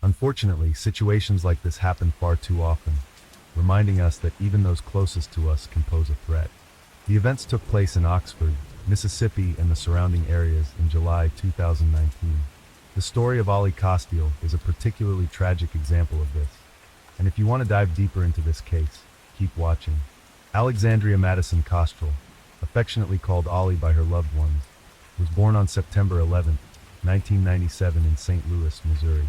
Unfortunately, situations like this happen far too often, reminding us that even those closest to us can pose a threat. The events took place in Oxford, Mississippi, and the surrounding areas in July 2019. The story of Ollie Costiel is a particularly tragic example of this. And if you want to dive deeper into this case, keep watching. Alexandria Madison Costiel, affectionately called Ollie by her loved ones, was born on September 11, 1997 in St. Louis, Missouri.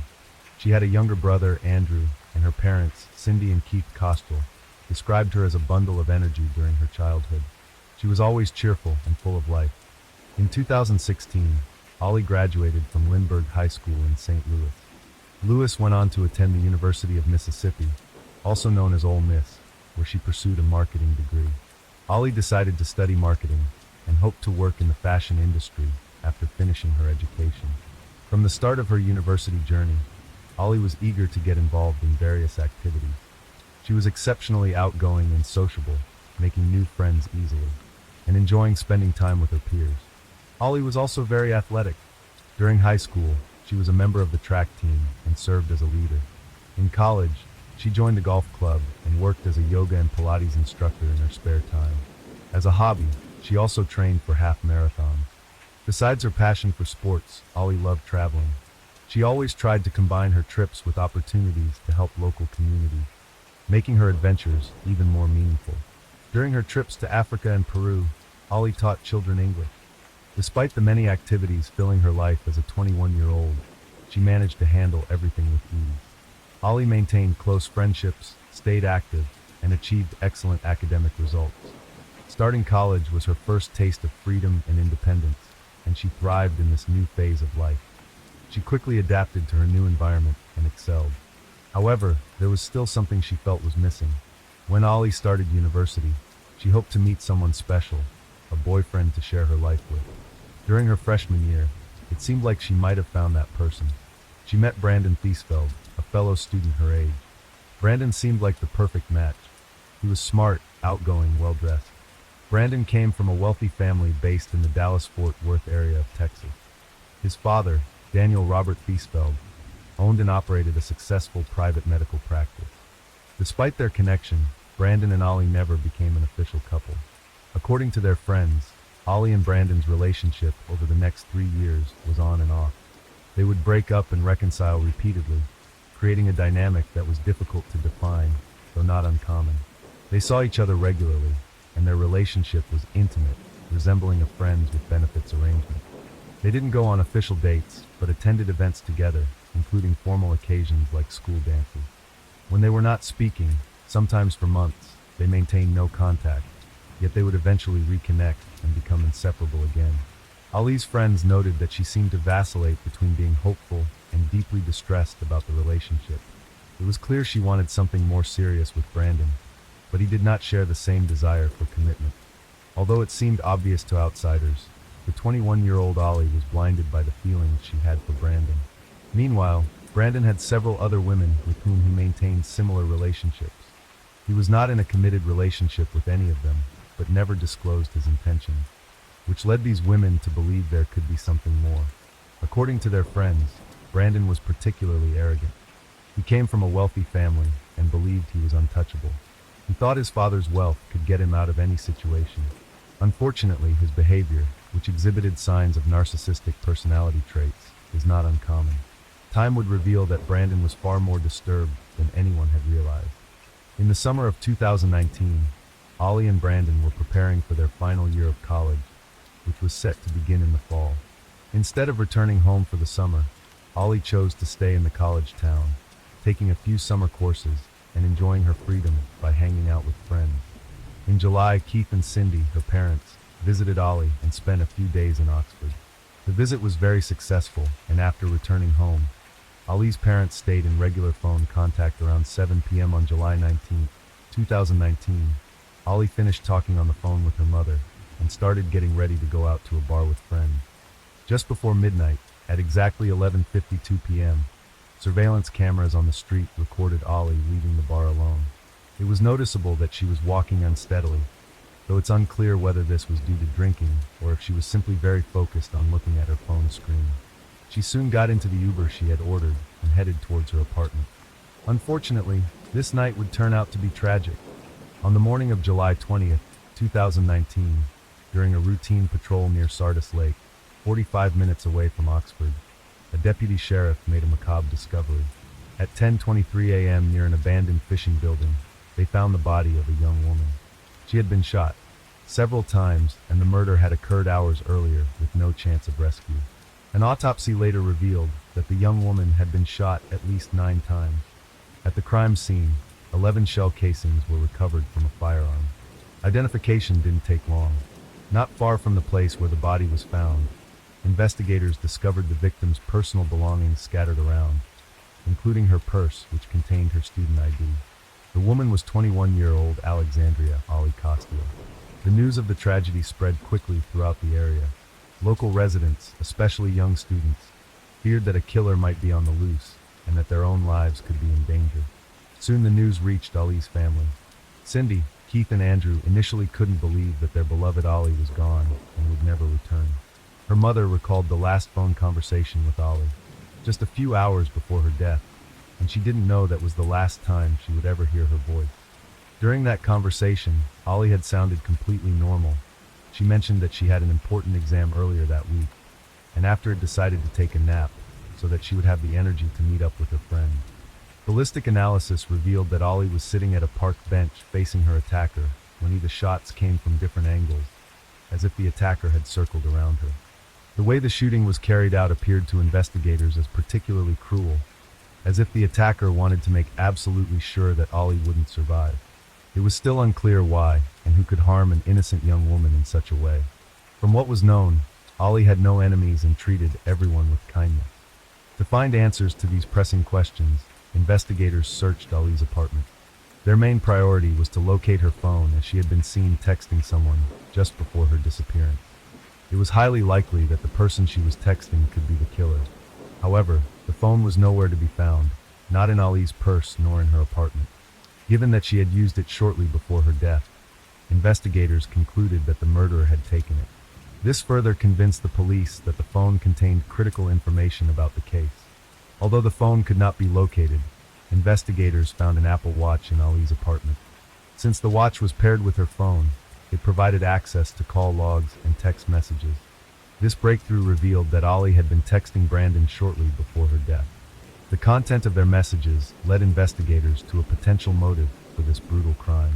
She had a younger brother, Andrew, and her parents, Cindy and Keith Costiel, described her as a bundle of energy during her childhood. She was always cheerful and full of life. In 2016, Ollie graduated from Lindbergh High School in St. Louis. Lewis went on to attend the University of Mississippi, also known as Ole Miss, where she pursued a marketing degree. Ollie decided to study marketing and hoped to work in the fashion industry after finishing her education. From the start of her university journey, Ollie was eager to get involved in various activities. She was exceptionally outgoing and sociable, making new friends easily, and enjoying spending time with her peers. Ollie was also very athletic. During high school, she was a member of the track team and served as a leader. In college, she joined a golf club and worked as a yoga and Pilates instructor in her spare time. As a hobby, she also trained for half marathons. Besides her passion for sports, Ollie loved traveling. She always tried to combine her trips with opportunities to help local communities, making her adventures even more meaningful. During her trips to Africa and Peru, Ollie taught children English. Despite the many activities filling her life as a 21-year-old, she managed to handle everything with ease. Ollie maintained close friendships, stayed active, and achieved excellent academic results. Starting college was her first taste of freedom and independence, and she thrived in this new phase of life. She quickly adapted to her new environment and excelled. However, there was still something she felt was missing. When Ollie started university, she hoped to meet someone special, a boyfriend to share her life with. During her freshman year, it seemed like she might have found that person. She met Brandon Thiesfeld, a fellow student her age. Brandon seemed like the perfect match. He was smart, outgoing, well-dressed. Brandon came from a wealthy family based in the Dallas-Fort Worth area of Texas. His father, Daniel Robert Thiesfeld, owned and operated a successful private medical practice. Despite their connection, Brandon and Ollie never became an official couple. According to their friends, Ollie and Brandon's relationship over the next 3 years was on and off. They would break up and reconcile repeatedly, creating a dynamic that was difficult to define, though not uncommon. They saw each other regularly, and their relationship was intimate, resembling a friends with benefits arrangement. They didn't go on official dates, but attended events together, including formal occasions like school dances. When they were not speaking, sometimes for months, they maintained no contact, yet they would eventually reconnect and become inseparable again. Ollie's friends noted that she seemed to vacillate between being hopeful and deeply distressed about the relationship. It was clear she wanted something more serious with Brandon, but he did not share the same desire for commitment. Although it seemed obvious to outsiders, the 21-year-old Ollie was blinded by the feelings she had for Brandon. Meanwhile, Brandon had several other women with whom he maintained similar relationships. He was not in a committed relationship with any of them, but never disclosed his intentions, which led these women to believe there could be something more. According to their friends, Brandon was particularly arrogant. He came from a wealthy family and believed he was untouchable. He thought his father's wealth could get him out of any situation. Unfortunately, his behavior, which exhibited signs of narcissistic personality traits, is not uncommon. Time would reveal that Brandon was far more disturbed than anyone had realized. In the summer of 2019, Ollie and Brandon were preparing for their final year of college, which was set to begin in the fall. Instead of returning home for the summer, Ollie chose to stay in the college town, taking a few summer courses and enjoying her freedom by hanging out with friends. In July, Keith and Cindy, her parents, visited Ollie and spent a few days in Oxford. The visit was very successful, and after returning home, Ollie's parents stayed in regular phone contact around 7 p.m. on July 19, 2019. Ollie finished talking on the phone with her mother and started getting ready to go out to a bar with friends. Just before midnight, at exactly 11:52 p.m., surveillance cameras on the street recorded Ollie leaving the bar alone. It was noticeable that she was walking unsteadily, though it's unclear whether this was due to drinking or if she was simply very focused on looking at her phone screen. She soon got into the Uber she had ordered and headed towards her apartment. Unfortunately, this night would turn out to be tragic. On the morning of July 20th, 2019, during a routine patrol near Sardis Lake, 45 minutes away from Oxford, a deputy sheriff made a macabre discovery. At 10:23 a.m. near an abandoned fishing building, they found the body of a young woman. She had been shot several times, and the murder had occurred hours earlier with no chance of rescue. An autopsy later revealed that the young woman had been shot at least 9 times. At the crime scene, 11 shell casings were recovered from a firearm. Identification didn't take long. Not far from the place where the body was found, investigators discovered the victim's personal belongings scattered around, including her purse, which contained her student ID. The woman was 21-year-old Alexandria Ali Costia. The news of the tragedy spread quickly throughout the area. Local residents, especially young students, feared that a killer might be on the loose and that their own lives could be in danger. Soon the news reached Ali's family. Cindy, Keith, and Andrew initially couldn't believe that their beloved Ali was gone and would never return. Her mother recalled the last phone conversation with Ali, just a few hours before her death, and she didn't know that was the last time she would ever hear her voice. During that conversation, Ali had sounded completely normal. She mentioned that she had an important exam earlier that week, and after it decided to take a nap so that she would have the energy to meet up with her friend. Ballistic analysis revealed that Ali was sitting at a park bench facing her attacker when the shots came from different angles, as if the attacker had circled around her. The way the shooting was carried out appeared to investigators as particularly cruel, as if the attacker wanted to make absolutely sure that Ali wouldn't survive. It was still unclear why and who could harm an innocent young woman in such a way. From what was known, Ali had no enemies and treated everyone with kindness. To find answers to these pressing questions, investigators searched Ali's apartment. Their main priority was to locate her phone, as she had been seen texting someone just before her disappearance. It was highly likely that the person she was texting could be the killer. However, the phone was nowhere to be found, not in Ali's purse nor in her apartment. Given that she had used it shortly before her death, investigators concluded that the murderer had taken it. This further convinced the police that the phone contained critical information about the case. Although the phone could not be located, investigators found an Apple Watch in Ali's apartment. Since the watch was paired with her phone, it provided access to call logs and text messages. This breakthrough revealed that Ali had been texting Brandon shortly before her death. The content of their messages led investigators to a potential motive for this brutal crime.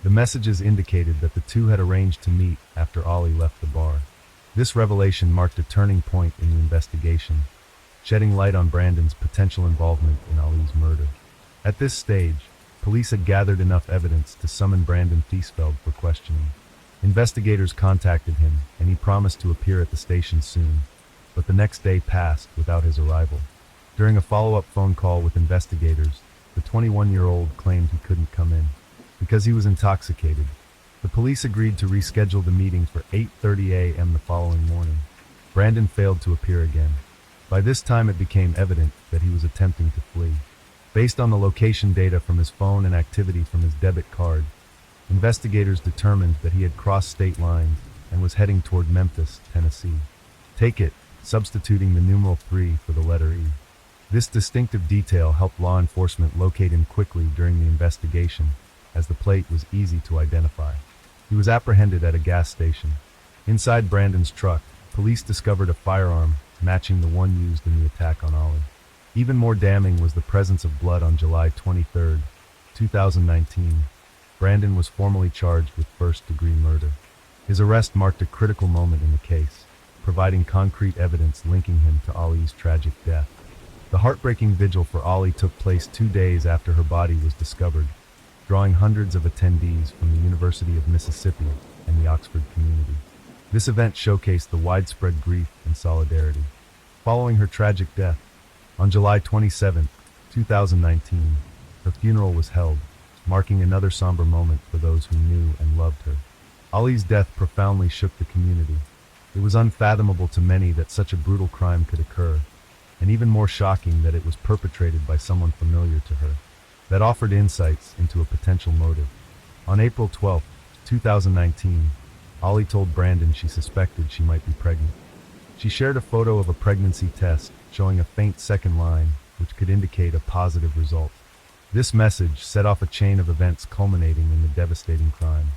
The messages indicated that the two had arranged to meet after Ali left the bar. This revelation marked a turning point in the investigation, shedding light on Brandon's potential involvement in Ali's murder. At this stage, police had gathered enough evidence to summon Brandon Thiesfeld for questioning. Investigators contacted him, and he promised to appear at the station soon, but the next day passed without his arrival. During a follow-up phone call with investigators, the 21-year-old claimed he couldn't come in because he was intoxicated. The police agreed to reschedule the meeting for 8:30 a.m. the following morning. Brandon failed to appear again. By this time, it became evident that he was attempting to flee. Based on the location data from his phone and activity from his debit card, investigators determined that he had crossed state lines and was heading toward Memphis, Tennessee. Take it, substituting the numeral 3 for the letter E. This distinctive detail helped law enforcement locate him quickly during the investigation, as the plate was easy to identify. He was apprehended at a gas station. Inside Brandon's truck, police discovered a firearm matching the one used in the attack on Ali. Even more damning was the presence of blood on July 23, 2019. Brandon was formally charged with first-degree murder. His arrest marked a critical moment in the case, providing concrete evidence linking him to Ali's tragic death. The heartbreaking vigil for Ali took place 2 days after her body was discovered, drawing hundreds of attendees from the University of Mississippi and the Oxford community. This event showcased the widespread grief and solidarity. Following her tragic death, on July 27, 2019, her funeral was held, marking another somber moment for those who knew and loved her. Ali's death profoundly shook the community. It was unfathomable to many that such a brutal crime could occur, and even more shocking that it was perpetrated by someone familiar to her, that offered insights into a potential motive. On April 12, 2019, Ali told Brandon she suspected she might be pregnant. She shared a photo of a pregnancy test showing a faint second line, which could indicate a positive result. This message set off a chain of events culminating in the devastating crime.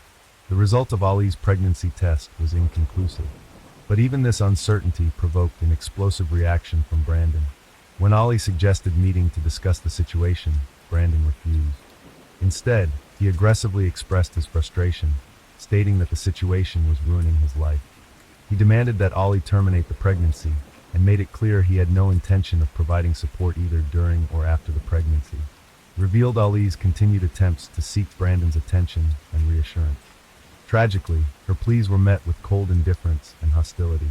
The result of Ali's pregnancy test was inconclusive. But even this uncertainty provoked an explosive reaction from Brandon. When Ali suggested meeting to discuss the situation, Brandon refused. Instead, he aggressively expressed his frustration, stating that the situation was ruining his life. He demanded that Ali terminate the pregnancy and made it clear he had no intention of providing support either during or after the pregnancy. Revealed Ali's continued attempts to seek Brandon's attention and reassurance. Tragically, her pleas were met with cold indifference and hostility.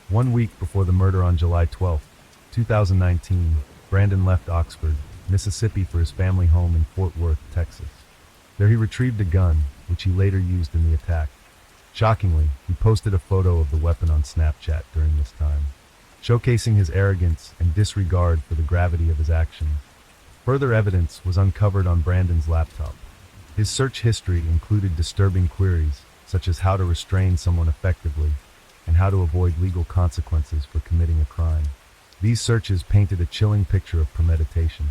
1 week before the murder on July 12, 2019, Brandon left Oxford, Mississippi for his family home in Fort Worth, Texas. There he retrieved a gun, which he later used in the attack. Shockingly, he posted a photo of the weapon on Snapchat during this time, showcasing his arrogance and disregard for the gravity of his actions. Further evidence was uncovered on Brandon's laptop. His search history included disturbing queries, such as how to restrain someone effectively and how to avoid legal consequences for committing a crime. These searches painted a chilling picture of premeditation.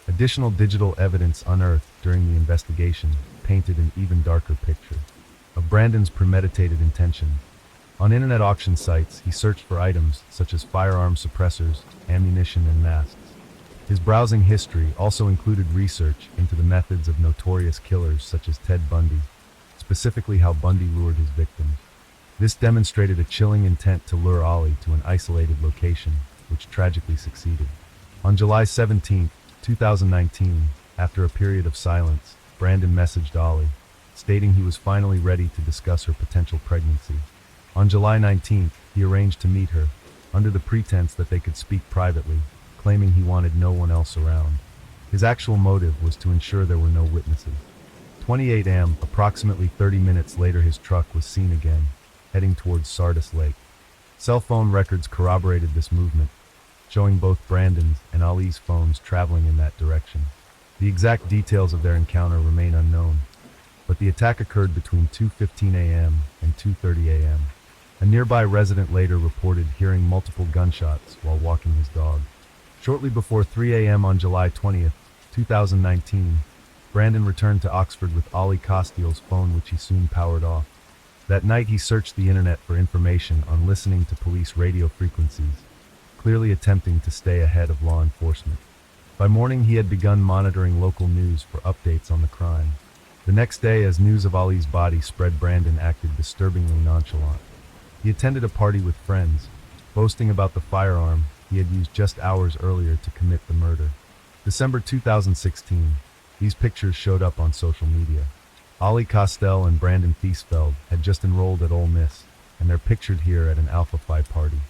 Additional digital evidence unearthed during the investigation painted an even darker picture of Brandon's premeditated intention. On internet auction sites, he searched for items such as firearm suppressors, ammunition, and masks. His browsing history also included research into the methods of notorious killers such as Ted Bundy, specifically how Bundy lured his victims. This demonstrated a chilling intent to lure Ali to an isolated location, which tragically succeeded. On July 17, 2019, after a period of silence, Brandon messaged Ali, stating he was finally ready to discuss her potential pregnancy. On July 19th, he arranged to meet her, under the pretense that they could speak privately, claiming he wanted no one else around. His actual motive was to ensure there were no witnesses. 28 a.m., approximately 30 minutes later, his truck was seen again, heading towards Sardis Lake. Cell phone records corroborated this movement, showing both Brandon's and Ali's phones traveling in that direction. The exact details of their encounter remain unknown, but the attack occurred between 2:15 a.m. and 2:30 a.m. A nearby resident later reported hearing multiple gunshots while walking his dog. Shortly before 3 a.m. on July 20th, 2019, Brandon returned to Oxford with Ali Costiel's phone, which he soon powered off. That night he searched the internet for information on listening to police radio frequencies, clearly attempting to stay ahead of law enforcement. By morning he had begun monitoring local news for updates on the crime. The next day, as news of Ali's body spread, Brandon acted disturbingly nonchalant. He attended a party with friends, boasting about the firearm he had used just hours earlier to commit the murder. December 2016, these pictures showed up on social media. Ali Costel and Brandon Thiesfeld had just enrolled at Ole Miss, and they're pictured here at an Alpha Phi party.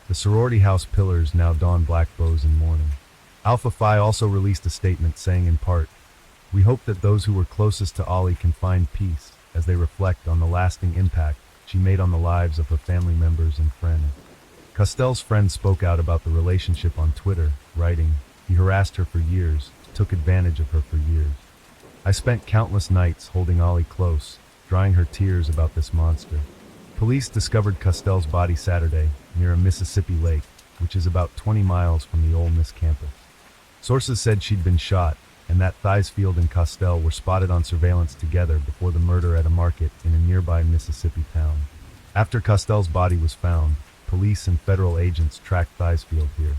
The sorority house pillars now don black bows in mourning. Alpha Phi also released a statement saying in part, "We hope that those who were closest to Ali can find peace as they reflect on the lasting impact she made on the lives of her family members and friends." Costel's friend spoke out about the relationship on Twitter, writing, "He harassed her for years, took advantage of her for years. I spent countless nights holding Ali close, drying her tears about this monster." Police discovered Costel's body Saturday near a Mississippi lake, which is about 20 miles from the Ole Miss campus. Sources said she'd been shot, and that Thiesfeld and Costel were spotted on surveillance together before the murder at a market in a nearby Mississippi town. After Costel's body was found, police and federal agents tracked Thiesfeld here.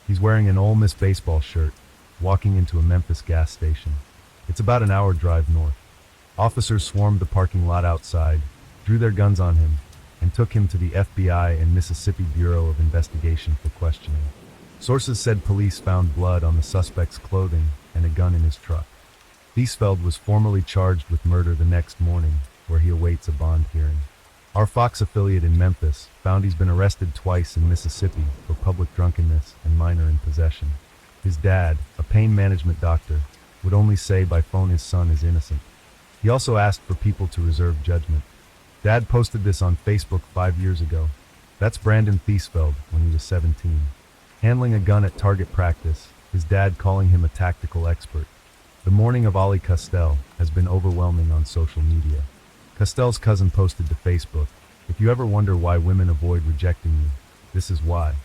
He's wearing an Ole Miss baseball shirt, walking into a Memphis gas station. It's about an hour drive north. Officers swarmed the parking lot outside, drew their guns on him, and took him to the FBI and Mississippi Bureau of Investigation for questioning. Sources said police found blood on the suspect's clothing and a gun in his truck. Thiesfeld was formally charged with murder the next morning, where he awaits a bond hearing. Our Fox affiliate in Memphis found he's been arrested twice in Mississippi for public drunkenness and minor in possession. His dad, a pain management doctor, would only say by phone his son is innocent. He also asked for people to reserve judgment. Dad posted this on Facebook 5 years ago. That's Brandon Thiesfeld when he was 17. Handling a gun at target practice, his dad calling him a tactical expert. The morning of Ali Costel has been overwhelming on social media. Costel's cousin posted to Facebook, "If you ever wonder why women avoid rejecting you, This is why.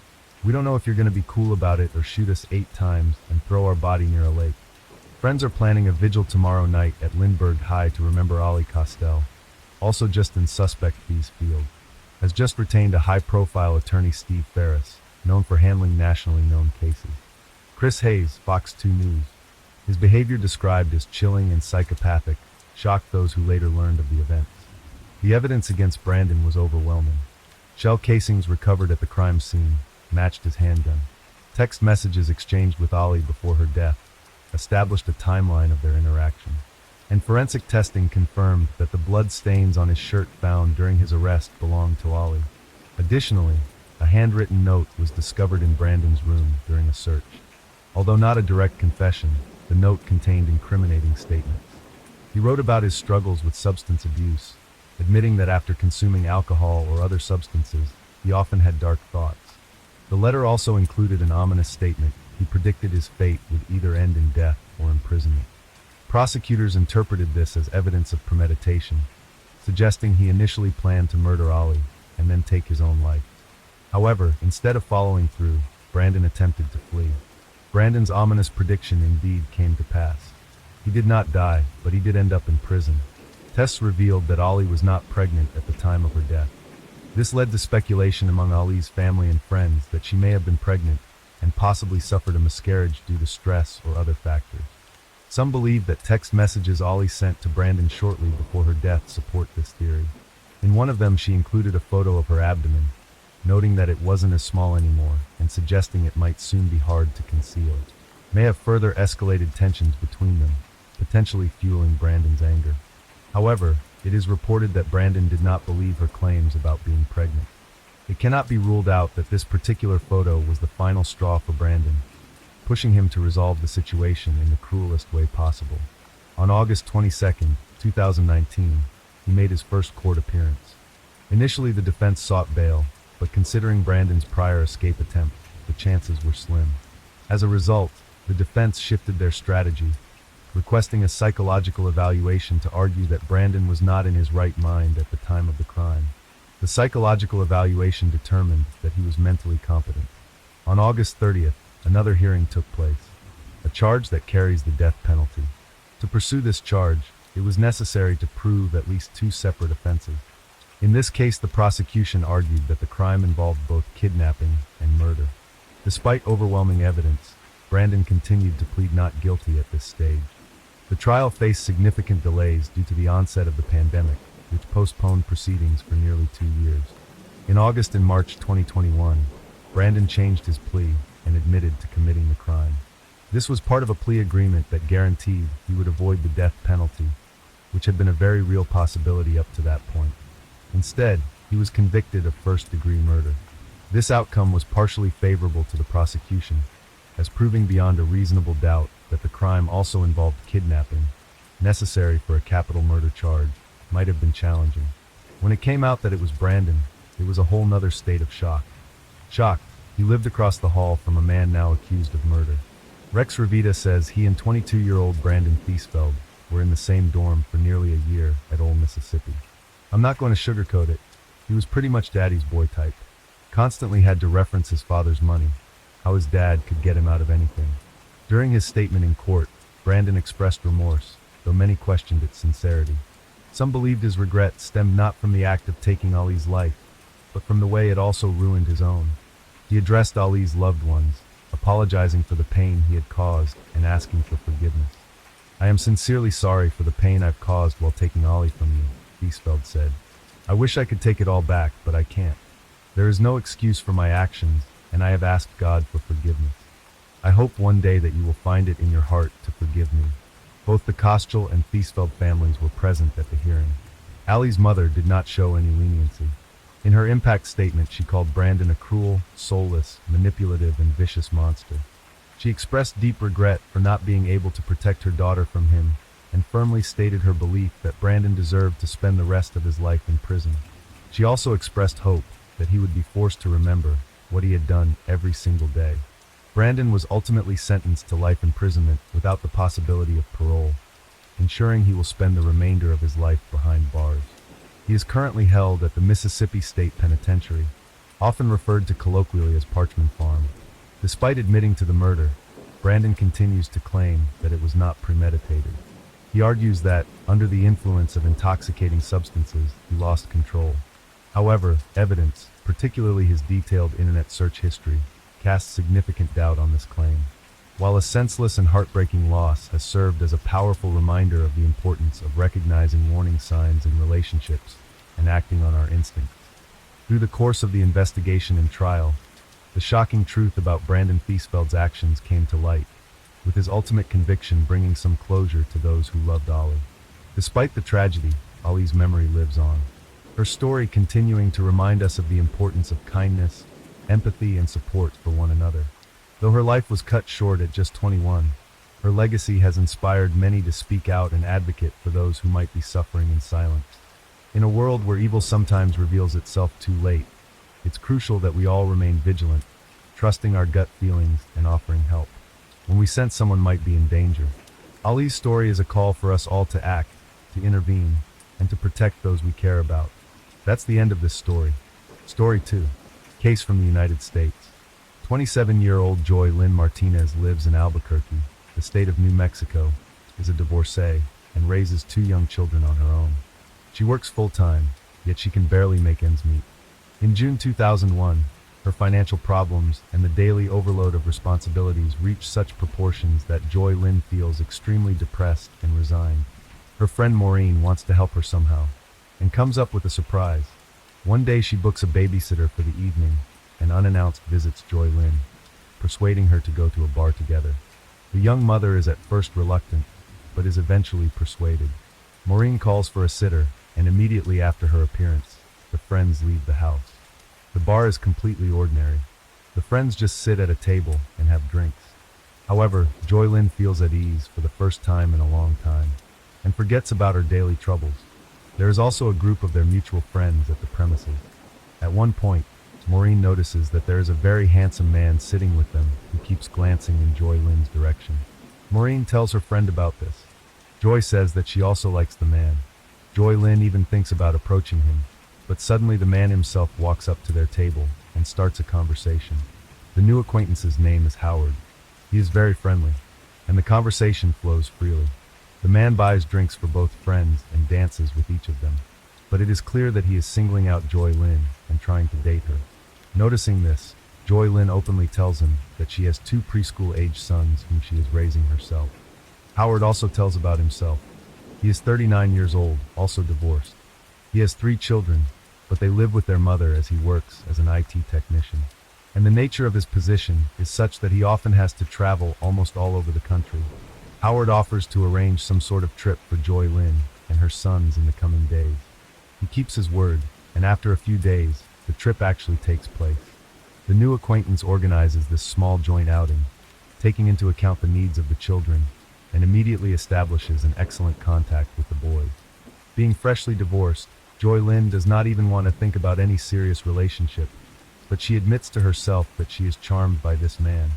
We don't know if you're going to be cool about it or shoot us 8 times and throw our body near a lake. Friends are planning a vigil tomorrow night at Lindbergh High to remember Ali Costel, also just in suspect fees field. Has just retained a high-profile attorney, Steve Ferris, known for handling nationally known cases. Chris Hayes, Fox 2 News. His behavior described as chilling and psychopathic shocked those who later learned of the events. The evidence against Brandon was overwhelming. Shell casings recovered at the crime scene matched his handgun. Text messages exchanged with Ali before her death established a timeline of their interaction. And forensic testing confirmed that the blood stains on his shirt found during his arrest belonged to Ali. Additionally, a handwritten note was discovered in Brandon's room during a search. Although not a direct confession, the note contained incriminating statements. He wrote about his struggles with substance abuse, admitting that after consuming alcohol or other substances, he often had dark thoughts. The letter also included an ominous statement. He predicted his fate would either end in death or imprisonment. Prosecutors interpreted this as evidence of premeditation, suggesting he initially planned to murder Ali and then take his own life. However, instead of following through, Brandon attempted to flee. Brandon's ominous prediction indeed came to pass. He did not die, but he did end up in prison. Tests revealed that Ali was not pregnant at the time of her death. This led to speculation among Ali's family and friends that she may have been pregnant and possibly suffered a miscarriage due to stress or other factors. Some believe that text messages Ali sent to Brandon shortly before her death support this theory. In one of them, she included a photo of her abdomen, noting that it wasn't as small anymore and suggesting it might soon be hard to conceal. May have further escalated tensions between them, potentially fueling Brandon's anger. However, it is reported that Brandon did not believe her claims about being pregnant. It cannot be ruled out that this particular photo was the final straw for Brandon, pushing him to resolve the situation in the cruelest way possible. On August 22, 2019, he made his first court appearance. Initially, the defense sought bail, but considering Brandon's prior escape attempt, the chances were slim. As a result, the defense shifted their strategy, requesting a psychological evaluation to argue that Brandon was not in his right mind at the time of the crime. The psychological evaluation determined that he was mentally competent. On August 30th, another hearing took place, a charge that carries the death penalty. To pursue this charge, it was necessary to prove at least 2 separate offenses. In this case, the prosecution argued that the crime involved both kidnapping and murder. Despite overwhelming evidence, Brandon continued to plead not guilty at this stage. The trial faced significant delays due to the onset of the pandemic, which postponed proceedings for nearly 2 years. In August and March 2021, Brandon changed his plea and admitted to committing the crime. This was part of a plea agreement that guaranteed he would avoid the death penalty, which had been a very real possibility up to that point. Instead, he was convicted of first-degree murder. This outcome was partially favorable to the prosecution, as proving beyond a reasonable doubt that the crime also involved kidnapping, necessary for a capital murder charge, might have been challenging. When it came out that it was Brandon, it was a whole nother state of shock. Shocked, he lived across the hall from a man now accused of murder. Rex Revita says he and 22-year-old Brandon Thiesfeld were in the same dorm for nearly a year at Ole Mississippi. I'm not going to sugarcoat it. He was pretty much daddy's boy type. Constantly had to reference his father's money, how his dad could get him out of anything. During his statement in court, Brandon expressed remorse, though many questioned its sincerity. Some believed his regret stemmed not from the act of taking Ali's life, but from the way it also ruined his own. He addressed Ali's loved ones, apologizing for the pain he had caused and asking for forgiveness. I am sincerely sorry for the pain I've caused while taking Ali from you, Thiesfeld said. I wish I could take it all back, but I can't. There is no excuse for my actions, and I have asked God for forgiveness. I hope one day that you will find it in your heart to forgive me. Both the Kostel and Thiesfeld families were present at the hearing. Ali's mother did not show any leniency. In her impact statement, she called Brandon a cruel, soulless, manipulative, and vicious monster. She expressed deep regret for not being able to protect her daughter from him and firmly stated her belief that Brandon deserved to spend the rest of his life in prison. She also expressed hope that he would be forced to remember what he had done every single day. Brandon was ultimately sentenced to life imprisonment without the possibility of parole, ensuring he will spend the remainder of his life behind bars. He is currently held at the Mississippi State Penitentiary, often referred to colloquially as Parchman Farm. Despite admitting to the murder, Brandon continues to claim that it was not premeditated. He argues that, under the influence of intoxicating substances, he lost control. However, evidence, particularly his detailed internet search history, casts significant doubt on this claim. While a senseless and heartbreaking loss has served as a powerful reminder of the importance of recognizing warning signs in relationships and acting on our instincts. Through the course of the investigation and trial, the shocking truth about Brandon Fiesfeld's actions came to light, with his ultimate conviction bringing some closure to those who loved Ollie. Despite the tragedy, Ollie's memory lives on, her story continuing to remind us of the importance of kindness, empathy, and support for one another. Though her life was cut short at just 21, her legacy has inspired many to speak out and advocate for those who might be suffering in silence. In a world where evil sometimes reveals itself too late, it's crucial that we all remain vigilant, trusting our gut feelings and offering help when we sense someone might be in danger. Ollie's story is a call for us all to act, to intervene, and to protect those we care about. That's the end of this story. Story 2. Case from the United States. 27-year-old Joy Lynn Martinez lives in Albuquerque, the state of New Mexico, is a divorcee, and raises 2 young children on her own. She works full-time, yet she can barely make ends meet. In June 2001, her financial problems and the daily overload of responsibilities reach such proportions that Joy Lynn feels extremely depressed and resigned. Her friend Maureen wants to help her somehow, and comes up with a surprise. One day she books a babysitter for the evening, and unannounced visits Joy Lynn, persuading her to go to a bar together. The young mother is at first reluctant, but is eventually persuaded. Maureen calls for a sitter, and immediately after her appearance, the friends leave the house. The bar is completely ordinary. The friends just sit at a table and have drinks. However, Joy Lynn feels at ease for the first time in a long time, and forgets about her daily troubles. There is also a group of their mutual friends at the premises. At one point, Maureen notices that there is a very handsome man sitting with them who keeps glancing in Joy Lynn's direction. Maureen tells her friend about this. Joy says that she also likes the man. Joy Lynn even thinks about approaching him, but suddenly the man himself walks up to their table and starts a conversation. The new acquaintance's name is Howard. He is very friendly, and the conversation flows freely. The man buys drinks for both friends and dances with each of them, but it is clear that he is singling out Joy Lynn and trying to date her. Noticing this, Joy Lynn openly tells him that she has 2 preschool-age sons whom she is raising herself. Howard also tells about himself. He is 39 years old, also divorced. He has 3 children, but they live with their mother as he works as an IT technician. And the nature of his position is such that he often has to travel almost all over the country. Howard offers to arrange some sort of trip for Joy Lynn and her sons in the coming days. He keeps his word, and after a few days, the trip actually takes place. The new acquaintance organizes this small joint outing, taking into account the needs of the children, and immediately establishes an excellent contact with the boys. Being freshly divorced, Joy Lynn does not even want to think about any serious relationship, but she admits to herself that she is charmed by this man.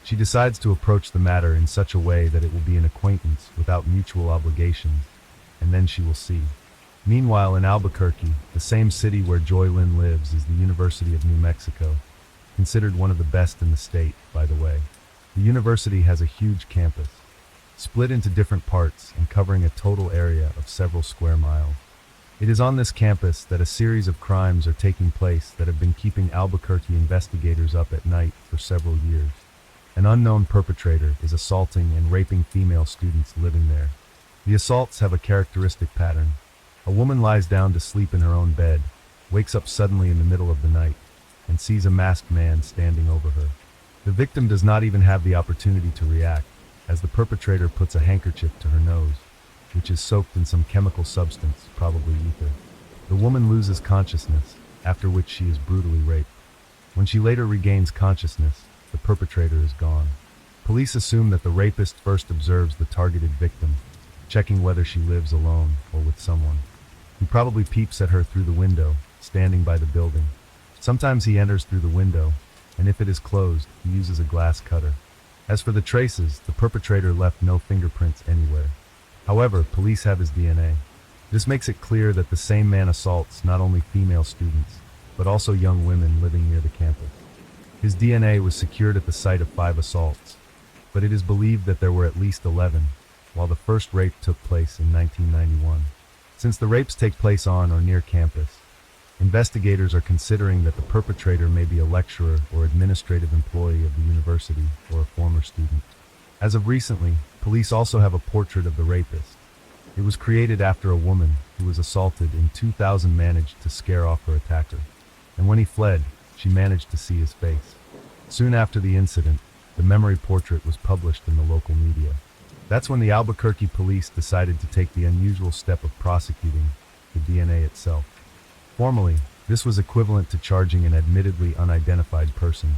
She decides to approach the matter in such a way that it will be an acquaintance without mutual obligations, and then she will see. Meanwhile, in Albuquerque, the same city where Joy Lynn lives, is the University of New Mexico, considered one of the best in the state, by the way. The university has a huge campus, split into different parts and covering a total area of several square miles. It is on this campus that a series of crimes are taking place that have been keeping Albuquerque investigators up at night for several years. An unknown perpetrator is assaulting and raping female students living there. The assaults have a characteristic pattern. A woman lies down to sleep in her own bed, wakes up suddenly in the middle of the night, and sees a masked man standing over her. The victim does not even have the opportunity to react, as the perpetrator puts a handkerchief to her nose, which is soaked in some chemical substance, probably ether. The woman loses consciousness, after which she is brutally raped. When she later regains consciousness, the perpetrator is gone. Police assume that the rapist first observes the targeted victim, checking whether she lives alone or with someone. He probably peeps at her through the window, standing by the building. Sometimes he enters through the window, and if it is closed, he uses a glass cutter. As for the traces, the perpetrator left no fingerprints anywhere. However, police have his DNA. This makes it clear that the same man assaults not only female students, but also young women living near the campus. His DNA was secured at the site of 5 assaults, but it is believed that there were at least 11, while the first rape took place in 1991. Since the rapes take place on or near campus, investigators are considering that the perpetrator may be a lecturer or administrative employee of the university or a former student. As of recently, police also have a portrait of the rapist. It was created after a woman who was assaulted in 2000 managed to scare off her attacker, and when he fled, she managed to see his face. Soon after the incident, the memory portrait was published in the local media. That's when the Albuquerque police decided to take the unusual step of prosecuting the DNA itself. Formally, this was equivalent to charging an admittedly unidentified person,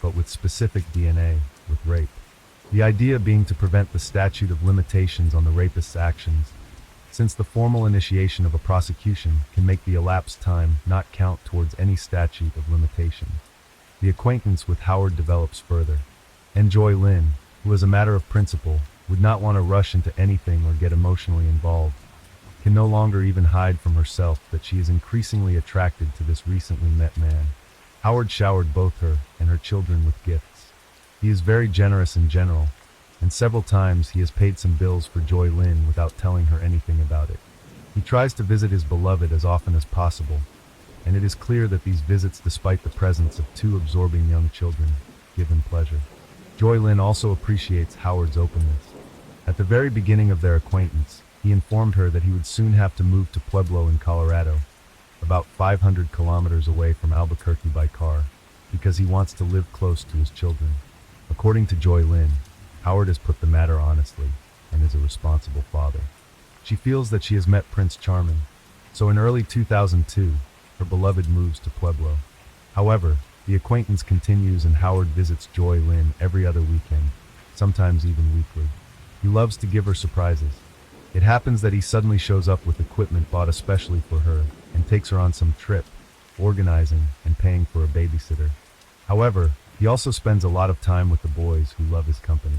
but with specific DNA, with rape. The idea being to prevent the statute of limitations on the rapist's actions, since the formal initiation of a prosecution can make the elapsed time not count towards any statute of limitation. The acquaintance with Howard develops further, and Joy Lynn, who as a matter of principle would not want to rush into anything or get emotionally involved, can no longer even hide from herself that she is increasingly attracted to this recently met man. Howard showered both her and her children with gifts. He is very generous in general, and several times he has paid some bills for Joy Lynn without telling her anything about it. He tries to visit his beloved as often as possible, and it is clear that these visits, despite the presence of 2 absorbing young children, give him pleasure. Joy Lynn also appreciates Howard's openness. At the very beginning of their acquaintance, he informed her that he would soon have to move to Pueblo in Colorado, about 500 kilometers away from Albuquerque by car, because he wants to live close to his children. According to Joy Lynn, Howard has put the matter honestly and is a responsible father. She feels that she has met Prince Charming, so in early 2002, her beloved moves to Pueblo. However, the acquaintance continues and Howard visits Joy Lynn every other weekend, sometimes even weekly. He loves to give her surprises. It happens that he suddenly shows up with equipment bought especially for her and takes her on some trip, organizing and paying for a babysitter. However, he also spends a lot of time with the boys who love his company.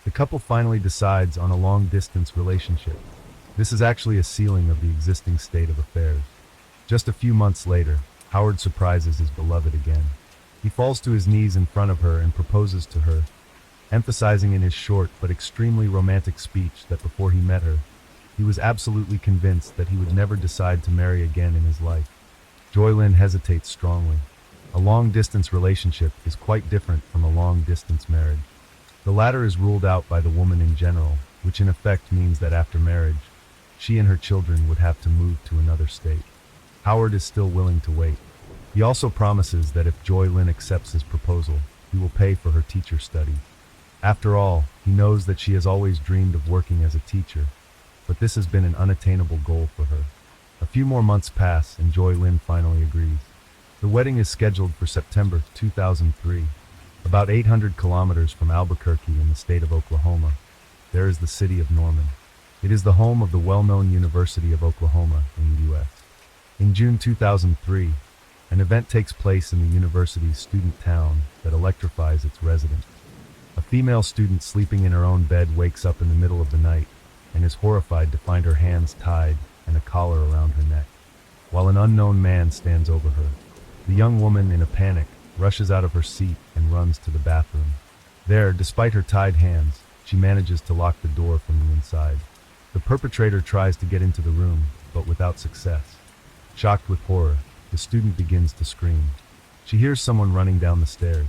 The couple finally decides on a long-distance relationship. This is actually a sealing of the existing state of affairs. Just a few months later, Howard surprises his beloved again. He falls to his knees in front of her and proposes to her, emphasizing in his short but extremely romantic speech that before he met her, he was absolutely convinced that he would never decide to marry again in his life. Joy Lynn hesitates strongly. A long-distance relationship is quite different from a long-distance marriage. The latter is ruled out by the woman in general, which in effect means that after marriage, she and her children would have to move to another state. Howard is still willing to wait. He also promises that if Joy Lynn accepts his proposal, he will pay for her teacher studies. After all, he knows that she has always dreamed of working as a teacher, but this has been an unattainable goal for her. A few more months pass and Joy Lynn finally agrees. The wedding is scheduled for September 2003. About 800 kilometers from Albuquerque in the state of Oklahoma, there is the city of Norman. It is the home of the well-known University of Oklahoma in the U.S. In June 2003, an event takes place in the university's student town that electrifies its residents. A female student sleeping in her own bed wakes up in the middle of the night and is horrified to find her hands tied and a collar around her neck, while an unknown man stands over her. The young woman, in a panic, rushes out of her seat and runs to the bathroom. There, despite her tied hands, she manages to lock the door from the inside. The perpetrator tries to get into the room, but without success. Shocked with horror, the student begins to scream. She hears someone running down the stairs.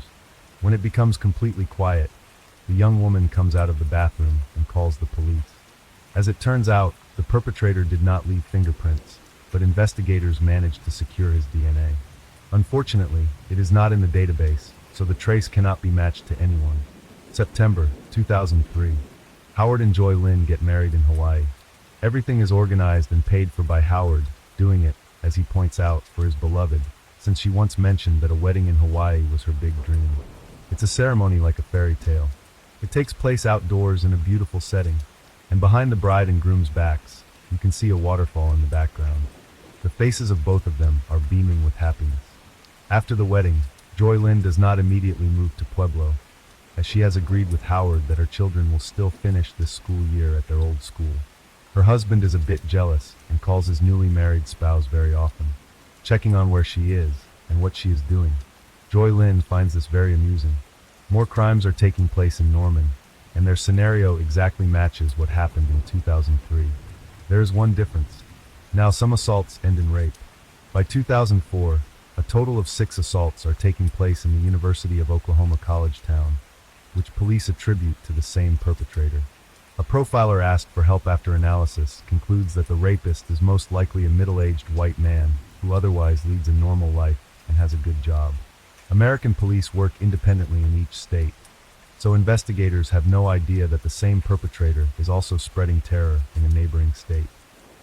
When it becomes completely quiet, the young woman comes out of the bathroom and calls the police. As it turns out, the perpetrator did not leave fingerprints, but investigators managed to secure his DNA. Unfortunately, it is not in the database, so the trace cannot be matched to anyone. September 2003. Howard and Joy Lynn get married in Hawaii. Everything is organized and paid for by Howard, doing it, as he points out, for his beloved, since she once mentioned that a wedding in Hawaii was her big dream. It's a ceremony like a fairy tale. It takes place outdoors in a beautiful setting, and behind the bride and groom's backs, you can see a waterfall in the background. The faces of both of them are beaming with happiness. After the wedding, Joy Lynn does not immediately move to Pueblo, as she has agreed with Howard that her children will still finish this school year at their old school. Her husband is a bit jealous and calls his newly married spouse very often, checking on where she is, and what she is doing. Joy Lynn finds this very amusing. More crimes are taking place in Norman, and their scenario exactly matches what happened in 2003. There is one difference. Now some assaults end in rape. By 2004, a total of 6 assaults are taking place in the University of Oklahoma College town, which police attribute to the same perpetrator. A profiler asked for help after analysis concludes that the rapist is most likely a middle-aged white man who otherwise leads a normal life and has a good job. American police work independently in each state, so investigators have no idea that the same perpetrator is also spreading terror in a neighboring state.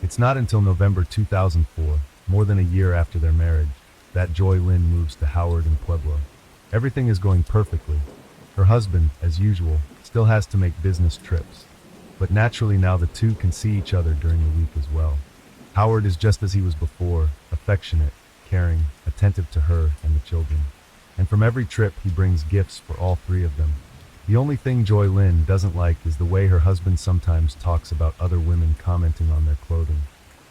It's not until November 2004, more than a year after their marriage, that Joy Lynn moves to Howard and Pueblo. Everything is going perfectly. Her husband, as usual, still has to make business trips, but naturally now the two can see each other during the week as well. Howard is just as he was before, affectionate, caring, attentive to her and the children. And from every trip he brings gifts for all 3 of them. The only thing Joy Lynn doesn't like is the way her husband sometimes talks about other women commenting on their clothing.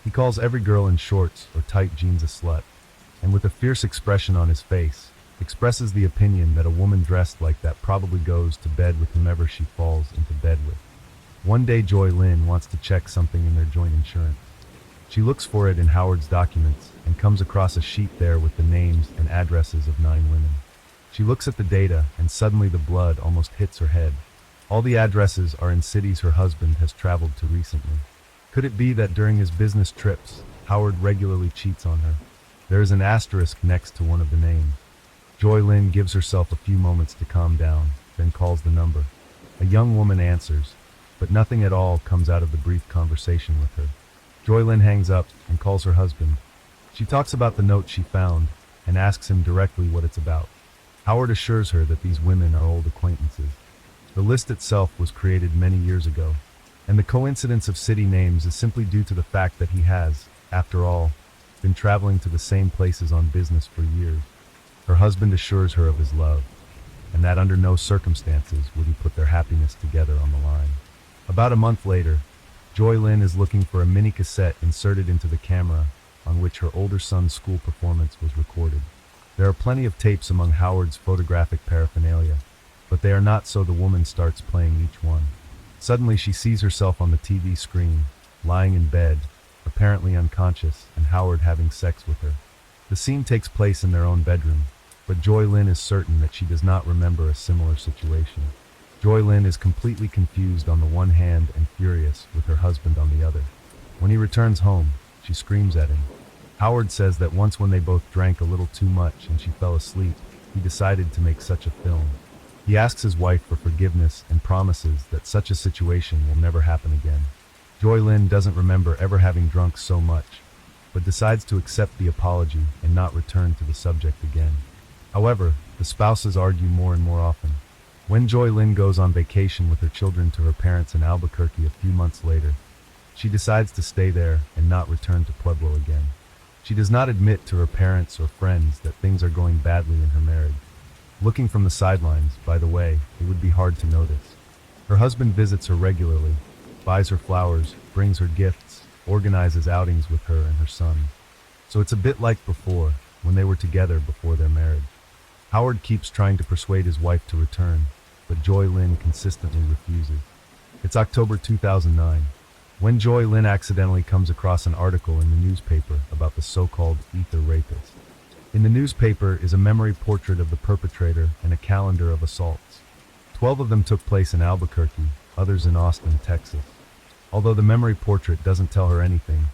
He calls every girl in shorts or tight jeans a slut, and with a fierce expression on his face, expresses the opinion that a woman dressed like that probably goes to bed with whomever she falls into bed with. One day Joy Lynn wants to check something in their joint insurance. She looks for it in Howard's documents and comes across a sheet there with the names and addresses of 9 women. She looks at the data and suddenly the blood almost hits her head. All the addresses are in cities her husband has traveled to recently. Could it be that during his business trips, Howard regularly cheats on her? There is an asterisk next to one of the names. Joy Lynn gives herself a few moments to calm down, then calls the number. A young woman answers, but nothing at all comes out of the brief conversation with her. Joy Lynn hangs up and calls her husband. She talks about the note she found and asks him directly what it's about. Howard assures her that these women are old acquaintances. The list itself was created many years ago, and the coincidence of city names is simply due to the fact that he has, after all, been traveling to the same places on business for years. Her husband assures her of his love, and that under no circumstances would he put their happiness together on the line. About a month later, Joy Lynn is looking for a mini cassette inserted into the camera on which her older son's school performance was recorded. There are plenty of tapes among Howard's photographic paraphernalia, but they are not, so the woman starts playing each one. Suddenly she sees herself on the TV screen, lying in bed, apparently unconscious, and Howard having sex with her. The scene takes place in their own bedroom, but Joy Lynn is certain that she does not remember a similar situation. Joy Lynn is completely confused on the one hand and furious with her husband on the other. When he returns home, she screams at him. Howard says that once when they both drank a little too much and she fell asleep, he decided to make such a film. He asks his wife for forgiveness and promises that such a situation will never happen again. Joy Lynn doesn't remember ever having drunk so much, but decides to accept the apology and not return to the subject again. However, the spouses argue more and more often. When Joy Lynn goes on vacation with her children to her parents in Albuquerque a few months later, she decides to stay there and not return to Pueblo again. She does not admit to her parents or friends that things are going badly in her marriage. Looking from the sidelines, by the way, it would be hard to notice. Her husband visits her regularly, buys her flowers, brings her gifts, organizes outings with her and her son. So it's a bit like before, when they were together before their marriage. Howard keeps trying to persuade his wife to return, but Joy Lynn consistently refuses. It's October 2009, when Joy Lynn accidentally comes across an article in the newspaper about the so-called ether rapist. In the newspaper is a memory portrait of the perpetrator and a calendar of assaults. 12 of them took place in Albuquerque, others in Austin, Texas. Although the memory portrait doesn't tell her anything,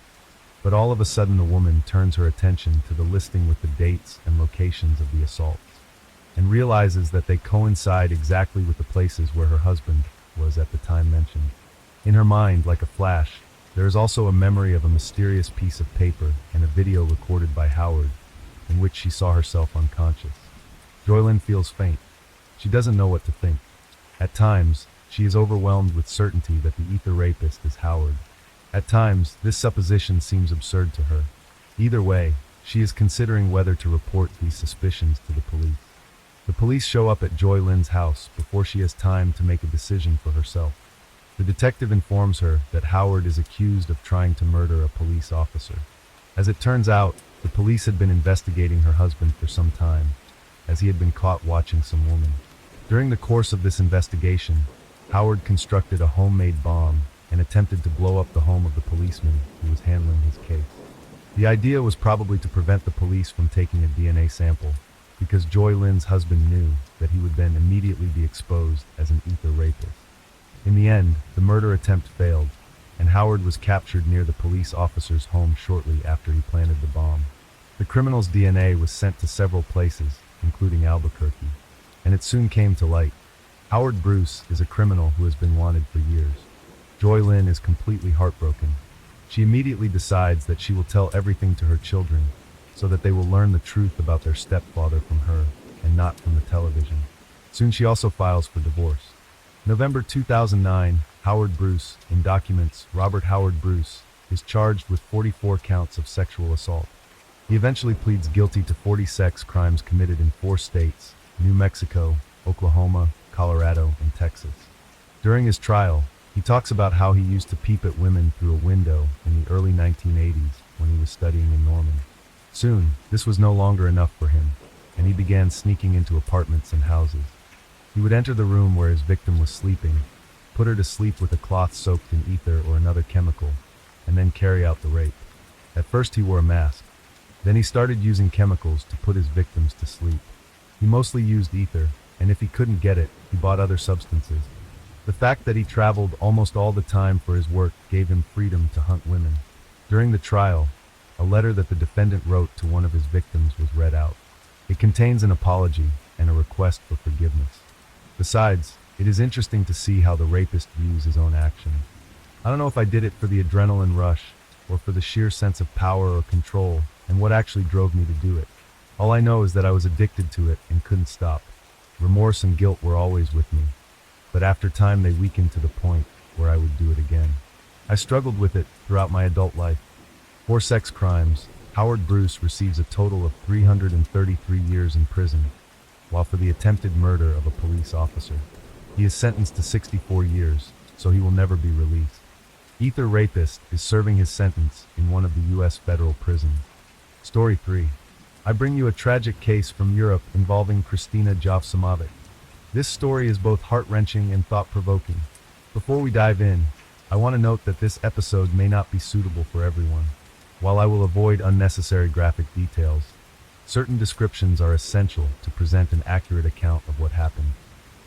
but all of a sudden the woman turns her attention to the listing with the dates and locations of the assaults, and realizes that they coincide exactly with the places where her husband was at the time mentioned. In her mind, like a flash, there is also a memory of a mysterious piece of paper and a video recorded by Howard, in which she saw herself unconscious. Joy Lynn feels faint. She doesn't know what to think. At times, she is overwhelmed with certainty that the ether rapist is Howard. At times, this supposition seems absurd to her. Either way, she is considering whether to report these suspicions to the police. The police show up at Joy Lynn's house before she has time to make a decision for herself. The detective informs her that Howard is accused of trying to murder a police officer. As it turns out, the police had been investigating her husband for some time, as he had been caught watching some woman. During the course of this investigation, Howard constructed a homemade bomb and attempted to blow up the home of the policeman who was handling his case. The idea was probably to prevent the police from taking a DNA sample, because Joy Lynn's husband knew that he would then immediately be exposed as an ether rapist. In the end, the murder attempt failed, and Howard was captured near the police officer's home shortly after he planted the bomb. The criminal's DNA was sent to several places, including Albuquerque, and it soon came to light. Howard Bruce is a criminal who has been wanted for years. Joy Lynn is completely heartbroken. She immediately decides that she will tell everything to her children, so that they will learn the truth about their stepfather from her, and not from the television. Soon she also files for divorce. November 2009, Howard Bruce, in documents, Robert Howard Bruce, is charged with 44 counts of sexual assault. He eventually pleads guilty to 40 sex crimes committed in 4 states, New Mexico, Oklahoma, Colorado, and Texas. During his trial, he talks about how he used to peep at women through a window in the early 1980s when he was studying in Norman. Soon, this was no longer enough for him, and he began sneaking into apartments and houses. He would enter the room where his victim was sleeping, put her to sleep with a cloth soaked in ether or another chemical, and then carry out the rape. At first he wore a mask. Then he started using chemicals to put his victims to sleep. He mostly used ether, and if he couldn't get it, he bought other substances. The fact that he traveled almost all the time for his work gave him freedom to hunt women. During the trial, a letter that the defendant wrote to one of his victims was read out. It contains an apology and a request for forgiveness. Besides, it is interesting to see how the rapist views his own actions. I don't know if I did it for the adrenaline rush, or for the sheer sense of power or control, and what actually drove me to do it. All I know is that I was addicted to it and couldn't stop. Remorse and guilt were always with me, but after time they weakened to the point where I would do it again. I struggled with it throughout my adult life. For sex crimes, Howard Bruce receives a total of 333 years in prison, while for the attempted murder of a police officer, he is sentenced to 64 years, so he will never be released. Ether Rapist is serving his sentence in one of the U.S. federal prisons. Story 3. I bring you a tragic case from Europe involving Kristina Jovsimovic. This story is both heart-wrenching and thought-provoking. Before we dive in, I want to note that this episode may not be suitable for everyone. While I will avoid unnecessary graphic details, certain descriptions are essential to present an accurate account of what happened.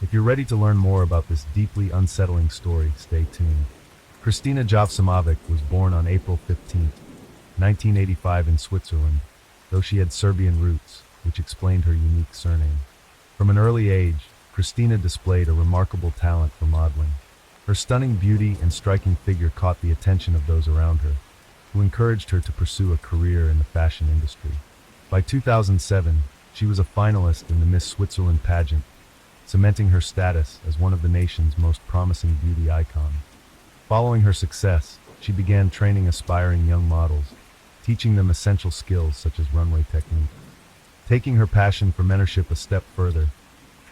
If you're ready to learn more about this deeply unsettling story, stay tuned. Kristina Jovsimovic was born on April 15, 1985 in Switzerland, though she had Serbian roots, which explained her unique surname. From an early age, Kristina displayed a remarkable talent for modeling. Her stunning beauty and striking figure caught the attention of those around her, who encouraged her to pursue a career in the fashion industry. By 2007, she was a finalist in the Miss Switzerland pageant, cementing her status as one of the nation's most promising beauty icons. Following her success, she began training aspiring young models, teaching them essential skills such as runway technique. Taking her passion for mentorship a step further,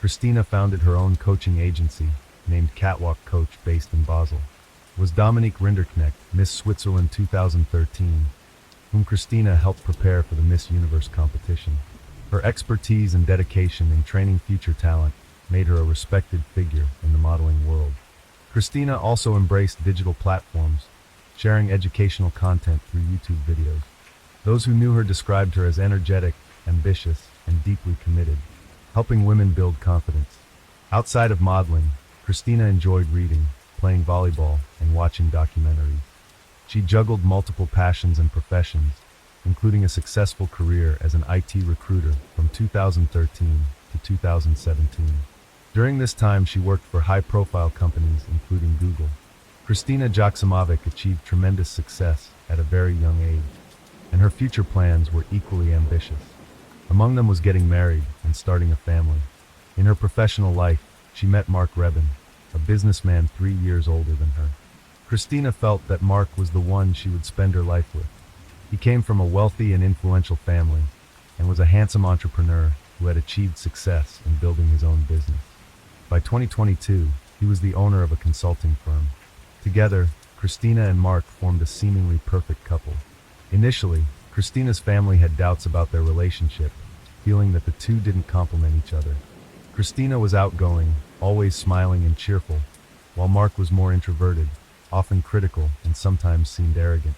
Kristina founded her own coaching agency, named Catwalk Coach, based in Basel. It was Dominique Rinderknecht, Miss Switzerland 2013, whom Kristina helped prepare for the Miss Universe competition. Her expertise and dedication in training future talent made her a respected figure in the modeling world. Kristina also embraced digital platforms, sharing educational content through YouTube videos. Those who knew her described her as energetic, ambitious, and deeply committed, helping women build confidence. Outside of modeling, Kristina enjoyed reading, playing volleyball, and watching documentaries. She juggled multiple passions and professions, including a successful career as an IT recruiter from 2013 to 2017. During this time, she worked for high-profile companies, including Google. Kristina Jovsimovic achieved tremendous success at a very young age, and her future plans were equally ambitious. Among them was getting married and starting a family. In her professional life, she met Mark Rebin, a businessman 3 years older than her. Kristina felt that Mark was the one she would spend her life with. He came from a wealthy and influential family, and was a handsome entrepreneur who had achieved success in building his own business. By 2022, he was the owner of a consulting firm. Together, Kristina and Mark formed a seemingly perfect couple. Initially, Christina's family had doubts about their relationship, feeling that the two didn't complement each other. Christina was outgoing, always smiling and cheerful, while Mark was more introverted, often critical, and sometimes seemed arrogant.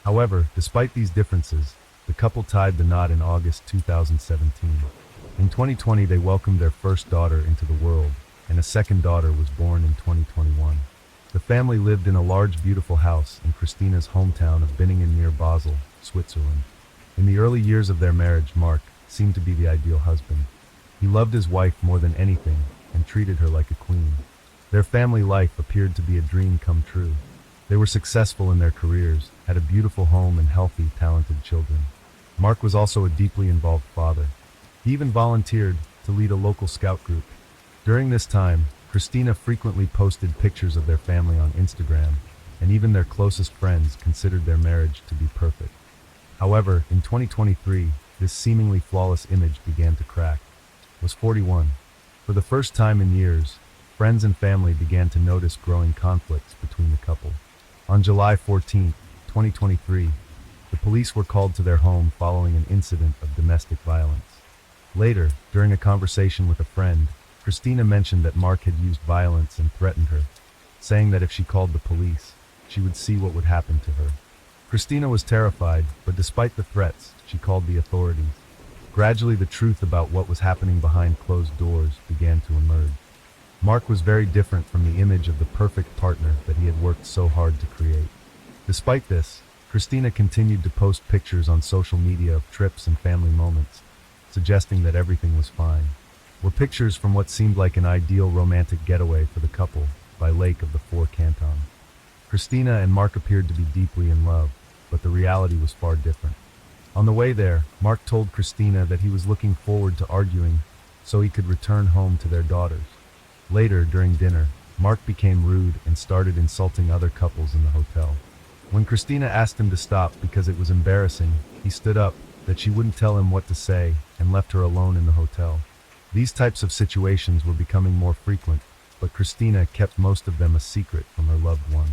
However, despite these differences, the couple tied the knot in August 2017. In 2020, they welcomed their first daughter into the world, and a second daughter was born in 2021. The family lived in a large, beautiful house in Christina's hometown of Binningen near Basel, Switzerland. In the early years of their marriage, Mark seemed to be the ideal husband. He loved his wife more than anything and treated her like a queen. Their family life appeared to be a dream come true. They were successful in their careers, had a beautiful home and healthy, talented children. Mark was also a deeply involved father. He even volunteered to lead a local scout group. During this time, Christina frequently posted pictures of their family on Instagram, and even their closest friends considered their marriage to be perfect. However, in 2023, this seemingly flawless image began to crack. Was 41. For the first time in years, friends and family began to notice growing conflicts between the couple. On July 14, 2023, the police were called to their home following an incident of domestic violence. Later, during a conversation with a friend, Christina mentioned that Mark had used violence and threatened her, saying that if she called the police, she would see what would happen to her. Christina was terrified, but despite the threats, she called the authorities. Gradually, the truth about what was happening behind closed doors began to emerge. Mark was very different from the image of the perfect partner that he had worked so hard to create. Despite this, Christina continued to post pictures on social media of trips and family moments, suggesting that everything was fine. Were pictures from what seemed like an ideal romantic getaway for the couple by Lake of the Four Cantons. Christina and Mark appeared to be deeply in love, but the reality was far different. On the way there, Mark told Christina that he was looking forward to arguing so he could return home to their daughters. Later, during dinner, Mark became rude and started insulting other couples in the hotel. When Christina asked him to stop because it was embarrassing, he stood up, that she wouldn't tell him what to say, and left her alone in the hotel. These types of situations were becoming more frequent, but Christina kept most of them a secret from her loved one.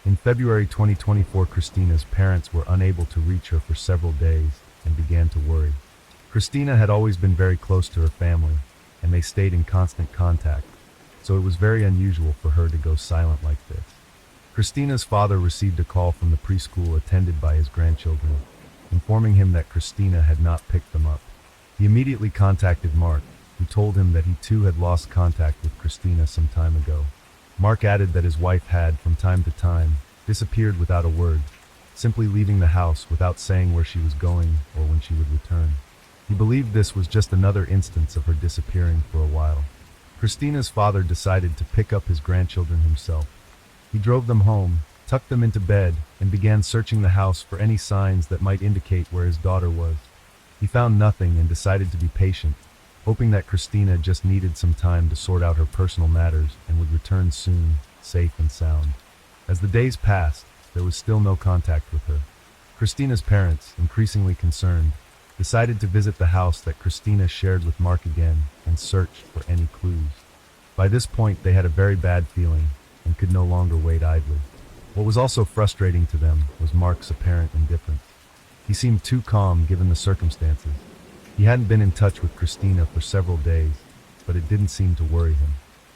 In February 2024, Christina's parents were unable to reach her for several days and began to worry. Christina had always been very close to her family, and they stayed in constant contact, so it was very unusual for her to go silent like this. Christina's father received a call from the preschool attended by his grandchildren, informing him that Christina had not picked them up. He immediately contacted Mark, who told him that he too had lost contact with Christina some time ago. Mark added that his wife had, from time to time, disappeared without a word, simply leaving the house without saying where she was going or when she would return. He believed this was just another instance of her disappearing for a while. Christina's father decided to pick up his grandchildren himself. He drove them home, tucked them into bed, and began searching the house for any signs that might indicate where his daughter was. He found nothing and decided to be patient, hoping that Christina just needed some time to sort out her personal matters and would return soon, safe and sound. As the days passed, there was still no contact with her. Christina's parents, increasingly concerned, decided to visit the house that Christina shared with Mark again and search for any clues. By this point, they had a very bad feeling and could no longer wait idly. What was also frustrating to them was Mark's apparent indifference. He seemed too calm given the circumstances. He hadn't been in touch with Christina for several days, but it didn't seem to worry him.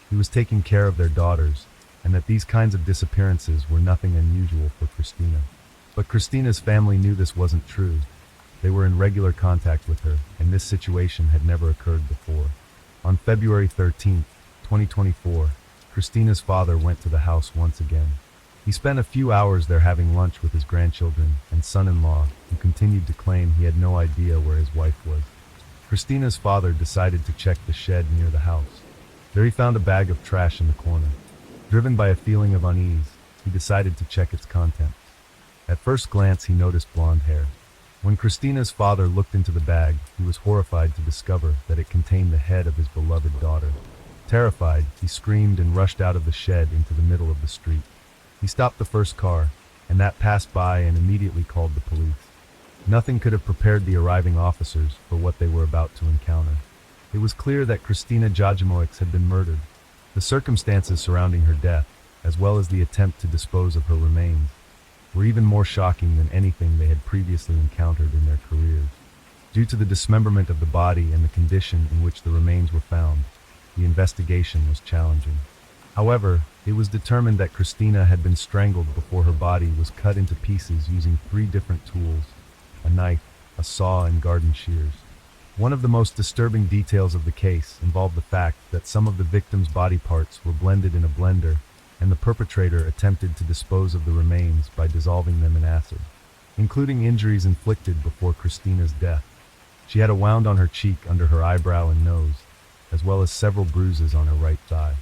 He was taking care of their daughters, and that these kinds of disappearances were nothing unusual for Christina. But Christina's family knew this wasn't true. They were in regular contact with her, and this situation had never occurred before. On February 13, 2024, Christina's father went to the house once again. He spent a few hours there having lunch with his grandchildren and son-in-law, who continued to claim he had no idea where his wife was. Christina's father decided to check the shed near the house. There he found a bag of trash in the corner. Driven by a feeling of unease, he decided to check its contents. At first glance, he noticed blonde hair. When Christina's father looked into the bag, he was horrified to discover that it contained the head of his beloved daughter. Terrified, he screamed and rushed out of the shed into the middle of the street. He stopped the first car, and that passed by, and immediately called the police. Nothing could have prepared the arriving officers for what they were about to encounter. It was clear that Christina Jajimoix had been murdered. The circumstances surrounding her death, as well as the attempt to dispose of her remains, were even more shocking than anything they had previously encountered in their careers. Due to the dismemberment of the body and the condition in which the remains were found, the investigation was challenging. However, it was determined that Christina had been strangled before her body was cut into pieces using 3 different tools: a knife, a saw, and garden shears. One of the most disturbing details of the case involved the fact that some of the victim's body parts were blended in a blender, and the perpetrator attempted to dispose of the remains by dissolving them in acid, including injuries inflicted before Christina's death. She had a wound on her cheek under her eyebrow and nose, as well as several bruises on her right thigh.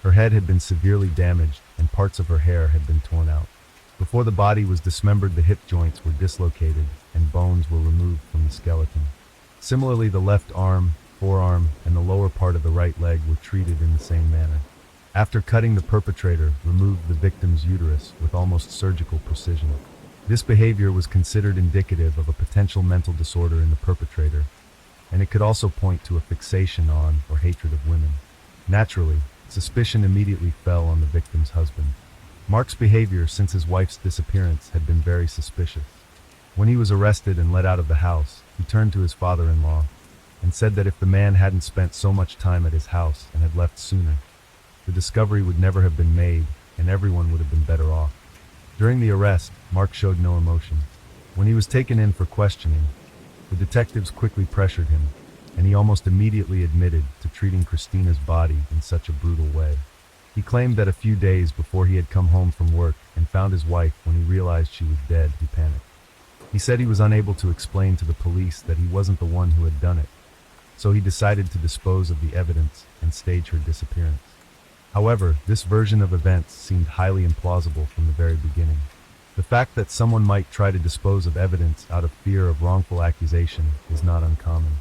Her head had been severely damaged, and parts of her hair had been torn out. Before the body was dismembered, the hip joints were dislocated, and bones were removed from the skeleton. Similarly, the left arm, forearm, and the lower part of the right leg were treated in the same manner. After cutting, the perpetrator removed the victim's uterus with almost surgical precision. This behavior was considered indicative of a potential mental disorder in the perpetrator, and it could also point to a fixation on or hatred of women. Naturally, suspicion immediately fell on the victim's husband. Mark's behavior since his wife's disappearance had been very suspicious. When he was arrested and let out of the house, he turned to his father-in-law and said that if the man hadn't spent so much time at his house and had left sooner, the discovery would never have been made and everyone would have been better off. During the arrest, Mark showed no emotion. When he was taken in for questioning, the detectives quickly pressured him, and he almost immediately admitted to treating Christina's body in such a brutal way. He claimed that a few days before he had come home from work and found his wife when he realized she was dead, he panicked. He said he was unable to explain to the police that he wasn't the one who had done it, so he decided to dispose of the evidence and stage her disappearance. However, this version of events seemed highly implausible from the very beginning. The fact that someone might try to dispose of evidence out of fear of wrongful accusation is not uncommon.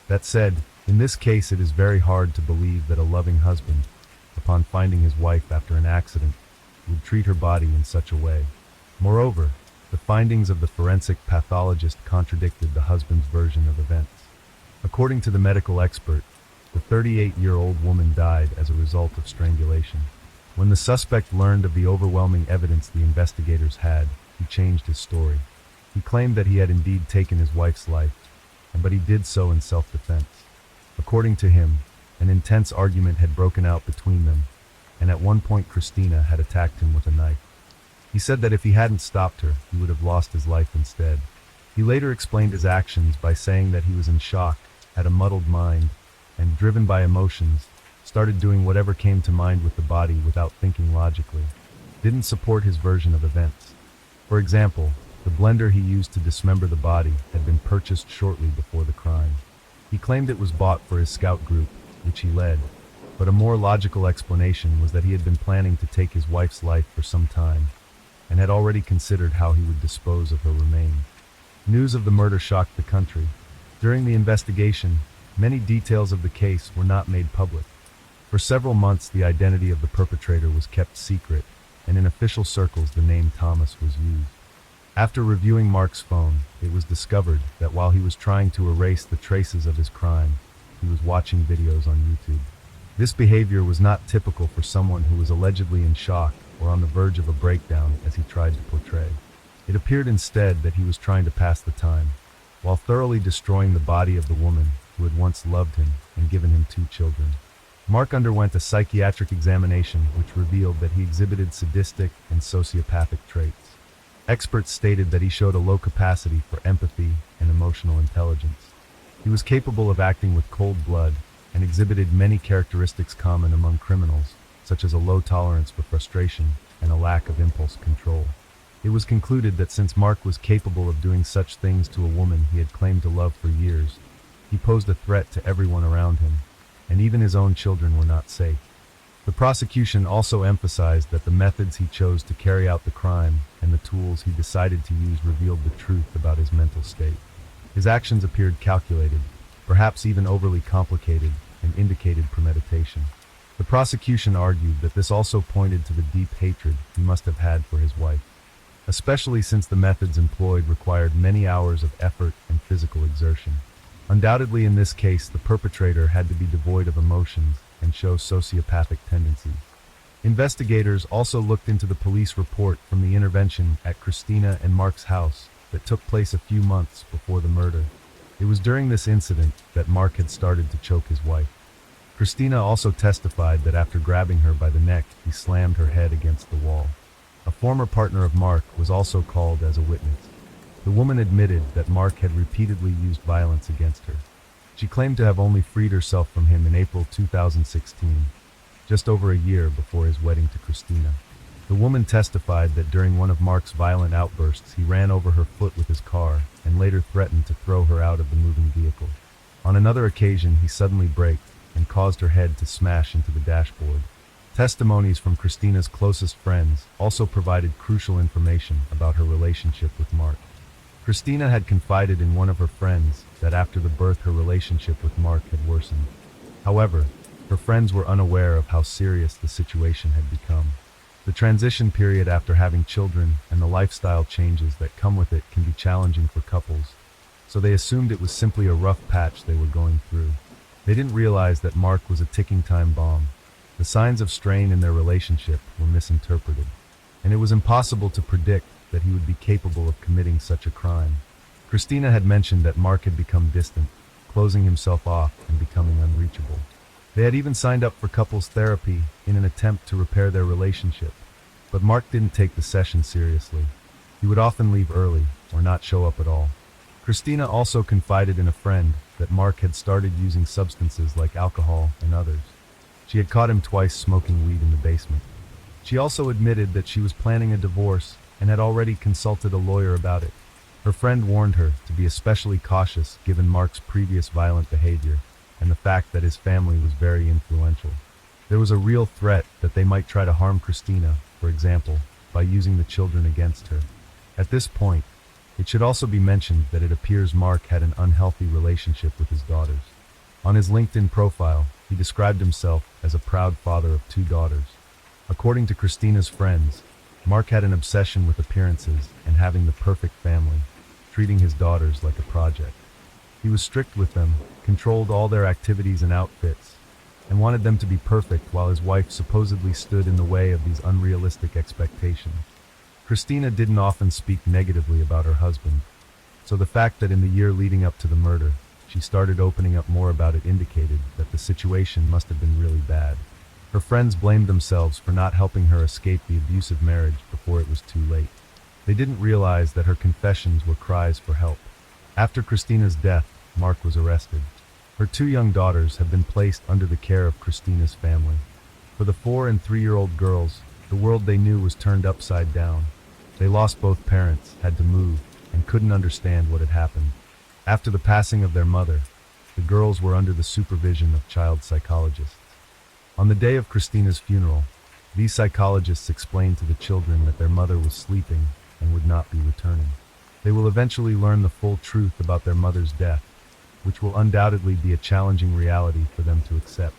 That said, in this case it is very hard to believe that a loving husband, upon finding his wife after an accident, would treat her body in such a way. Moreover, the findings of the forensic pathologist contradicted the husband's version of events. According to the medical expert, the 38-year-old woman died as a result of strangulation. When the suspect learned of the overwhelming evidence the investigators had, he changed his story. He claimed that he had indeed taken his wife's life, but he did so in self-defense. According to him, an intense argument had broken out between them, and at one point Christina had attacked him with a knife. He said that if he hadn't stopped her, he would have lost his life instead. He later explained his actions by saying that he was in shock, had a muddled mind, and driven by emotions, started doing whatever came to mind with the body without thinking logically. Didn't support his version of events. For example, the blender he used to dismember the body had been purchased shortly before the crime. He claimed it was bought for his scout group, which he led, but a more logical explanation was that he had been planning to take his wife's life for some time, and had already considered how he would dispose of her remains. News of the murder shocked the country. During the investigation, many details of the case were not made public. For several months, the identity of the perpetrator was kept secret, and in official circles the name Thomas was used. After reviewing Mark's phone, it was discovered that while he was trying to erase the traces of his crime, he was watching videos on YouTube. This behavior was not typical for someone who was allegedly in shock or on the verge of a breakdown, as he tried to portray. It appeared instead that he was trying to pass the time, while thoroughly destroying the body of the woman who had once loved him and given him 2 children. Mark underwent a psychiatric examination which revealed that he exhibited sadistic and sociopathic traits. Experts stated that he showed a low capacity for empathy and emotional intelligence. He was capable of acting with cold blood and exhibited many characteristics common among criminals, such as a low tolerance for frustration and a lack of impulse control. It was concluded that since Mark was capable of doing such things to a woman he had claimed to love for years, he posed a threat to everyone around him, and even his own children were not safe. The prosecution also emphasized that the methods he chose to carry out the crime and the tools he decided to use revealed the truth about his mental state. His actions appeared calculated, perhaps even overly complicated, and indicated premeditation. The prosecution argued that this also pointed to the deep hatred he must have had for his wife, especially since the methods employed required many hours of effort and physical exertion. Undoubtedly, in this case, the perpetrator had to be devoid of emotions and show sociopathic tendencies. Investigators also looked into the police report from the intervention at Christina and Mark's house that took place a few months before the murder. It was during this incident that Mark had started to choke his wife. Christina also testified that after grabbing her by the neck, he slammed her head against the wall. A former partner of Mark was also called as a witness. The woman admitted that Mark had repeatedly used violence against her. She claimed to have only freed herself from him in April 2016, just over a year before his wedding to Christina. The woman testified that during one of Mark's violent outbursts, he ran over her foot with his car and later threatened to throw her out of the moving vehicle. On another occasion, he suddenly braked and caused her head to smash into the dashboard. Testimonies from Christina's closest friends also provided crucial information about her relationship with Mark. Christina had confided in one of her friends that after the birth her relationship with Mark had worsened. However, her friends were unaware of how serious the situation had become. The transition period after having children and the lifestyle changes that come with it can be challenging for couples, so they assumed it was simply a rough patch they were going through. They didn't realize that Mark was a ticking time bomb. The signs of strain in their relationship were misinterpreted, and it was impossible to predict that he would be capable of committing such a crime. Christina had mentioned that Mark had become distant, closing himself off and becoming unreachable. They had even signed up for couples therapy in an attempt to repair their relationship, but Mark didn't take the session seriously. He would often leave early or not show up at all. Christina also confided in a friend that Mark had started using substances like alcohol and others. She had caught him twice smoking weed in the basement. She also admitted that she was planning a divorce and had already consulted a lawyer about it. Her friend warned her to be especially cautious given Mark's previous violent behavior and the fact that his family was very influential. There was a real threat that they might try to harm Christina, for example, by using the children against her. At this point, it should also be mentioned that it appears Mark had an unhealthy relationship with his daughters. On his LinkedIn profile, he described himself as a proud father of 2 daughters. According to Christina's friends, Mark had an obsession with appearances and having the perfect family, treating his daughters like a project. He was strict with them, controlled all their activities and outfits, and wanted them to be perfect while his wife supposedly stood in the way of these unrealistic expectations. Christina didn't often speak negatively about her husband, so the fact that in the year leading up to the murder, she started opening up more about it indicated that the situation must have been really bad. Her friends blamed themselves for not helping her escape the abusive marriage before it was too late. They didn't realize that her confessions were cries for help. After Christina's death, Mark was arrested. Her 2 young daughters have been placed under the care of Christina's family. For the 4- and 3-year-old girls, the world they knew was turned upside down. They lost both parents, had to move, and couldn't understand what had happened. After the passing of their mother, the girls were under the supervision of child psychologists. On the day of Christina's funeral, these psychologists explained to the children that their mother was sleeping and would not be returning. They will eventually learn the full truth about their mother's death, which will undoubtedly be a challenging reality for them to accept.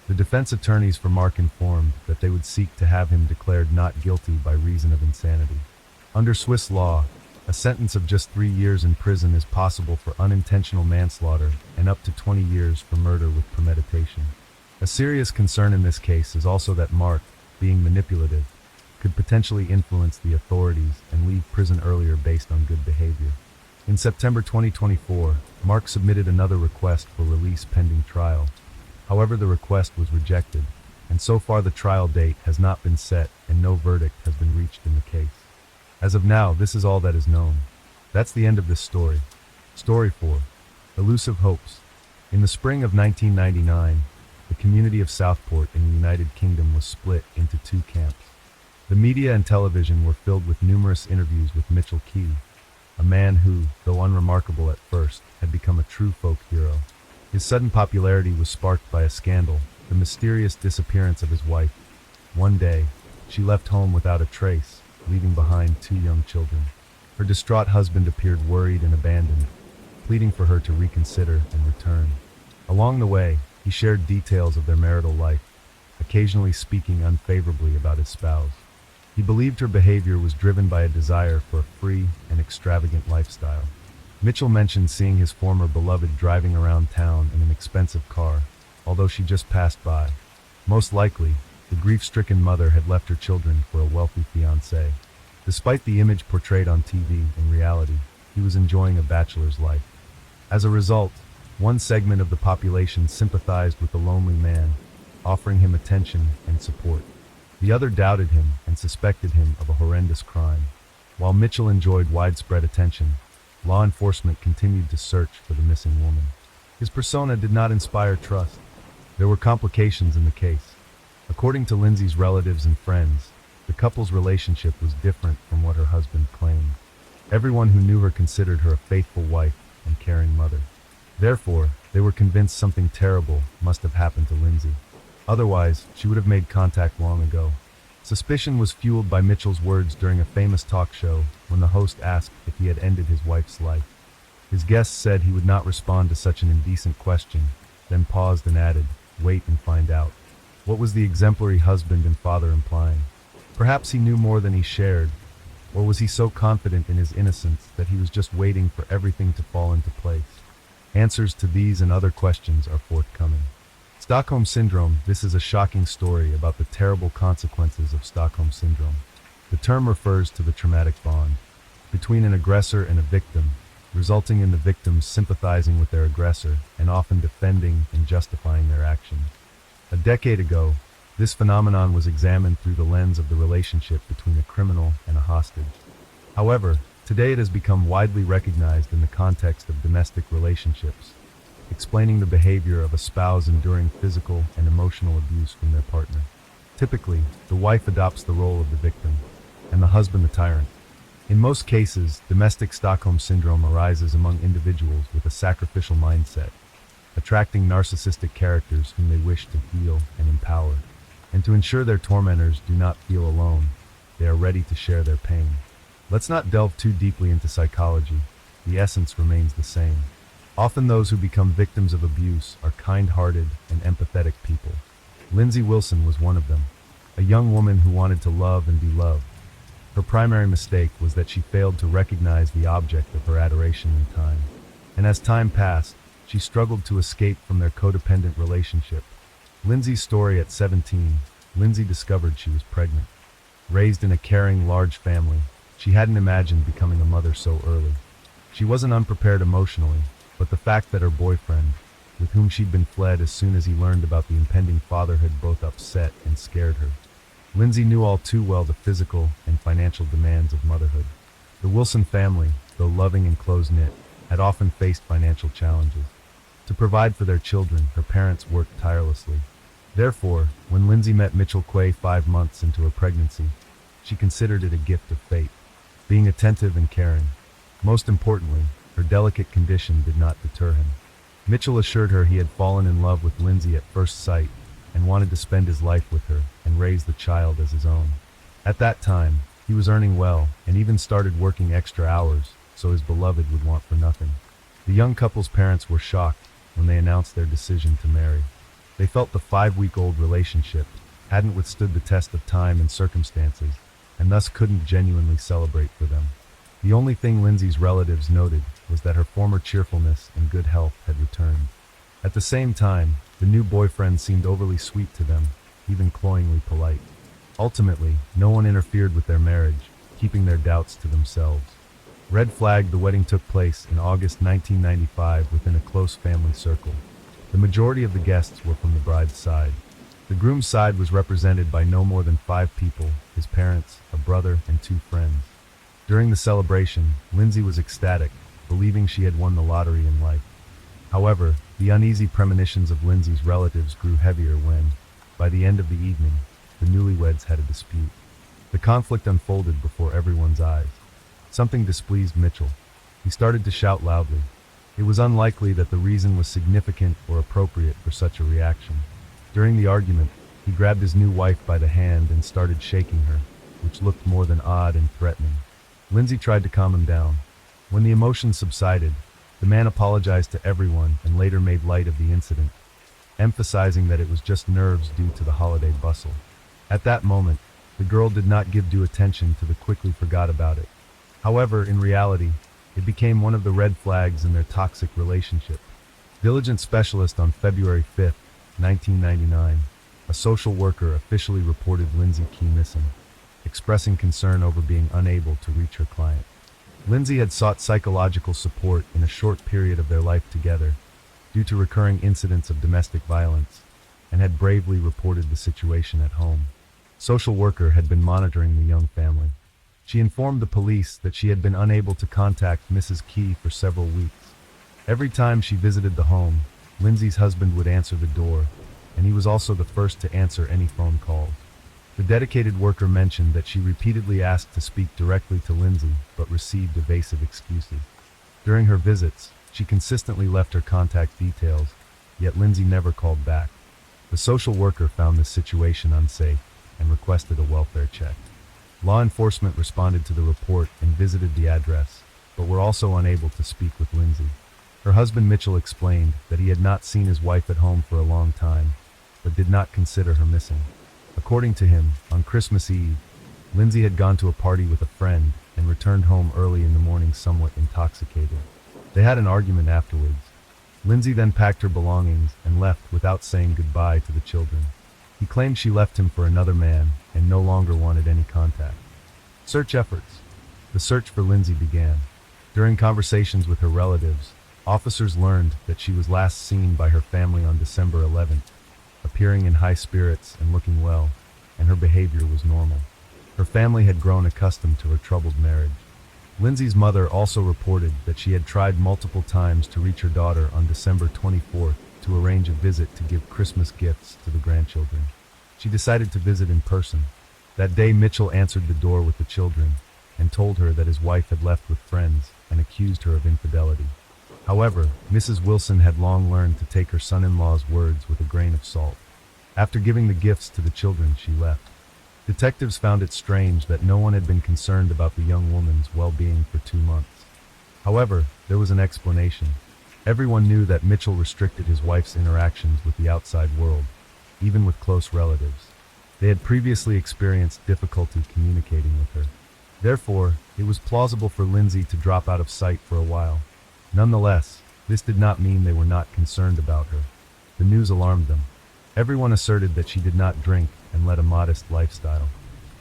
The defense attorneys for Mark informed that they would seek to have him declared not guilty by reason of insanity. Under Swiss law, a sentence of just 3 years in prison is possible for unintentional manslaughter and up to 20 years for murder with premeditation. A serious concern in this case is also that Mark, being manipulative, could potentially influence the authorities and leave prison earlier based on good behavior. In September 2024, Mark submitted another request for release pending trial. However, the request was rejected, and so far the trial date has not been set and no verdict has been reached in the case. As of now, this is all that is known. That's the end of this story. Story 4. Elusive Hopes. In the spring of 1999, the community of Southport in the United Kingdom was split into 2 camps. The media and television were filled with numerous interviews with Mitchell Key, a man who, though unremarkable at first, had become a true folk hero. His sudden popularity was sparked by a scandal, the mysterious disappearance of his wife. One day, she left home without a trace, leaving behind 2 young children. Her distraught husband appeared worried and abandoned, pleading for her to reconsider and return. Along the way, he shared details of their marital life, occasionally speaking unfavorably about his spouse. He believed her behavior was driven by a desire for a free and extravagant lifestyle. Mitchell mentioned seeing his former beloved driving around town in an expensive car, although she just passed by. Most likely, The grief-stricken mother had left her children for a wealthy fiancé. Despite the image portrayed on TV, in reality, he was enjoying a bachelor's life. As a result, one segment of the population sympathized with the lonely man, offering him attention and support. The other doubted him and suspected him of a horrendous crime. While Mitchell enjoyed widespread attention, law enforcement continued to search for the missing woman. His persona did not inspire trust. There were complications in the case. According to Lindsay's relatives and friends, the couple's relationship was different from what her husband claimed. Everyone who knew her considered her a faithful wife and caring mother. Therefore, they were convinced something terrible must have happened to Lindsay. Otherwise, she would have made contact long ago. Suspicion was fueled by Mitchell's words during a famous talk show when the host asked if he had ended his wife's life. His guest said he would not respond to such an indecent question, then paused and added, "Wait and find out." What was the exemplary husband and father implying? Perhaps he knew more than he shared, or was he so confident in his innocence that he was just waiting for everything to fall into place? Answers to these and other questions are forthcoming. Stockholm Syndrome. This is a shocking story about the terrible consequences of Stockholm Syndrome. The term refers to the traumatic bond between an aggressor and a victim, resulting in the victims sympathizing with their aggressor and often defending and justifying their actions. A decade ago, this phenomenon was examined through the lens of the relationship between a criminal and a hostage. However, today it has become widely recognized in the context of domestic relationships, explaining the behavior of a spouse enduring physical and emotional abuse from their partner. Typically, the wife adopts the role of the victim, and the husband the tyrant. In most cases, domestic Stockholm Syndrome arises among individuals with a sacrificial mindset, attracting narcissistic characters whom they wish to heal and empower. And to ensure their tormentors do not feel alone, they are ready to share their pain. Let's not delve too deeply into psychology. The essence remains the same. Often those who become victims of abuse are kind-hearted and empathetic people. Lindsay Wilson was one of them, a young woman who wanted to love and be loved. Her primary mistake was that she failed to recognize the object of her adoration in time. And as time passed, she struggled to escape from their codependent relationship. Lindsay's story: at 17, Lindsay discovered she was pregnant. Raised in a caring, large family, she hadn't imagined becoming a mother so early. She wasn't unprepared emotionally, but the fact that her boyfriend, with whom she'd been fled as soon as he learned about the impending fatherhood, both upset and scared her. Lindsay knew all too well the physical and financial demands of motherhood. The Wilson family, though loving and close-knit, had often faced financial challenges. To provide for their children, her parents worked tirelessly. Therefore, when Lindsay met Mitchell Quay 5 months into her pregnancy, she considered it a gift of fate, being attentive and caring. Most importantly, her delicate condition did not deter him. Mitchell assured her he had fallen in love with Lindsay at first sight and wanted to spend his life with her and raise the child as his own. At that time, he was earning well and even started working extra hours so his beloved would want for nothing. The young couple's parents were shocked when they announced their decision to marry. They felt the 5-week-old relationship hadn't withstood the test of time and circumstances, and thus couldn't genuinely celebrate for them. The only thing Lindsay's relatives noted was that her former cheerfulness and good health had returned. At the same time, the new boyfriend seemed overly sweet to them, even cloyingly polite. Ultimately, no one interfered with their marriage, keeping their doubts to themselves. Red flag: the wedding took place in August 1995 within a close family circle. The majority of the guests were from the bride's side. The groom's side was represented by no more than 5 people: his parents, a brother, and 2 friends. During the celebration, Lindsay was ecstatic, believing she had won the lottery in life. However, the uneasy premonitions of Lindsay's relatives grew heavier when, by the end of the evening, the newlyweds had a dispute. The conflict unfolded before everyone's eyes. Something displeased Mitchell. He started to shout loudly. It was unlikely that the reason was significant or appropriate for such a reaction. During the argument, he grabbed his new wife by the hand and started shaking her, which looked more than odd and threatening. Lindsay tried to calm him down. When the emotions subsided, the man apologized to everyone and later made light of the incident, emphasizing that it was just nerves due to the holiday bustle. At that moment, the girl did not give due attention to the quickly forgot about it. However, in reality, it became one of the red flags in their toxic relationship. Diligent specialist on February 5, 1999. a social worker officially reported Lindsay Key missing, expressing concern over being unable to reach her client. Lindsay had sought psychological support in a short period of their life together due to recurring incidents of domestic violence and had bravely reported the situation at home. Social worker had been monitoring the young family. She informed the police that she had been unable to contact Mrs. Key for several weeks. Every time she visited the home, Lindsay's husband would answer the door, and he was also the first to answer any phone calls. The dedicated worker mentioned that she repeatedly asked to speak directly to Lindsay, but received evasive excuses. During her visits, she consistently left her contact details, yet Lindsay never called back. The social worker found this situation unsafe and requested a welfare check. Law enforcement responded to the report and visited the address, but were also unable to speak with Lindsay. Her husband Mitchell explained that he had not seen his wife at home for a long time, but did not consider her missing. According to him, on Christmas Eve, Lindsay had gone to a party with a friend and returned home early in the morning somewhat intoxicated. They had an argument afterwards. Lindsay then packed her belongings and left without saying goodbye to the children. He claimed she left him for another man and no longer wanted any contact. Search efforts. The search for Lindsay began. During conversations with her relatives, officers learned that she was last seen by her family on December 11th, appearing in high spirits and looking well, and her behavior was normal. Her family had grown accustomed to her troubled marriage. Lindsay's mother also reported that she had tried multiple times to reach her daughter on December 24th to arrange a visit to give Christmas gifts to the grandchildren. She decided to visit in person. That day, Mitchell answered the door with the children and told her that his wife had left with friends and accused her of infidelity. However, Mrs. Wilson had long learned to take her son-in-law's words with a grain of salt. After giving the gifts to the children, she left. Detectives found it strange that no one had been concerned about the young woman's well-being for 2 months. However, there was an explanation. Everyone knew that Mitchell restricted his wife's interactions with the outside world, even with close relatives. They had previously experienced difficulty communicating with her. Therefore, it was plausible for Lindsay to drop out of sight for a while. Nonetheless, this did not mean they were not concerned about her. The news alarmed them. Everyone asserted that she did not drink and led a modest lifestyle.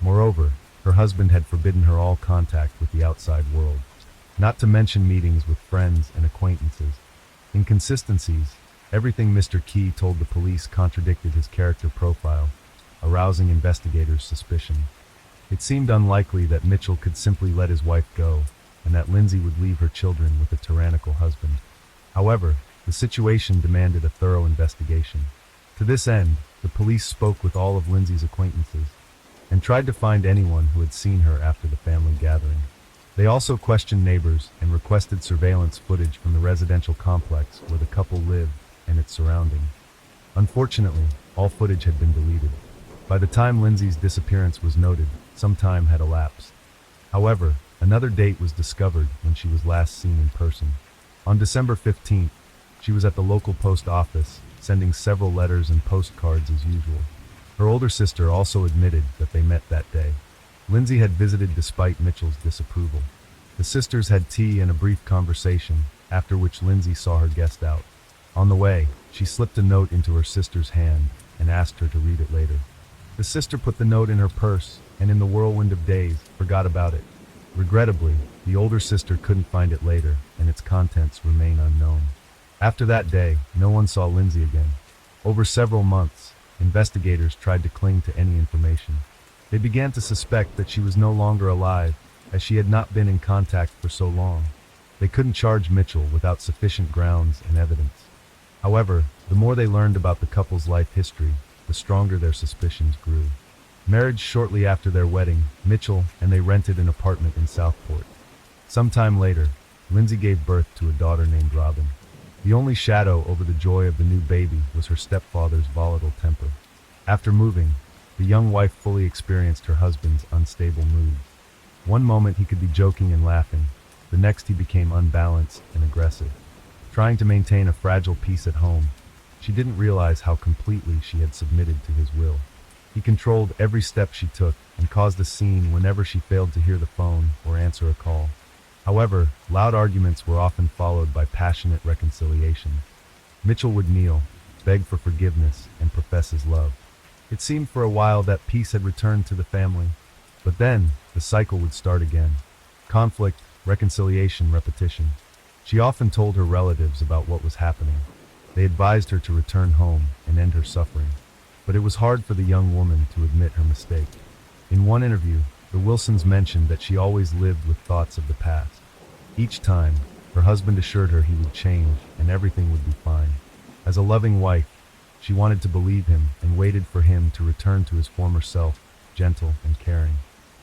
Moreover, her husband had forbidden her all contact with the outside world, not to mention meetings with friends and acquaintances. Inconsistencies. Everything Mr. Key told the police contradicted his character profile, arousing investigators' suspicion. It seemed unlikely that Mitchell could simply let his wife go, and that Lindsay would leave her children with a tyrannical husband. However, the situation demanded a thorough investigation. To this end, the police spoke with all of Lindsay's acquaintances and tried to find anyone who had seen her after the family gathering. They also questioned neighbors and requested surveillance footage from the residential complex where the couple lived and its surroundings. Unfortunately, all footage had been deleted. By the time Lindsay's disappearance was noted, some time had elapsed. However, another date was discovered when she was last seen in person. On December 15th, she was at the local post office, sending several letters and postcards as usual. Her older sister also admitted that they met that day. Lindsay had visited despite Mitchell's disapproval. The sisters had tea and a brief conversation, after which Lindsay saw her guest out. On the way, she slipped a note into her sister's hand and asked her to read it later. The sister put the note in her purse and in the whirlwind of days, forgot about it. Regrettably, the older sister couldn't find it later, and its contents remain unknown. After that day, no one saw Lindsay again. Over several months, investigators tried to cling to any information. They began to suspect that she was no longer alive, as she had not been in contact for so long. They couldn't charge Mitchell without sufficient grounds and evidence. However, the more they learned about the couple's life history, the stronger their suspicions grew. Married shortly after their wedding, Mitchell and they rented an apartment in Southport. Sometime later, Lindsay gave birth to a daughter named Robin. The only shadow over the joy of the new baby was her stepfather's volatile temper. After moving, the young wife fully experienced her husband's unstable moods. One moment he could be joking and laughing, the next he became unbalanced and aggressive. Trying to maintain a fragile peace at home, she didn't realize how completely she had submitted to his will. He controlled every step she took and caused a scene whenever she failed to hear the phone or answer a call. However, loud arguments were often followed by passionate reconciliation. Mitchell would kneel, beg for forgiveness, and profess his love. It seemed for a while that peace had returned to the family, but then the cycle would start again. Conflict, reconciliation, repetition. She often told her relatives about what was happening. They advised her to return home and end her suffering. But it was hard for the young woman to admit her mistake. In one interview, the Wilsons mentioned that she always lived with thoughts of the past. Each time, her husband assured her he would change and everything would be fine. As a loving wife, she wanted to believe him and waited for him to return to his former self, gentle and caring.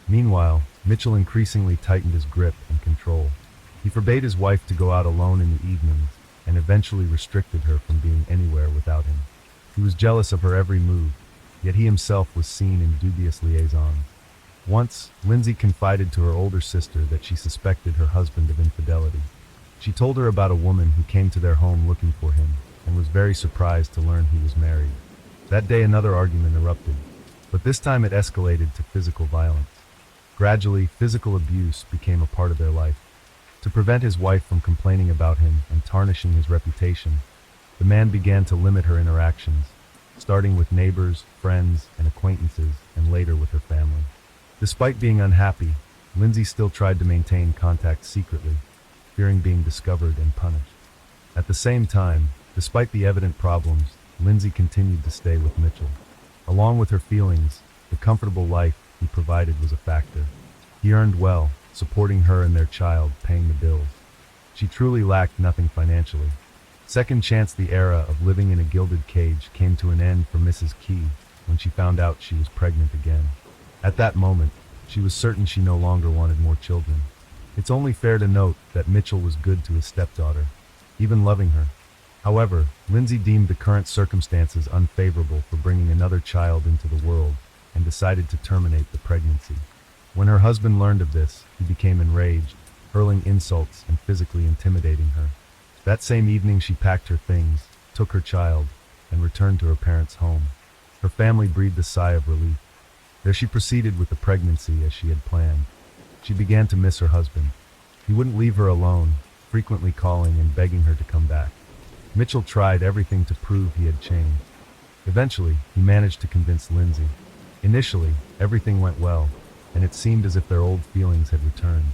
Meanwhile, Mitchell increasingly tightened his grip and control. He forbade his wife to go out alone in the evenings and eventually restricted her from being anywhere without him. He was jealous of her every move, yet he himself was seen in dubious liaisons. Once, Lindsay confided to her older sister that she suspected her husband of infidelity. She told her about a woman who came to their home looking for him and was very surprised to learn he was married. That day another argument erupted, but this time it escalated to physical violence. Gradually, physical abuse became a part of their life. To prevent his wife from complaining about him and tarnishing his reputation, the man began to limit her interactions, starting with neighbors, friends, and acquaintances, and later with her family. Despite being unhappy, Lindsay still tried to maintain contact secretly, fearing being discovered and punished. At the same time, despite the evident problems, Lindsay continued to stay with Mitchell. Along with her feelings, the comfortable life he provided was a factor. He earned well, supporting her and their child, paying the bills. She truly lacked nothing financially. Second chance, the era of living in a gilded cage came to an end for Mrs. Key when she found out she was pregnant again. At that moment, she was certain she no longer wanted more children. It's only fair to note that Mitchell was good to his stepdaughter, even loving her. However, Lindsay deemed the current circumstances unfavorable for bringing another child into the world and decided to terminate the pregnancy. When her husband learned of this, he became enraged, hurling insults and physically intimidating her. That same evening she packed her things, took her child, and returned to her parents' home. Her family breathed a sigh of relief. There she proceeded with the pregnancy as she had planned. She began to miss her husband. He wouldn't leave her alone, frequently calling and begging her to come back. Mitchell tried everything to prove he had changed. Eventually, he managed to convince Lindsay. Initially, everything went well, and it seemed as if their old feelings had returned.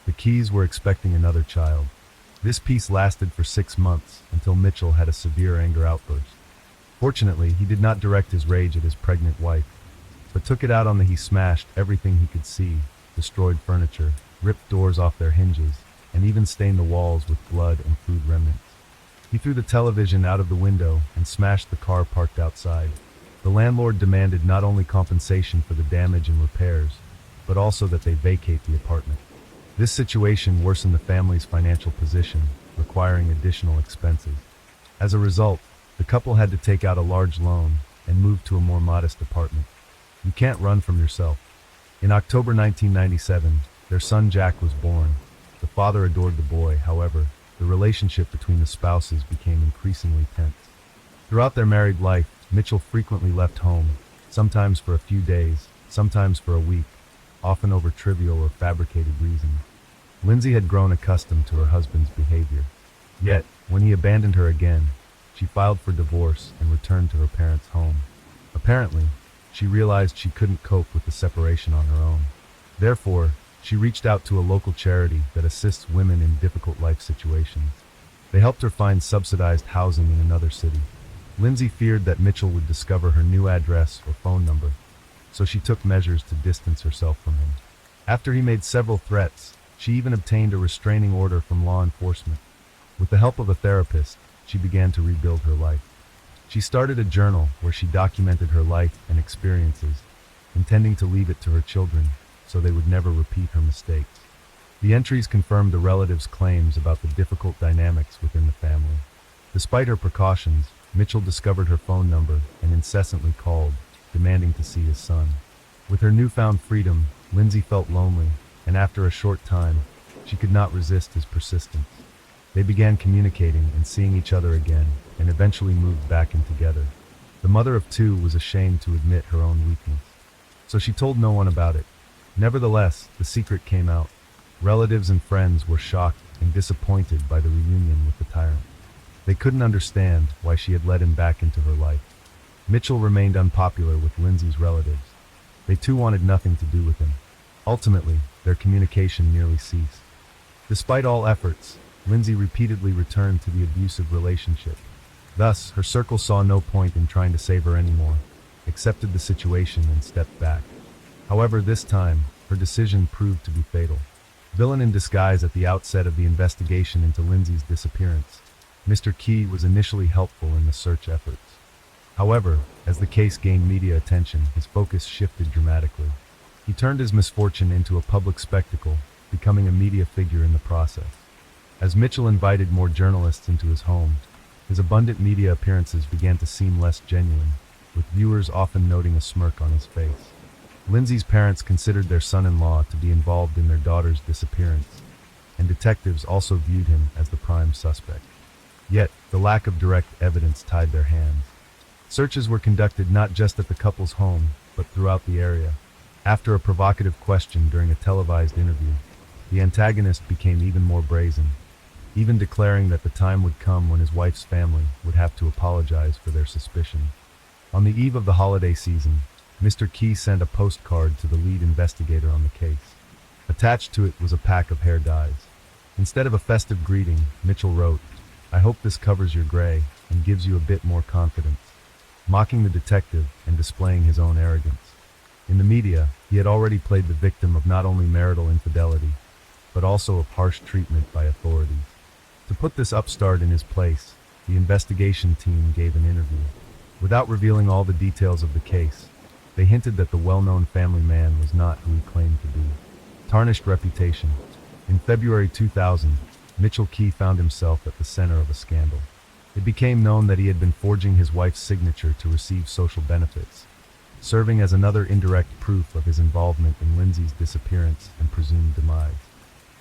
The Keys were expecting another child. This peace lasted for 6 months until Mitchell had a severe anger outburst. Fortunately, he did not direct his rage at his pregnant wife, but took it out on he smashed everything he could see, destroyed furniture, ripped doors off their hinges, and even stained the walls with blood and food remnants. He threw the television out of the window and smashed the car parked outside. The landlord demanded not only compensation for the damage and repairs, but also that they vacate the apartment. This situation worsened the family's financial position, requiring additional expenses. As a result, the couple had to take out a large loan and move to a more modest apartment. You can't run from yourself. In October 1997, their son Jack was born. The father adored the boy, however, the relationship between the spouses became increasingly tense. Throughout their married life, Mitchell frequently left home, sometimes for a few days, sometimes for a week, often over trivial or fabricated reasons. Lindsay had grown accustomed to her husband's behavior. Yet, when he abandoned her again, she filed for divorce and returned to her parents' home. Apparently, she realized she couldn't cope with the separation on her own. Therefore, she reached out to a local charity that assists women in difficult life situations. They helped her find subsidized housing in another city. Lindsay feared that Mitchell would discover her new address or phone number, so she took measures to distance herself from him. After he made several threats, she even obtained a restraining order from law enforcement. With the help of a therapist, she began to rebuild her life. She started a journal where she documented her life and experiences, intending to leave it to her children so they would never repeat her mistakes. The entries confirmed the relatives' claims about the difficult dynamics within the family. Despite her precautions, Mitchell discovered her phone number and incessantly called, demanding to see his son. With her newfound freedom, Lindsay felt lonely, and after a short time, she could not resist his persistence. They began communicating and seeing each other again, and eventually moved back in together. The mother of two was ashamed to admit her own weakness, so she told no one about it. Nevertheless, the secret came out. Relatives and friends were shocked and disappointed by the reunion with the tyrant. They couldn't understand why she had let him back into her life. Mitchell remained unpopular with Lindsay's relatives. They too wanted nothing to do with him. Ultimately, their communication nearly ceased. Despite all efforts, Lindsay repeatedly returned to the abusive relationship. Thus, her circle saw no point in trying to save her anymore, accepted the situation and stepped back. However, this time, her decision proved to be fatal. Villain in disguise at the outset of the investigation into Lindsay's disappearance, Mr. Key was initially helpful in the search efforts. However, as the case gained media attention, his focus shifted dramatically. He turned his misfortune into a public spectacle, becoming a media figure in the process. As Mitchell invited more journalists into his home, his abundant media appearances began to seem less genuine, with viewers often noting a smirk on his face. Lindsay's parents considered their son-in-law to be involved in their daughter's disappearance, and detectives also viewed him as the prime suspect. Yet, the lack of direct evidence tied their hands. Searches were conducted not just at the couple's home, but throughout the area. After a provocative question during a televised interview, the antagonist became even more brazen, even declaring that the time would come when his wife's family would have to apologize for their suspicion. On the eve of the holiday season, Mr. Key sent a postcard to the lead investigator on the case. Attached to it was a pack of hair dyes. Instead of a festive greeting, Mitchell wrote, "I hope this covers your gray and gives you a bit more confidence," mocking the detective and displaying his own arrogance. In the media, he had already played the victim of not only marital infidelity, but also of harsh treatment by authorities. To put this upstart in his place, the investigation team gave an interview. Without revealing all the details of the case, they hinted that the well-known family man was not who he claimed to be. Tarnished reputation. In February 2000, Mitchell Key found himself at the center of a scandal. It became known that he had been forging his wife's signature to receive social benefits, serving as another indirect proof of his involvement in Lindsay's disappearance and presumed demise.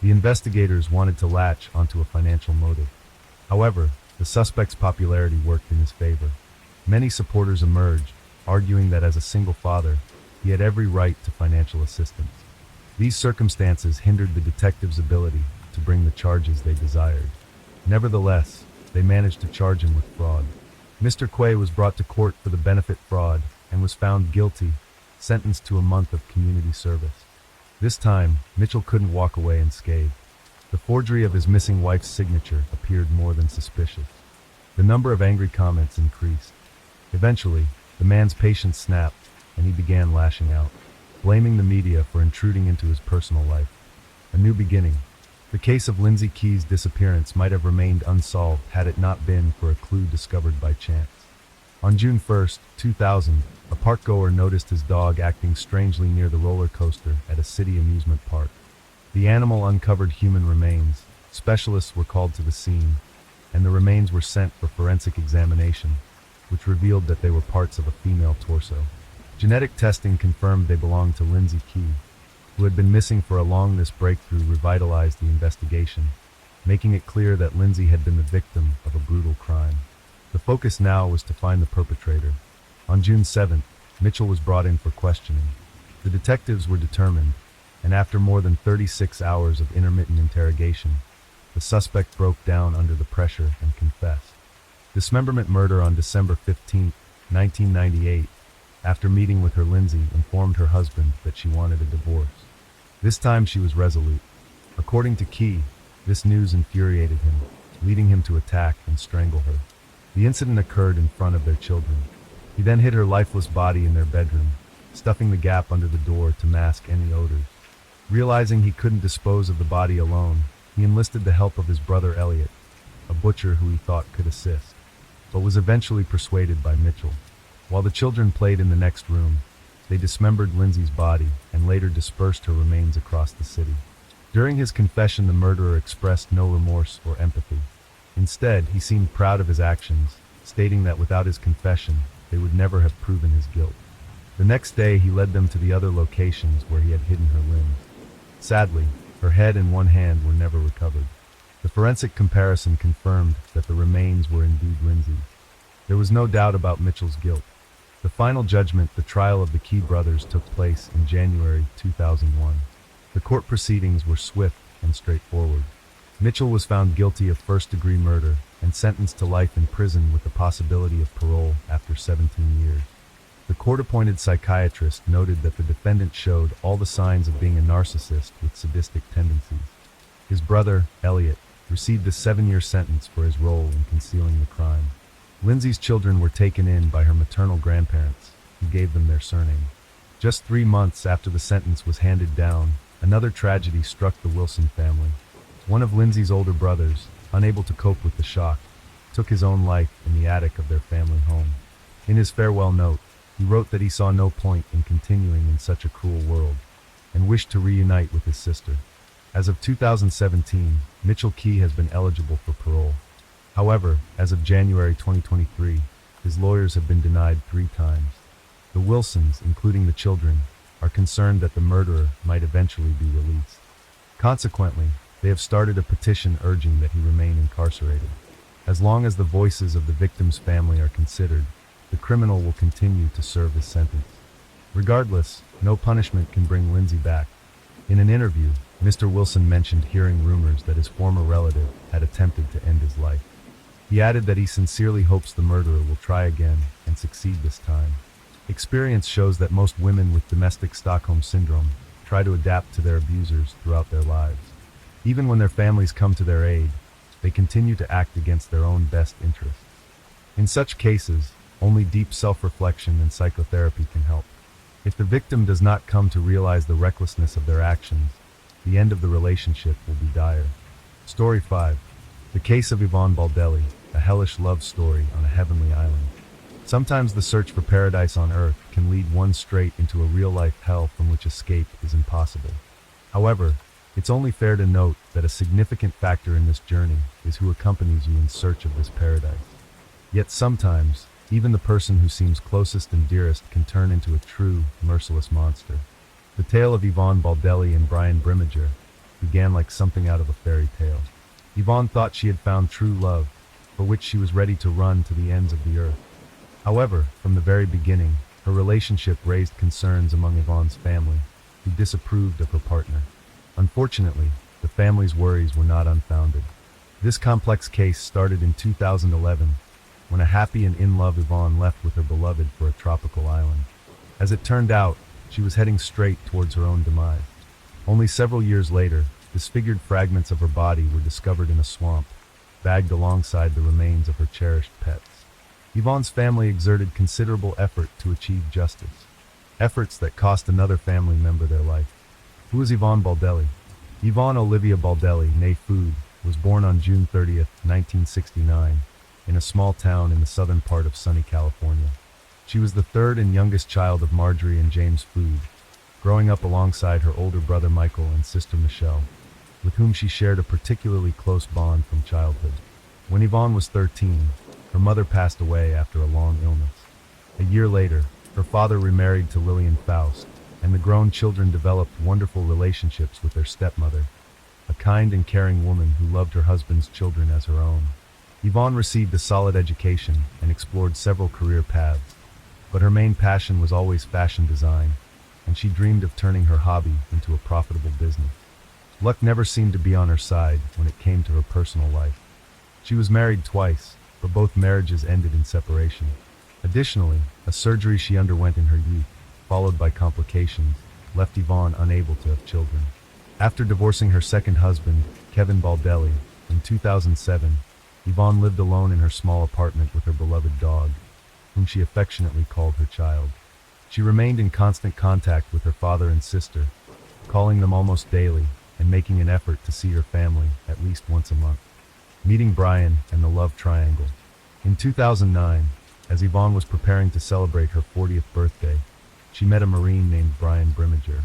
The investigators wanted to latch onto a financial motive. However, the suspect's popularity worked in his favor. Many supporters emerged, arguing that as a single father, he had every right to financial assistance. These circumstances hindered the detectives' ability to bring the charges they desired. Nevertheless, they managed to charge him with fraud. Mr. Quay was brought to court for the benefit fraud and was found guilty, sentenced to a month of community service. This time, Mitchell couldn't walk away unscathed. The forgery of his missing wife's signature appeared more than suspicious. The number of angry comments increased. Eventually, the man's patience snapped, and he began lashing out, blaming the media for intruding into his personal life. A new beginning. The case of Lindsay Key's disappearance might have remained unsolved had it not been for a clue discovered by chance. On June 1, 2000, a parkgoer noticed his dog acting strangely near the roller coaster at a city amusement park. The animal uncovered human remains. Specialists were called to the scene, and the remains were sent for forensic examination, which revealed that they were parts of a female torso. Genetic testing confirmed they belonged to Lindsay Key, who had been missing for a long. This breakthrough revitalized the investigation, making it clear that Lindsay had been the victim of a brutal crime. The focus now was to find the perpetrator. On June 7th, Mitchell was brought in for questioning. The detectives were determined, and after more than 36 hours of intermittent interrogation, the suspect broke down under the pressure and confessed. Dismemberment murder on December 15, 1998, after meeting with her, Lindsay informed her husband that she wanted a divorce. This time she was resolute. According to Key, this news infuriated him, leading him to attack and strangle her. The incident occurred in front of their children. He then hid her lifeless body in their bedroom, stuffing the gap under the door to mask any odors. Realizing he couldn't dispose of the body alone, he enlisted the help of his brother Elliot, a butcher who he thought could assist, but was eventually persuaded by Mitchell. While the children played in the next room, they dismembered Lindsay's body and later dispersed her remains across the city. During his confession, the murderer expressed no remorse or empathy. Instead, he seemed proud of his actions, stating that without his confession, they would never have proven his guilt. The next day, he led them to the other locations where he had hidden her limbs. Sadly, her head and one hand were never recovered. The forensic comparison confirmed that the remains were indeed Lindsay's. There was no doubt about Mitchell's guilt. The final judgment, the trial of the Key brothers, took place in January 2001. The court proceedings were swift and straightforward. Mitchell was found guilty of first-degree murder and sentenced to life in prison with the possibility of parole after 17 years. The court-appointed psychiatrist noted that the defendant showed all the signs of being a narcissist with sadistic tendencies. His brother, Elliot, received a 7-year sentence for his role in concealing the crime. Lindsay's children were taken in by her maternal grandparents, who gave them their surname. Just 3 months after the sentence was handed down, another tragedy struck the Wilson family. One of Lindsay's older brothers, unable to cope with the shock, took his own life in the attic of their family home. In his farewell note, he wrote that he saw no point in continuing in such a cruel world, and wished to reunite with his sister. As of 2017, Mitchell Key has been eligible for parole. However, as of January 2023, his lawyers have been denied 3 times. The Wilsons, including the children, are concerned that the murderer might eventually be released. Consequently, they have started a petition urging that he remain incarcerated. As long as the voices of the victim's family are considered, the criminal will continue to serve his sentence. Regardless, no punishment can bring Lindsay back. In an interview, Mr. Wilson mentioned hearing rumors that his former relative had attempted to end his life. He added that he sincerely hopes the murderer will try again and succeed this time. Experience shows that most women with domestic Stockholm syndrome try to adapt to their abusers throughout their lives. Even when their families come to their aid, they continue to act against their own best interests. In such cases, only deep self-reflection and psychotherapy can help. If the victim does not come to realize the recklessness of their actions, the end of the relationship will be dire. Story 5. The Case of Yvonne Baldelli, a hellish love story on a heavenly island. Sometimes the search for paradise on Earth can lead one straight into a real-life hell from which escape is impossible. However, it's only fair to note that a significant factor in this journey is who accompanies you in search of this paradise. Yet sometimes, even the person who seems closest and dearest can turn into a true, merciless monster. The tale of Yvonne Baldelli and Brian Brimmager began like something out of a fairy tale. Yvonne thought she had found true love, for which she was ready to run to the ends of the earth. However, from the very beginning, her relationship raised concerns among Yvonne's family, who disapproved of her partner. Unfortunately, the family's worries were not unfounded. This complex case started in 2011, when a happy and in-love Yvonne left with her beloved for a tropical island. As it turned out, she was heading straight towards her own demise. Only several years later, disfigured fragments of her body were discovered in a swamp, bagged alongside the remains of her cherished pets. Yvonne's family exerted considerable effort to achieve justice, efforts that cost another family member their life. Who is Yvonne Baldelli? Yvonne Olivia Baldelli, née Food, was born on June 30, 1969, in a small town in the southern part of sunny California. She was the third and youngest child of Marjorie and James Food, growing up alongside her older brother Michael and sister Michelle, with whom she shared a particularly close bond from childhood. When Yvonne was 13, her mother passed away after a long illness. A year later, her father remarried to Lillian Faust, and the grown children developed wonderful relationships with their stepmother, a kind and caring woman who loved her husband's children as her own. Yvonne received a solid education and explored several career paths, but her main passion was always fashion design, and she dreamed of turning her hobby into a profitable business. Luck never seemed to be on her side when it came to her personal life. She was married twice, but both marriages ended in separation. Additionally, a surgery she underwent in her youth, followed by complications, left Yvonne unable to have children. After divorcing her second husband, Kevin Baldelli, in 2007, Yvonne lived alone in her small apartment with her beloved dog, whom she affectionately called her child. She remained in constant contact with her father and sister, calling them almost daily and making an effort to see her family at least once a month. Meeting Brian and the love triangle. In 2009, as Yvonne was preparing to celebrate her 40th birthday, she met a Marine named Brian Brimmager.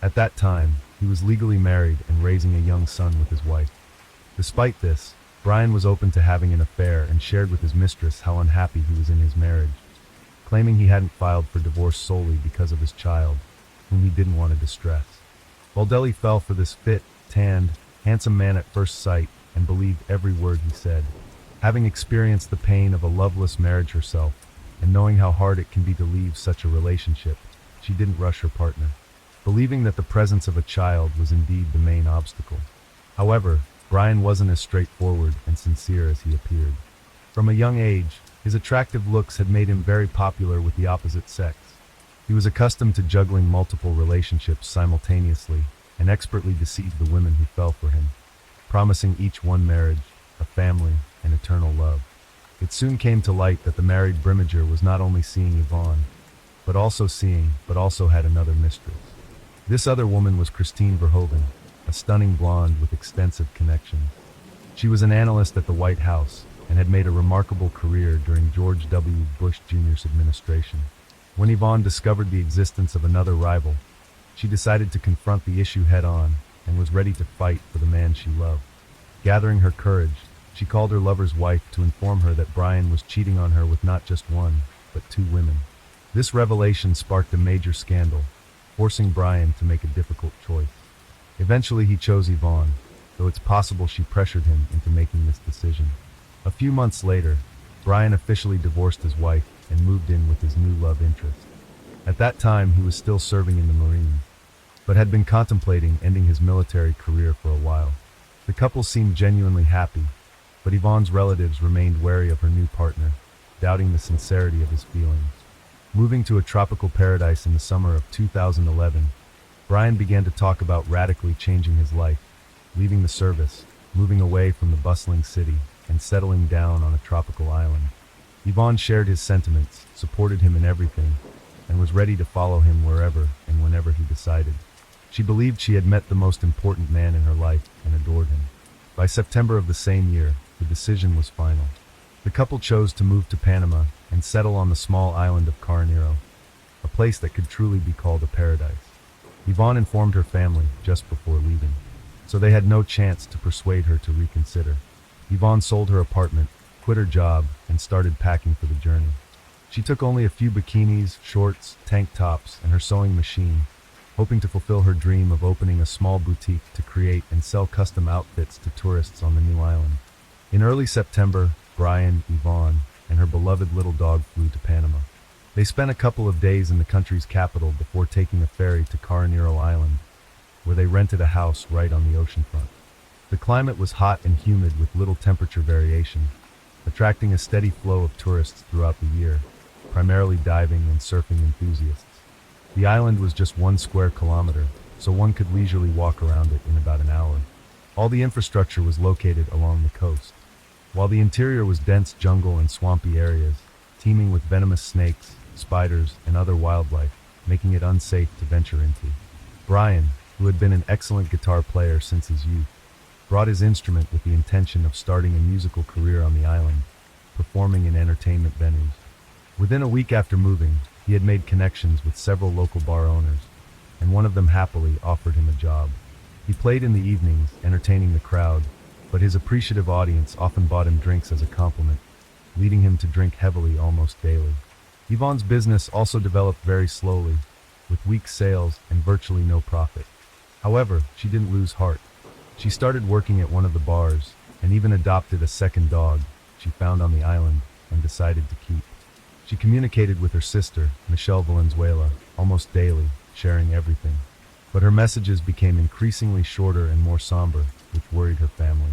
At that time, he was legally married and raising a young son with his wife. Despite this, Brian was open to having an affair and shared with his mistress how unhappy he was in his marriage, claiming he hadn't filed for divorce solely because of his child, whom he didn't want to distress. Baldelli fell for this fit, tanned, handsome man at first sight and believed every word he said. Having experienced the pain of a loveless marriage herself, and knowing how hard it can be to leave such a relationship, she didn't rush her partner, believing that the presence of a child was indeed the main obstacle. However, Brian wasn't as straightforward and sincere as he appeared. From a young age, his attractive looks had made him very popular with the opposite sex. He was accustomed to juggling multiple relationships simultaneously and expertly deceived the women who fell for him, promising each one marriage, a family, and eternal love. It soon came to light that the married Brimmager was not only seeing Yvonne, but also had another mistress. This other woman was Christine Verhoeven, a stunning blonde with extensive connections. She was an analyst at the White House and had made a remarkable career during George W. Bush Jr.'s administration. When Yvonne discovered the existence of another rival, she decided to confront the issue head-on and was ready to fight for the man she loved. Gathering her courage, she called her lover's wife to inform her that Brian was cheating on her with not just one, but two women. This revelation sparked a major scandal, forcing Brian to make a difficult choice. Eventually he chose Yvonne, though it's possible she pressured him into making this decision. A few months later, Brian officially divorced his wife and moved in with his new love interest. At that time, he was still serving in the Marines, but had been contemplating ending his military career for a while. The couple seemed genuinely happy, but Yvonne's relatives remained wary of her new partner, doubting the sincerity of his feelings. Moving to a tropical paradise in the summer of 2011, Brian began to talk about radically changing his life, leaving the service, moving away from the bustling city, and settling down on a tropical island. Yvonne shared his sentiments, supported him in everything, and was ready to follow him wherever and whenever he decided. She believed she had met the most important man in her life and adored him. By September of the same year, the decision was final. The couple chose to move to Panama and settle on the small island of Carnero, a place that could truly be called a paradise. Yvonne informed her family just before leaving, so they had no chance to persuade her to reconsider. Yvonne sold her apartment, quit her job, and started packing for the journey. She took only a few bikinis, shorts, tank tops, and her sewing machine, hoping to fulfill her dream of opening a small boutique to create and sell custom outfits to tourists on the new island. In early September, Brian, Yvonne, and her beloved little dog flew to Panama. They spent a couple of days in the country's capital before taking a ferry to Carnero Island, where they rented a house right on the oceanfront. The climate was hot and humid with little temperature variation, attracting a steady flow of tourists throughout the year, primarily diving and surfing enthusiasts. The island was just 1 square kilometer, so one could leisurely walk around it in about an hour. All the infrastructure was located along the coast, while the interior was dense jungle and swampy areas, teeming with venomous snakes, spiders, and other wildlife, making it unsafe to venture into. Brian, who had been an excellent guitar player since his youth, brought his instrument with the intention of starting a musical career on the island, performing in entertainment venues. Within a week after moving, he had made connections with several local bar owners, and one of them happily offered him a job. He played in the evenings, entertaining the crowd, but his appreciative audience often bought him drinks as a compliment, leading him to drink heavily almost daily. Yvonne's business also developed very slowly, with weak sales and virtually no profit. However, she didn't lose heart. She started working at one of the bars, and even adopted a second dog she found on the island and decided to keep. She communicated with her sister, Michelle Valenzuela, almost daily, sharing everything. But her messages became increasingly shorter and more somber, which worried her family.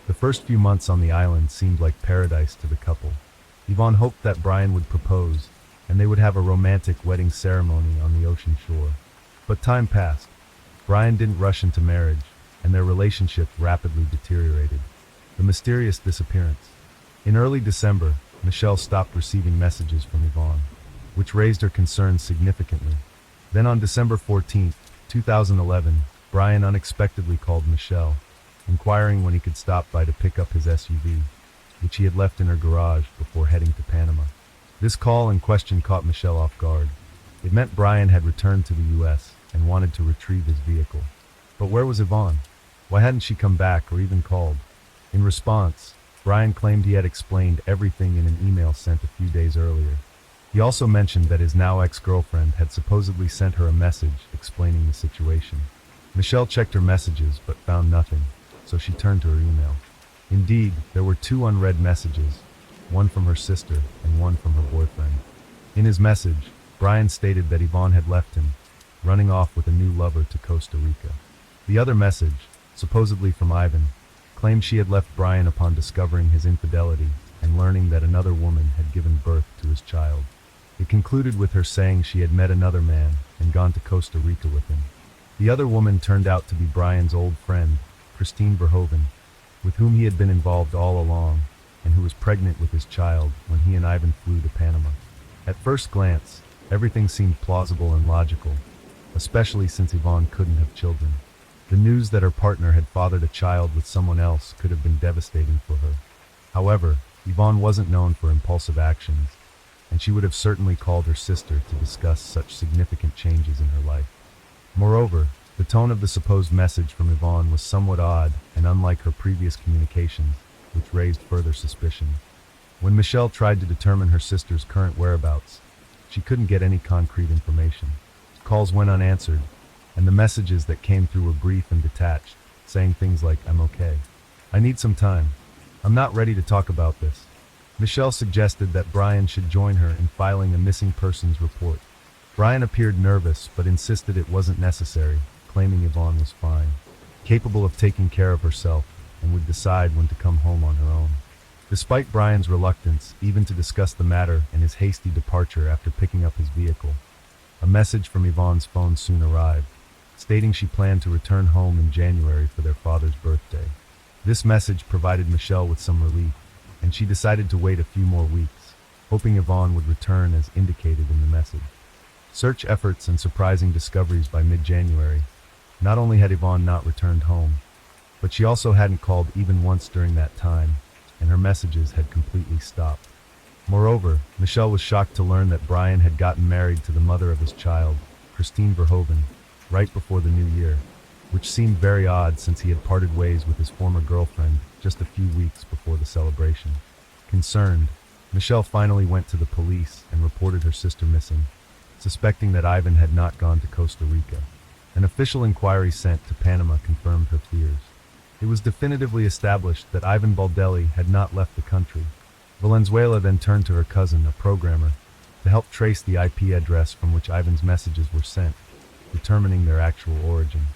The first few months on the island seemed like paradise to the couple. Yvonne hoped that Brian would propose, and they would have a romantic wedding ceremony on the ocean shore. But time passed. Brian didn't rush into marriage, and their relationship rapidly deteriorated. The mysterious disappearance. In early December, Michelle stopped receiving messages from Yvonne, which raised her concerns significantly. Then on December 14, 2011, Brian unexpectedly called Michelle, inquiring when he could stop by to pick up his SUV, which he had left in her garage before heading to Panama. This call and question caught Michelle off guard. It meant Brian had returned to the U.S. and wanted to retrieve his vehicle. But where was Yvonne? Why hadn't she come back or even called? In response, Brian claimed he had explained everything in an email sent a few days earlier. He also mentioned that his now ex-girlfriend had supposedly sent her a message explaining the situation. Michelle checked her messages but found nothing, so she turned to her email. Indeed, there were 2 unread messages, one from her sister and one from her boyfriend. In his message, Brian stated that Yvonne had left him, running off with a new lover to Costa Rica. The other message, supposedly from Ivan, claimed she had left Brian upon discovering his infidelity and learning that another woman had given birth to his child. It concluded with her saying she had met another man and gone to Costa Rica with him. The other woman turned out to be Brian's old friend, Christine Verhoeven, with whom he had been involved all along, and who was pregnant with his child when he and Ivan flew to Panama. At first glance, everything seemed plausible and logical, especially since Yvonne couldn't have children. The news that her partner had fathered a child with someone else could have been devastating for her. However, Yvonne wasn't known for impulsive actions, and she would have certainly called her sister to discuss such significant changes in her life. Moreover, the tone of the supposed message from Yvonne was somewhat odd and unlike her previous communications, which raised further suspicion. When Michelle tried to determine her sister's current whereabouts, she couldn't get any concrete information. Calls went unanswered, and the messages that came through were brief and detached, saying things like, "I'm okay. I need some time. I'm not ready to talk about this." Michelle suggested that Brian should join her in filing a missing persons report. Brian appeared nervous but insisted it wasn't necessary, claiming Yvonne was fine, capable of taking care of herself, and would decide when to come home on her own. Despite Brian's reluctance even to discuss the matter and his hasty departure after picking up his vehicle, a message from Yvonne's phone soon arrived, stating she planned to return home in January for their father's birthday. This message provided Michelle with some relief, and she decided to wait a few more weeks, hoping Yvonne would return as indicated in the message. Search efforts and surprising discoveries by mid-January. Not only had Yvonne not returned home, but she also hadn't called even once during that time, and her messages had completely stopped. Moreover, Michelle was shocked to learn that Brian had gotten married to the mother of his child, Christine Verhoeven, right before the new year, which seemed very odd since he had parted ways with his former girlfriend just a few weeks before the celebration. Concerned, Michelle finally went to the police and reported her sister missing, suspecting that Ivan had not gone to Costa Rica. An official inquiry sent to Panama confirmed her fears. It was definitively established that Ivan Baldelli had not left the country. Valenzuela then turned to her cousin, a programmer, to help trace the IP address from which Ivan's messages were sent, determining their actual origin.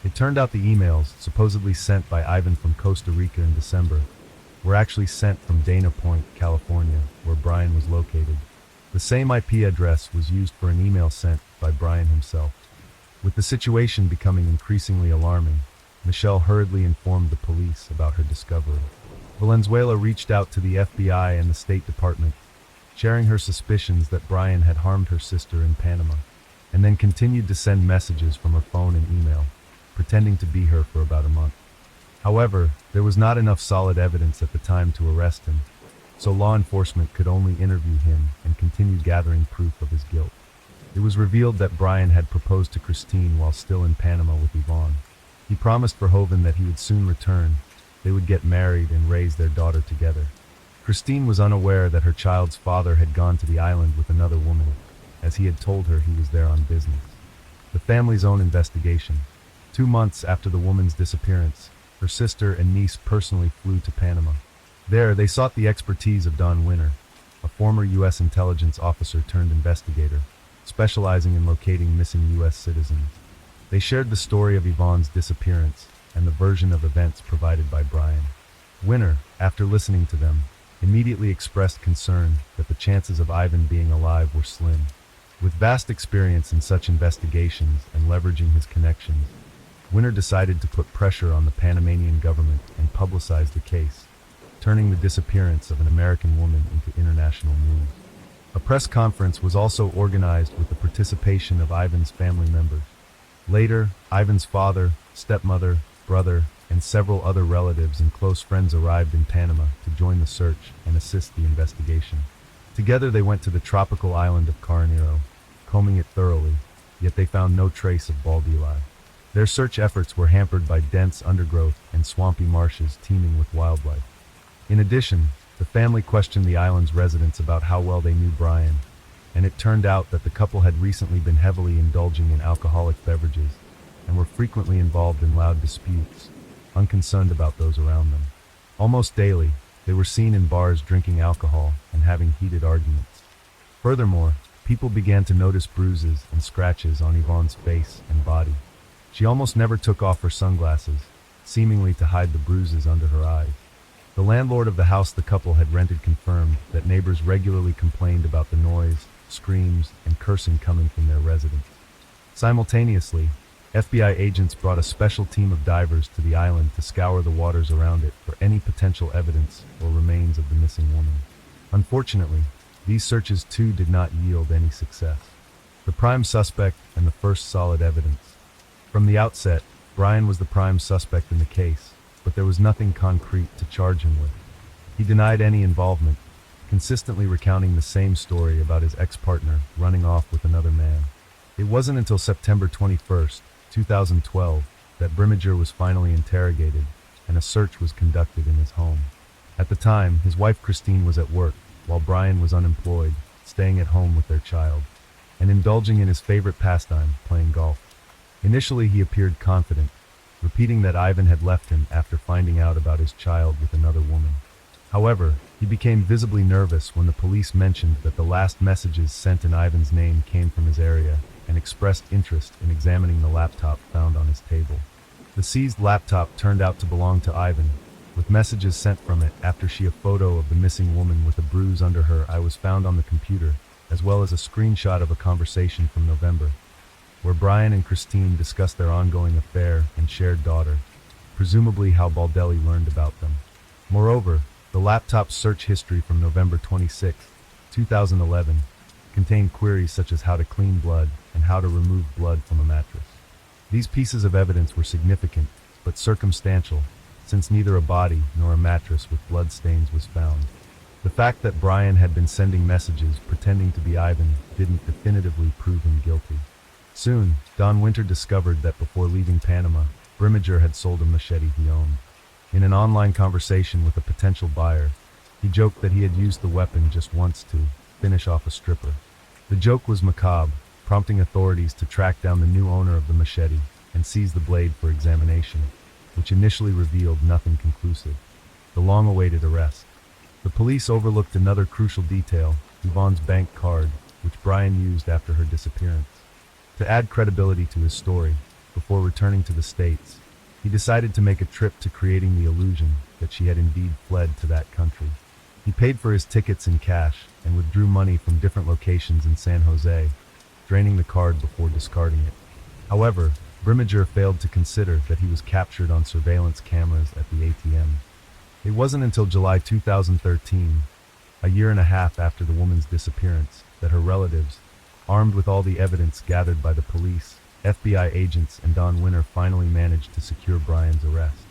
It turned out the emails, supposedly sent by Ivan from Costa Rica in December, were actually sent from Dana Point, California, where Brian was located. The same IP address was used for an email sent by Brian himself. With the situation becoming increasingly alarming, Michelle hurriedly informed the police about her discovery. Valenzuela reached out to the FBI and the State Department, sharing her suspicions that Brian had harmed her sister in Panama, and then continued to send messages from her phone and email, pretending to be her for about a month. However, there was not enough solid evidence at the time to arrest him, so law enforcement could only interview him and continue gathering proof of his guilt. It was revealed that Brian had proposed to Christine while still in Panama with Yvonne. He promised Verhoeven that he would soon return, they would get married and raise their daughter together. Christine was unaware that her child's father had gone to the island with another woman, as he had told her he was there on business. The family's own investigation. 2 months after the woman's disappearance, her sister and niece personally flew to Panama. There, they sought the expertise of Don Winter, a former U.S. intelligence officer turned investigator, specializing in locating missing U.S. citizens. They shared the story of Yvonne's disappearance and the version of events provided by Brian. Winter, after listening to them, immediately expressed concern that the chances of Ivan being alive were slim. With vast experience in such investigations and leveraging his connections, Winter decided to put pressure on the Panamanian government and publicize the case, turning the disappearance of an American woman into international news. A press conference was also organized with the participation of Ivan's family members. Later, Ivan's father, stepmother, brother, and several other relatives and close friends arrived in Panama to join the search and assist the investigation. Together they went to the tropical island of Carnero, combing it thoroughly, yet they found no trace of Baldelli. Their search efforts were hampered by dense undergrowth and swampy marshes teeming with wildlife. In addition, the family questioned the island's residents about how well they knew Brian, and it turned out that the couple had recently been heavily indulging in alcoholic beverages and were frequently involved in loud disputes, unconcerned about those around them. Almost daily, they were seen in bars drinking alcohol and having heated arguments. Furthermore, people began to notice bruises and scratches on Yvonne's face and body. She almost never took off her sunglasses, seemingly to hide the bruises under her eyes. The landlord of the house the couple had rented confirmed that neighbors regularly complained about the noise, screams, and cursing coming from their residence. Simultaneously, FBI agents brought a special team of divers to the island to scour the waters around it for any potential evidence or remains of the missing woman. Unfortunately, these searches too did not yield any success. The prime suspect and the first solid evidence. From the outset, Brian was the prime suspect in the case, but there was nothing concrete to charge him with. He denied any involvement, consistently recounting the same story about his ex-partner running off with another man. It wasn't until September 21st, 2012, that Brimmager was finally interrogated and a search was conducted in his home. At the time, his wife Christine was at work, while Brian was unemployed, staying at home with their child, and indulging in his favorite pastime, playing golf. Initially, he appeared confident, repeating that Ivan had left him after finding out about his child with another woman. However, he became visibly nervous when the police mentioned that the last messages sent in Ivan's name came from his area and expressed interest in examining the laptop found on his table. The seized laptop turned out to belong to Ivan, with messages sent from it after she a photo of the missing woman with a bruise under her eye was found on the computer, as well as a screenshot of a conversation from November, where Brian and Christine discussed their ongoing affair and shared daughter, presumably how Baldelli learned about them. Moreover, the laptop's search history from November 26, 2011, contained queries such as how to clean blood and how to remove blood from a mattress. These pieces of evidence were significant, but circumstantial, since neither a body nor a mattress with blood stains was found. The fact that Brian had been sending messages pretending to be Ivan didn't definitively prove him guilty. Soon, Don Winter discovered that before leaving Panama, Brimmager had sold a machete he owned. In an online conversation with a potential buyer, he joked that he had used the weapon just once to finish off a stripper. The joke was macabre, prompting authorities to track down the new owner of the machete and seize the blade for examination, which initially revealed nothing conclusive: the long-awaited arrest. The police overlooked another crucial detail, Yvonne's bank card, which Brian used after her disappearance. To add credibility to his story, before returning to the States, he decided to make a trip to creating the illusion that she had indeed fled to that country. He paid for his tickets in cash and withdrew money from different locations in San Jose, draining the card before discarding it. However, Brimmager failed to consider that he was captured on surveillance cameras at the ATM. It wasn't until July 2013, a year and a half after the woman's disappearance, that her relatives, armed with all the evidence gathered by the police, FBI agents, and Don Winter, finally managed to secure Brian's arrest.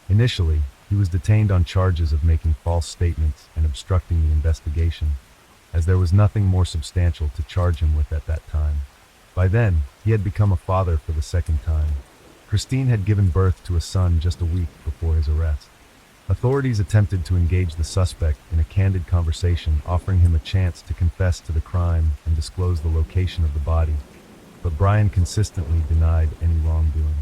Initially, he was detained on charges of making false statements and obstructing the investigation, as there was nothing more substantial to charge him with at that time. By then, he had become a father for the second time. Christine had given birth to a son just a week before his arrest. Authorities attempted to engage the suspect in a candid conversation, offering him a chance to confess to the crime and disclose the location of the body, but Brian consistently denied any wrongdoing.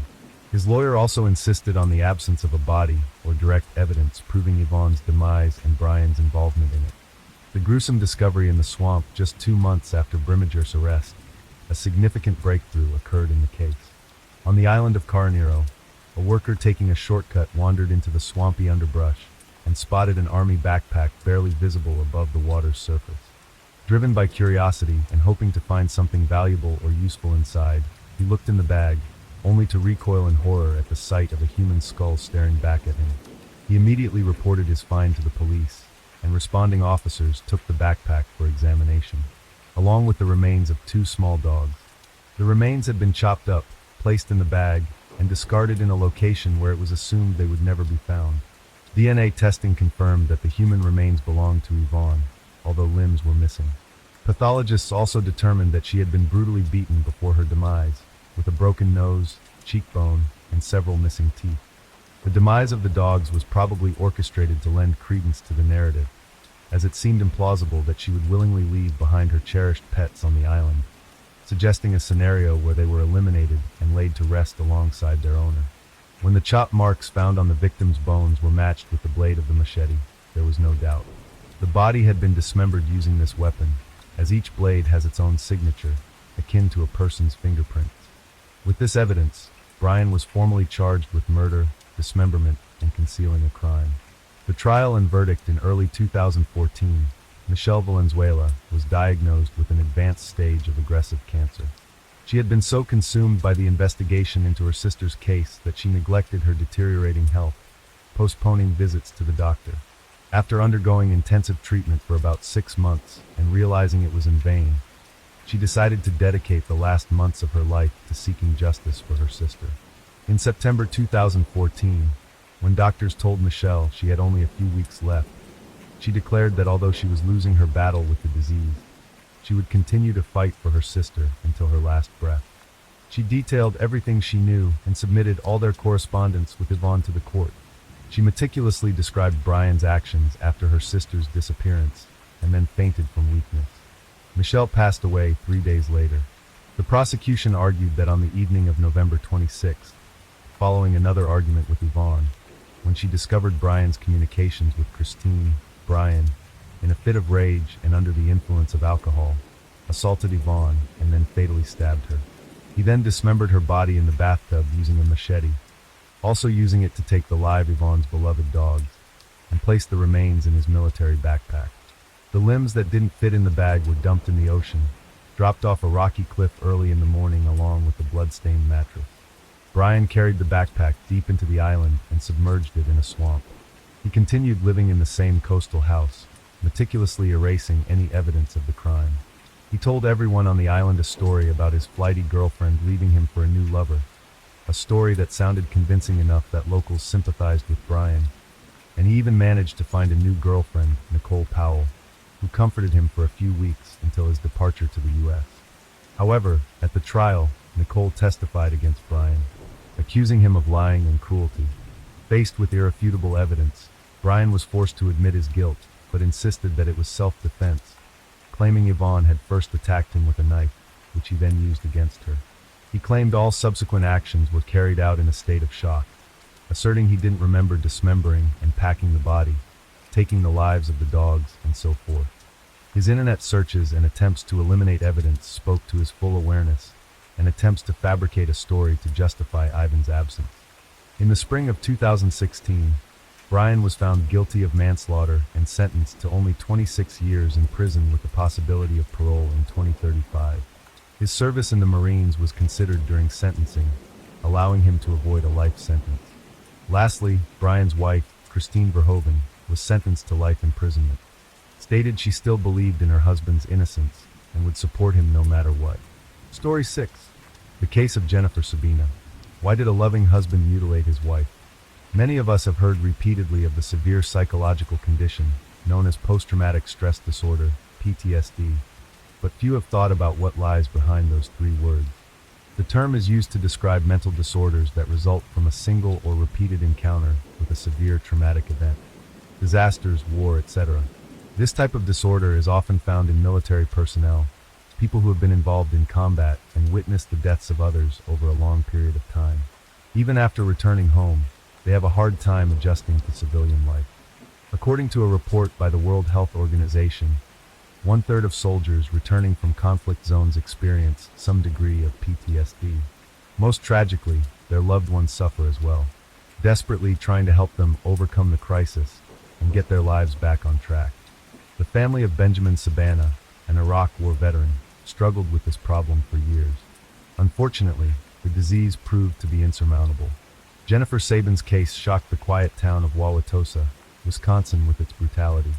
His lawyer also insisted on the absence of a body or direct evidence proving Yvonne's demise and Brian's involvement in it. The gruesome discovery in the swamp just 2 months after Brimmager's arrest, a significant breakthrough occurred in the case. On the island of Carnero, a worker taking a shortcut wandered into the swampy underbrush and spotted an army backpack barely visible above the water's surface. Driven by curiosity and hoping to find something valuable or useful inside, he looked in the bag, only to recoil in horror at the sight of a human skull staring back at him. He immediately reported his find to the police, and responding officers took the backpack for examination, along with the remains of 2 small dogs. The remains had been chopped up, placed in the bag, and discarded in a location where it was assumed they would never be found. DNA testing confirmed that the human remains belonged to Yvonne, although limbs were missing. Pathologists also determined that she had been brutally beaten before her demise, with a broken nose, cheekbone, and several missing teeth. The demise of the dogs was probably orchestrated to lend credence to the narrative, as it seemed implausible that she would willingly leave behind her cherished pets on the island, suggesting a scenario where they were eliminated and laid to rest alongside their owner. When the chop marks found on the victim's bones were matched with the blade of the machete, there was no doubt. The body had been dismembered using this weapon, as each blade has its own signature, akin to a person's fingerprints. With this evidence, Brian was formally charged with murder, dismemberment, and concealing a crime. The trial and verdict in early 2014, Michelle Valenzuela was diagnosed with an advanced stage of aggressive cancer. She had been so consumed by the investigation into her sister's case that she neglected her deteriorating health, postponing visits to the doctor. After undergoing intensive treatment for about 6 months and realizing it was in vain, she decided to dedicate the last months of her life to seeking justice for her sister. In September 2014, when doctors told Michelle she had only a few weeks left, she declared that although she was losing her battle with the disease, she would continue to fight for her sister until her last breath. She detailed everything she knew and submitted all their correspondence with Yvonne to the court. She meticulously described Brian's actions after her sister's disappearance and then fainted from weakness. Michelle passed away 3 days later. The prosecution argued that on the evening of November 26th, following another argument with Yvonne, when she discovered Brian's communications with Christine, Brian, in a fit of rage and under the influence of alcohol, assaulted Yvonne and then fatally stabbed her. He then dismembered her body in the bathtub using a machete, also using it to take the live Yvonne's beloved dogs, and placed the remains in his military backpack. The limbs that didn't fit in the bag were dumped in the ocean, dropped off a rocky cliff early in the morning along with the blood-stained mattress. Brian carried the backpack deep into the island and submerged it in a swamp. He continued living in the same coastal house, meticulously erasing any evidence of the crime. He told everyone on the island a story about his flighty girlfriend leaving him for a new lover, a story that sounded convincing enough that locals sympathized with Brian, and he even managed to find a new girlfriend, Nicole Powell, who comforted him for a few weeks until his departure to the U.S. However, at the trial, Nicole testified against Brian, accusing him of lying and cruelty. Faced with irrefutable evidence, Brian was forced to admit his guilt, but insisted that it was self-defense, claiming Yvonne had first attacked him with a knife, which he then used against her. He claimed all subsequent actions were carried out in a state of shock, asserting he didn't remember dismembering and packing the body, taking the lives of the dogs, and so forth. His internet searches and attempts to eliminate evidence spoke to his full awareness, and attempts to fabricate a story to justify Ivan's absence. In the spring of 2016, Brian was found guilty of manslaughter and sentenced to only 26 years in prison with the possibility of parole in 2035. His service in the Marines was considered during sentencing, allowing him to avoid a life sentence. Lastly, Brian's wife, Christine Verhoeven, was sentenced to life imprisonment. Stated she still believed in her husband's innocence and would support him no matter what. Story 6. The case of Jennifer Sabina. Why did a loving husband mutilate his wife? Many of us have heard repeatedly of the severe psychological condition known as post-traumatic stress disorder, PTSD, but few have thought about what lies behind those 3 words. The term is used to describe mental disorders that result from a single or repeated encounter with a severe traumatic event, disasters, war, etc. This type of disorder is often found in military personnel, people who have been involved in combat and witnessed the deaths of others over a long period of time. Even after returning home, they have a hard time adjusting to civilian life. According to a report by the World Health Organization, 1/3 of soldiers returning from conflict zones experience some degree of PTSD. Most tragically, their loved ones suffer as well, desperately trying to help them overcome the crisis and get their lives back on track. The family of Benjamin Sabana, an Iraq War veteran, struggled with this problem for years. Unfortunately, the disease proved to be insurmountable. Jennifer Sabin's case shocked the quiet town of Wauwatosa, Wisconsin with its brutality.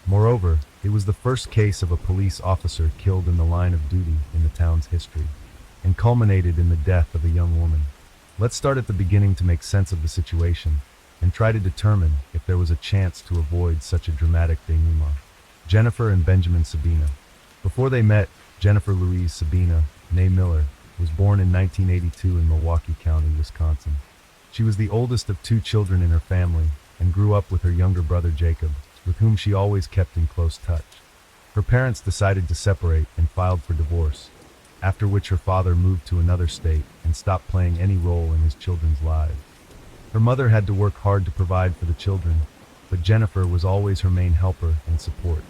Moreover, it was the first case of a police officer killed in the line of duty in the town's history, and culminated in the death of a young woman. Let's start at the beginning to make sense of the situation, and try to determine if there was a chance to avoid such a dramatic denouement. Jennifer and Benjamin Sabina. Before they met, Jennifer Louise Sabina, née Miller, was born in 1982 in Milwaukee County, Wisconsin. She was the oldest of 2 children in her family and grew up with her younger brother Jacob, with whom she always kept in close touch. Her parents decided to separate and filed for divorce, after which her father moved to another state and stopped playing any role in his children's lives. Her mother had to work hard to provide for the children, but Jennifer was always her main helper and support.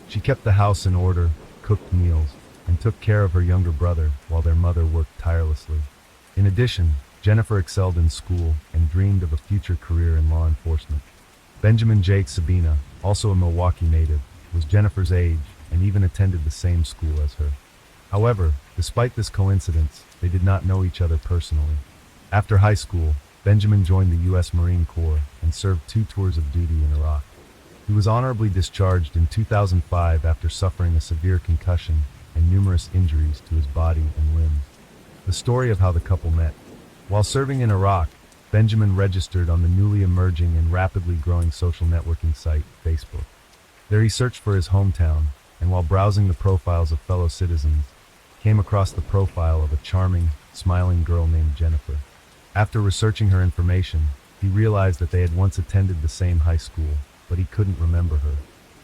She kept the house in order, cooked meals, and took care of her younger brother while their mother worked tirelessly. In addition, Jennifer excelled in school and dreamed of a future career in law enforcement. Benjamin J. Sabina, also a Milwaukee native, was Jennifer's age and even attended the same school as her. However, despite this coincidence, they did not know each other personally. After high school, Benjamin joined the U.S. Marine Corps and served 2 tours of duty in Iraq. He was honorably discharged in 2005 after suffering a severe concussion and numerous injuries to his body and limbs. The story of how the couple met. While serving in Iraq, Benjamin registered on the newly emerging and rapidly growing social networking site, Facebook. There he searched for his hometown, and while browsing the profiles of fellow citizens, came across the profile of a charming, smiling girl named Jennifer. After researching her information, he realized that they had once attended the same high school, but he couldn't remember her.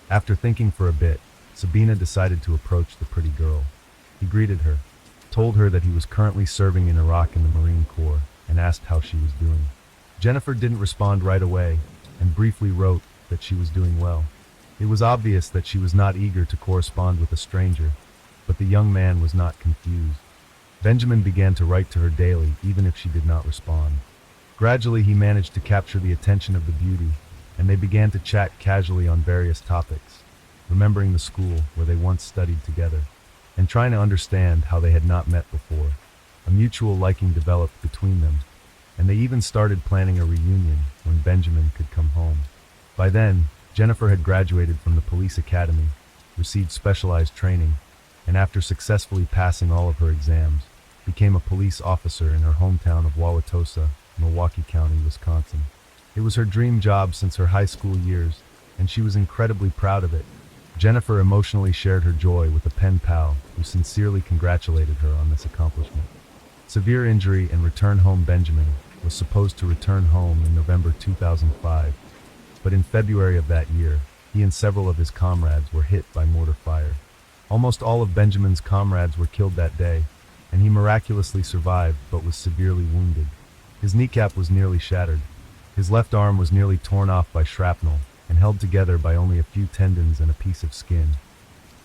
After thinking for a bit, Sabina decided to approach the pretty girl. He greeted her, told her that he was currently serving in Iraq in the Marine Corps, and asked how she was doing. Jennifer didn't respond right away, and briefly wrote that she was doing well. It was obvious that she was not eager to correspond with a stranger, but the young man was not confused. Benjamin began to write to her daily, even if she did not respond. Gradually, he managed to capture the attention of the beauty, and they began to chat casually on various topics, remembering the school where they once studied together, and trying to understand how they had not met before. A mutual liking developed between them, and they even started planning a reunion when Benjamin could come home. By then, Jennifer had graduated from the police academy, received specialized training, and after successfully passing all of her exams, became a police officer in her hometown of Wauwatosa, Milwaukee County, Wisconsin. It was her dream job since her high school years, and she was incredibly proud of it. Jennifer emotionally shared her joy with a pen pal who sincerely congratulated her on this accomplishment. Severe injury and return home. Benjamin was supposed to return home in November 2005, but in February of that year, he and several of his comrades were hit by mortar fire. Almost all of Benjamin's comrades were killed that day, and he miraculously survived but was severely wounded. His kneecap was nearly shattered. His left arm was nearly torn off by shrapnel and held together by only a few tendons and a piece of skin,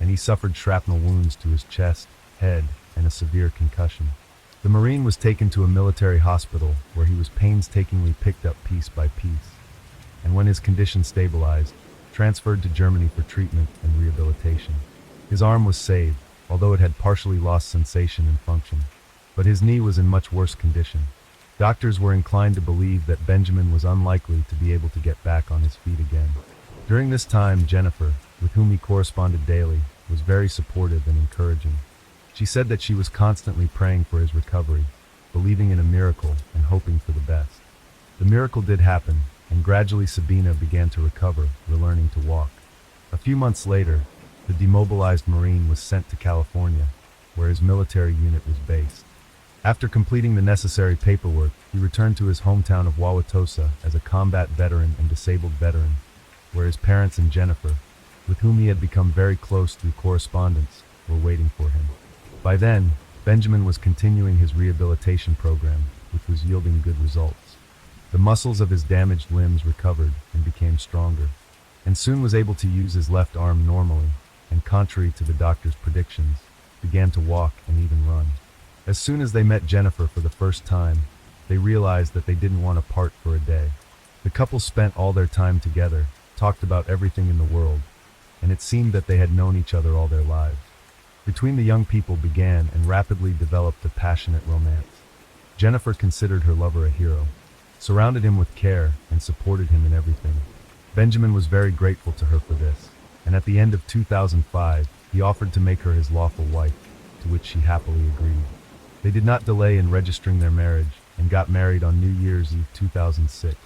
and he suffered shrapnel wounds to his chest, head, and a severe concussion. The Marine was taken to a military hospital where he was painstakingly picked up piece by piece, and when his condition stabilized, transferred to Germany for treatment and rehabilitation. His arm was saved, although it had partially lost sensation and function, but his knee was in much worse condition. Doctors were inclined to believe that Benjamin was unlikely to be able to get back on his feet again. During this time, Jennifer, with whom he corresponded daily, was very supportive and encouraging. She said that she was constantly praying for his recovery, believing in a miracle and hoping for the best. The miracle did happen, and gradually Sabina began to recover, relearning to walk. A few months later, the demobilized Marine was sent to California, where his military unit was based. After completing the necessary paperwork, he returned to his hometown of Wauwatosa as a combat veteran and disabled veteran, where his parents and Jennifer, with whom he had become very close through correspondence, were waiting for him. By then, Benjamin was continuing his rehabilitation program, which was yielding good results. The muscles of his damaged limbs recovered and became stronger, and soon was able to use his left arm normally, and contrary to the doctor's predictions, began to walk and even run. As soon as they met Jennifer for the first time, they realized that they didn't want to part for a day. The couple spent all their time together, talked about everything in the world, and it seemed that they had known each other all their lives. Between the young people began and rapidly developed a passionate romance. Jennifer considered her lover a hero, surrounded him with care, and supported him in everything. Benjamin was very grateful to her for this, and at the end of 2005, he offered to make her his lawful wife, to which she happily agreed. They did not delay in registering their marriage and got married on New Year's Eve 2006.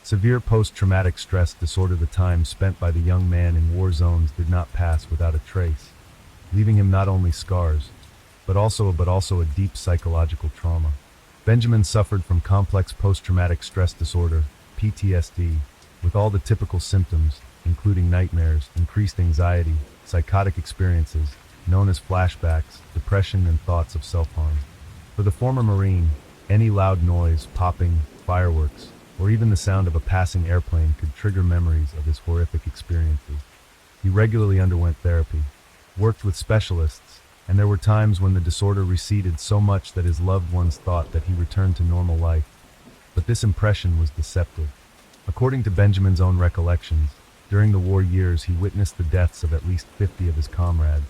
Severe post-traumatic stress disorder. The time spent by the young man in war zones did not pass without a trace, leaving him not only scars, but also a deep psychological trauma. Benjamin suffered from complex post-traumatic stress disorder, PTSD, with all the typical symptoms, including nightmares, increased anxiety, psychotic experiences, known as flashbacks, depression, and thoughts of self-harm. For the former Marine, any loud noise, popping, fireworks, or even the sound of a passing airplane could trigger memories of his horrific experiences. He regularly underwent therapy, worked with specialists, and there were times when the disorder receded so much that his loved ones thought that he returned to normal life. But this impression was deceptive. According to Benjamin's own recollections, during the war years he witnessed the deaths of at least 50 of his comrades,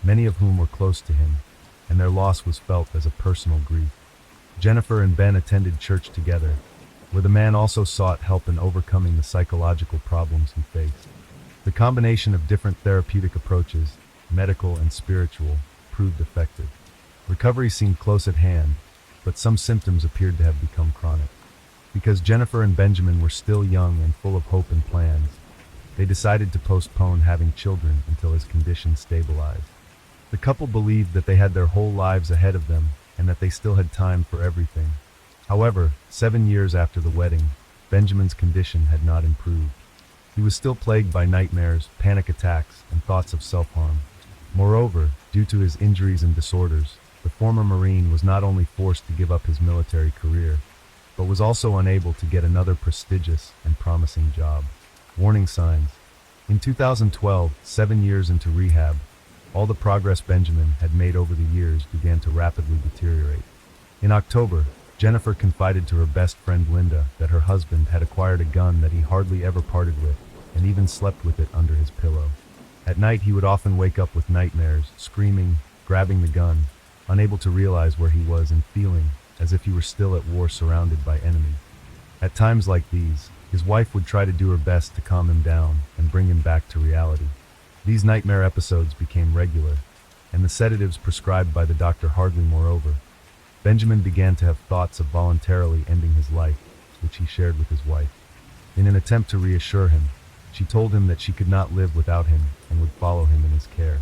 many of whom were close to him, and their loss was felt as a personal grief. Jennifer and Ben attended church together, where the man also sought help in overcoming the psychological problems he faced. The combination of different therapeutic approaches, medical and spiritual, proved effective. Recovery seemed close at hand, but some symptoms appeared to have become chronic. Because Jennifer and Benjamin were still young and full of hope and plans, they decided to postpone having children until his condition stabilized. The couple believed that they had their whole lives ahead of them and that they still had time for everything. However, 7 years after the wedding, Benjamin's condition had not improved. He was still plagued by nightmares, panic attacks, and thoughts of self-harm. Moreover, due to his injuries and disorders, the former Marine was not only forced to give up his military career, but was also unable to get another prestigious and promising job. Warning signs. In 2012, 7 years into rehab, all the progress Benjamin had made over the years began to rapidly deteriorate. In October, Jennifer confided to her best friend Linda that her husband had acquired a gun that he hardly ever parted with, and even slept with it under his pillow. At night he would often wake up with nightmares, screaming, grabbing the gun, unable to realize where he was and feeling as if he were still at war surrounded by enemies. At times like these, his wife would try to do her best to calm him down and bring him back to reality. These nightmare episodes became regular, and the sedatives prescribed by the doctor hardly moreover. Benjamin began to have thoughts of voluntarily ending his life, which he shared with his wife. In an attempt to reassure him, she told him that she could not live without him and would follow him in his care.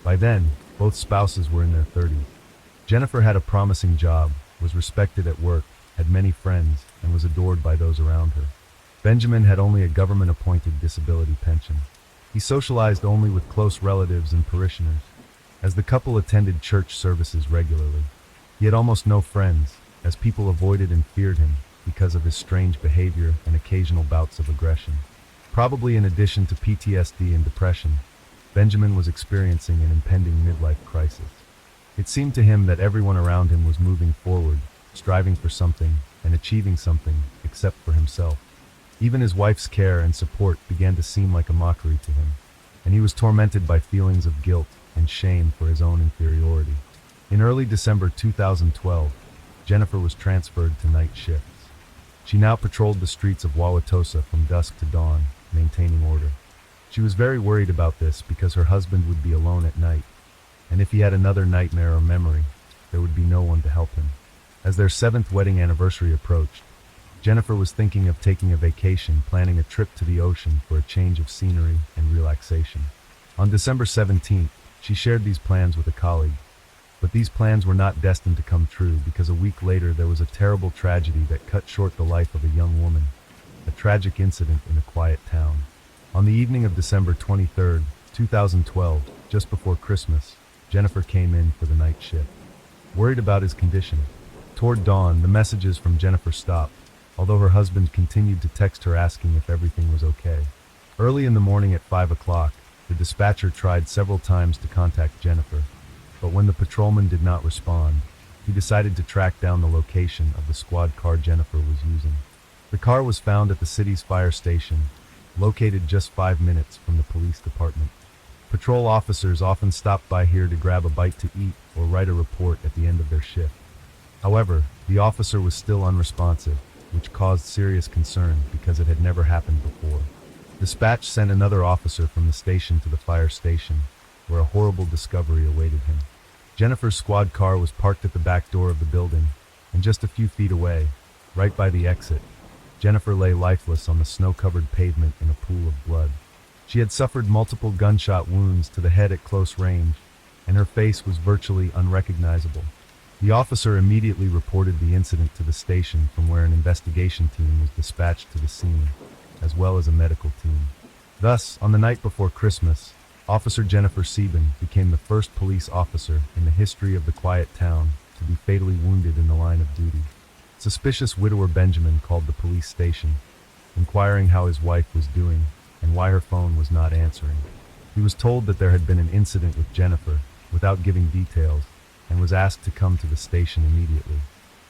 By then, both spouses were in their 30s. Jennifer had a promising job, was respected at work, had many friends, and was adored by those around her. Benjamin had only a government-appointed disability pension. He socialized only with close relatives and parishioners, as the couple attended church services regularly. He had almost no friends, as people avoided and feared him because of his strange behavior and occasional bouts of aggression. Probably in addition to PTSD and depression, Benjamin was experiencing an impending midlife crisis. It seemed to him that everyone around him was moving forward, striving for something and achieving something, except for himself. Even his wife's care and support began to seem like a mockery to him, and he was tormented by feelings of guilt and shame for his own inferiority. In early December 2012, Jennifer was transferred to night shifts. She now patrolled the streets of Wauwatosa from dusk to dawn, maintaining order. She was very worried about this because her husband would be alone at night, and if he had another nightmare or memory, there would be no one to help him. As their 7th wedding anniversary approached, Jennifer was thinking of taking a vacation, planning a trip to the ocean for a change of scenery and relaxation. On December 17th, she shared these plans with a colleague, but these plans were not destined to come true because a week later there was a terrible tragedy that cut short the life of a young woman, a tragic incident in a quiet town. On the evening of December 23, 2012, just before Christmas, Jennifer came in for the night shift. Worried about his condition, toward dawn, the messages from Jennifer stopped, although her husband continued to text her asking if everything was okay. Early in the morning at 5 o'clock, the dispatcher tried several times to contact Jennifer, but when the patrolman did not respond, he decided to track down the location of the squad car Jennifer was using. The car was found at the city's fire station, located just 5 minutes from the police department. Patrol officers often stopped by here to grab a bite to eat or write a report at the end of their shift. However, the officer was still unresponsive, which caused serious concern because it had never happened before. Dispatch sent another officer from the station to the fire station, where a horrible discovery awaited him. Jennifer's squad car was parked at the back door of the building, and just a few feet away, right by the exit, Jennifer lay lifeless on the snow-covered pavement in a pool of blood. She had suffered multiple gunshot wounds to the head at close range, and her face was virtually unrecognizable. The officer immediately reported the incident to the station, from where an investigation team was dispatched to the scene, as well as a medical team. Thus, on the night before Christmas, Officer Jennifer Sieben became the first police officer in the history of the quiet town to be fatally wounded in the line of duty. Suspicious widower Benjamin called the police station, inquiring how his wife was doing and why her phone was not answering. He was told that there had been an incident with Jennifer, without giving details, and was asked to come to the station immediately.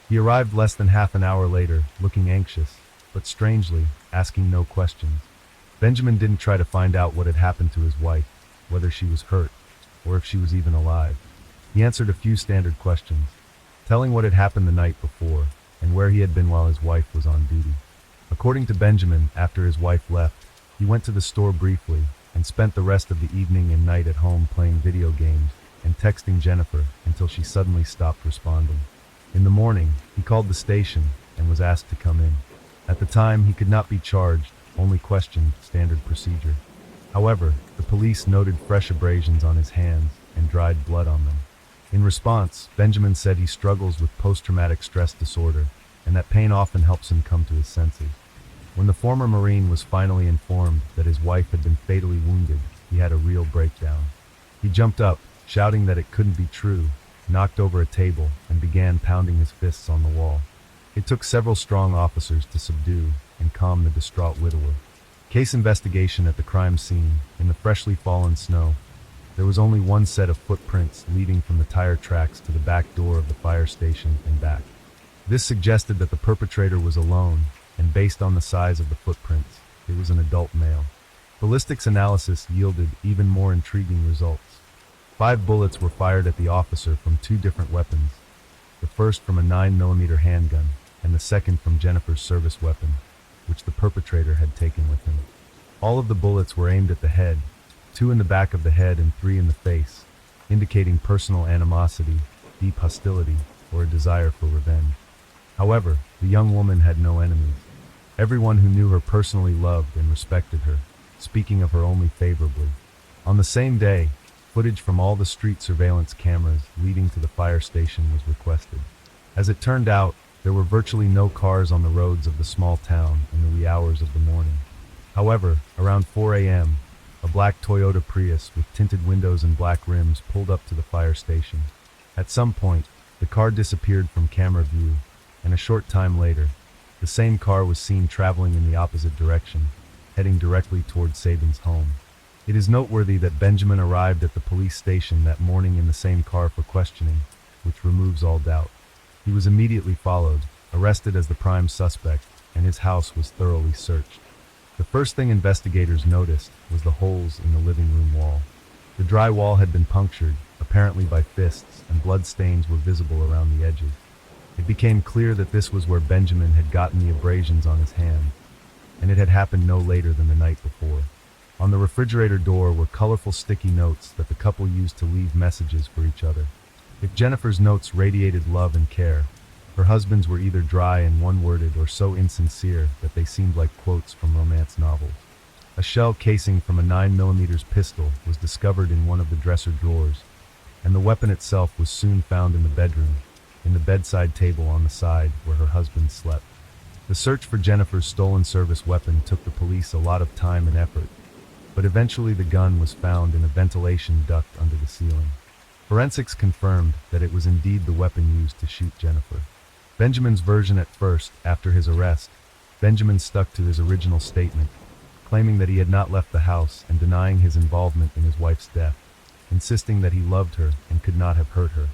He arrived less than half an hour later, looking anxious, but strangely, asking no questions. Benjamin didn't try to find out what had happened to his wife, whether she was hurt, or if she was even alive. He answered a few standard questions, telling what had happened the night before, and where he had been while his wife was on duty. According to Benjamin, after his wife left, he went to the store briefly and spent the rest of the evening and night at home playing video games and texting Jennifer until she suddenly stopped responding. In the morning, he called the station and was asked to come in. At the time, he could not be charged, only questioned, standard procedure. However, the police noted fresh abrasions on his hands and dried blood on them. In response, Benjamin said he struggles with post-traumatic stress disorder and that pain often helps him come to his senses. When the former Marine was finally informed that his wife had been fatally wounded, he had a real breakdown. He jumped up, shouting that it couldn't be true, knocked over a table, and began pounding his fists on the wall. It took several strong officers to subdue and calm the distraught widower. Case investigation at the crime scene. In the freshly fallen snow, there was only one set of footprints leading from the tire tracks to the back door of the fire station and back. This suggested that the perpetrator was alone, and based on the size of the footprints, it was an adult male. Ballistics analysis yielded even more intriguing results. 5 bullets were fired at the officer from 2 different weapons, the first from a 9mm handgun, and the second from Jennifer's service weapon, which the perpetrator had taken with him. All of the bullets were aimed at the head, 2 in the back of the head and 3 in the face, indicating personal animosity, deep hostility, or a desire for revenge. However, the young woman had no enemies. Everyone who knew her personally loved and respected her, speaking of her only favorably. On the same day, footage from all the street surveillance cameras leading to the fire station was requested. As it turned out, there were virtually no cars on the roads of the small town in the wee hours of the morning. However, around 4 a.m., a black Toyota Prius with tinted windows and black rims pulled up to the fire station. At some point, the car disappeared from camera view, and a short time later, the same car was seen traveling in the opposite direction, heading directly toward Sabin's home. It is noteworthy that Benjamin arrived at the police station that morning in the same car for questioning, which removes all doubt. He was immediately followed, arrested as the prime suspect, and his house was thoroughly searched. The first thing investigators noticed was the holes in the living room wall. The drywall had been punctured, apparently by fists, and blood stains were visible around the edges. It became clear that this was where Benjamin had gotten the abrasions on his hand, and it had happened no later than the night before. On the refrigerator door were colorful sticky notes that the couple used to leave messages for each other. If Jennifer's notes radiated love and care, her husband's were either dry and one-worded or so insincere that they seemed like quotes from romance novels. A shell casing from a 9mm pistol was discovered in one of the dresser drawers, and the weapon itself was soon found in the bedroom, in the bedside table on the side where her husband slept. The search for Jennifer's stolen service weapon took the police a lot of time and effort, but eventually the gun was found in a ventilation duct under the ceiling. Forensics confirmed that it was indeed the weapon used to shoot Jennifer. Benjamin's version at first, after his arrest, Benjamin stuck to his original statement, claiming that he had not left the house and denying his involvement in his wife's death, insisting that he loved her and could not have hurt her.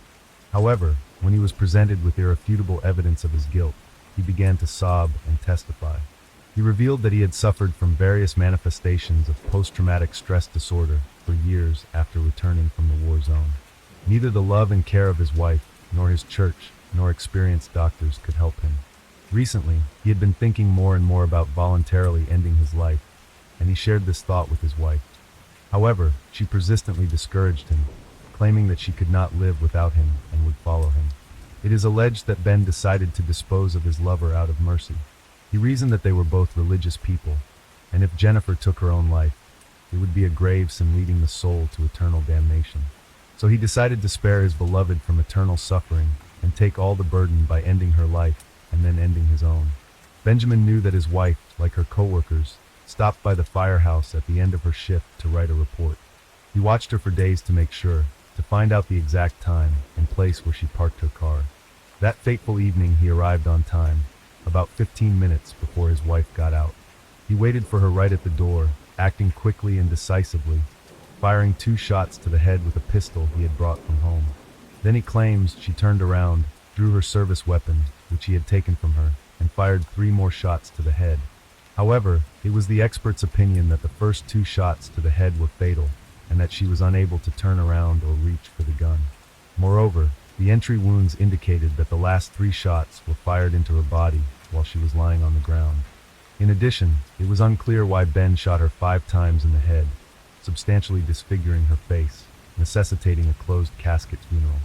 However, when he was presented with irrefutable evidence of his guilt, he began to sob and testify. He revealed that he had suffered from various manifestations of post-traumatic stress disorder for years after returning from the war zone. Neither the love and care of his wife, nor his church, nor experienced doctors could help him. Recently, he had been thinking more and more about voluntarily ending his life, and he shared this thought with his wife. However, she persistently discouraged him, claiming that she could not live without him and would follow him. It is alleged that Ben decided to dispose of his lover out of mercy. He reasoned that they were both religious people, and if Jennifer took her own life, it would be a grave sin leading the soul to eternal damnation. So he decided to spare his beloved from eternal suffering and take all the burden by ending her life and then ending his own. Benjamin knew that his wife, like her co-workers, stopped by the firehouse at the end of her shift to write a report. He watched her for days to make sure, to find out the exact time and place where she parked her car. That fateful evening he arrived on time, about 15 minutes before his wife got out. He waited for her right at the door, acting quickly and decisively, firing 2 shots to the head with a pistol he had brought from home. Then he claims she turned around, drew her service weapon, which he had taken from her, and fired 3 more shots to the head. However, it was the expert's opinion that the first 2 shots to the head were fatal, and that she was unable to turn around or reach for the gun. Moreover, the entry wounds indicated that the last 3 shots were fired into her body while she was lying on the ground. In addition, it was unclear why Ben shot her 5 times in the head, substantially disfiguring her face, necessitating a closed casket funeral.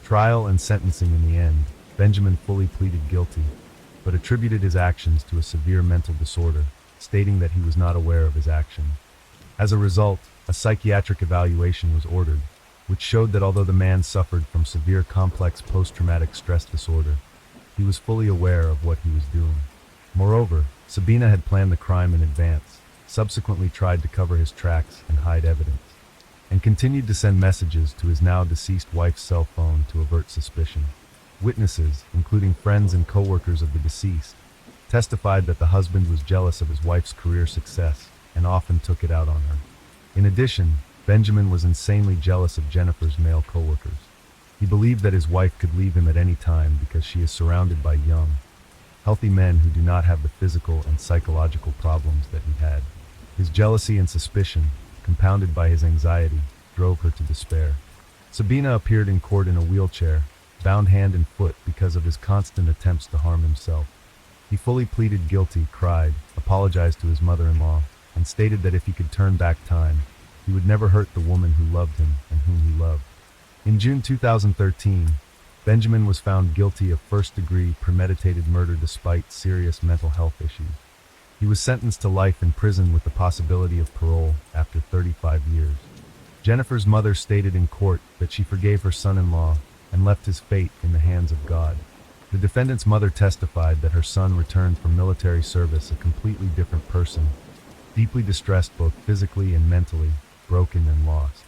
Trial and sentencing in the end, Benjamin fully pleaded guilty, but attributed his actions to a severe mental disorder, stating that he was not aware of his actions. As a result, a psychiatric evaluation was ordered, which showed that although the man suffered from severe complex post-traumatic stress disorder, he was fully aware of what he was doing. Moreover, Sabina had planned the crime in advance, subsequently tried to cover his tracks and hide evidence, and continued to send messages to his now deceased wife's cell phone to avert suspicion. Witnesses, including friends and co-workers of the deceased, testified that the husband was jealous of his wife's career success and often took it out on her. In addition, Benjamin was insanely jealous of Jennifer's male co-workers. He believed that his wife could leave him at any time because she is surrounded by young, healthy men who do not have the physical and psychological problems that he had. His jealousy and suspicion, compounded by his anxiety, drove her to despair. Sabina appeared in court in a wheelchair, bound hand and foot because of his constant attempts to harm himself. He fully pleaded guilty, cried, apologized to his mother-in-law, and stated that if he could turn back time, he would never hurt the woman who loved him and whom he loved. In June 2013, Benjamin was found guilty of first-degree premeditated murder despite serious mental health issues. He was sentenced to life in prison with the possibility of parole after 35 years. Jennifer's mother stated in court that she forgave her son-in-law and left his fate in the hands of God. The defendant's mother testified that her son returned from military service a completely different person, deeply distressed both physically and mentally, broken and lost.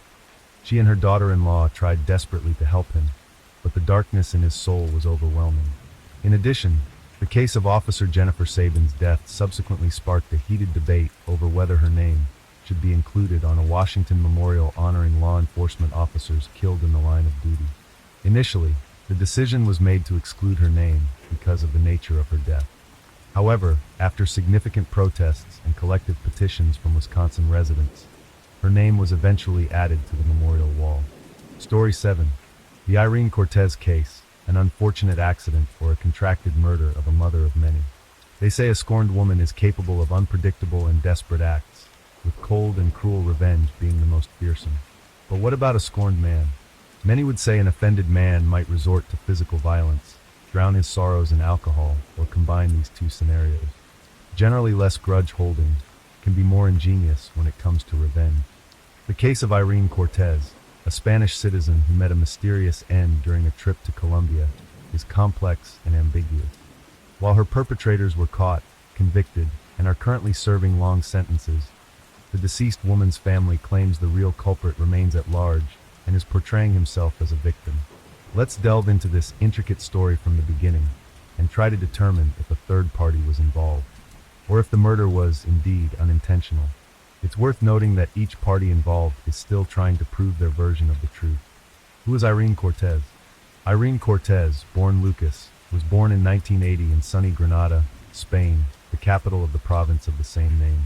She and her daughter-in-law tried desperately to help him, but the darkness in his soul was overwhelming. In addition, the case of Officer Jennifer Sabin's death subsequently sparked a heated debate over whether her name should be included on a Washington memorial honoring law enforcement officers killed in the line of duty. Initially, the decision was made to exclude her name because of the nature of her death. However, after significant protests and collective petitions from Wisconsin residents, her name was eventually added to the memorial wall. Story 7. The Irene Cortez case, an unfortunate accident or a contracted murder of a mother of many. They say a scorned woman is capable of unpredictable and desperate acts, with cold and cruel revenge being the most fearsome. But what about a scorned man? Many would say an offended man might resort to physical violence, drown his sorrows in alcohol, or combine these 2 scenarios. Generally less grudge-holding can be more ingenious when it comes to revenge. The case of Irene Cortez, a Spanish citizen who met a mysterious end during a trip to Colombia, is complex and ambiguous. While her perpetrators were caught, convicted, and are currently serving long sentences, the deceased woman's family claims the real culprit remains at large and is portraying himself as a victim. Let's delve into this intricate story from the beginning and try to determine if a third party was involved, or if the murder was indeed unintentional. It's worth noting that each party involved is still trying to prove their version of the truth. Who is Irene Cortez? Irene Cortez, born Lucas, was born in 1980 in sunny Granada, Spain, the capital of the province of the same name.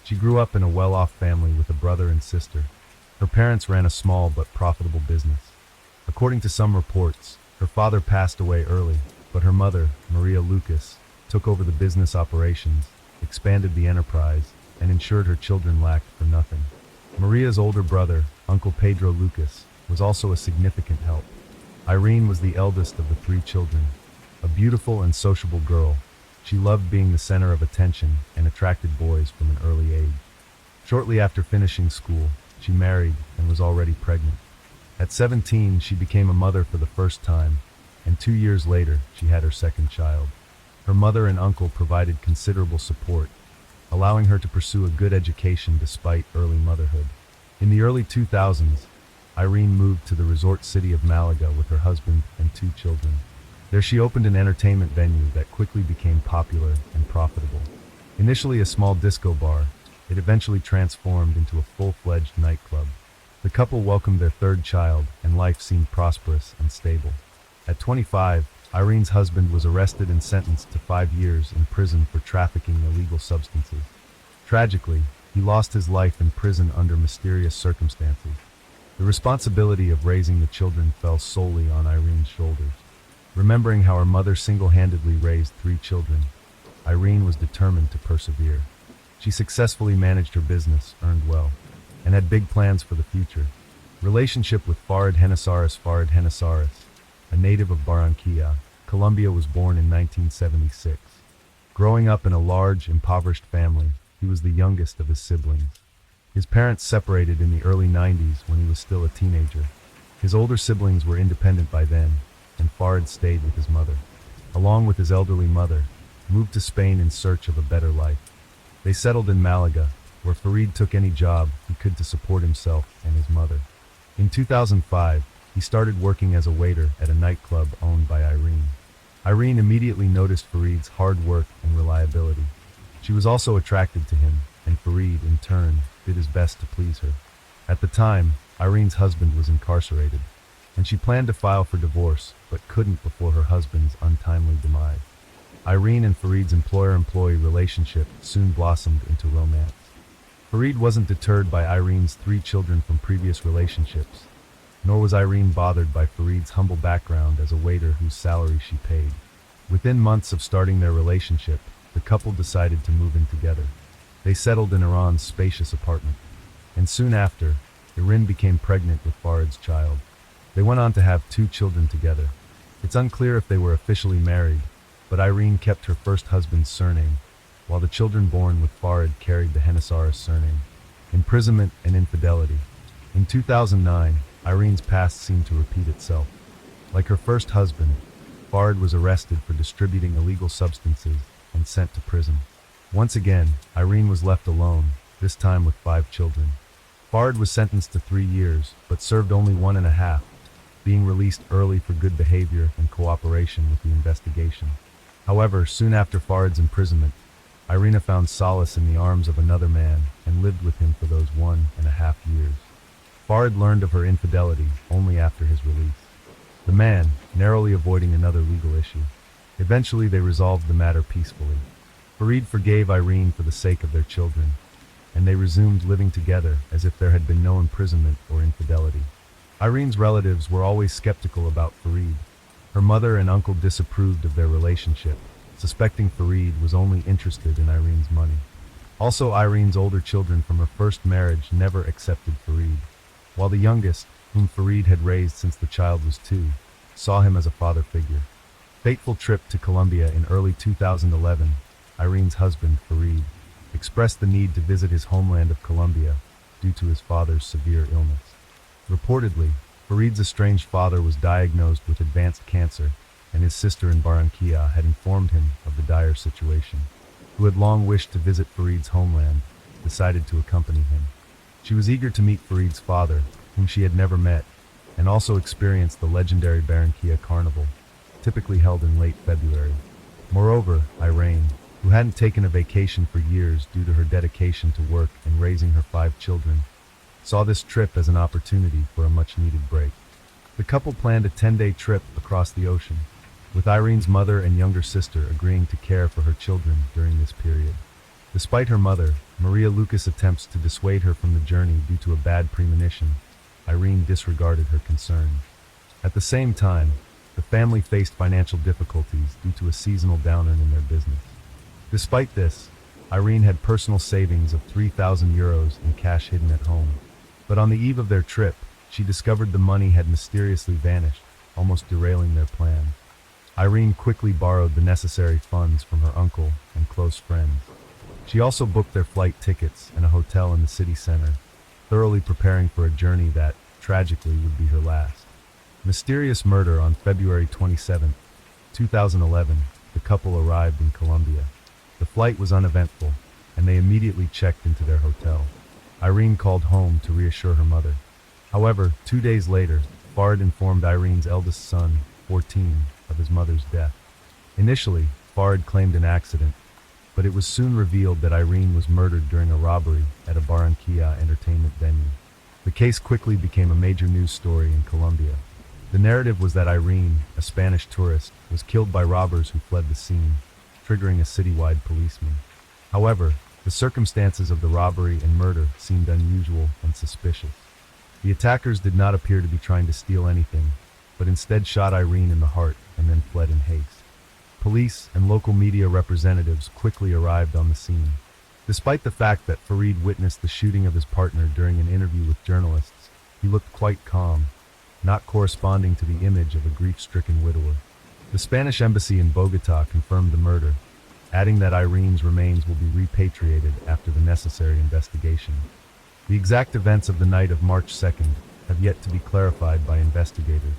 She grew up in a well-off family with a brother and sister. Her parents ran a small but profitable business. According to some reports, her father passed away early, but her mother, Maria Lucas, took over the business operations, expanded the enterprise, and ensured her children lacked for nothing. Maria's older brother, Uncle Pedro Lucas, was also a significant help. Irene was the eldest of the 3 children. A beautiful and sociable girl, she loved being the center of attention and attracted boys from an early age. Shortly after finishing school, she married and was already pregnant. At 17, she became a mother for the first time, and 2 years later, she had her second child. Her mother and uncle provided considerable support, allowing her to pursue a good education despite early motherhood. In the early 2000s, Irene moved to the resort city of Malaga with her husband and 2 children. There she opened an entertainment venue that quickly became popular and profitable. Initially a small disco bar, it eventually transformed into a full-fledged nightclub. The couple welcomed their third child, and life seemed prosperous and stable. At 25, Irene's husband was arrested and sentenced to 5 years in prison for trafficking illegal substances. Tragically, he lost his life in prison under mysterious circumstances. The responsibility of raising the children fell solely on Irene's shoulders. Remembering how her mother single-handedly raised 3 children, Irene was determined to persevere. She successfully managed her business, earned well, and had big plans for the future. Relationship with Farid Henessaris, a native of Barranquilla, Colombia, was born in 1976. Growing up in a large, impoverished family, he was the youngest of his siblings. His parents separated in the early 90s when he was still a teenager. His older siblings were independent by then, and Farid stayed with his mother. Along with his elderly mother, moved to Spain in search of a better life. They settled in Malaga, where Farid took any job he could to support himself and his mother. In 2005, he started working as a waiter at a nightclub owned by Irene. Irene immediately noticed Farid's hard work and reliability. She was also attracted to him, and Farid, in turn, did his best to please her. At the time, Irene's husband was incarcerated, and she planned to file for divorce, but couldn't before her husband's untimely demise. Irene and Farid's employer-employee relationship soon blossomed into romance. Farid wasn't deterred by Irene's 3 children from previous relationships, nor was Irene bothered by Farid's humble background as a waiter whose salary she paid. Within months of starting their relationship, the couple decided to move in together. They settled in Iran's spacious apartment, and soon after, Irene became pregnant with Farid's child. They went on to have 2 children together. It's unclear if they were officially married, but Irene kept her first husband's surname, while the children born with Farid carried the Henessaris surname. Imprisonment and infidelity. In 2009, Irene's past seemed to repeat itself. Like her first husband, Farid was arrested for distributing illegal substances and sent to prison. Once again, Irene was left alone, this time with 5 children. Farid was sentenced to 3 years, but served only 1.5, being released early for good behavior and cooperation with the investigation. However, soon after Farid's imprisonment, Irene found solace in the arms of another man and lived with him for those 1.5 years. Farid learned of her infidelity only after his release. The man, narrowly avoiding another legal issue. Eventually they resolved the matter peacefully. Farid forgave Irene for the sake of their children, and they resumed living together as if there had been no imprisonment or infidelity. Irene's relatives were always skeptical about Farid. Her mother and uncle disapproved of their relationship, suspecting Farid was only interested in Irene's money. Also, Irene's older children from her first marriage never accepted Farid, while the youngest, whom Farid had raised since the child was 2, saw him as a father figure. Fateful trip to Colombia in early 2011, Irene's husband, Farid, expressed the need to visit his homeland of Colombia due to his father's severe illness. Reportedly, Farid's estranged father was diagnosed with advanced cancer, and his sister in Barranquilla had informed him of the dire situation. Who had long wished to visit Farid's homeland, decided to accompany him. She was eager to meet Farid's father, whom she had never met, and also experience the legendary Barranquilla Carnival, typically held in late February. Moreover, Irene, who hadn't taken a vacation for years due to her dedication to work and raising her 5 children, saw this trip as an opportunity for a much-needed break. The couple planned a 10-day trip across the ocean, with Irene's mother and younger sister agreeing to care for her children during this period. Despite her mother, Maria Lucas' attempts to dissuade her from the journey due to a bad premonition, Irene disregarded her concerns. At the same time, the family faced financial difficulties due to a seasonal downturn in their business. Despite this, Irene had personal savings of 3,000 euros in cash hidden at home. But on the eve of their trip, she discovered the money had mysteriously vanished, almost derailing their plans. Irene quickly borrowed the necessary funds from her uncle and close friends. She also booked their flight tickets and a hotel in the city center, thoroughly preparing for a journey that, tragically, would be her last. Mysterious murder on February 27, 2011, the couple arrived in Colombia. The flight was uneventful, and they immediately checked into their hotel. Irene called home to reassure her mother. However, 2 days later, Farid informed Irene's eldest son, 14, of his mother's death. Initially, Farid claimed an accident, but it was soon revealed that Irene was murdered during a robbery at a Barranquilla entertainment venue. The case quickly became a major news story in Colombia. The narrative was that Irene, a Spanish tourist, was killed by robbers who fled the scene, triggering a citywide policeman. However, the circumstances of the robbery and murder seemed unusual and suspicious. The attackers did not appear to be trying to steal anything, but instead shot Irene in the heart and then fled in haste. Police and local media representatives quickly arrived on the scene. Despite the fact that Farid witnessed the shooting of his partner during an interview with journalists, he looked quite calm, not corresponding to the image of a grief-stricken widower. The Spanish embassy in Bogotá confirmed the murder, adding that Irene's remains will be repatriated after the necessary investigation. The exact events of the night of March 2nd have yet to be clarified by investigators.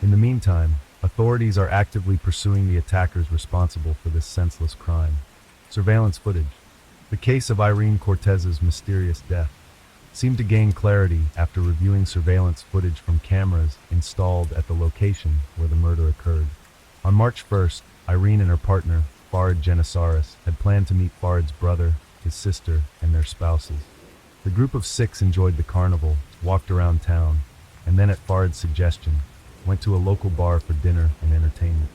In the meantime, authorities are actively pursuing the attackers responsible for this senseless crime. Surveillance footage. The case of Irene Cortez's mysterious death seemed to gain clarity after reviewing surveillance footage from cameras installed at the location where the murder occurred. On March 1st, Irene and her partner, Farid Genesaris, had planned to meet Farid's brother, his sister, and their spouses. The group of 6 enjoyed the carnival, walked around town, and then at Farid's suggestion, went to a local bar for dinner and entertainment.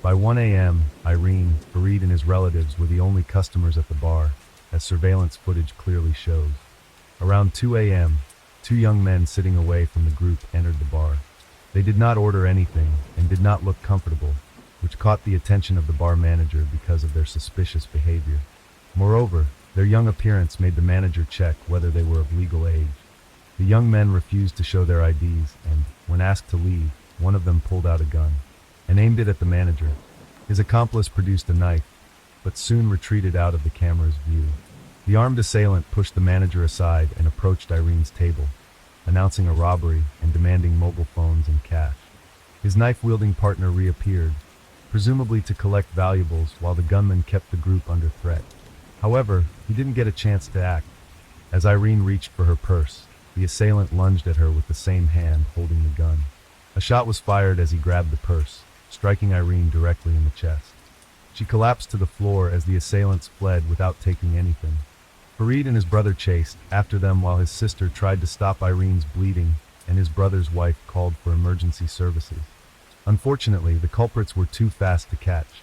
By 1 a.m., Irene, Farid, and his relatives were the only customers at the bar, as surveillance footage clearly shows. Around 2 a.m., 2 young men sitting away from the group entered the bar. They did not order anything and did not look comfortable, which caught the attention of the bar manager because of their suspicious behavior. Moreover, their young appearance made the manager check whether they were of legal age. The young men refused to show their IDs and, when asked to leave, one of them pulled out a gun and aimed it at the manager. His accomplice produced a knife, but soon retreated out of the camera's view. The armed assailant pushed the manager aside and approached Irene's table, announcing a robbery and demanding mobile phones and cash. His knife-wielding partner reappeared, presumably to collect valuables while the gunman kept the group under threat. However, he didn't get a chance to act. As Irene reached for her purse, the assailant lunged at her with the same hand holding the gun. A shot was fired as he grabbed the purse, striking Irene directly in the chest. She collapsed to the floor as the assailants fled without taking anything. Farid and his brother chased after them while his sister tried to stop Irene's bleeding and his brother's wife called for emergency services. Unfortunately, the culprits were too fast to catch.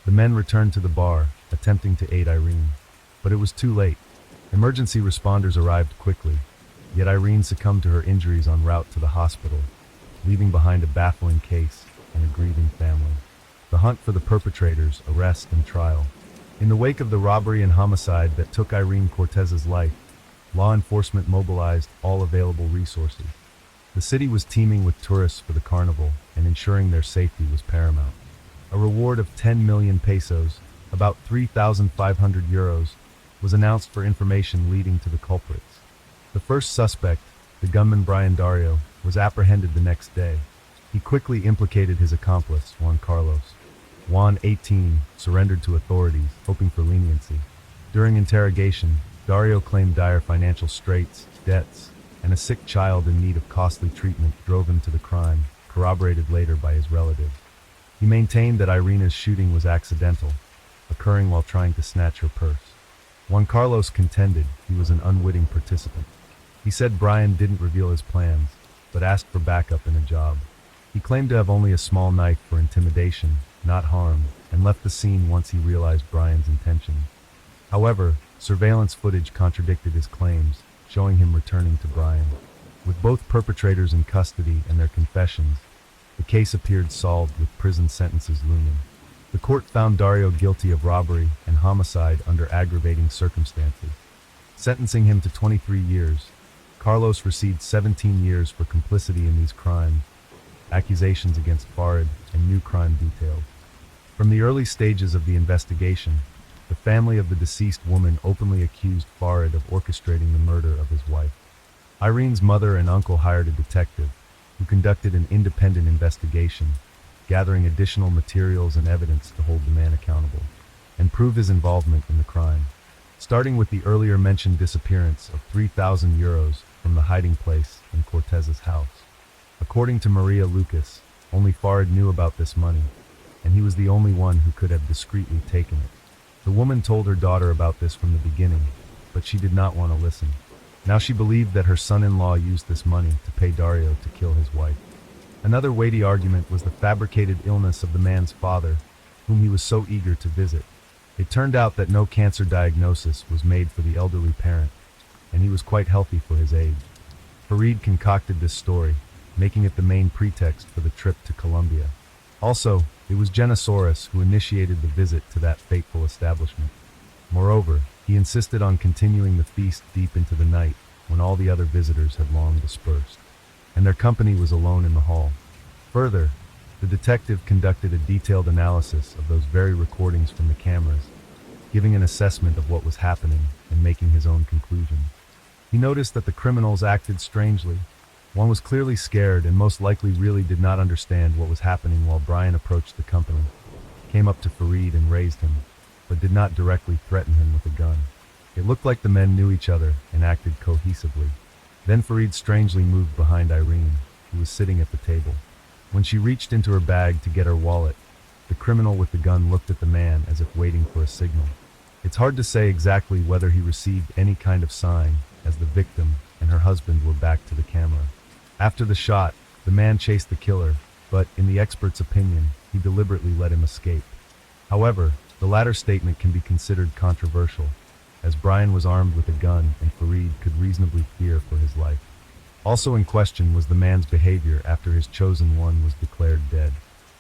The men returned to the bar, attempting to aid Irene. But it was too late. Emergency responders arrived quickly, yet Irene succumbed to her injuries en route to the hospital, leaving behind a baffling case and a grieving family. The hunt for the perpetrators, arrest, and trial. In the wake of the robbery and homicide that took Irene Cortez's life, law enforcement mobilized all available resources. The city was teeming with tourists for the carnival, and ensuring their safety was paramount. A reward of 10 million pesos, about 3,500 euros, was announced for information leading to the culprits. The first suspect, the gunman Brian Dario, was apprehended the next day. He quickly implicated his accomplice, Juan Carlos. Juan, 18, surrendered to authorities, hoping for leniency. During interrogation, Dario claimed dire financial straits, debts, and a sick child in need of costly treatment drove him to the crime, corroborated later by his relatives. He maintained that Irene's shooting was accidental, occurring while trying to snatch her purse. Juan Carlos contended he was an unwitting participant. He said Brian didn't reveal his plans, but asked for backup in a job. He claimed to have only a small knife for intimidation, not harm, and left the scene once he realized Brian's intentions. However, surveillance footage contradicted his claims, showing him returning to Brian. With both perpetrators in custody and their confessions, the case appeared solved with prison sentences looming. The court found Dario guilty of robbery and homicide under aggravating circumstances, sentencing him to 23 years. Carlos received 17 years for complicity in these crimes, accusations against Farid, and new crime details. From the early stages of the investigation, the family of the deceased woman openly accused Farid of orchestrating the murder of his wife. Irene's mother and uncle hired a detective, who conducted an independent investigation, gathering additional materials and evidence to hold the man accountable, and prove his involvement in the crime. Starting with the earlier mentioned disappearance of 3,000 euros from the hiding place in Cortez's house. According to Maria Lucas, only Farid knew about this money, and he was the only one who could have discreetly taken it. The woman told her daughter about this from the beginning, but she did not want to listen. Now she believed that her son-in-law used this money to pay Dario to kill his wife. Another weighty argument was the fabricated illness of the man's father, whom he was so eager to visit. It turned out that no cancer diagnosis was made for the elderly parent, and he was quite healthy for his age. Farid concocted this story, making it the main pretext for the trip to Colombia. Also, it was Genosaurus who initiated the visit to that fateful establishment. Moreover, he insisted on continuing the feast deep into the night when all the other visitors had long dispersed, and their company was alone in the hall. Further, the detective conducted a detailed analysis of those very recordings from the cameras, giving an assessment of what was happening and making his own conclusions. He noticed that the criminals acted strangely. One was clearly scared and most likely really did not understand what was happening while Brian approached the company, came up to Farid and raised him, but did not directly threaten him with a gun. It looked like the men knew each other and acted cohesively. Then Farid strangely moved behind Irene, who was sitting at the table. When she reached into her bag to get her wallet, the criminal with the gun looked at the man as if waiting for a signal. It's hard to say exactly whether he received any kind of sign, as the victim and her husband were back to the camera. After the shot, the man chased the killer, but, in the expert's opinion, he deliberately let him escape. However, the latter statement can be considered controversial, as Brian was armed with a gun and Farid could reasonably fear for his life. Also in question was the man's behavior after his chosen one was declared dead.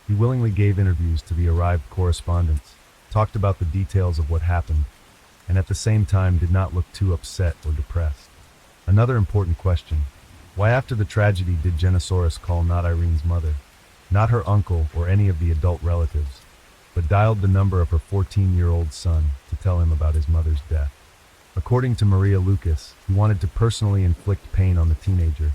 He willingly gave interviews to the arrived correspondents, talked about the details of what happened, and at the same time did not look too upset or depressed. Another important question: why after the tragedy did Genosaurus call not Irene's mother, not her uncle or any of the adult relatives, but dialed the number of her 14-year-old son to tell him about his mother's death? According to Maria Lucas, he wanted to personally inflict pain on the teenager,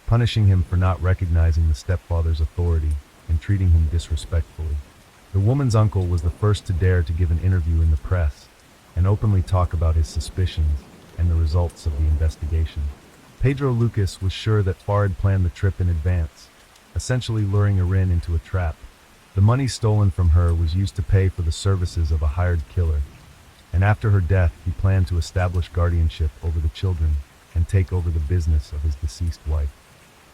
punishing him for not recognizing the stepfather's authority and treating him disrespectfully. The woman's uncle was the first to dare to give an interview in the press and openly talk about his suspicions and the results of the investigation. Pedro Lucas was sure that Farid planned the trip in advance, essentially luring Irene into a trap. The money stolen from her was used to pay for the services of a hired killer, and after her death he planned to establish guardianship over the children and take over the business of his deceased wife.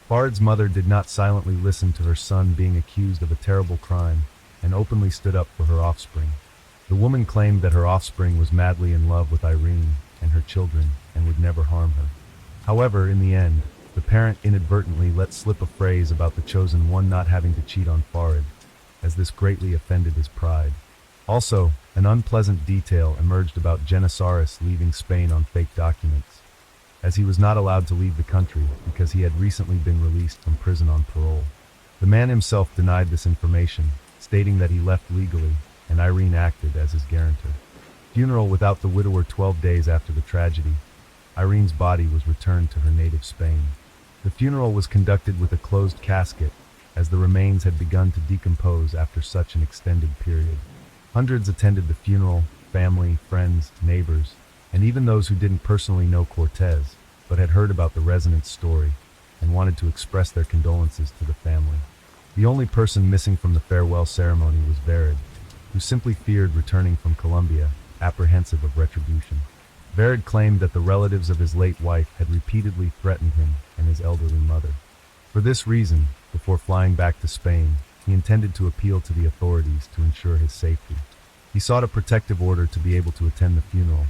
Farid's mother did not silently listen to her son being accused of a terrible crime and openly stood up for her offspring. The woman claimed that her offspring was madly in love with Irene and her children and would never harm her. However, in the end, the parent inadvertently let slip a phrase about the chosen one not having to cheat on Farid, as this greatly offended his pride. Also, an unpleasant detail emerged about Genosaurus leaving Spain on fake documents, as he was not allowed to leave the country because he had recently been released from prison on parole. The man himself denied this information, stating that he left legally and Irene acted as his guarantor. Funeral without the widower 12 days after the tragedy, Irene's body was returned to her native Spain. The funeral was conducted with a closed casket, as the remains had begun to decompose after such an extended period. Hundreds attended the funeral: family, friends, neighbors, and even those who didn't personally know Cortez, but had heard about the resident's story and wanted to express their condolences to the family. The only person missing from the farewell ceremony was Vered, who simply feared returning from Colombia, apprehensive of retribution. Vered claimed that the relatives of his late wife had repeatedly threatened him and his elderly mother. For this reason, before flying back to Spain, he intended to appeal to the authorities to ensure his safety. He sought a protective order to be able to attend the funeral,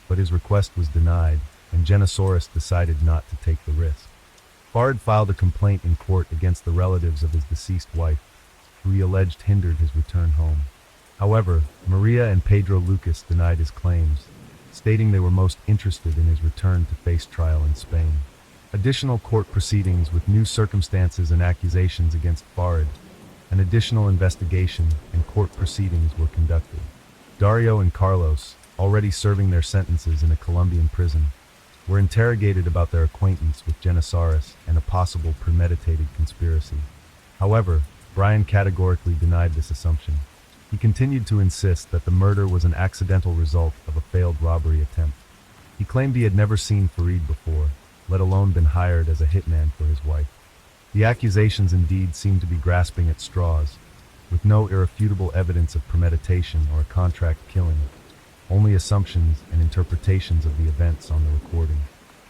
but his request was denied, and Genosaurus decided not to take the risk. Farid filed a complaint in court against the relatives of his deceased wife, who he alleged hindered his return home. However, Maria and Pedro Lucas denied his claims, stating they were most interested in his return to face trial in Spain. Additional court proceedings with new circumstances and accusations against Farid, an additional investigation and court proceedings were conducted. Dario and Carlos, already serving their sentences in a Colombian prison, were interrogated about their acquaintance with Genosaurus and a possible premeditated conspiracy. However, Brian categorically denied this assumption. He continued to insist that the murder was an accidental result of a failed robbery attempt. He claimed he had never seen Farid before, let alone been hired as a hitman for his wife. The accusations indeed seemed to be grasping at straws, with no irrefutable evidence of premeditation or a contract killing, only assumptions and interpretations of the events on the recording.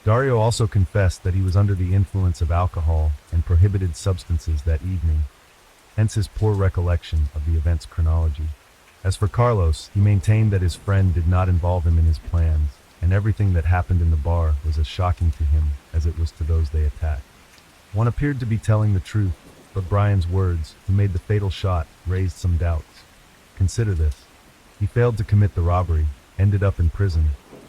Dario also confessed that he was under the influence of alcohol and prohibited substances that evening, hence his poor recollection of the event's chronology. As for Carlos, he maintained that his friend did not involve him in his plans, and everything that happened in the bar was as shocking to him as it was to those they attacked. One appeared to be telling the truth, but Brian's words, who made the fatal shot, raised some doubts. Consider this. He failed to commit the robbery, ended up in prison,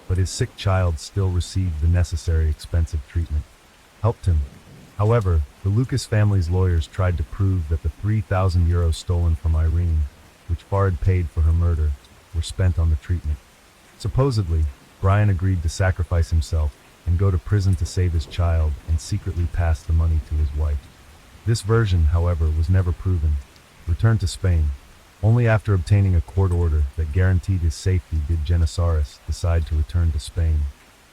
but his sick child still received the necessary expensive treatment. Helped him. However, the Lucas family's lawyers tried to prove that the €3,000 stolen from Irene, which Farid paid for her murder, were spent on the treatment. Supposedly, Brian agreed to sacrifice himself and go to prison to save his child and secretly pass the money to his wife. This version, however, was never proven. Returned to Spain. Only after obtaining a court order that guaranteed his safety did Genesaris decide to return to Spain.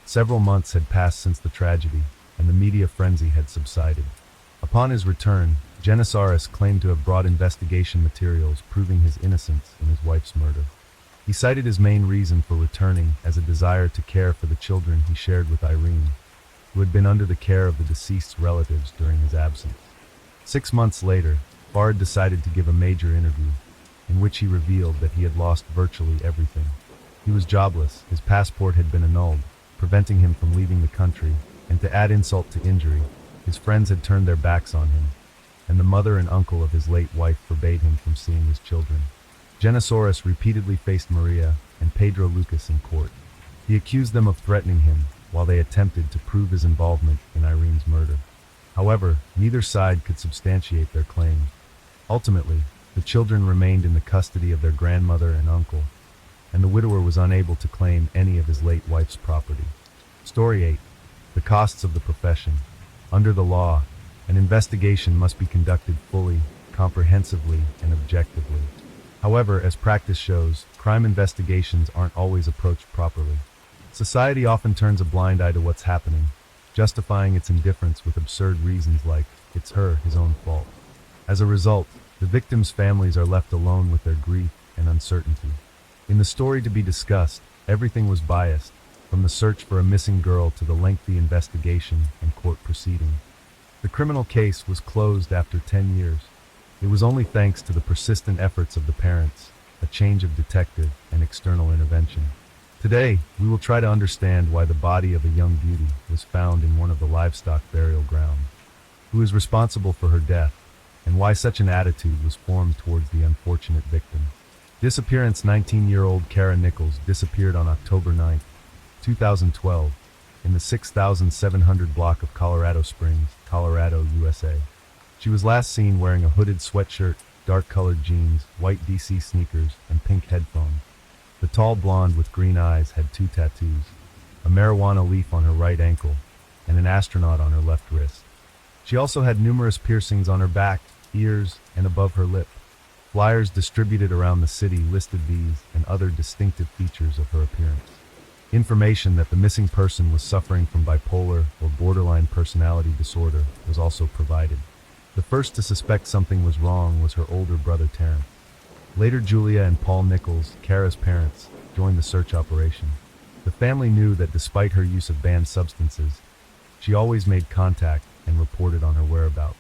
Several months had passed since the tragedy, and the media frenzy had subsided. Upon his return, Genesaris claimed to have brought investigation materials proving his innocence in his wife's murder. He cited his main reason for returning as a desire to care for the children he shared with Irene, who had been under the care of the deceased's relatives during his absence. 6 months later, Farid decided to give a major interview, in which he revealed that he had lost virtually everything. He was jobless, his passport had been annulled, preventing him from leaving the country, and to add insult to injury, his friends had turned their backs on him, and the mother and uncle of his late wife forbade him from seeing his children. Genesaris repeatedly faced Maria and Pedro Lucas in court. He accused them of threatening him while they attempted to prove his involvement in Irene's murder. However, neither side could substantiate their claims. Ultimately, the children remained in the custody of their grandmother and uncle, and the widower was unable to claim any of his late wife's property. Story 8. The costs of the profession. Under the law, an investigation must be conducted fully, comprehensively, and objectively. However, as practice shows, crime investigations aren't always approached properly. Society often turns a blind eye to what's happening, justifying its indifference with absurd reasons like, it's his own fault. As a result, the victims' families are left alone with their grief and uncertainty. In the story to be discussed, everything was biased, from the search for a missing girl to the lengthy investigation and court proceedings. The criminal case was closed after 10 years. It was only thanks to the persistent efforts of the parents, a change of detective, and external intervention. Today, we will try to understand why the body of a young beauty was found in one of the livestock burial grounds, who is responsible for her death, and why such an attitude was formed towards the unfortunate victim. Disappearance. 19-year-old Kara Nichols disappeared on October 9, 2012, in the 6700 block of Colorado Springs, Colorado, USA. She was last seen wearing a hooded sweatshirt, dark-colored jeans, white DC sneakers, and pink headphones. The tall blonde with green eyes had 2 tattoos, a marijuana leaf on her right ankle, and an astronaut on her left wrist. She also had numerous piercings on her back, ears, and above her lip. Flyers distributed around the city listed these and other distinctive features of her appearance. Information that the missing person was suffering from bipolar or borderline personality disorder was also provided. The first to suspect something was wrong was her older brother Terrence. Later, Julia and Paul Nichols, Kara's parents, joined the search operation. The family knew that despite her use of banned substances, she always made contact and reported on her whereabouts.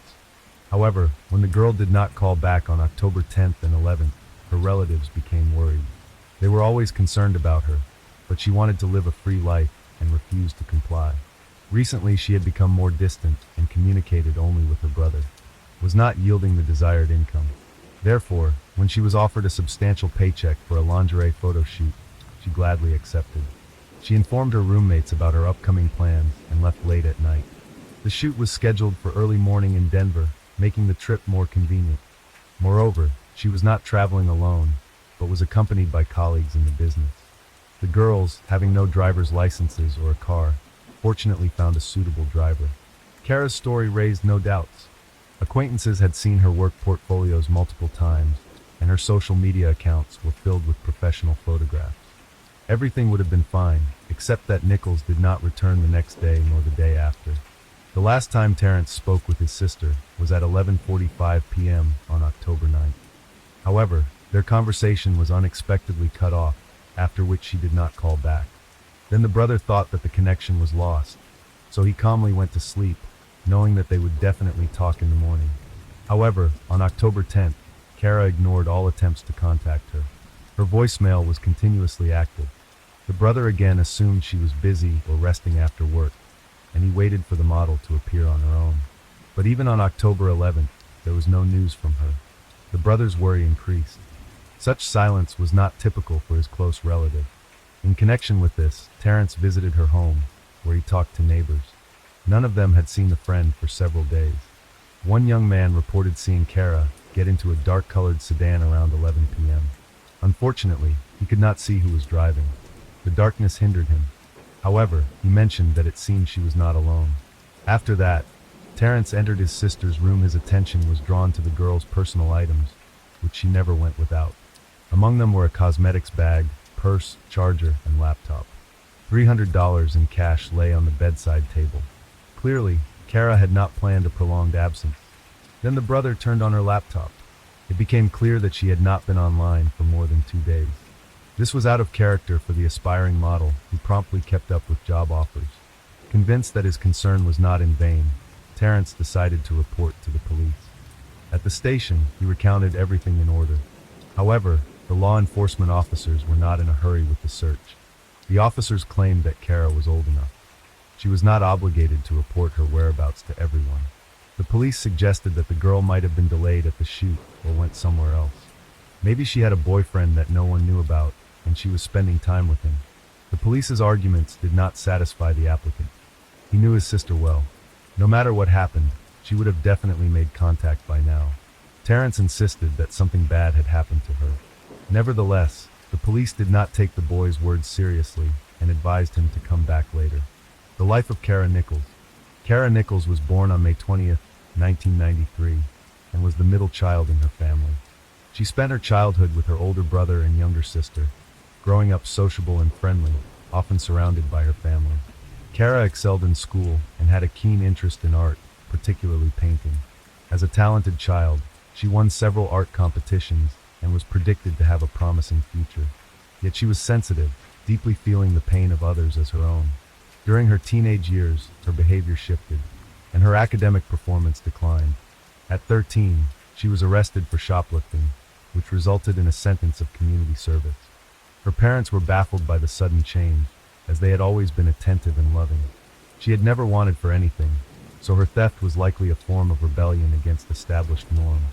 However, when the girl did not call back on October 10th and 11th, her relatives became worried. They were always concerned about her, but she wanted to live a free life and refused to comply. Recently, she had become more distant and communicated only with her brother, was not yielding the desired income. Therefore, when she was offered a substantial paycheck for a lingerie photo shoot, she gladly accepted. She informed her roommates about her upcoming plans and left late at night. The shoot was scheduled for early morning in Denver, making the trip more convenient. Moreover, she was not traveling alone, but was accompanied by colleagues in the business. The girls, having no driver's licenses or a car, fortunately found a suitable driver. Kara's story raised no doubts. Acquaintances had seen her work portfolios multiple times, and her social media accounts were filled with professional photographs. Everything would have been fine, except that Nichols did not return the next day nor the day after. The last time Terrence spoke with his sister was at 11:45 p.m. on October 9th. However, their conversation was unexpectedly cut off, after which she did not call back. Then the brother thought that the connection was lost. so he calmly went to sleep, knowing that they would definitely talk in the morning. However, on October 10th, Kara ignored all attempts to contact her. Her voicemail was continuously active. The brother again assumed she was busy or resting after work, and he waited for the model to appear on her own. But even on October 11th, there was no news from her. The brother's worry increased. Such silence was not typical for his close relative. In connection with this, Terrence visited her home, where he talked to neighbors. None of them had seen the friend for several days. One young man reported seeing Kara get into a dark-colored sedan around 11 p.m. Unfortunately, he could not see who was driving. The darkness hindered him. However, he mentioned that it seemed she was not alone. After that, Terrence entered his sister's room. His attention was drawn to the girl's personal items, which she never went without. Among them were a cosmetics bag, purse, charger, and laptop. $300 in cash lay on the bedside table. Clearly, Kara had not planned a prolonged absence. Then the brother turned on her laptop. It became clear that she had not been online for more than 2 days. This was out of character for the aspiring model, who promptly kept up with job offers. Convinced that his concern was not in vain, Terrence decided to report to the police. At the station, he recounted everything in order. However, the law enforcement officers were not in a hurry with the search. The officers claimed that Kara was old enough. She was not obligated to report her whereabouts to everyone. The police suggested that the girl might have been delayed at the shoot or went somewhere else. Maybe she had a boyfriend that no one knew about, and she was spending time with him. The police's arguments did not satisfy the applicant. He knew his sister well. No matter what happened, she would have definitely made contact by now. Terrence insisted that something bad had happened to her. Nevertheless, the police did not take the boy's words seriously and advised him to come back later. The life of Kara Nichols. Kara Nichols was born on May 20th, 1993, and was the middle child in her family. She spent her childhood with her older brother and younger sister, growing up sociable and friendly, often surrounded by her family. Kara excelled in school and had a keen interest in art, particularly painting. As a talented child, she won several art competitions and was predicted to have a promising future. Yet she was sensitive, deeply feeling the pain of others as her own. During her teenage years, her behavior shifted, and her academic performance declined. At 13, she was arrested for shoplifting, which resulted in a sentence of community service. Her parents were baffled by the sudden change, as they had always been attentive and loving. She had never wanted for anything, so her theft was likely a form of rebellion against established norms.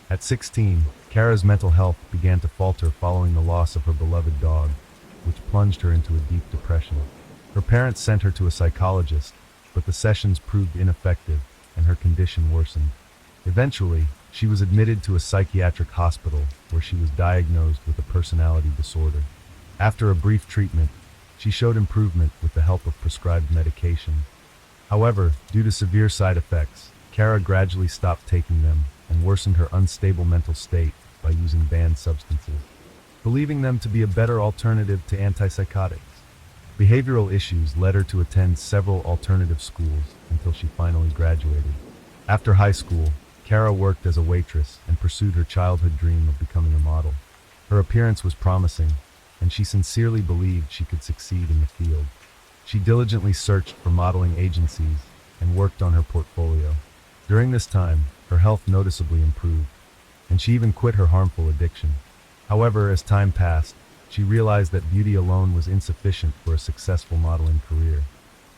At 16, Kara's mental health began to falter following the loss of her beloved dog, which plunged her into a deep depression. Her parents sent her to a psychologist, but the sessions proved ineffective, and her condition worsened. Eventually, she was admitted to a psychiatric hospital where she was diagnosed with a personality disorder. After a brief treatment, she showed improvement with the help of prescribed medication. However, due to severe side effects, Kara gradually stopped taking them and worsened her unstable mental state by using banned substances, believing them to be a better alternative to antipsychotics. Behavioral issues led her to attend several alternative schools until she finally graduated. After high school, Kara worked as a waitress and pursued her childhood dream of becoming a model. Her appearance was promising, and she sincerely believed she could succeed in the field. She diligently searched for modeling agencies and worked on her portfolio. During this time, her health noticeably improved, and she even quit her harmful addiction. However, as time passed, she realized that beauty alone was insufficient for a successful modeling career.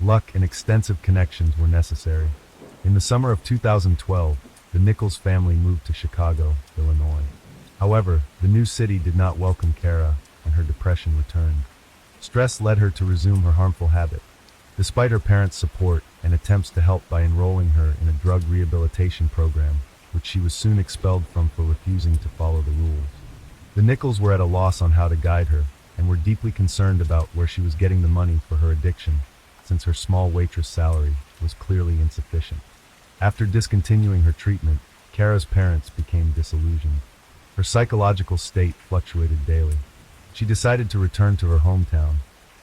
Luck and extensive connections were necessary. In the summer of 2012, the Nichols family moved to Chicago, Illinois. However, the new city did not welcome Kara, and her depression returned. Stress led her to resume her harmful habit. Despite her parents' support and attempts to help by enrolling her in a drug rehabilitation program, which she was soon expelled from for refusing to follow the rules. The Nichols were at a loss on how to guide her, and were deeply concerned about where she was getting the money for her addiction, since her small waitress salary was clearly insufficient. After discontinuing her treatment, Kara's parents became disillusioned. Her psychological state fluctuated daily. She decided to return to her hometown,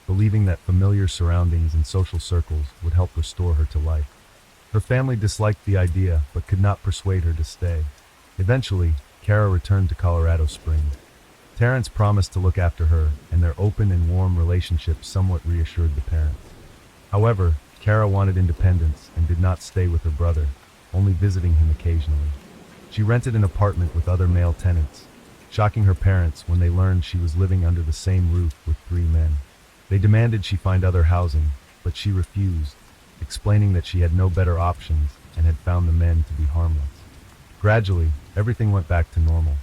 believing that familiar surroundings and social circles would help restore her to life. Her family disliked the idea, but could not persuade her to stay. Eventually, Kara returned to Colorado Springs. Terrence promised to look after her, and their open and warm relationship somewhat reassured the parents. However, Kara wanted independence and did not stay with her brother, only visiting him occasionally. She rented an apartment with other male tenants, shocking her parents when they learned she was living under the same roof with 3 men. They demanded she find other housing, but she refused, explaining that she had no better options and had found the men to be harmless. Gradually, everything went back to normal.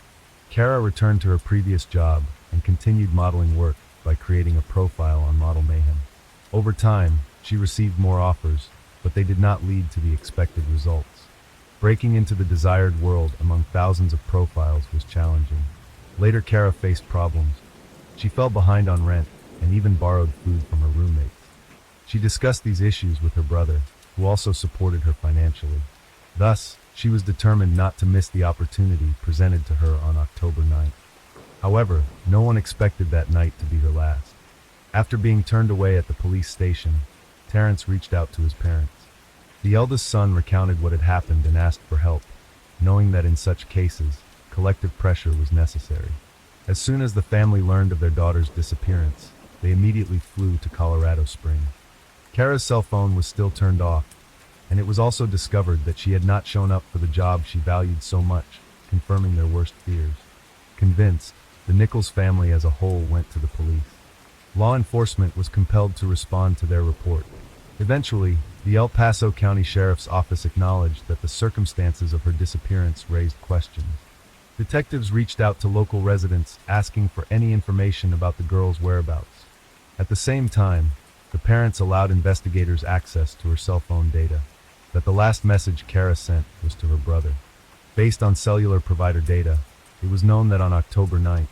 Kara returned to her previous job and continued modeling work by creating a profile on Model Mayhem. Over time, she received more offers, but they did not lead to the expected results. Breaking into the desired world among thousands of profiles was challenging. Later, Kara faced problems. She fell behind on rent and even borrowed food from her roommates. She discussed these issues with her brother, who also supported her financially. Thus, she was determined not to miss the opportunity presented to her on October 9th. However, no one expected that night to be her last. After being turned away at the police station, Terrence reached out to his parents. The eldest son recounted what had happened and asked for help, knowing that in such cases, collective pressure was necessary. As soon as the family learned of their daughter's disappearance, they immediately flew to Colorado Springs. Kara's cell phone was still turned off, and it was also discovered that she had not shown up for the job she valued so much, confirming their worst fears. Convinced, the Nichols family as a whole went to the police. Law enforcement was compelled to respond to their report. Eventually, the El Paso County Sheriff's Office acknowledged that the circumstances of her disappearance raised questions. Detectives reached out to local residents asking for any information about the girl's whereabouts. At the same time, the parents allowed investigators access to her cell phone data, that the last message Kara sent was to her brother. Based on cellular provider data, it was known that on October 9th,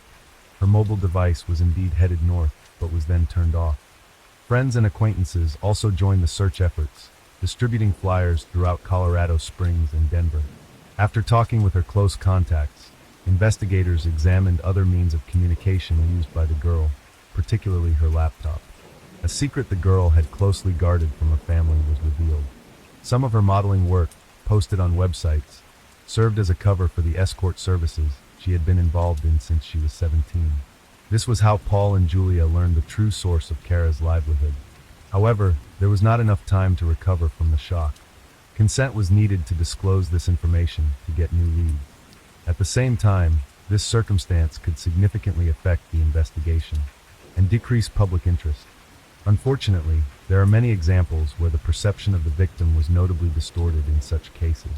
her mobile device was indeed headed north, but was then turned off. Friends and acquaintances also joined the search efforts, distributing flyers throughout Colorado Springs and Denver. After talking with her close contacts, investigators examined other means of communication used by the girl, particularly her laptop. A secret the girl had closely guarded from her family was revealed. Some of her modeling work, posted on websites, served as a cover for the escort services she had been involved in since she was 17. This was how Paul and Julia learned the true source of Kara's livelihood. However, there was not enough time to recover from the shock. Consent was needed to disclose this information to get new leads. At the same time, this circumstance could significantly affect the investigation and decrease public interest. Unfortunately, there are many examples where the perception of the victim was notably distorted in such cases.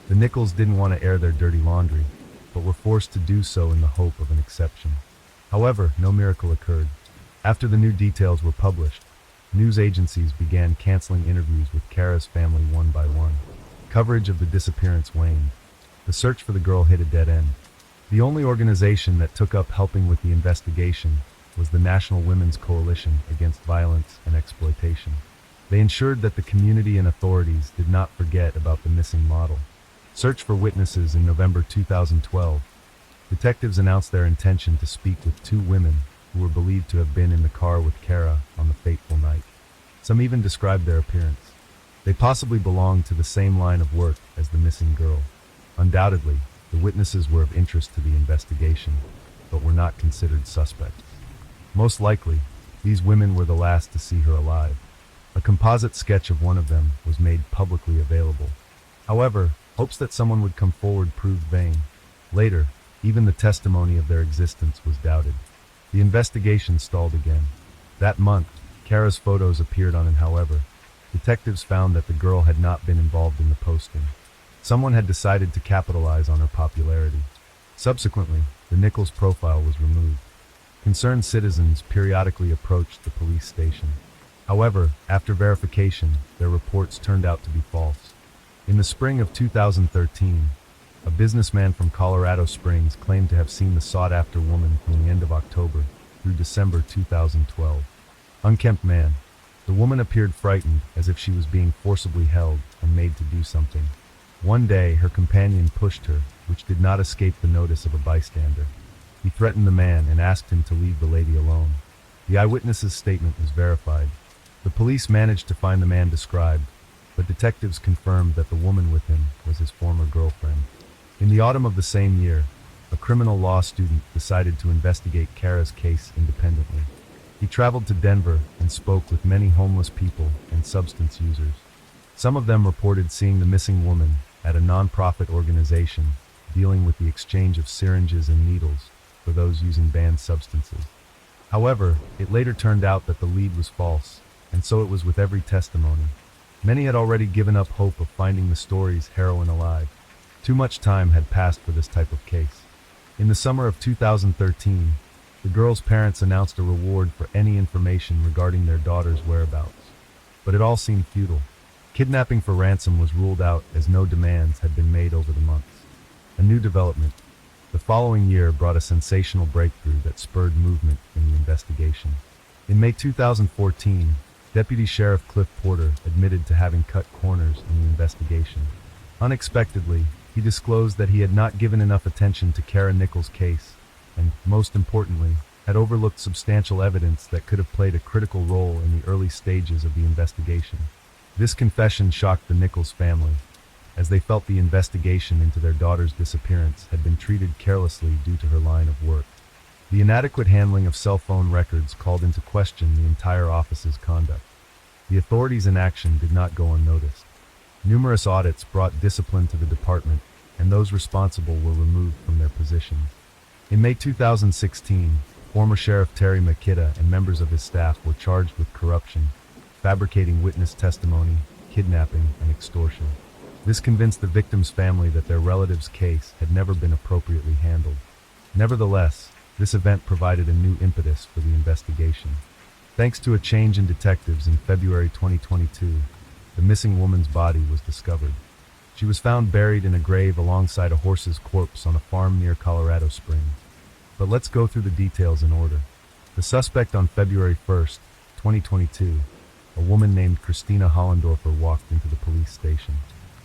The Nichols didn't want to air their dirty laundry, but were forced to do so in the hope of an exception. However, no miracle occurred. After the new details were published, news agencies began canceling interviews with Kara's family one by one. Coverage of the disappearance waned. The search for the girl hit a dead end. The only organization that took up helping with the investigation was the National Women's Coalition Against Violence and Exploitation. They ensured that the community and authorities did not forget about the missing model. Search for witnesses in November 2012. Detectives announced their intention to speak with 2 women who were believed to have been in the car with Kara on the fateful night. Some even described their appearance. They possibly belonged to the same line of work as the missing girl. Undoubtedly, the witnesses were of interest to the investigation, but were not considered suspects. Most likely, these women were the last to see her alive. A composite sketch of one of them was made publicly available. However, hopes that someone would come forward proved vain. Later, even the testimony of their existence was doubted. The investigation stalled again. That month, Kara's photos appeared on it. However, detectives found that the girl had not been involved in the posting. Someone had decided to capitalize on her popularity. Subsequently, the Nichols profile was removed. Concerned citizens periodically approached the police station. However, after verification, their reports turned out to be false. In the spring of 2013, a businessman from Colorado Springs claimed to have seen the sought-after woman from the end of October through December 2012. Unkempt man. The woman appeared frightened, as if she was being forcibly held and made to do something. One day, her companion pushed her, which did not escape the notice of a bystander. He threatened the man and asked him to leave the lady alone. The eyewitness's statement was verified. The police managed to find the man described, but detectives confirmed that the woman with him was his former girlfriend. In the autumn of the same year, a criminal law student decided to investigate Kara's case independently. He traveled to Denver and spoke with many homeless people and substance users. Some of them reported seeing the missing woman at a nonprofit organization dealing with the exchange of syringes and needles for those using banned substances. However, it later turned out that the lead was false, and so it was with every testimony. Many had already given up hope of finding the story's heroine alive. Too much time had passed for this type of case. In the summer of 2013, the girl's parents announced a reward for any information regarding their daughter's whereabouts. But it all seemed futile. Kidnapping for ransom was ruled out as no demands had been made over the months. A new development. The following year brought a sensational breakthrough that spurred movement in the investigation. In May 2014, Deputy Sheriff Cliff Porter admitted to having cut corners in the investigation. Unexpectedly, he disclosed that he had not given enough attention to Kara Nichols' case, and, most importantly, had overlooked substantial evidence that could have played a critical role in the early stages of the investigation. This confession shocked the Nichols family, as they felt the investigation into their daughter's disappearance had been treated carelessly due to her line of work. The inadequate handling of cell phone records called into question the entire office's conduct. The authorities' inaction did not go unnoticed. Numerous audits brought discipline to the department, and those responsible were removed from their positions. In May 2016, former Sheriff Terry McKitta and members of his staff were charged with corruption, fabricating witness testimony, kidnapping, and extortion. This convinced the victim's family that their relative's case had never been appropriately handled. Nevertheless, this event provided a new impetus for the investigation. Thanks to a change in detectives in February 2022, the missing woman's body was discovered. She was found buried in a grave alongside a horse's corpse on a farm near Colorado Springs. But let's go through the details in order. The suspect on February 1st, 2022, a woman named Christina Hollendorfer walked into the police station.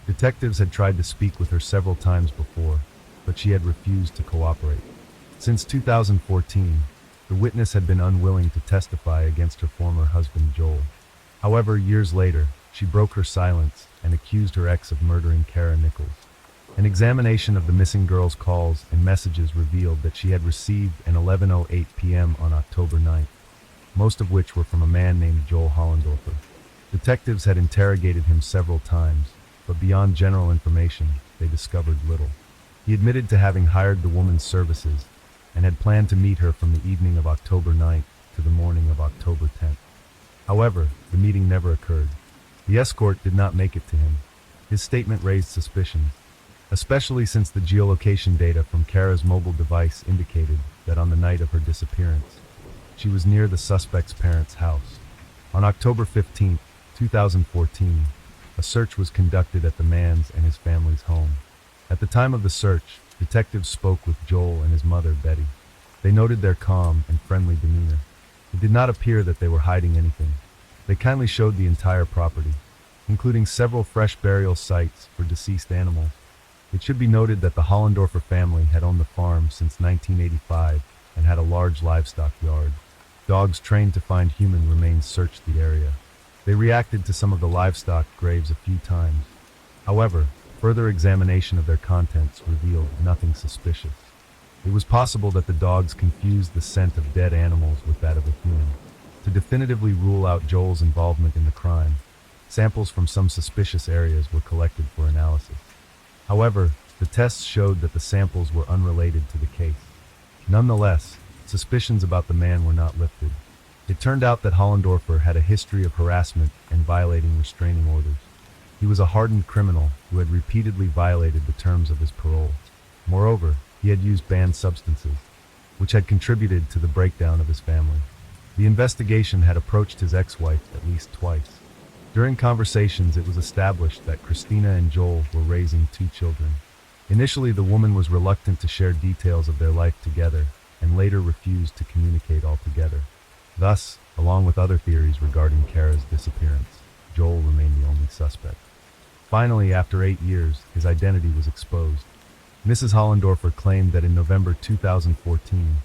Detectives had tried to speak with her several times before, but she had refused to cooperate. Since 2014, the witness had been unwilling to testify against her former husband, Joel. However, years later, she broke her silence and accused her ex of murdering Kara Nichols. An examination of the missing girl's calls and messages revealed that she had received an 11:08 p.m. on October 9th, most of which were from a man named Joel Hollendorfer. Detectives had interrogated him several times, but beyond general information, they discovered little. He admitted to having hired the woman's services and had planned to meet her from the evening of October 9th to the morning of October 10th. However, the meeting never occurred. The escort did not make it to him. His statement raised suspicions, especially since the geolocation data from Kara's mobile device indicated that on the night of her disappearance, she was near the suspect's parents' house. On October 15, 2014, a search was conducted at the man's and his family's home. At the time of the search, detectives spoke with Joel and his mother, Betty. They noted their calm and friendly demeanor. It did not appear that they were hiding anything. They kindly showed the entire property, including several fresh burial sites for deceased animals. It should be noted that the Hollendorfer family had owned the farm since 1985 and had a large livestock yard. Dogs trained to find human remains searched the area. They reacted to some of the livestock graves a few times. However, further examination of their contents revealed nothing suspicious. It was possible that the dogs confused the scent of dead animals with that of a human. To definitively rule out Joel's involvement in the crime, samples from some suspicious areas were collected for analysis. However, the tests showed that the samples were unrelated to the case. Nonetheless, suspicions about the man were not lifted. It turned out that Hollendorfer had a history of harassment and violating restraining orders. He was a hardened criminal who had repeatedly violated the terms of his parole. Moreover, he had used banned substances, which had contributed to the breakdown of his family. The investigation had approached his ex-wife at least twice. During conversations, it was established that Christina and Joel were raising 2 children. Initially, the woman was reluctant to share details of their life together and later refused to communicate altogether. Thus, along with other theories regarding Kara's disappearance, Joel remained the only suspect. Finally, after 8 years, his identity was exposed. Mrs. Hollendorfer claimed that in November 2014,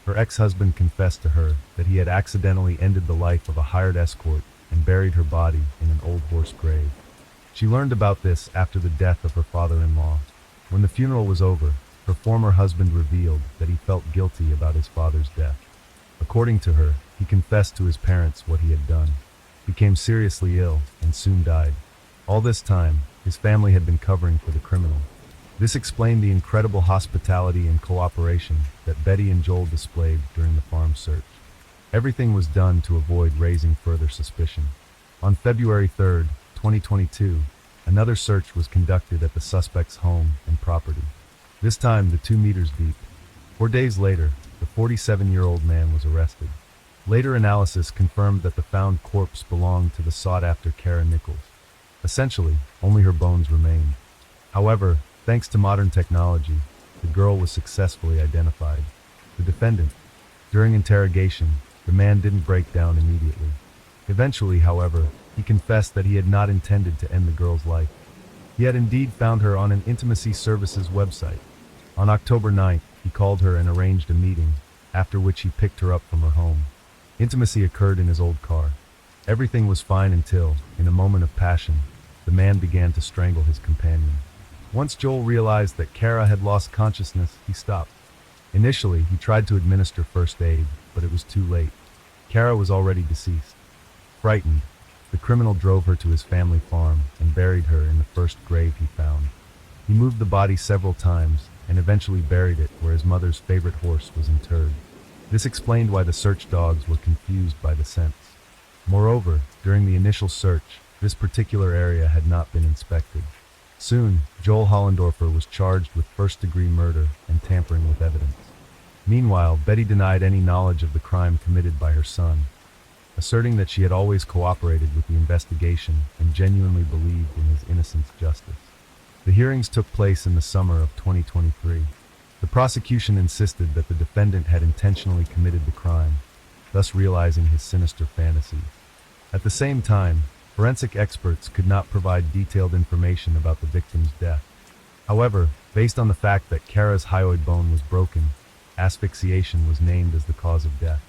her ex-husband confessed to her that he had accidentally ended the life of a hired escort and buried her body in an old horse grave. She learned about this after the death of her father-in-law. When the funeral was over, her former husband revealed that he felt guilty about his father's death. According to her, he confessed to his parents what he had done, became seriously ill, and soon died. All this time, his family had been covering for the criminal. This explained the incredible hospitality and cooperation that Betty and Joel displayed during the farm search. Everything was done to avoid raising further suspicion. On February 3, 2022, another search was conducted at the suspect's home and property. This time, the 2 meters deep. 4 days later, the 47-year-old man was arrested. Later analysis confirmed that the found corpse belonged to the sought-after Kara Nichols. Essentially, only her bones remained. However, thanks to modern technology, the girl was successfully identified. The defendant. During interrogation, the man didn't break down immediately. Eventually, however, he confessed that he had not intended to end the girl's life. He had indeed found her on an intimacy services website. On October 9th, he called her and arranged a meeting, after which he picked her up from her home. Intimacy occurred in his old car. Everything was fine until, in a moment of passion, the man began to strangle his companion. Once Joel realized that Kara had lost consciousness, he stopped. Initially, he tried to administer first aid, but it was too late. Kara was already deceased. Frightened, the criminal drove her to his family farm and buried her in the first grave he found. He moved the body several times and eventually buried it where his mother's favorite horse was interred. This explained why the search dogs were confused by the scents. Moreover, during the initial search, this particular area had not been inspected. Soon, Joel Hollendorfer was charged with first-degree murder and tampering with evidence. Meanwhile, Betty denied any knowledge of the crime committed by her son, asserting that she had always cooperated with the investigation and genuinely believed in his innocence justice. The hearings took place in the summer of 2023. The prosecution insisted that the defendant had intentionally committed the crime, thus realizing his sinister fantasies. At the same time, forensic experts could not provide detailed information about the victim's death. However, based on the fact that Kara's hyoid bone was broken, asphyxiation was named as the cause of death.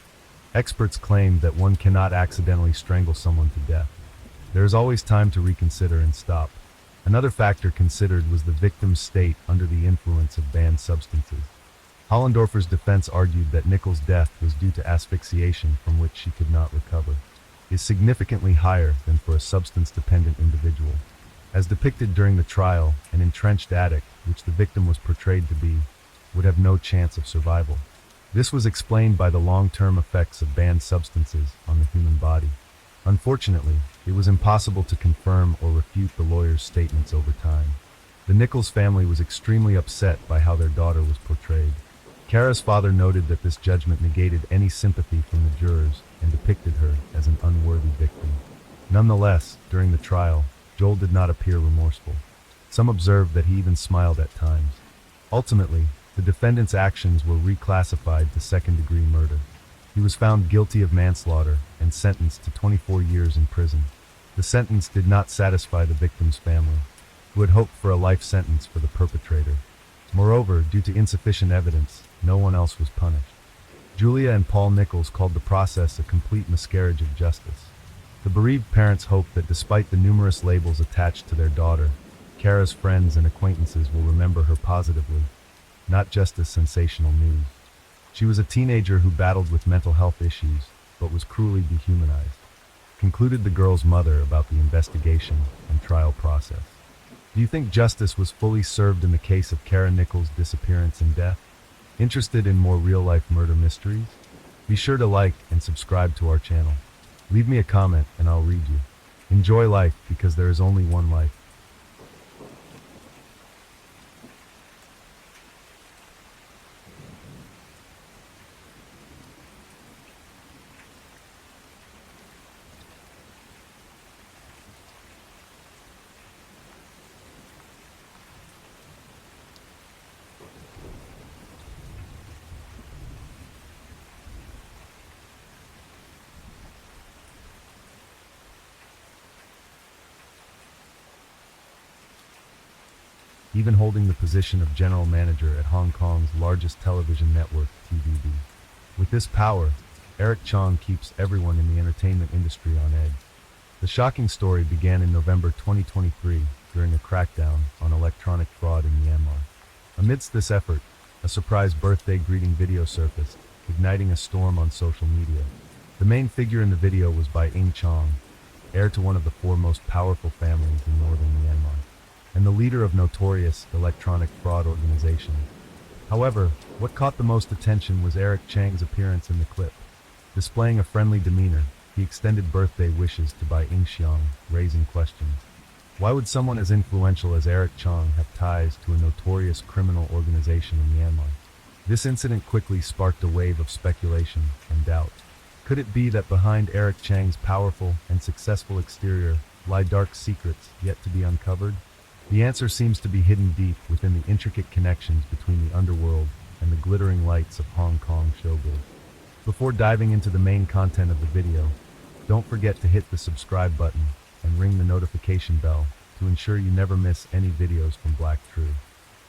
Experts claimed that one cannot accidentally strangle someone to death. There is always time to reconsider and stop. Another factor considered was the victim's state under the influence of banned substances. Hollendorfer's defense argued that Nichols' death was due to asphyxiation from which she could not recover. Is significantly higher than for a substance-dependent individual. As depicted during the trial, an entrenched addict, which the victim was portrayed to be, would have no chance of survival. This was explained by the long-term effects of banned substances on the human body. Unfortunately, it was impossible to confirm or refute the lawyer's statements over time. The Nichols family was extremely upset by how their daughter was portrayed. Kara's father noted that this judgment negated any sympathy from the jurors and depicted her as an unworthy victim. Nonetheless, during the trial, Joel did not appear remorseful. Some observed that he even smiled at times. Ultimately, the defendant's actions were reclassified to second-degree murder. He was found guilty of manslaughter and sentenced to 24 years in prison. The sentence did not satisfy the victim's family, who had hoped for a life sentence for the perpetrator. Moreover, due to insufficient evidence, no one else was punished. Julia and Paul Nichols called the process a complete miscarriage of justice. The bereaved parents hoped that despite the numerous labels attached to their daughter, Kara's friends and acquaintances will remember her positively, not just as sensational news. She was a teenager who battled with mental health issues, but was cruelly dehumanized. Concluded the girl's mother about the investigation and trial process. Do you think justice was fully served in the case of Kara Nichols' disappearance and death? Interested in more real-life murder mysteries? Be sure to like and subscribe to our channel. Leave me a comment and I'll read you. Enjoy life because there is only one life. Even holding the position of general manager at Hong Kong's largest television network, TVB. With this power, Eric Chong keeps everyone in the entertainment industry on edge. The shocking story began in November 2023 during a crackdown on electronic fraud in Myanmar. Amidst this effort, a surprise birthday greeting video surfaced, igniting a storm on social media. The main figure in the video was by Ing Chong, heir to one of the four most powerful families in northern Myanmar, and the leader of notorious electronic fraud organization. However, what caught the most attention was Eric Chang's appearance in the clip. Displaying a friendly demeanor, he extended birthday wishes to Bai Ing-xiang, raising questions. Why would someone as influential as Eric Chang have ties to a notorious criminal organization in Myanmar? This incident quickly sparked a wave of speculation and doubt. Could it be that behind Eric Chang's powerful and successful exterior lie dark secrets yet to be uncovered? The answer seems to be hidden deep within the intricate connections between the underworld and the glittering lights of Hong Kong showbiz. Before diving into the main content of the video, don't forget to hit the subscribe button and ring the notification bell to ensure you never miss any videos from Black True.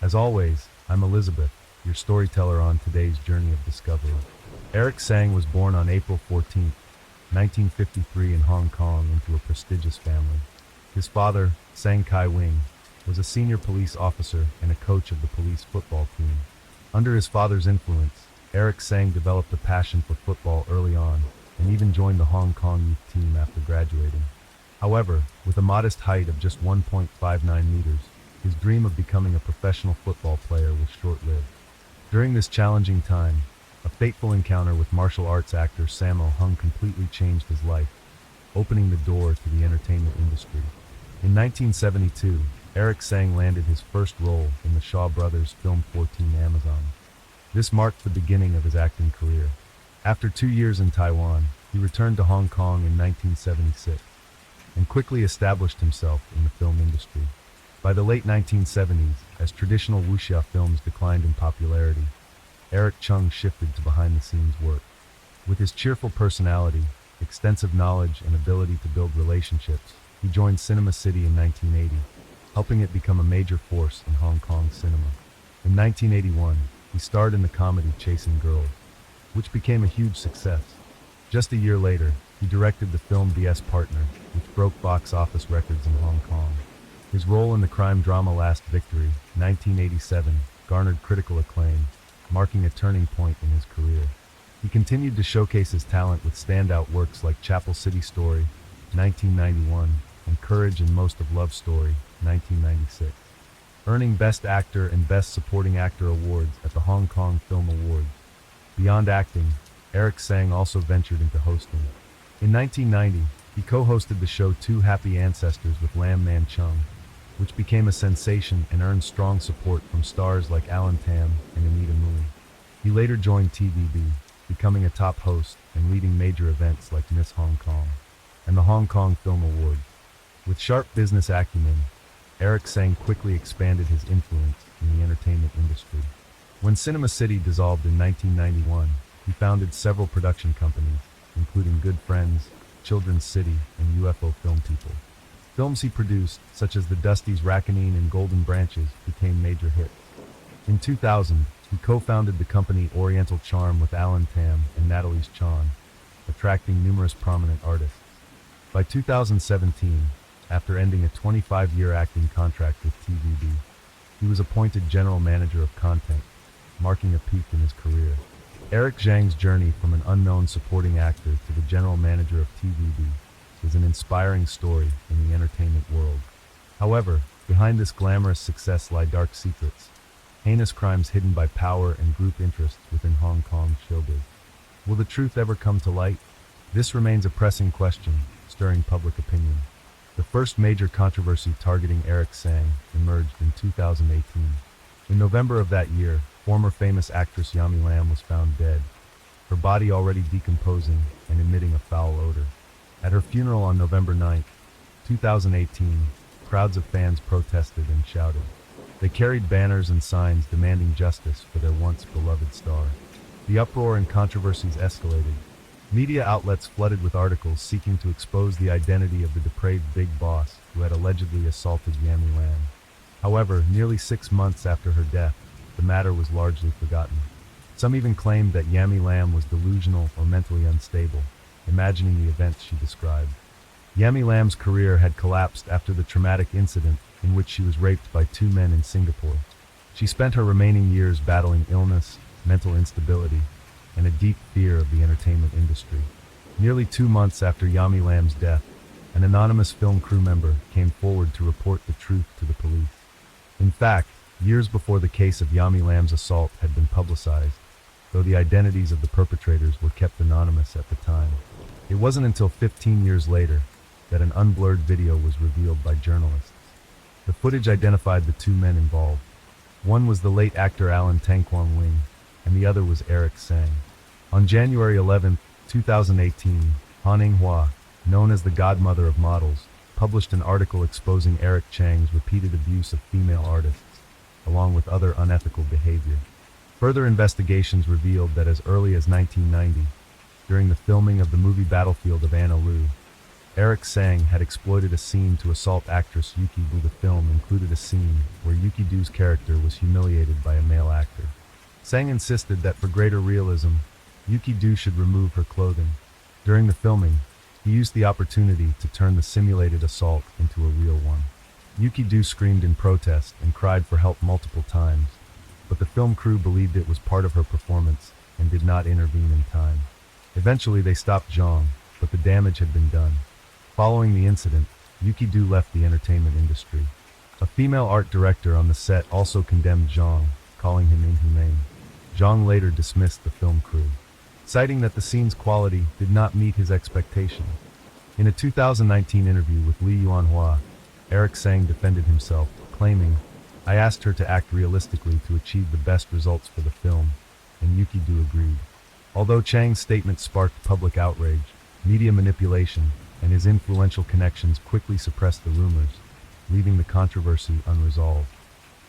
As always, I'm Elizabeth, your storyteller on today's journey of discovery. Eric Sang was born on April 14, 1953 in Hong Kong into a prestigious family. His father, Sang Kai-wing, was a senior police officer and a coach of the police football team. Under his father's influence, Eric Sang developed a passion for football early on and even joined the Hong Kong youth team after graduating. However, with a modest height of just 1.59 meters, his dream of becoming a professional football player was short-lived. During this challenging time, a fateful encounter with martial arts actor Sammo Hung completely changed his life, opening the door to the entertainment industry. In 1972, Eric Sang landed his first role in the Shaw Brothers film 14 Amazon. This marked the beginning of his acting career. After 2 years in Taiwan, he returned to Hong Kong in 1976 and quickly established himself in the film industry. By the late 1970s, as traditional wuxia films declined in popularity, Eric Chung shifted to behind-the-scenes work. With his cheerful personality, extensive knowledge, and ability to build relationships, he joined Cinema City in 1980, helping it become a major force in Hong Kong cinema. In 1981, he starred in the comedy Chasing Girls, which became a huge success. Just a year later, he directed the film BS Partner, which broke box office records in Hong Kong. His role in the crime drama Last Victory, 1987, garnered critical acclaim, marking a turning point in his career. He continued to showcase his talent with standout works like Chapel City Story, 1991, and Courage and Most of Love Story, 1996, earning Best Actor and Best Supporting Actor awards at the Hong Kong Film Awards. Beyond acting, Eric Sang also ventured into hosting. In 1990, he co-hosted the show Two Happy Ancestors with Lam Man Chung, which became a sensation and earned strong support from stars like Alan Tam and Anita Mui. He later joined TVB, becoming a top host and leading major events like Miss Hong Kong and the Hong Kong Film Awards. With sharp business acumen, Eric Sang quickly expanded his influence in the entertainment industry. When Cinema City dissolved in 1991, he founded several production companies, including Good Friends, Children's City, and UFO Film People. Films he produced, such as The Dusty's Reckoning and Golden Branches, became major hits. In 2000, he co-founded the company Oriental Charm with Alan Tam and Natalie Chan, attracting numerous prominent artists. By 2017, after ending a 25-year acting contract with TVB, he was appointed General Manager of Content, marking a peak in his career. Eric Zhang's journey from an unknown supporting actor to the General Manager of TVB is an inspiring story in the entertainment world. However, behind this glamorous success lie dark secrets, heinous crimes hidden by power and group interests within Hong Kong showbiz. Will the truth ever come to light? This remains a pressing question, stirring public opinion. The first major controversy targeting Eric Sang emerged in 2018. In November of that year, former famous actress Yami Lam was found dead, her body already decomposing and emitting a foul odor. At her funeral on November 9, 2018, crowds of fans protested and shouted. They carried banners and signs demanding justice for their once beloved star. The uproar and controversies escalated. Media outlets flooded with articles seeking to expose the identity of the depraved big boss who had allegedly assaulted Yami Lam. However, nearly 6 months after her death, the matter was largely forgotten. Some even claimed that Yami Lam was delusional or mentally unstable, imagining the events she described. Yami Lam's career had collapsed after the traumatic incident in which she was raped by 2 men in Singapore. She spent her remaining years battling illness, mental instability, and a deep fear of the entertainment industry. Nearly 2 months after Yami Lam's death, an anonymous film crew member came forward to report the truth to the police. In fact, years before the case of Yami Lam's assault had been publicized, though the identities of the perpetrators were kept anonymous at the time. It wasn't until 15 years later that an unblurred video was revealed by journalists. The footage identified the two men involved. One was the late actor Alan Tangkwang Wing, and the other was Eric Sang. On January 11, 2018, Han Ing-hwa, known as the godmother of models, published an article exposing Eric Chang's repeated abuse of female artists, along with other unethical behavior. Further investigations revealed that as early as 1990, during the filming of the movie Battlefield of Anna Liu, Eric Sang had exploited a scene to assault actress Yuki Do. The film included a scene where Yuki Do's character was humiliated by a male actor. Sang insisted that for greater realism, Yuki Do should remove her clothing. During the filming, he used the opportunity to turn the simulated assault into a real one. Yuki Do screamed in protest and cried for help multiple times, but the film crew believed it was part of her performance and did not intervene in time. Eventually they stopped Zhang, but the damage had been done. Following the incident, Yuki Do left the entertainment industry. A female art director on the set also condemned Zhang, calling him inhumane. Zhang later dismissed the film crew, citing that the scene's quality did not meet his expectations. In a 2019 interview with Lee Yuanhua, Eric Sang defended himself, claiming, "I asked her to act realistically to achieve the best results for the film, and Yuki Do agreed." Although Chang's statement sparked public outrage, media manipulation, and his influential connections quickly suppressed the rumors, leaving the controversy unresolved.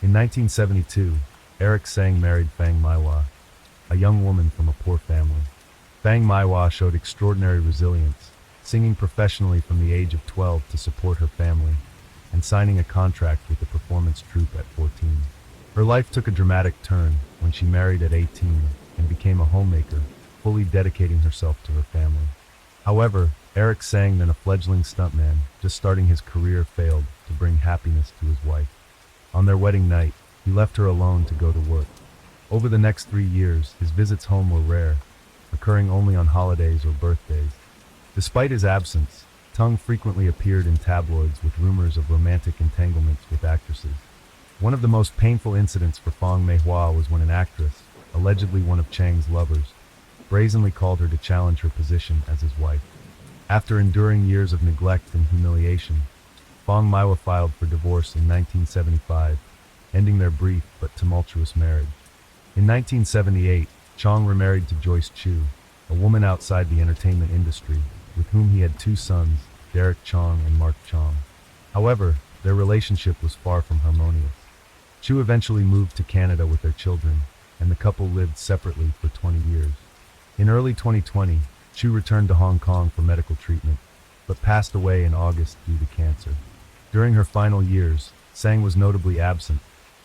In 1972, Eric Sang married Fang Maiwa, a young woman from a poor family. Fang Maiwa showed extraordinary resilience, singing professionally from the age of 12 to support her family, and signing a contract with the performance troupe at 14. Her life took a dramatic turn when she married at 18 and became a homemaker, fully dedicating herself to her family. However, Eric Sang, then a fledgling stuntman, just starting his career, failed to bring happiness to his wife. On their wedding night, he left her alone to go to work. Over the next 3 years, his visits home were rare, occurring only on holidays or birthdays. Despite his absence, Tung frequently appeared in tabloids with rumors of romantic entanglements with actresses. One of the most painful incidents for Fang Meihua was when an actress, allegedly one of Chang's lovers, brazenly called her to challenge her position as his wife. After enduring years of neglect and humiliation, Fang Maiwa filed for divorce in 1975, ending their brief but tumultuous marriage. In 1978, Chong remarried to Joyce Chu, a woman outside the entertainment industry, with whom he had 2 sons, Derek Chong and Mark Chong. However, their relationship was far from harmonious. Chu eventually moved to Canada with their children, and the couple lived separately for 20 years. In early 2020, Chu returned to Hong Kong for medical treatment, but passed away in August due to cancer. During her final years, Sang was notably absent,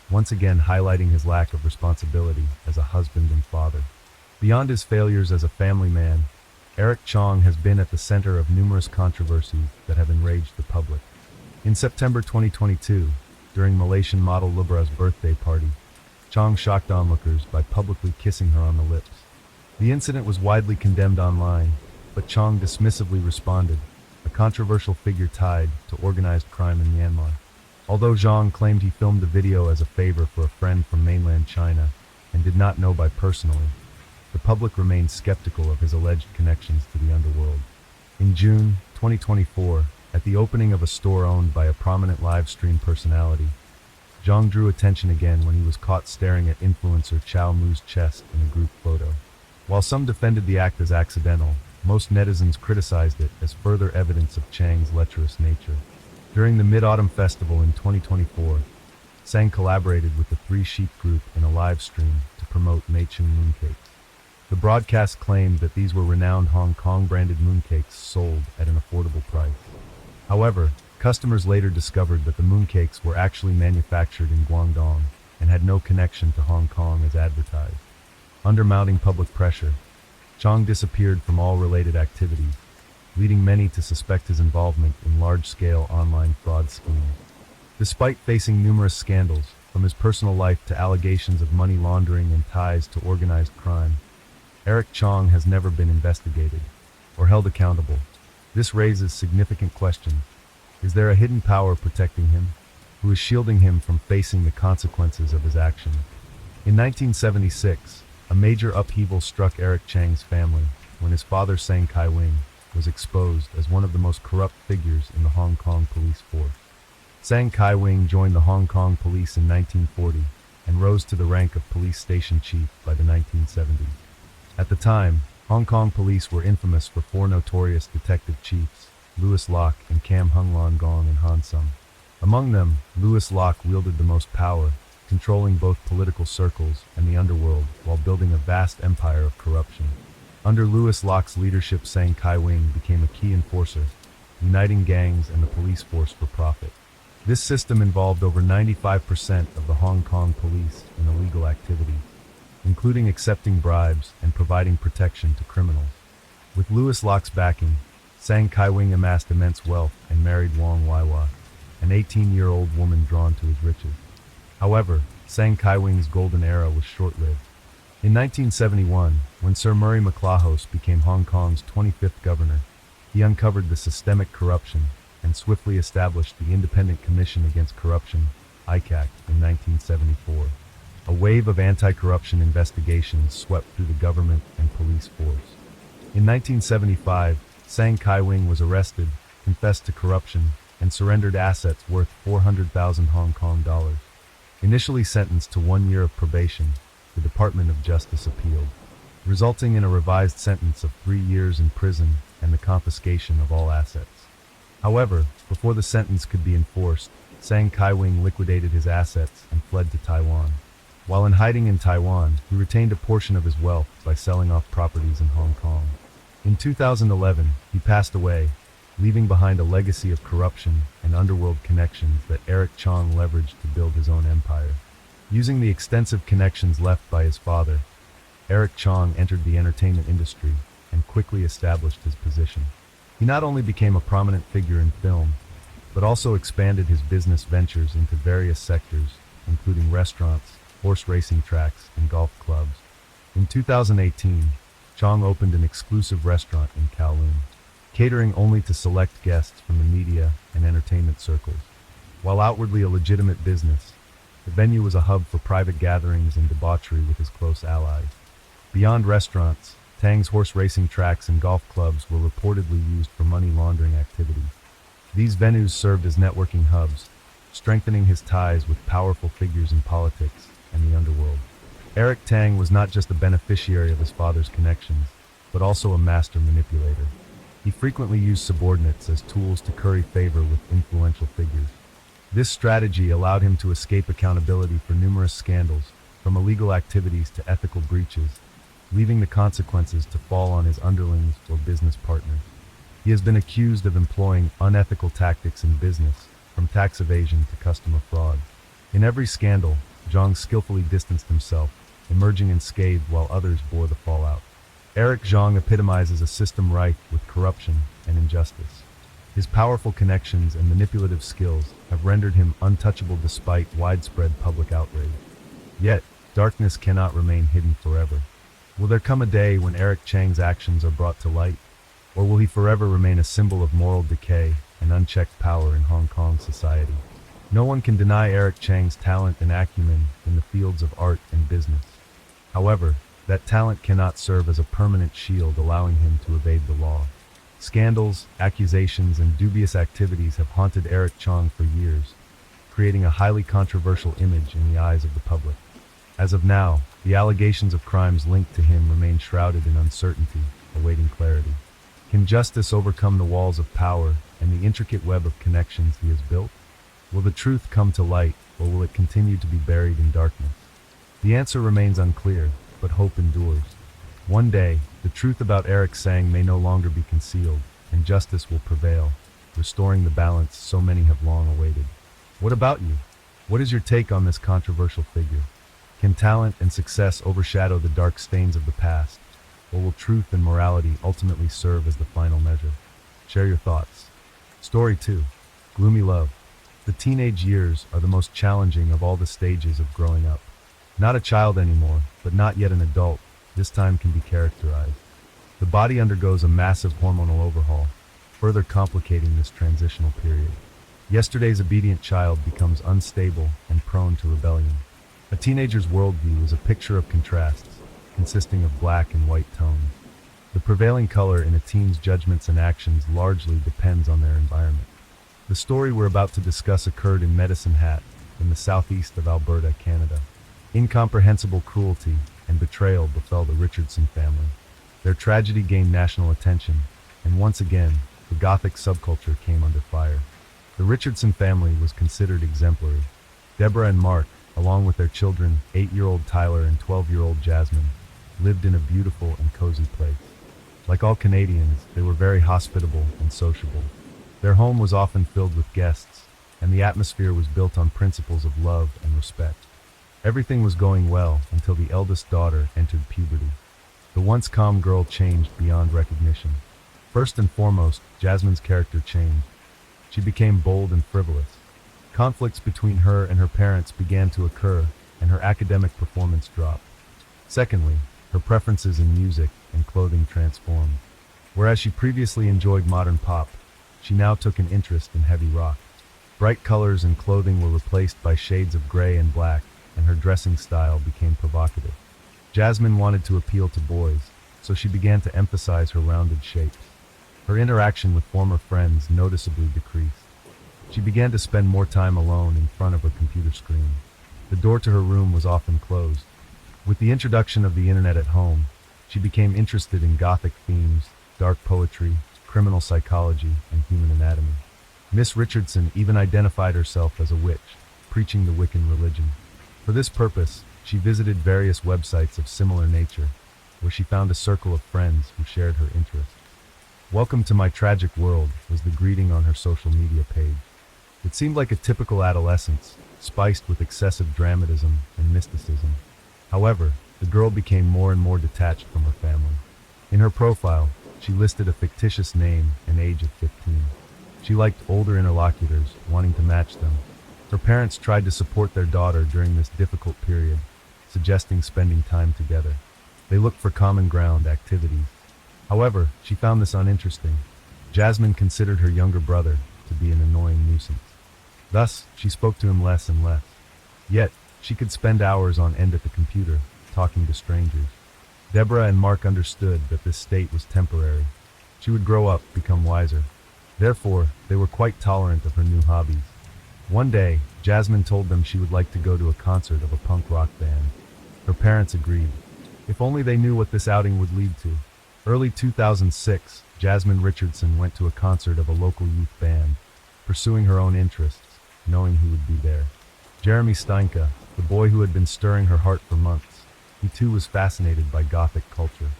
once again highlighting his lack of responsibility as a husband and father. Beyond his failures as a family man, Eric Chong has been at the center of numerous controversies that have enraged the public. In September 2022, during Malaysian model Lubra's birthday party, Chong shocked onlookers by publicly kissing her on the lips. The incident was widely condemned online, but Chong dismissively responded, a controversial figure tied to organized crime in Myanmar. Although Zhang claimed he filmed the video as a favor for a friend from mainland China and did not know Bai personally, the public remained skeptical of his alleged connections to the underworld. In June 2024, at the opening of a store owned by a prominent live stream personality, Zhang drew attention again when he was caught staring at influencer Chow Mu's chest in a group photo. While some defended the act as accidental, most netizens criticized it as further evidence of Chang's lecherous nature. During the Mid-Autumn Festival in 2024, Sang collaborated with the Three Sheep Group in a live stream to promote Meichung mooncakes. The broadcast claimed that these were renowned Hong Kong-branded mooncakes sold at an affordable price. However, customers later discovered that the mooncakes were actually manufactured in Guangdong and had no connection to Hong Kong as advertised. Under mounting public pressure, Chong disappeared from all related activities, leading many to suspect his involvement in large-scale online fraud schemes. Despite facing numerous scandals, from his personal life to allegations of money laundering and ties to organized crime, Eric Chong has never been investigated. or held accountable. This raises significant questions. Is there a hidden power protecting him, who is shielding him from facing the consequences of his actions? In 1976, a major upheaval struck Eric Chang's family when his father, Sang Kai-wing, was exposed as one of the most corrupt figures in the Hong Kong police force. Sang Kai-wing joined the Hong Kong police in 1940 and rose to the rank of police station chief by the 1970s. At the time, Hong Kong police were infamous for four notorious detective chiefs, Louis Locke and Kam Hung Lon Gong and Han Sung. Among them, Louis Locke wielded the most power, controlling both political circles and the underworld while building a vast empire of corruption. Under Louis Locke's leadership, Sang Kai-wing became a key enforcer, uniting gangs and the police force for profit. This system involved over 95% of the Hong Kong police in illegal activities, including accepting bribes and providing protection to criminals. With Louis Locke's backing, Sang Kai-wing amassed immense wealth and married Wong Wai-wai, an 18-year-old woman drawn to his riches. However, Sang Kai-wing's golden era was short-lived. In 1971, when Sir Murray McLahose became Hong Kong's 25th governor, he uncovered the systemic corruption and swiftly established the Independent Commission Against Corruption, ICAC, in 1974. A wave of anti-corruption investigations swept through the government and police force. In 1975, Sang Kai-wing was arrested, confessed to corruption, and surrendered assets worth 400,000 Hong Kong dollars. Initially sentenced to 1 year of probation, the Department of Justice appealed, resulting in a revised sentence of 3 years in prison and the confiscation of all assets. However, before the sentence could be enforced, Sang Kai-wing liquidated his assets and fled to Taiwan. While in hiding in Taiwan, he retained a portion of his wealth by selling off properties in Hong Kong. In 2011, he passed away, leaving behind a legacy of corruption and underworld connections that Eric Chang leveraged to build his own empire. Using the extensive connections left by his father, Eric Chang entered the entertainment industry and quickly established his position. He not only became a prominent figure in film, but also expanded his business ventures into various sectors, including restaurants, horse racing tracks, and golf clubs. In 2018, Chang opened an exclusive restaurant in Kowloon, catering only to select guests from the media and entertainment circles. While outwardly a legitimate business, the venue was a hub for private gatherings and debauchery with his close allies. Beyond restaurants, Tang's horse racing tracks and golf clubs were reportedly used for money laundering activities. These venues served as networking hubs, strengthening his ties with powerful figures in politics and the underworld. Eric Tang was not just a beneficiary of his father's connections, but also a master manipulator. He frequently used subordinates as tools to curry favor with influential figures. This strategy allowed him to escape accountability for numerous scandals, from illegal activities to ethical breaches, leaving the consequences to fall on his underlings or business partners. He has been accused of employing unethical tactics in business, from tax evasion to customer fraud. In every scandal, Zhang skillfully distanced himself, emerging unscathed while others bore the fallout. Eric Zhang epitomizes a system rife with corruption and injustice. His powerful connections and manipulative skills have rendered him untouchable despite widespread public outrage. Yet, darkness cannot remain hidden forever. Will there come a day when Eric Chang's actions are brought to light? Or will he forever remain a symbol of moral decay and unchecked power in Hong Kong society? No one can deny Eric Chang's talent and acumen in the fields of art and business. However, that talent cannot serve as a permanent shield allowing him to evade the law. Scandals, accusations, and dubious activities have haunted Eric Chang for years, creating a highly controversial image in the eyes of the public. As of now, the allegations of crimes linked to him remain shrouded in uncertainty, awaiting clarity. Can justice overcome the walls of power and the intricate web of connections he has built? Will the truth come to light, or will it continue to be buried in darkness? The answer remains unclear, but hope endures. One day, the truth about Eric Sang may no longer be concealed, and justice will prevail, restoring the balance so many have long awaited. What about you? What is your take on this controversial figure? Can talent and success overshadow the dark stains of the past, or will truth and morality ultimately serve as the final measure? Share your thoughts. Story 2. Gloomy Love. The teenage years are the most challenging of all the stages of growing up. Not a child anymore, but not yet an adult, this time can be characterized. The body undergoes a massive hormonal overhaul, further complicating this transitional period. Yesterday's obedient child becomes unstable and prone to rebellion. A teenager's worldview is a picture of contrasts, consisting of black and white tones. The prevailing color in a teen's judgments and actions largely depends on their environment. The story we're about to discuss occurred in Medicine Hat, in the southeast of Alberta, Canada. Incomprehensible cruelty and betrayal befell the Richardson family. Their tragedy gained national attention, and once again, the Gothic subculture came under fire. The Richardson family was considered exemplary. Deborah and Mark, along with their children, 8-year-old Tyler and 12-year-old Jasmine, lived in a beautiful and cozy place. Like all Canadians, they were very hospitable and sociable. Their home was often filled with guests, and the atmosphere was built on principles of love and respect. Everything was going well until the eldest daughter entered puberty. The once calm girl changed beyond recognition. First and foremost, Jasmine's character changed. She became bold and frivolous. Conflicts between her and her parents began to occur, and her academic performance dropped. Secondly, her preferences in music and clothing transformed. Whereas she previously enjoyed modern pop, she now took an interest in heavy rock. Bright colors and clothing were replaced by shades of gray and black, and her dressing style became provocative. Jasmine wanted to appeal to boys, so she began to emphasize her rounded shapes. Her interaction with former friends noticeably decreased. She began to spend more time alone in front of her computer screen. The door to her room was often closed. With the introduction of the internet at home, she became interested in Gothic themes, dark poetry, criminal psychology, and human anatomy. Miss Richardson even identified herself as a witch, preaching the Wiccan religion. For this purpose, she visited various websites of similar nature, where she found a circle of friends who shared her interests. "Welcome to my tragic world" was the greeting on her social media page. It seemed like a typical adolescence, spiced with excessive dramatism and mysticism. However, the girl became more and more detached from her family. In her profile, she listed a fictitious name and age of 15. She liked older interlocutors, wanting to match them. Her parents tried to support their daughter during this difficult period, suggesting spending time together. They looked for common ground activities. However, she found this uninteresting. Jasmine considered her younger brother to be an annoying nuisance. Thus, she spoke to him less and less. Yet, she could spend hours on end at the computer, talking to strangers. Deborah and Mark understood that this state was temporary. She would grow up, become wiser. Therefore, they were quite tolerant of her new hobbies. One day, Jasmine told them she would like to go to a concert of a punk rock band. Her parents agreed. If only they knew what this outing would lead to. Early 2006, Jasmine Richardson went to a concert of a local youth band, pursuing her own interests, knowing who would be there. Jeremy Steinke, the boy who had been stirring her heart for months. He too was fascinated by Gothic culture.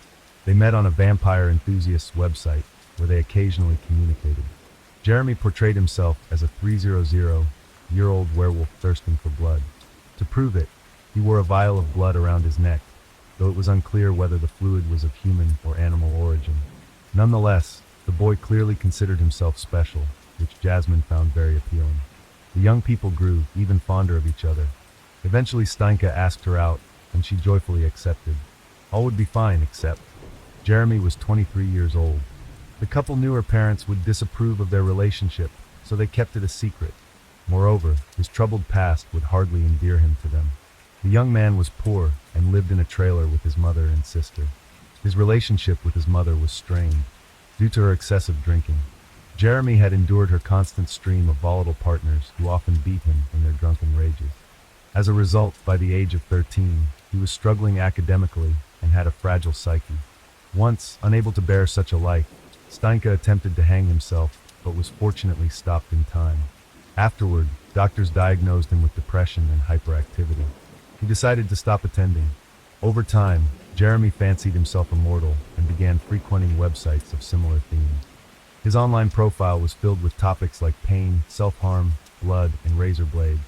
They met on a vampire enthusiast's website, where they occasionally communicated. Jeremy portrayed himself as a 300-year-old werewolf thirsting for blood. To prove it, he wore a vial of blood around his neck, though it was unclear whether the fluid was of human or animal origin. Nonetheless, the boy clearly considered himself special, which Jasmine found very appealing. The young people grew even fonder of each other. Eventually Steinke asked her out, and she joyfully accepted. All would be fine, except Jeremy was 23 years old. The couple knew her parents would disapprove of their relationship, so they kept it a secret. Moreover, his troubled past would hardly endear him to them. The young man was poor and lived in a trailer with his mother and sister. His relationship with his mother was strained, due to her excessive drinking. Jeremy had endured her constant stream of volatile partners who often beat him in their drunken rages. As a result, by the age of 13, he was struggling academically and had a fragile psyche. Once, unable to bear such a life, Steinke attempted to hang himself, but was fortunately stopped in time. Afterward, doctors diagnosed him with depression and hyperactivity. He decided to stop attending. Over time, Jeremy fancied himself immortal and began frequenting websites of similar themes. His online profile was filled with topics like pain, self-harm, blood, and razor blades.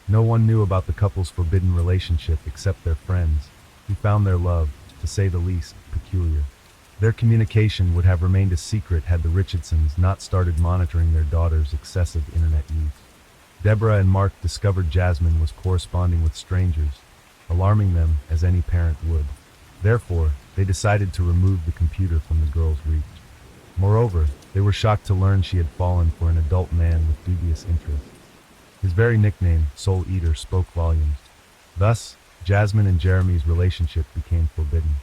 No one knew about the couple's forbidden relationship except their friends, who found their love, to say the least, peculiar. Their communication would have remained a secret had the Richardsons not started monitoring their daughter's excessive internet use. Deborah and Mark discovered Jasmine was corresponding with strangers, alarming them as any parent would. Therefore, they decided to remove the computer from the girl's reach. Moreover, they were shocked to learn she had fallen for an adult man with dubious interests. His very nickname, Soul Eater, spoke volumes. Thus, Jasmine and Jeremy's relationship became forbidden.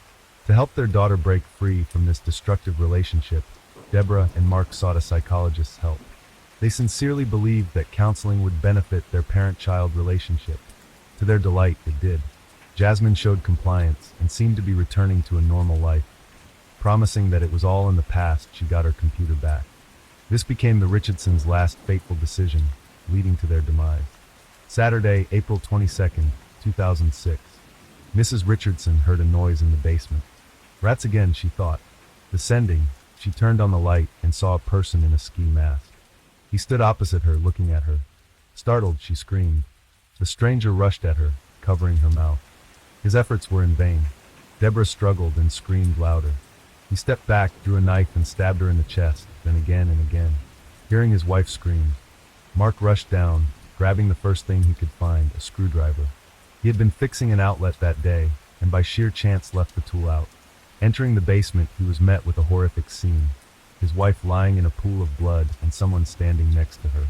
To help their daughter break free from this destructive relationship, Deborah and Mark sought a psychologist's help. They sincerely believed that counseling would benefit their parent-child relationship. To their delight, it did. Jasmine showed compliance and seemed to be returning to a normal life. Promising that it was all in the past, she got her computer back. This became the Richardsons' last fateful decision, leading to their demise. Saturday, April 22nd, 2006. Mrs. Richardson heard a noise in the basement. Rats again, she thought. Descending, she turned on the light and saw a person in a ski mask. He stood opposite her, looking at her. Startled, she screamed. The stranger rushed at her, covering her mouth. His efforts were in vain. Deborah struggled and screamed louder. He stepped back, drew a knife and stabbed her in the chest, then again and again. Hearing his wife scream, Mark rushed down, grabbing the first thing he could find, a screwdriver. He had been fixing an outlet that day, and by sheer chance left the tool out. Entering the basement, he was met with a horrific scene. His wife lying in a pool of blood and someone standing next to her.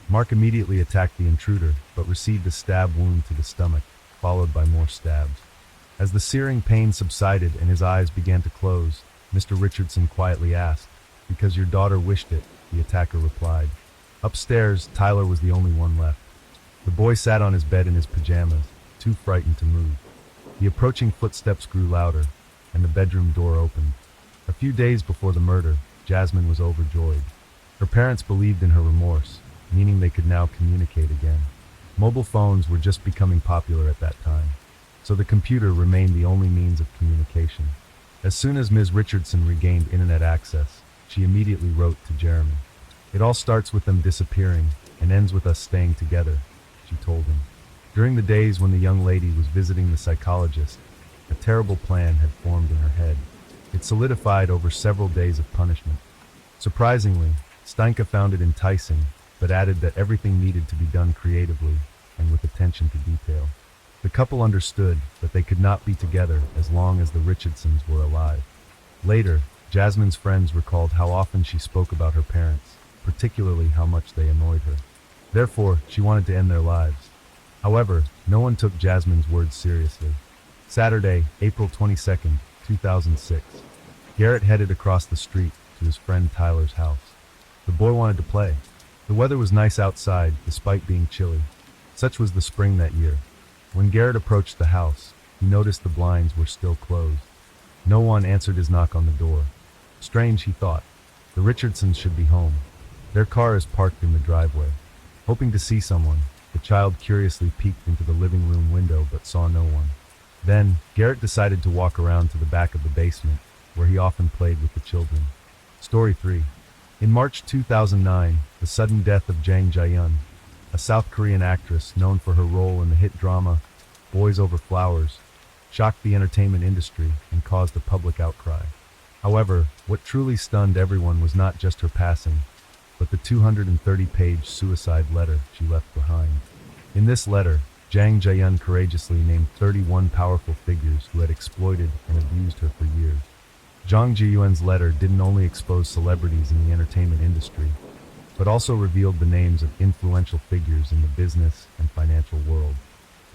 Mark immediately attacked the intruder, but received a stab wound to the stomach, followed by more stabs. As the searing pain subsided and his eyes began to close, Mr. Richardson quietly asked, "Because your daughter wished it," the attacker replied. Upstairs, Tyler was the only one left. The boy sat on his bed in his pajamas, too frightened to move. The approaching footsteps grew louder, and the bedroom door opened. A few days before the murder, Jasmine was overjoyed. Her parents believed in her remorse, meaning they could now communicate again. Mobile phones were just becoming popular at that time, so the computer remained the only means of communication. As soon as Ms. Richardson regained internet access, she immediately wrote to Jeremy. "It all starts with them disappearing and ends with us staying together," she told him. During the days when the young lady was visiting the psychologist, a terrible plan had formed in her head. It solidified over several days of punishment. Surprisingly, Steinke found it enticing, but added that everything needed to be done creatively and with attention to detail. The couple understood that they could not be together as long as the Richardsons were alive. Later, Jasmine's friends recalled how often she spoke about her parents, particularly how much they annoyed her. Therefore, she wanted to end their lives. However, no one took Jasmine's words seriously. Saturday, April 22nd, 2006. Garrett headed across the street to his friend Tyler's house. The boy wanted to play. The weather was nice outside, despite being chilly. Such was the spring that year. When Garrett approached the house, he noticed the blinds were still closed. No one answered his knock on the door. Strange, he thought. The Richardsons should be home. Their car is parked in the driveway. Hoping to see someone, the child curiously peeked into the living room window but saw no one. Then, Garrett decided to walk around to the back of the basement, where he often played with the children. Story 3. In March 2009, the sudden death of Jang Jae-yun, a South Korean actress known for her role in the hit drama Boys Over Flowers, shocked the entertainment industry and caused a public outcry. However, what truly stunned everyone was not just her passing, but the 230-page suicide letter she left behind. In this letter, Jang Jae-yun courageously named 31 powerful figures who had exploited and abused her for years. Jang Jae-yun's letter didn't only expose celebrities in the entertainment industry, but also revealed the names of influential figures in the business and financial world.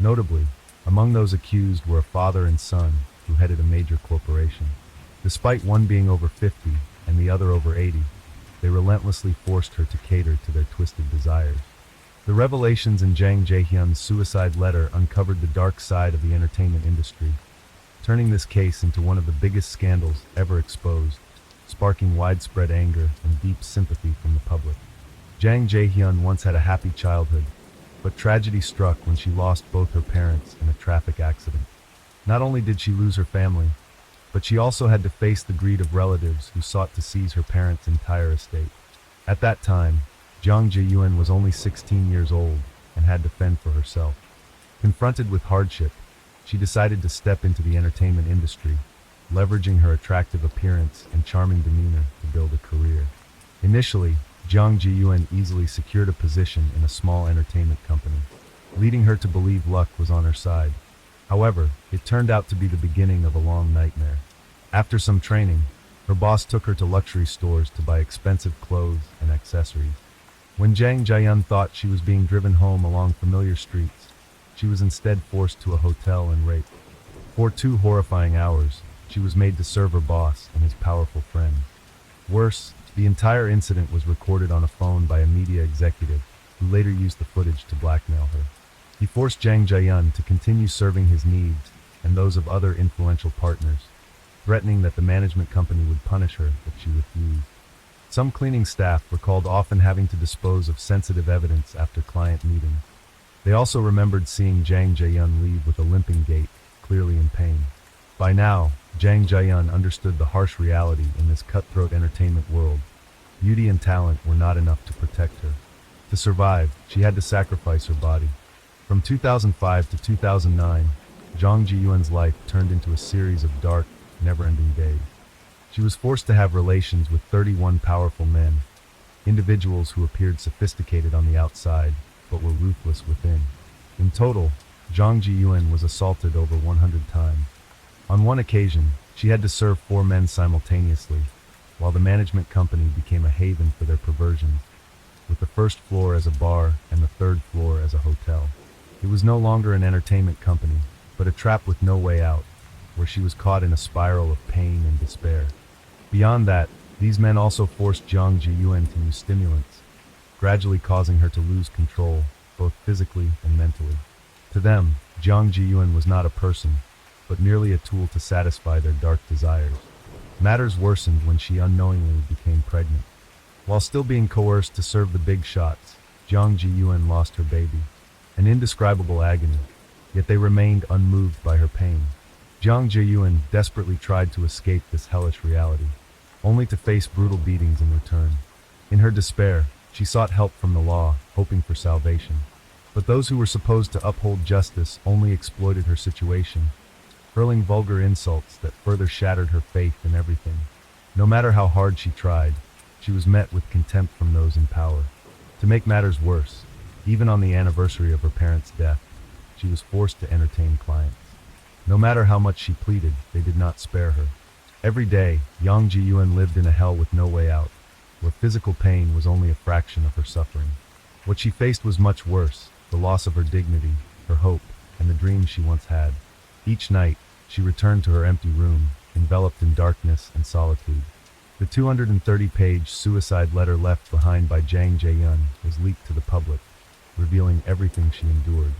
Notably, among those accused were a father and son who headed a major corporation. Despite one being over 50 and the other over 80, they relentlessly forced her to cater to their twisted desires. The revelations in Jang Jae-hyun's suicide letter uncovered the dark side of the entertainment industry, turning this case into one of the biggest scandals ever exposed, sparking widespread anger and deep sympathy from the public. Jang Jae-hyun once had a happy childhood, but tragedy struck when she lost both her parents in a traffic accident. Not only did she lose her family, but she also had to face the greed of relatives who sought to seize her parents' entire estate. At that time, Jang Jae-hyun was only 16 years old and had to fend for herself. Confronted with hardship, she decided to step into the entertainment industry, leveraging her attractive appearance and charming demeanor to build a career. Initially, Jang Jae-hyun easily secured a position in a small entertainment company, leading her to believe luck was on her side. However, it turned out to be the beginning of a long nightmare. After some training, her boss took her to luxury stores to buy expensive clothes and accessories. When Zhang Jiayun thought she was being driven home along familiar streets, she was instead forced to a hotel and raped. For 2 horrifying hours, she was made to serve her boss and his powerful friend. Worse, the entire incident was recorded on a phone by a media executive who later used the footage to blackmail her. He forced Zhang Jiayun to continue serving his needs and those of other influential partners, threatening that the management company would punish her if she refused. Some cleaning staff recalled often having to dispose of sensitive evidence after client meetings. They also remembered seeing Zhang Jiayun leave with a limping gait, clearly in pain. By now, Zhang Jiayun understood the harsh reality in this cutthroat entertainment world. Beauty and talent were not enough to protect her. To survive, she had to sacrifice her body. From 2005 to 2009, Zhang Jiayun's life turned into a series of dark, never-ending days. She was forced to have relations with 31 powerful men, individuals who appeared sophisticated on the outside, but were ruthless within. In total, Zhang Jiayun was assaulted over 100 times. On one occasion, she had to serve 4 men simultaneously, while the management company became a haven for their perversions, with the first floor as a bar and the 3rd floor as a hotel. It was no longer an entertainment company, but a trap with no way out, where she was caught in a spiral of pain and despair. Beyond that, these men also forced Zhang Jiayun to use stimulants, gradually causing her to lose control, both physically and mentally. To them, Zhang Jiayun was not a person, but merely a tool to satisfy their dark desires. Matters worsened when she unknowingly became pregnant. While still being coerced to serve the big shots, Zhang Jiayun lost her baby, an indescribable agony, yet they remained unmoved by her pain. Zhang Jiayun desperately tried to escape this hellish reality, only to face brutal beatings in return. In her despair, she sought help from the law, hoping for salvation. But those who were supposed to uphold justice only exploited her situation, hurling vulgar insults that further shattered her faith in everything. No matter how hard she tried, she was met with contempt from those in power. To make matters worse, even on the anniversary of her parents' death, she was forced to entertain clients. No matter how much she pleaded, they did not spare her. Every day, Zhang Jiayun lived in a hell with no way out, where physical pain was only a fraction of her suffering. What she faced was much worse: the loss of her dignity, her hope, and the dreams she once had. Each night, she returned to her empty room, enveloped in darkness and solitude. The 230-page suicide letter left behind by Zhang Jiayun was leaked to the public, revealing everything she endured.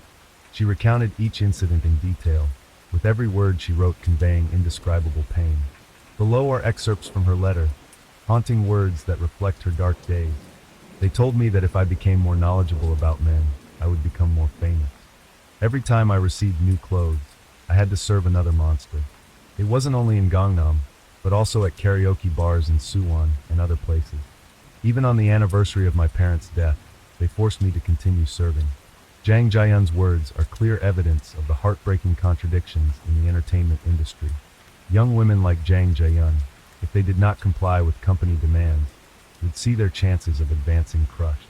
She recounted each incident in detail, with every word she wrote conveying indescribable pain. Below are excerpts from her letter, haunting words that reflect her dark days. They told me that if I became more knowledgeable about men, I would become more famous. Every time I received new clothes, I had to serve another monster. It wasn't only in Gangnam, but also at karaoke bars in Suwon and other places. Even on the anniversary of my parents' death, they forced me to continue serving. Zhang Jiayun's words are clear evidence of the heartbreaking contradictions in the entertainment industry. Young women like Zhang Jiayun, if they did not comply with company demands, would see their chances of advancing crushed.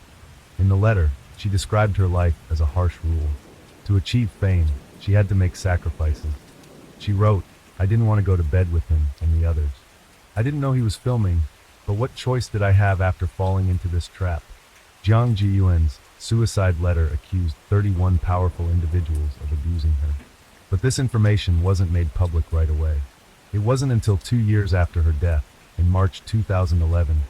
In the letter, she described her life as a harsh rule. To achieve fame, she had to make sacrifices. She wrote, "I didn't want to go to bed with him and the others. I didn't know he was filming, but what choice did I have after falling into this trap?" Zhang Jiayun's suicide letter accused 31 powerful individuals of abusing her. But this information wasn't made public right away. It wasn't until 2 years after her death, in March 2011,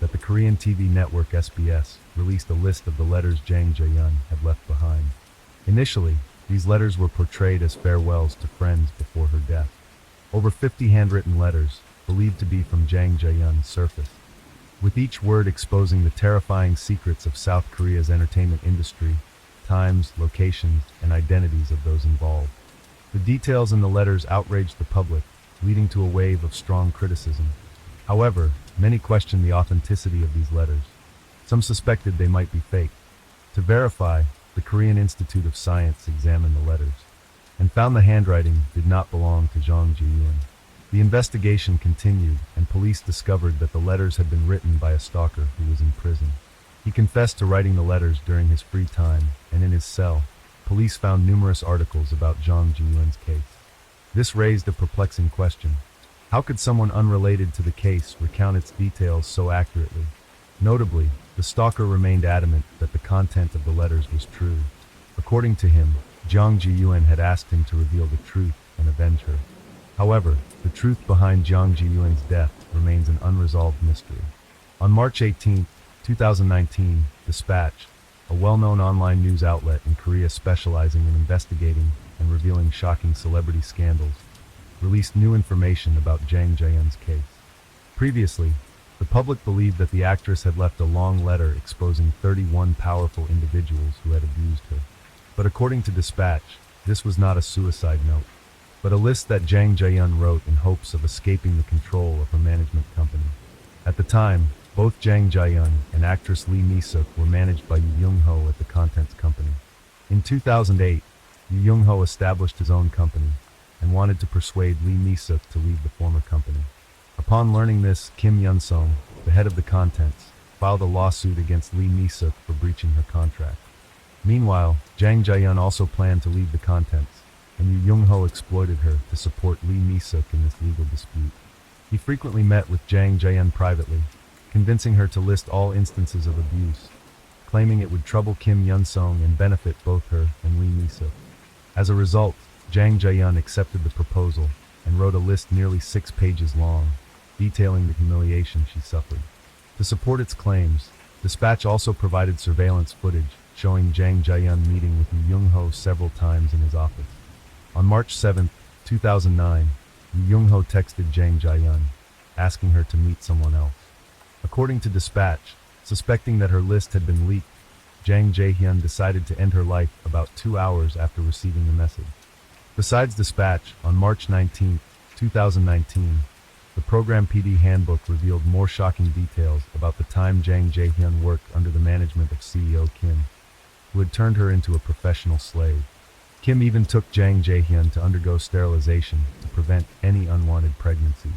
that the Korean TV network SBS released a list of the letters Zhang Jiayun had left behind. Initially, these letters were portrayed as farewells to friends before her death. Over 50 handwritten letters, believed to be from Zhang Jiayun, surfaced, with each word exposing the terrifying secrets of South Korea's entertainment industry, times, locations, and identities of those involved. The details in the letters outraged the public, leading to a wave of strong criticism. However, many questioned the authenticity of these letters. Some suspected they might be fake. To verify, the Korean Institute of Science examined the letters, and found the handwriting did not belong to Zhang Jiayun. The investigation continued, and police discovered that the letters had been written by a stalker who was in prison. He confessed to writing the letters during his free time, and in his cell, police found numerous articles about Zhang Jiayun's case. This raised a perplexing question. How could someone unrelated to the case recount its details so accurately? Notably, the stalker remained adamant that the content of the letters was true. According to him, Jiang Jiyuan had asked him to reveal the truth and avenge her. However, the truth behind Jiang Jiyuan's death remains an unresolved mystery. On March 18, 2019, Dispatch, a well-known online news outlet in Korea specializing in investigating and revealing shocking celebrity scandals, released new information about Jiang Jiyuan's case. Previously, the public believed that the actress had left a long letter exposing 31 powerful individuals who had abused her. But according to Dispatch, this was not a suicide note, but a list that Jiang Jiyuan wrote in hopes of escaping the control of her management company. At the time, both Jiang Jiyuan and actress Lee Mi-suk were managed by Yu Young-ho at the contents company. In 2008, Yu Young-ho established his own company and wanted to persuade Lee Mi-suk to leave the former company. Upon learning this, Kim Yun-sung, the head of the contents, filed a lawsuit against Lee Mi-suk for breaching her contract. Meanwhile, Jiang Jiyuan also planned to leave the contents, and Yu Young-ho exploited her to support Lee Mi-suk in this legal dispute. He frequently met with Jiang Jiyuan privately, convincing her to list all instances of abuse, claiming it would trouble Kim Yun-sung and benefit both her and Lee Mi-suk. As a result, Jiang Jiyuan accepted the proposal and wrote a list nearly 6 pages long, detailing the humiliation she suffered. To support its claims, Dispatch also provided surveillance footage showing Jiang Jiyuan meeting with Yu Young-ho several times in his office. On March 7, 2009, Yu Young-ho texted Jiang Jiyuan, asking her to meet someone else. According to Dispatch, suspecting that her list had been leaked, Jiang Jiyuan decided to end her life about 2 hours after receiving the message. Besides Dispatch, on March 19, 2019, the Program PD Handbook revealed more shocking details about the time Jiang Jiyuan worked under the management of CEO Kim, who had turned her into a professional slave. Kim even took Jiang Jiyuan to undergo sterilization to prevent any unwanted pregnancy.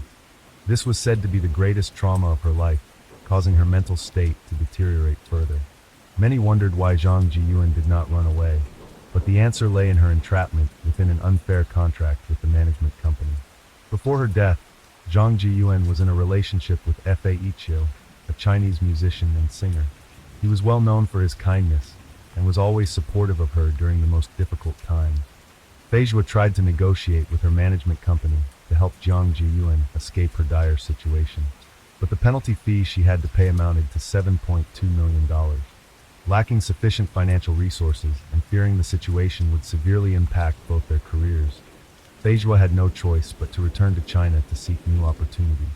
This was said to be the greatest trauma of her life, causing her mental state to deteriorate further. Many wondered why Jiang Jiyuan did not run away, but the answer lay in her entrapment within an unfair contract with the management company. Before her death, Jiang Jiyuan was in a relationship with Fa Ichio, a Chinese musician and singer. He was well known for his kindness and was always supportive of her during the most difficult times. Feijua tried to negotiate with her management company to help Jiang Jiyuan escape her dire situation, but the penalty fee she had to pay amounted to $7.2 million. Lacking sufficient financial resources and fearing the situation would severely impact both their careers, Feijua had no choice but to return to China to seek new opportunity.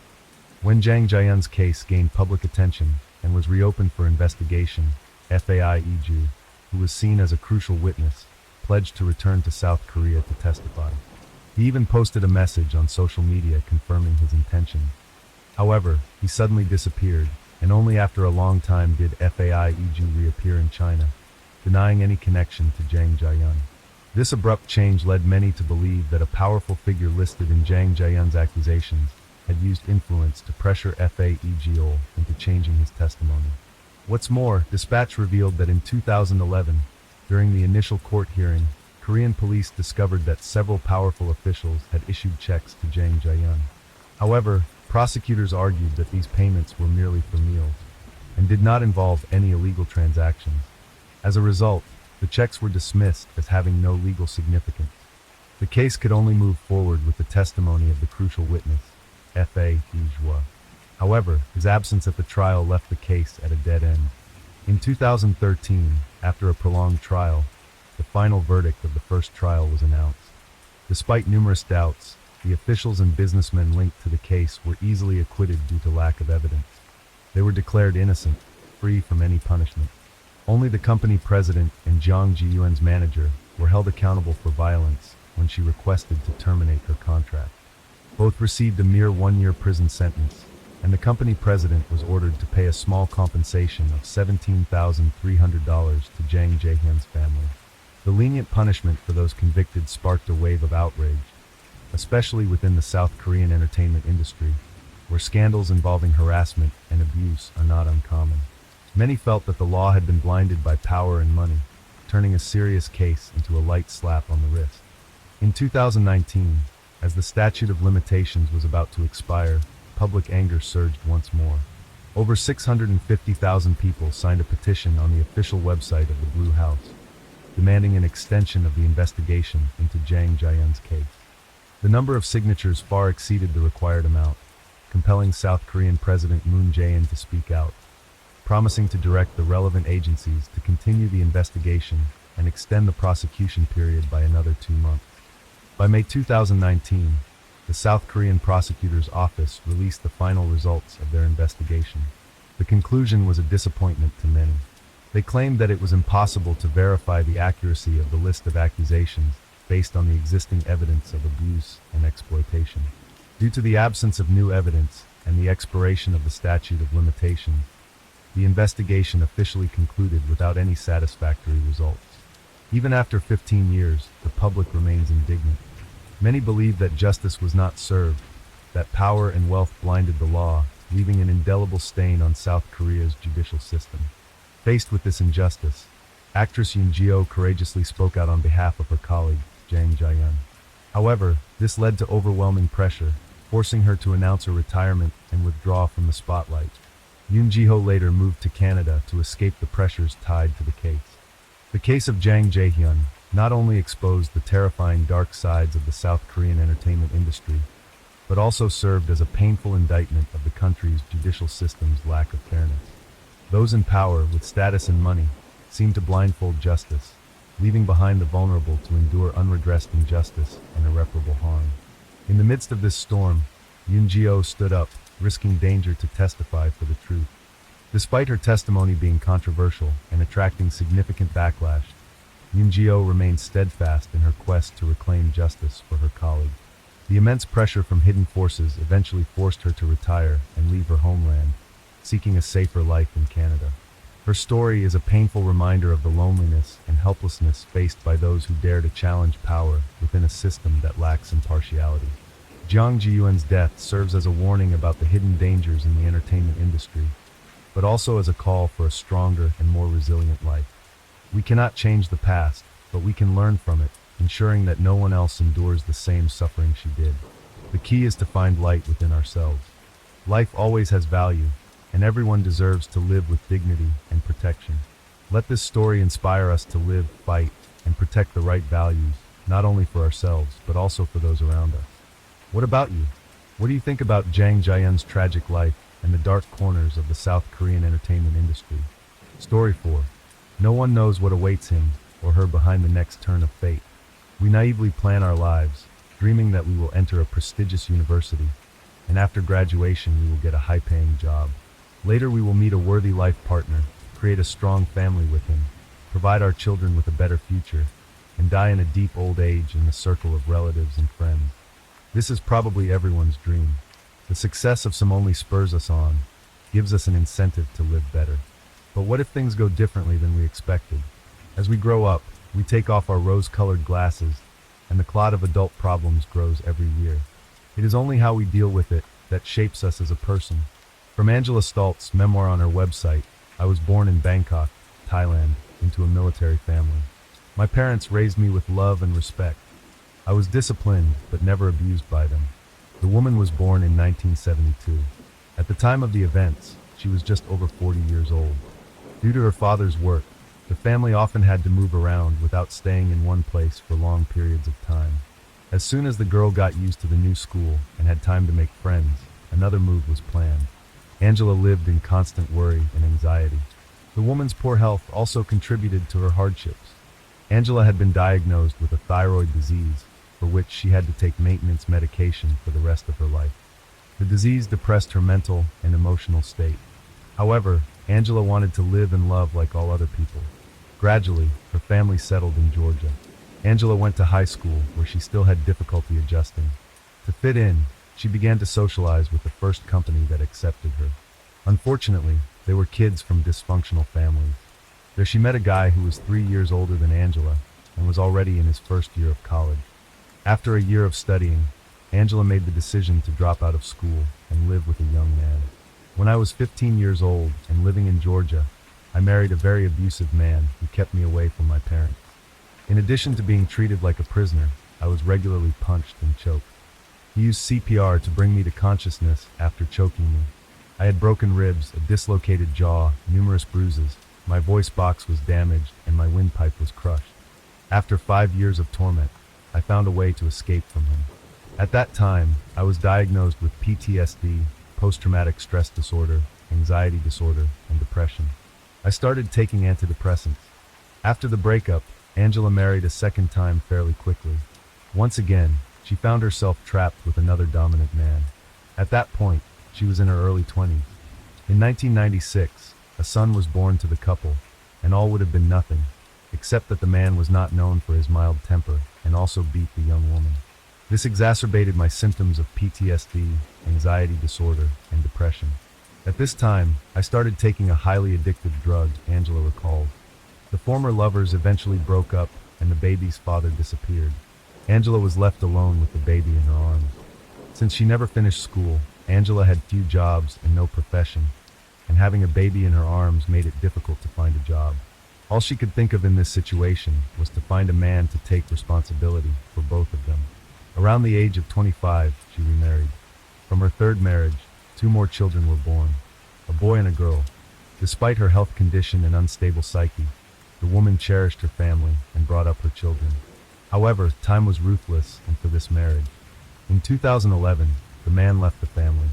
When Jiang Jiyuan's case gained public attention and was reopened for investigation, Fai Iju, who was seen as a crucial witness, pledged to return to South Korea to testify. He even posted a message on social media confirming his intention. However, he suddenly disappeared, and only after a long time did Fai Iju reappear in China, denying any connection to Jiang Jiyuan. This abrupt change led many to believe that a powerful figure listed in Jiang Jiyuan's accusations had used influence to pressure Fai Iju into changing his testimony. What's more, Dispatch revealed that in 2011, during the initial court hearing, Korean police discovered that several powerful officials had issued checks to Jiang Jiyuan. However, prosecutors argued that these payments were merely for meals and did not involve any illegal transactions. As a result, the checks were dismissed as having no legal significance. The case could only move forward with the testimony of the crucial witness, Fai Iju. However, his absence at the trial left the case at a dead end. In 2013, after a prolonged trial, the final verdict of the first trial was announced. Despite numerous doubts, the officials and businessmen linked to the case were easily acquitted due to lack of evidence. They were declared innocent, free from any punishment. Only the company president and Jiang Jiyuan's manager were held accountable for violence when she requested to terminate her contract. Both received a mere 1-year prison sentence, and the company president was ordered to pay a small compensation of $17,300 to Jiang Jiyuan's family. The lenient punishment for those convicted sparked a wave of outrage, especially within the South Korean entertainment industry, where scandals involving harassment and abuse are not uncommon. Many felt that the law had been blinded by power and money, turning a serious case into a light slap on the wrist. In 2019, As the statute of limitations was about to expire, public anger surged once more. Over 650,000 people signed a petition on the official website of the Blue House, demanding an extension of the investigation into Jang Jae-yun's case. The number of signatures far exceeded the required amount, compelling South Korean President Moon Jae-in to speak out, promising to direct the relevant agencies to continue the investigation and extend the prosecution period by another 2 months. By May 2019, the South Korean prosecutor's office released the final results of their investigation. The conclusion was a disappointment to many. They claimed that it was impossible to verify the accuracy of the list of accusations based on the existing evidence of abuse and exploitation. Due to the absence of new evidence and the expiration of the statute of limitations, the investigation officially concluded without any satisfactory results. Even after 15 years, the public remains indignant. Many believe that justice was not served, that power and wealth blinded the law, leaving an indelible stain on South Korea's judicial system. Faced with this injustice, actress Yoon Ji-ho courageously spoke out on behalf of her colleague, Jang Jae-yun. However, this led to overwhelming pressure, forcing her to announce her retirement and withdraw from the spotlight. Yoon Ji-ho later moved to Canada to escape the pressures tied to the case. The case of Jang Jae-hyun not only exposed the terrifying dark sides of the South Korean entertainment industry, but also served as a painful indictment of the country's judicial system's lack of fairness. Those in power with status and money seemed to blindfold justice, leaving behind the vulnerable to endure unredressed injustice and irreparable harm. In the midst of this storm, Yoon Ji-ho stood up, risking danger to testify for the truth. Despite her testimony being controversial and attracting significant backlash, Yoon Ji-ho remained steadfast in her quest to reclaim justice for her colleague. The immense pressure from hidden forces eventually forced her to retire and leave her homeland, seeking a safer life in Canada. Her story is a painful reminder of the loneliness and helplessness faced by those who dare to challenge power within a system that lacks impartiality. Jang Jae-yun's death serves as a warning about the hidden dangers in the entertainment industry, but also as a call for a stronger and more resilient life. We cannot change the past, but we can learn from it, ensuring that no one else endures the same suffering she did. The key is to find light within ourselves. Life always has value, and everyone deserves to live with dignity and protection. Let this story inspire us to live, fight, and protect the right values, not only for ourselves, but also for those around us. What about you? What do you think about Jang Jae-yun's tragic life and the dark corners of the South Korean entertainment industry? Story 4. No one knows what awaits him or her behind the next turn of fate. We naively plan our lives, dreaming that we will enter a prestigious university, and after graduation we will get a high-paying job. Later we will meet a worthy life partner, create a strong family with him, provide our children with a better future, and die in a deep old age in the circle of relatives and friends. This is probably everyone's dream. The success of some only spurs us on, gives us an incentive to live better. But what if things go differently than we expected? As we grow up, we take off our rose-colored glasses, and the clod of adult problems grows every year. It is only how we deal with it that shapes us as a person. From Angela Stalt's memoir on her website, I was born in Bangkok, Thailand, into a military family. My parents raised me with love and respect. I was disciplined, but never abused by them. The woman was born in 1972. At the time of the events, she was just over 40 years old. Due to her father's work, the family often had to move around without staying in one place for long periods of time. As soon as the girl got used to the new school and had time to make friends, another move was planned. Angela lived in constant worry and anxiety. The woman's poor health also contributed to her hardships. Angela had been diagnosed with a thyroid disease, for which she had to take maintenance medication for the rest of her life. The disease depressed her mental and emotional state. However, Angela wanted to live and love like all other people. Gradually, her family settled in Georgia. Angela went to high school, where she still had difficulty adjusting. To fit in, she began to socialize with the first company that accepted her. Unfortunately, they were kids from dysfunctional families. There she met a guy who was 3 years older than Angela and was already in his first year of college. After a year of studying, Angela made the decision to drop out of school and live with a young man. When I was 15 years old and living in Georgia, I married a very abusive man who kept me away from my parents. In addition to being treated like a prisoner, I was regularly punched and choked. He used CPR to bring me to consciousness after choking me. I had broken ribs, a dislocated jaw, numerous bruises. My voice box was damaged and my windpipe was crushed. After 5 years of torment, I found a way to escape from him. At that time, I was diagnosed with PTSD, post-traumatic stress disorder, anxiety disorder, and depression. I started taking antidepressants. After the breakup, Angela married a second time fairly quickly. Once again, she found herself trapped with another dominant man. At that point, she was in her early 20s. In 1996, a son was born to the couple, and all would have been nothing, except that the man was not known for his mild temper and also beat the young woman. This exacerbated my symptoms of PTSD, anxiety disorder, and depression. At this time, I started taking a highly addictive drug, Angela recalled. The former lovers eventually broke up, and the baby's father disappeared. Angela was left alone with the baby in her arms. Since she never finished school, Angela had few jobs and no profession, and having a baby in her arms made it difficult to find a job. All she could think of in this situation was to find a man to take responsibility for both of them. Around the age of 25, she remarried. From her third marriage, 2 more children were born, a boy and a girl. Despite her health condition and unstable psyche, the woman cherished her family and brought up her children. However, time was ruthless and for this marriage. In 2011, the man left the family.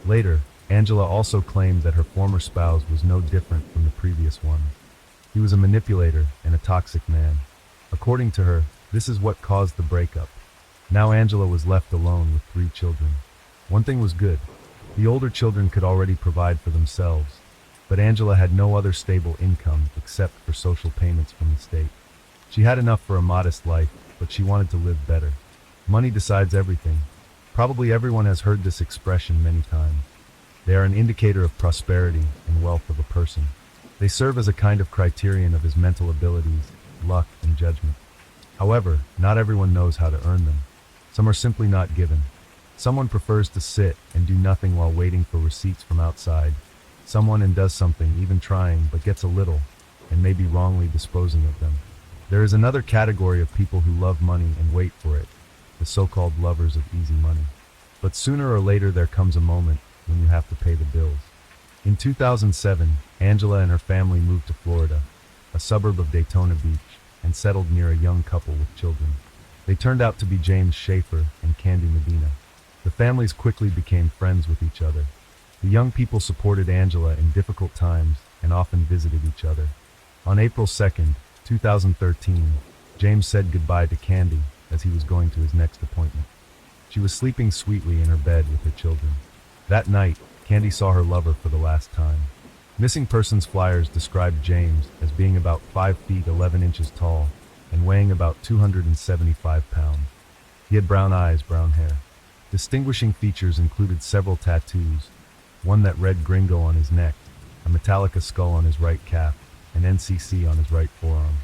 Later, Angela also claimed that her former spouse was no different from the previous one. He was a manipulator and a toxic man. According to her, this is what caused the breakup. Now Angela was left alone with 3 children. One thing was good. The older children could already provide for themselves, but Angela had no other stable income except for social payments from the state. She had enough for a modest life, but she wanted to live better. Money decides everything. Probably everyone has heard this expression many times. They are an indicator of prosperity and wealth of a person. They serve as a kind of criterion of his mental abilities, luck, and judgment. However, not everyone knows how to earn them. Some are simply not given. Someone prefers to sit and do nothing while waiting for receipts from outside. Someone and does something, even trying, but gets a little, and may be wrongly disposing of them. There is another category of people who love money and wait for it, the so-called lovers of easy money. But sooner or later there comes a moment when you have to pay the bills. In 2007, Angela and her family moved to Florida, a suburb of Daytona Beach, and settled near a young couple with children. They turned out to be James Schaefer and Candy Medina. The families quickly became friends with each other. The young people supported Angela in difficult times and often visited each other. On April 2nd, 2013, James said goodbye to Candy as he was going to his next appointment. She was sleeping sweetly in her bed with her children. That night, Candy saw her lover for the last time. Missing persons flyers described James as being about 5 feet 11 inches tall and weighing about 275 pounds. He had brown eyes, brown hair. Distinguishing features included several tattoos, one that read Gringo on his neck, a Metallica skull on his right calf, and NCC on his right forearm.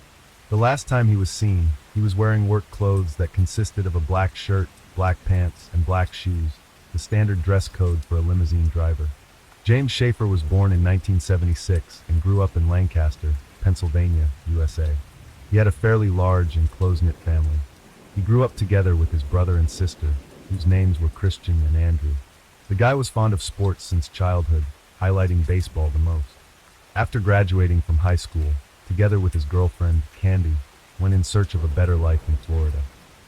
The last time he was seen, he was wearing work clothes that consisted of a black shirt, black pants, and black shoes, the standard dress code for a limousine driver. James Schaefer was born in 1976 and grew up in Lancaster, Pennsylvania, USA. He had a fairly large and close-knit family. He grew up together with his brother and sister, whose names were Christian and Andrew. The guy was fond of sports since childhood, highlighting baseball the most. After graduating from high school, together with his girlfriend, Candy, went in search of a better life in Florida.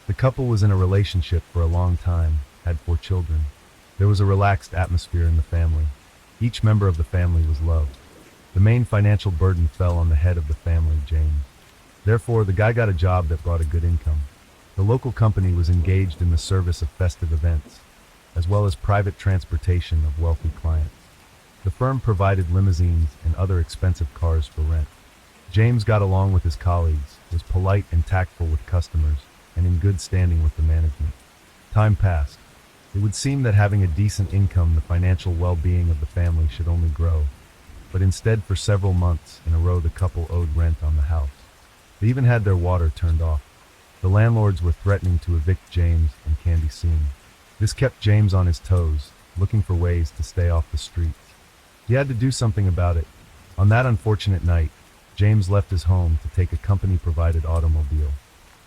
The couple was in a relationship for a long time, had 4 children. There was a relaxed atmosphere in the family. Each member of the family was loved. The main financial burden fell on the head of the family, James. Therefore, the guy got a job that brought a good income. The local company was engaged in the service of festive events, as well as private transportation of wealthy clients. The firm provided limousines and other expensive cars for rent. James got along with his colleagues, was polite and tactful with customers, and in good standing with the management. Time passed. It would seem that having a decent income, the financial well-being of the family should only grow. But instead, for several months in a row, the couple owed rent on the house. They even had their water turned off. The landlords were threatening to evict James and Candy soon. This kept James on his toes, looking for ways to stay off the streets. He had to do something about it. On that unfortunate night, James left his home to take a company-provided automobile.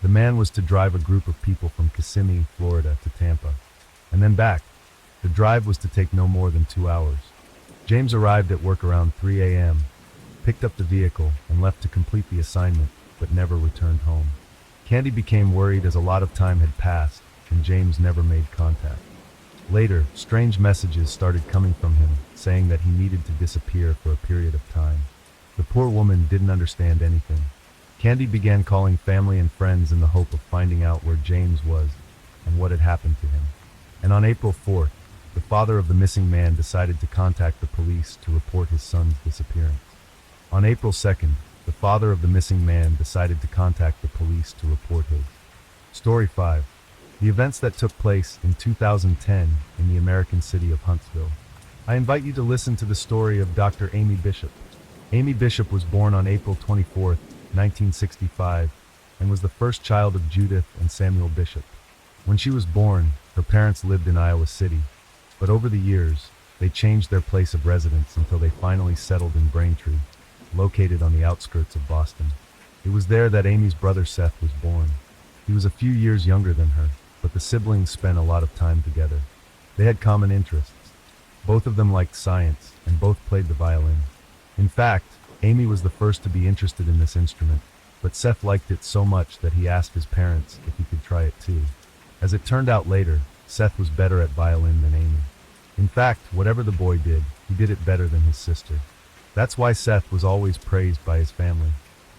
The man was to drive a group of people from Kissimmee, Florida, to Tampa. and then back. The drive was to take no more than 2 hours. James arrived at work around 3 a.m., picked up the vehicle, and left to complete the assignment, but never returned home. Candy became worried as a lot of time had passed, and James never made contact. Later, strange messages started coming from him, saying that he needed to disappear for a period of time. The poor woman didn't understand anything. Candy began calling family and friends in the hope of finding out where James was and what had happened to him. And on April 4th, the father of the missing man decided to contact the police to report his son's disappearance. On April 2nd, the father of the missing man decided to contact the police to report his. Story 5. The events that took place in 2010 in the American city of Huntsville. I invite you to listen to the story of Dr. Amy Bishop. Amy Bishop was born on April 24, 1965, and was the first child of Judith and Samuel Bishop. When she was born, her parents lived in Iowa City, but over the years, they changed their place of residence until they finally settled in Braintree, located on the outskirts of Boston. It was there that Amy's brother Seth was born. He was a few years younger than her, but the siblings spent a lot of time together. They had common interests. Both of them liked science, and both played the violin. In fact, Amy was the first to be interested in this instrument, but Seth liked it so much that he asked his parents if he could try it too. As it turned out later, Seth was better at violin than Amy. In fact, whatever the boy did, he did it better than his sister. That's why Seth was always praised by his family.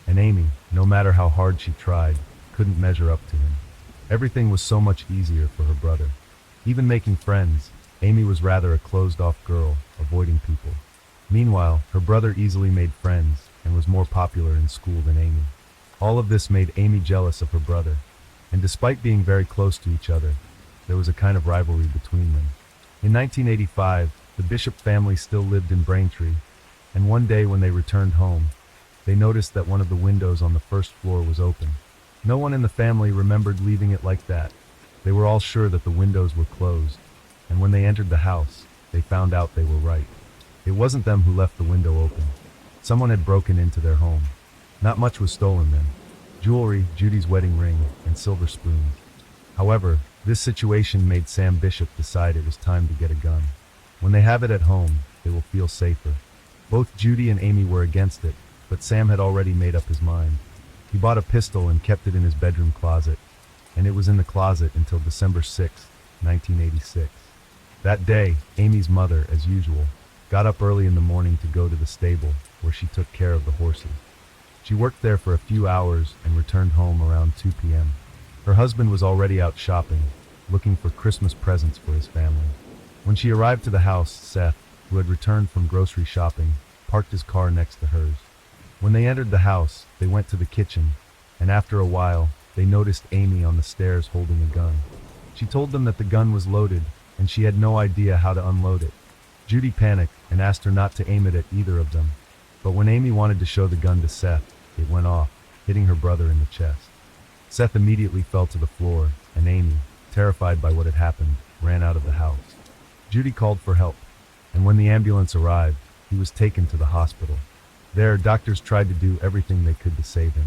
And Amy, no matter how hard she tried, couldn't measure up to him. Everything was so much easier for her brother. Even making friends, Amy was rather a closed-off girl, avoiding people. Meanwhile, her brother easily made friends and was more popular in school than Amy. All of this made Amy jealous of her brother, and despite being very close to each other, there was a kind of rivalry between them. In 1985, the Bishop family still lived in Braintree, and one day when they returned home, they noticed that one of the windows on the first floor was open. No one in the family remembered leaving it like that. They were all sure that the windows were closed, and when they entered the house, they found out they were right. It wasn't them who left the window open. Someone had broken into their home. Not much was stolen then. Jewelry, Judy's wedding ring, and silver spoons. However, this situation made Sam Bishop decide it was time to get a gun. When they have it at home, they will feel safer. Both Judy and Amy were against it, but Sam had already made up his mind. He bought a pistol and kept it in his bedroom closet, and it was in the closet until December 6, 1986. That day, Amy's mother, as usual, got up early in the morning to go to the stable, where she took care of the horses. She worked there for a few hours and returned home around 2 p.m. Her husband was already out shopping, looking for Christmas presents for his family. When she arrived to the house, Seth, who had returned from grocery shopping, parked his car next to hers. When they entered the house, they went to the kitchen, and after a while, they noticed Amy on the stairs holding a gun. She told them that the gun was loaded, and she had no idea how to unload it. Judy panicked and asked her not to aim it at either of them, but when Amy wanted to show the gun to Seth, it went off, hitting her brother in the chest. Seth immediately fell to the floor, and Amy, terrified by what had happened, ran out of the house. Judy called for help, and when the ambulance arrived, he was taken to the hospital. There, doctors tried to do everything they could to save him,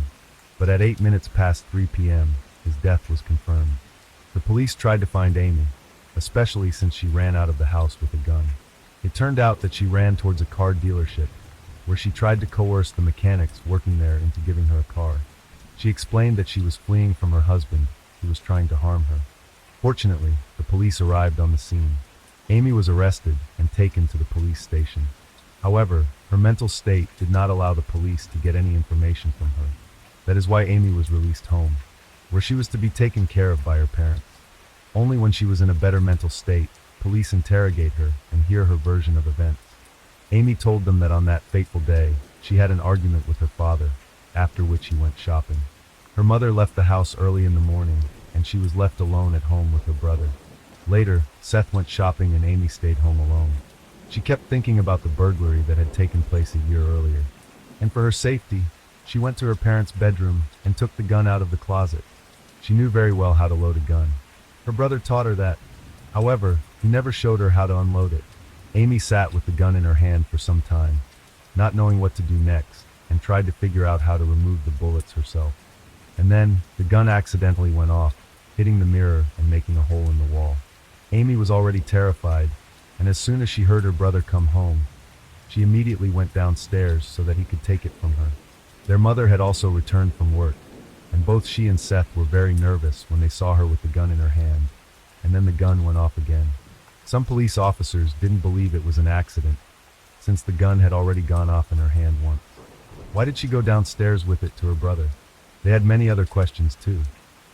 but at 8 minutes past 3 p.m., his death was confirmed. The police tried to find Amy, especially since she ran out of the house with a gun. It turned out that she ran towards a car dealership, where she tried to coerce the mechanics working there into giving her a car. She explained that she was fleeing from her husband, who was trying to harm her. Fortunately, the police arrived on the scene. Amy was arrested and taken to the police station. However, her mental state did not allow the police to get any information from her. That is why Amy was released home, where she was to be taken care of by her parents. Only when she was in a better mental state, police interrogate her and hear her version of events. Amy told them that on that fateful day, she had an argument with her father, after which he went shopping. Her mother left the house early in the morning, and she was left alone at home with her brother. Later, Seth went shopping and Amy stayed home alone. She kept thinking about the burglary that had taken place a year earlier. And for her safety, she went to her parents' bedroom and took the gun out of the closet. She knew very well how to load a gun. Her brother taught her that. However, he never showed her how to unload it. Amy sat with the gun in her hand for some time, not knowing what to do next, and tried to figure out how to remove the bullets herself. And then, the gun accidentally went off, hitting the mirror and making a hole in the wall. Amy was already terrified, and as soon as she heard her brother come home, she immediately went downstairs so that he could take it from her. Their mother had also returned from work, and both she and Seth were very nervous when they saw her with the gun in her hand, and then the gun went off again. Some police officers didn't believe it was an accident, since the gun had already gone off in her hand once. Why did she go downstairs with it to her brother? They had many other questions too.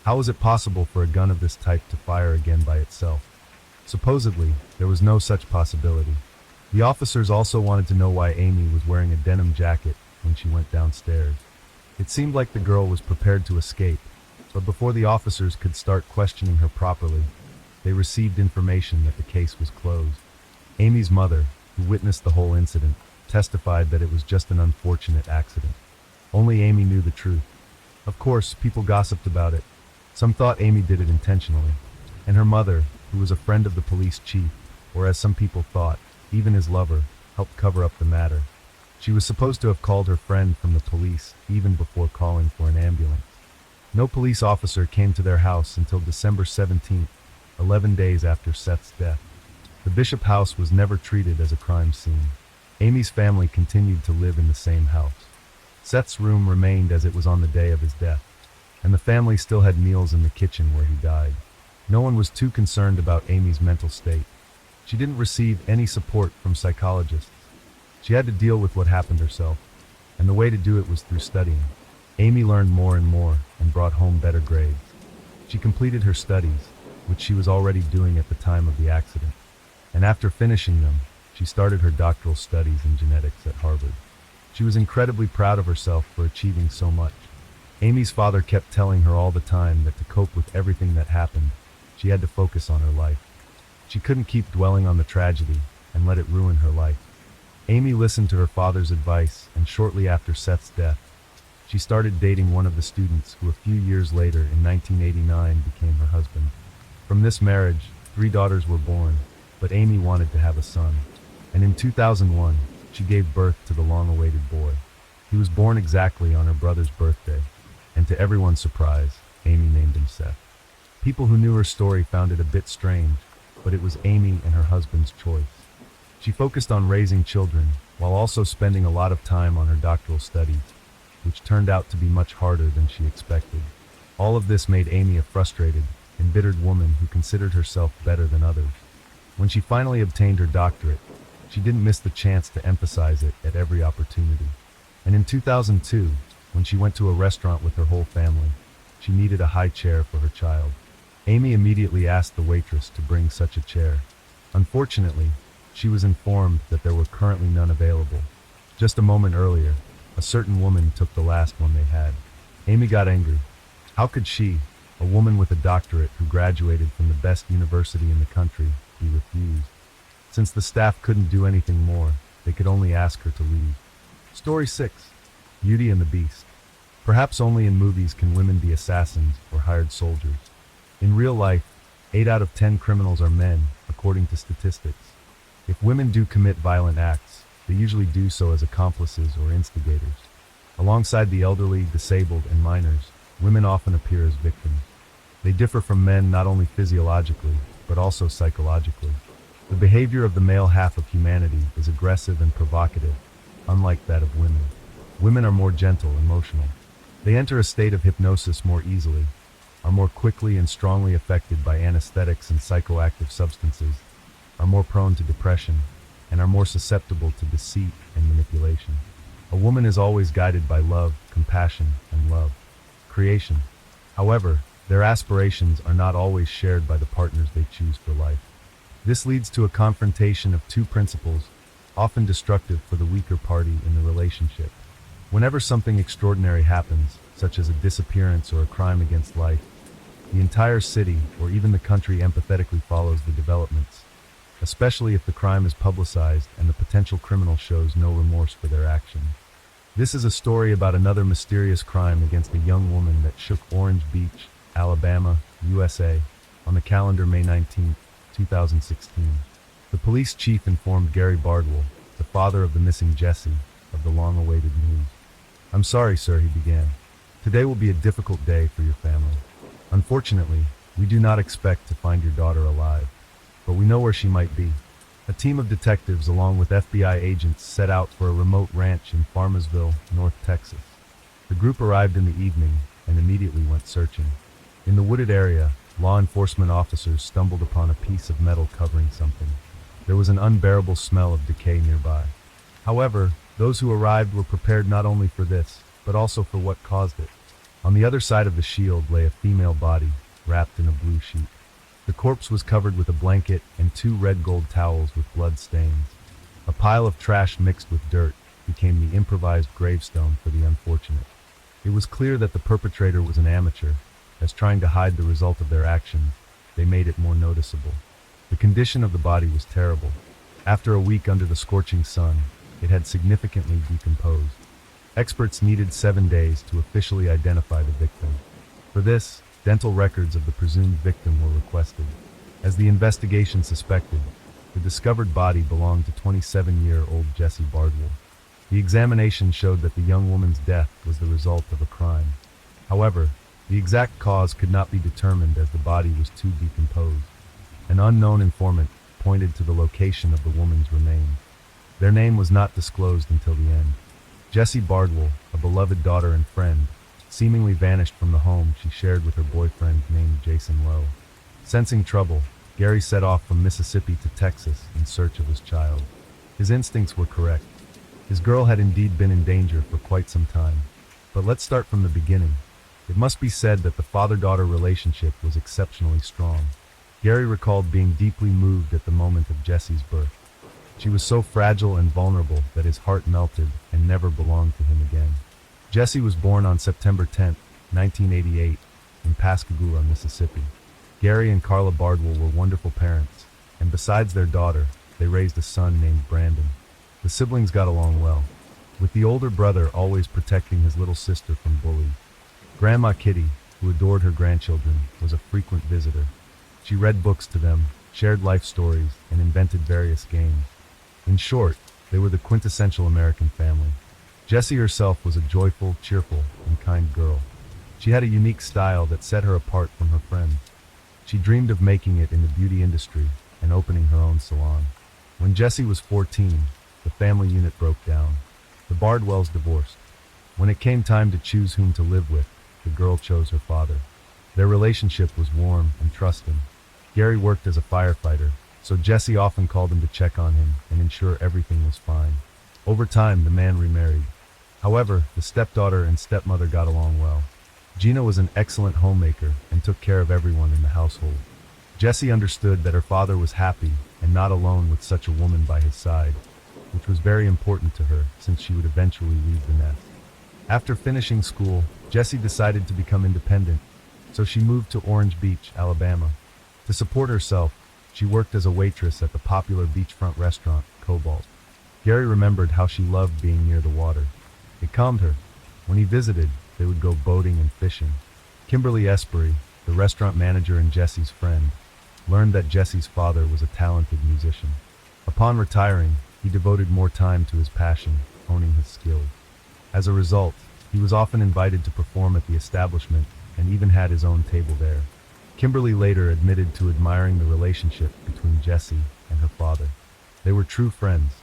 How was it possible for a gun of this type to fire again by itself? Supposedly, there was no such possibility. The officers also wanted to know why Amy was wearing a denim jacket when she went downstairs. It seemed like the girl was prepared to escape, but before the officers could start questioning her properly, they received information that the case was closed. Amy's mother, who witnessed the whole incident, testified that it was just an unfortunate accident. Only Amy knew the truth. Of course, people gossiped about it. Some thought Amy did it intentionally, and her mother, who was a friend of the police chief, or as some people thought, even his lover, helped cover up the matter. She was supposed to have called her friend from the police even before calling for an ambulance. No police officer came to their house until December 17th, 11 days after Seth's death. The Bishop house was never treated as a crime scene. Amy's family continued to live in the same house. Seth's room remained as it was on the day of his death, and the family still had meals in the kitchen where he died. No one was too concerned about Amy's mental state. She didn't receive any support from psychologists. She had to deal with what happened herself, and the way to do it was through studying. Amy learned more and more and brought home better grades. She completed her studies, which she was already doing at the time of the accident, and after finishing them, she started her doctoral studies in genetics at Harvard. She was incredibly proud of herself for achieving so much. Amy's father kept telling her all the time that to cope with everything that happened, she had to focus on her life. She couldn't keep dwelling on the tragedy and let it ruin her life. Amy listened to her father's advice, and shortly after Seth's death, she started dating one of the students who a few years later, in 1989, became her husband. From this marriage, 3 daughters were born, but Amy wanted to have a son. And in 2001, she gave birth to the long-awaited boy. He was born exactly on her brother's birthday, and to everyone's surprise, Amy named him Seth. People who knew her story found it a bit strange, but it was Amy and her husband's choice. She focused on raising children, while also spending a lot of time on her doctoral studies, which turned out to be much harder than she expected. All of this made Amy a frustrated, embittered woman who considered herself better than others. When she finally obtained her doctorate, she didn't miss the chance to emphasize it at every opportunity. And in 2002, when she went to a restaurant with her whole family, she needed a high chair for her child. Amy immediately asked the waitress to bring such a chair. Unfortunately, she was informed that there were currently none available. Just a moment earlier, a certain woman took the last one they had. Amy got angry. How could she, a woman with a doctorate who graduated from the best university in the country, be refused? Since the staff couldn't do anything more, they could only ask her to leave. Story 6. Beauty and the Beast. Perhaps only in movies can women be assassins or hired soldiers. In real life, 8 out of 10 criminals are men, according to statistics. If women do commit violent acts, they usually do so as accomplices or instigators. Alongside the elderly, disabled, and minors, women often appear as victims. They differ from men not only physiologically, but also psychologically. The behavior of the male half of humanity is aggressive and provocative, unlike that of women. Women are more gentle, emotional. They enter a state of hypnosis more easily, are more quickly and strongly affected by anesthetics and psychoactive substances, are more prone to depression, and are more susceptible to deceit and manipulation. A woman is always guided by love, compassion, and love. Creation. However, their aspirations are not always shared by the partners they choose for life. This leads to a confrontation of 2 principles, often destructive for the weaker party in the relationship. Whenever something extraordinary happens, such as a disappearance or a crime against life, the entire city or even the country empathetically follows the developments, especially if the crime is publicized and the potential criminal shows no remorse for their actions. This is a story about another mysterious crime against a young woman that shook Orange Beach, Alabama, USA, on the calendar May 19, 2016. The police chief informed Gary Bardwell, the father of the missing Jessie, of the long-awaited news. "I'm sorry, sir," he began. "Today will be a difficult day for your family. Unfortunately, we do not expect to find your daughter alive. but we know where she might be. A team of detectives along with FBI agents set out for a remote ranch in Farmersville, North Texas. The group arrived in the evening and immediately went searching. In the wooded area, law enforcement officers stumbled upon a piece of metal covering something. There was an unbearable smell of decay nearby. However, those who arrived were prepared not only for this, but also for what caused it. On the other side of the shield lay a female body, wrapped in a blue sheet. The corpse was covered with a blanket and 2 red gold towels with blood stains. A pile of trash mixed with dirt became the improvised gravestone for the unfortunate. It was clear that the perpetrator was an amateur, as trying to hide the result of their actions, they made it more noticeable. The condition of the body was terrible. After a week under the scorching sun, it had significantly decomposed. Experts needed 7 days to officially identify the victim. For this, dental records of the presumed victim were requested. As the investigation suspected, the discovered body belonged to 27-year-old Jessie Bardwell. The examination showed that the young woman's death was the result of a crime. However, the exact cause could not be determined as the body was too decomposed. An unknown informant pointed to the location of the woman's remains. Their name was not disclosed until the end. Jessie Bardwell, a beloved daughter and friend, seemingly vanished from the home she shared with her boyfriend named Jason Lowe. Sensing trouble, Gary set off from Mississippi to Texas in search of his child. His instincts were correct. His girl had indeed been in danger for quite some time. But let's start from the beginning. It must be said that the father-daughter relationship was exceptionally strong. Gary recalled being deeply moved at the moment of Jessie's birth. She was so fragile and vulnerable that his heart melted and never belonged to him again. Jessie was born on September 10, 1988, in Pascagoula, Mississippi. Gary and Carla Bardwell were wonderful parents, and besides their daughter, they raised a son named Brandon. The siblings got along well, with the older brother always protecting his little sister from bullies. Grandma Kitty, who adored her grandchildren, was a frequent visitor. She read books to them, shared life stories, and invented various games. In short, they were the quintessential American family. Jessie herself was a joyful, cheerful, and kind girl. She had a unique style that set her apart from her friends. She dreamed of making it in the beauty industry and opening her own salon. When Jessie was 14, the family unit broke down. The Bardwells divorced. When it came time to choose whom to live with, the girl chose her father. Their relationship was warm and trusting. Gary worked as a firefighter, so Jessie often called him to check on him and ensure everything was fine. Over time, the man remarried. However, the stepdaughter and stepmother got along well. Gina was an excellent homemaker and took care of everyone in the household. Jessie understood that her father was happy and not alone with such a woman by his side, which was very important to her since she would eventually leave the nest. After finishing school, Jessie decided to become independent, so she moved to Orange Beach, Alabama. To support herself, she worked as a waitress at the popular beachfront restaurant, Cobalt. Gary remembered how she loved being near the water. It calmed her. When he visited, they would go boating and fishing. Kimberly Esbury, the restaurant manager and Jessie's friend, learned that Jessie's father was a talented musician. Upon retiring, he devoted more time to his passion, honing his skills. As a result, he was often invited to perform at the establishment and even had his own table there. Kimberly later admitted to admiring the relationship between Jessie and her father. They were true friends.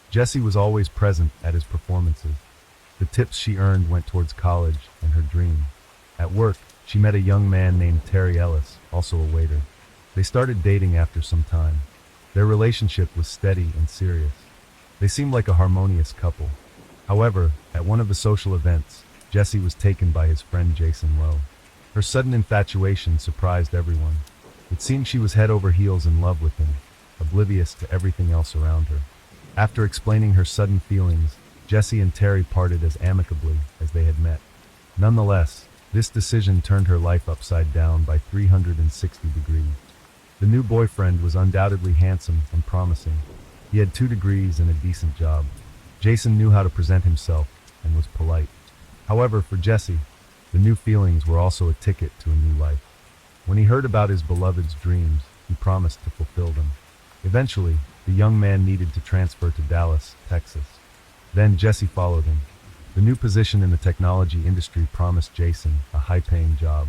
Jessie was always present at his performances. The tips she earned went towards college and her dream. At work, she met a young man named Terry Ellis, also a waiter. They started dating after some time. Their relationship was steady and serious. They seemed like a harmonious couple. However, at one of the social events, Jessie was taken by his friend Jason Lowe. Her sudden infatuation surprised everyone. It seemed she was head over heels in love with him, oblivious to everything else around her. After explaining her sudden feelings, Jessie and Terry parted as amicably as they had met. Nonetheless, this decision turned her life upside down by 360 degrees. The new boyfriend was undoubtedly handsome and promising. He had 2 degrees and a decent job. Jason knew how to present himself and was polite. However, for Jessie, the new feelings were also a ticket to a new life. When he heard about his beloved's dreams, he promised to fulfill them. Eventually, the young man needed to transfer to Dallas, Texas. Then Jessie followed him. The new position in the technology industry promised Jason a high-paying job.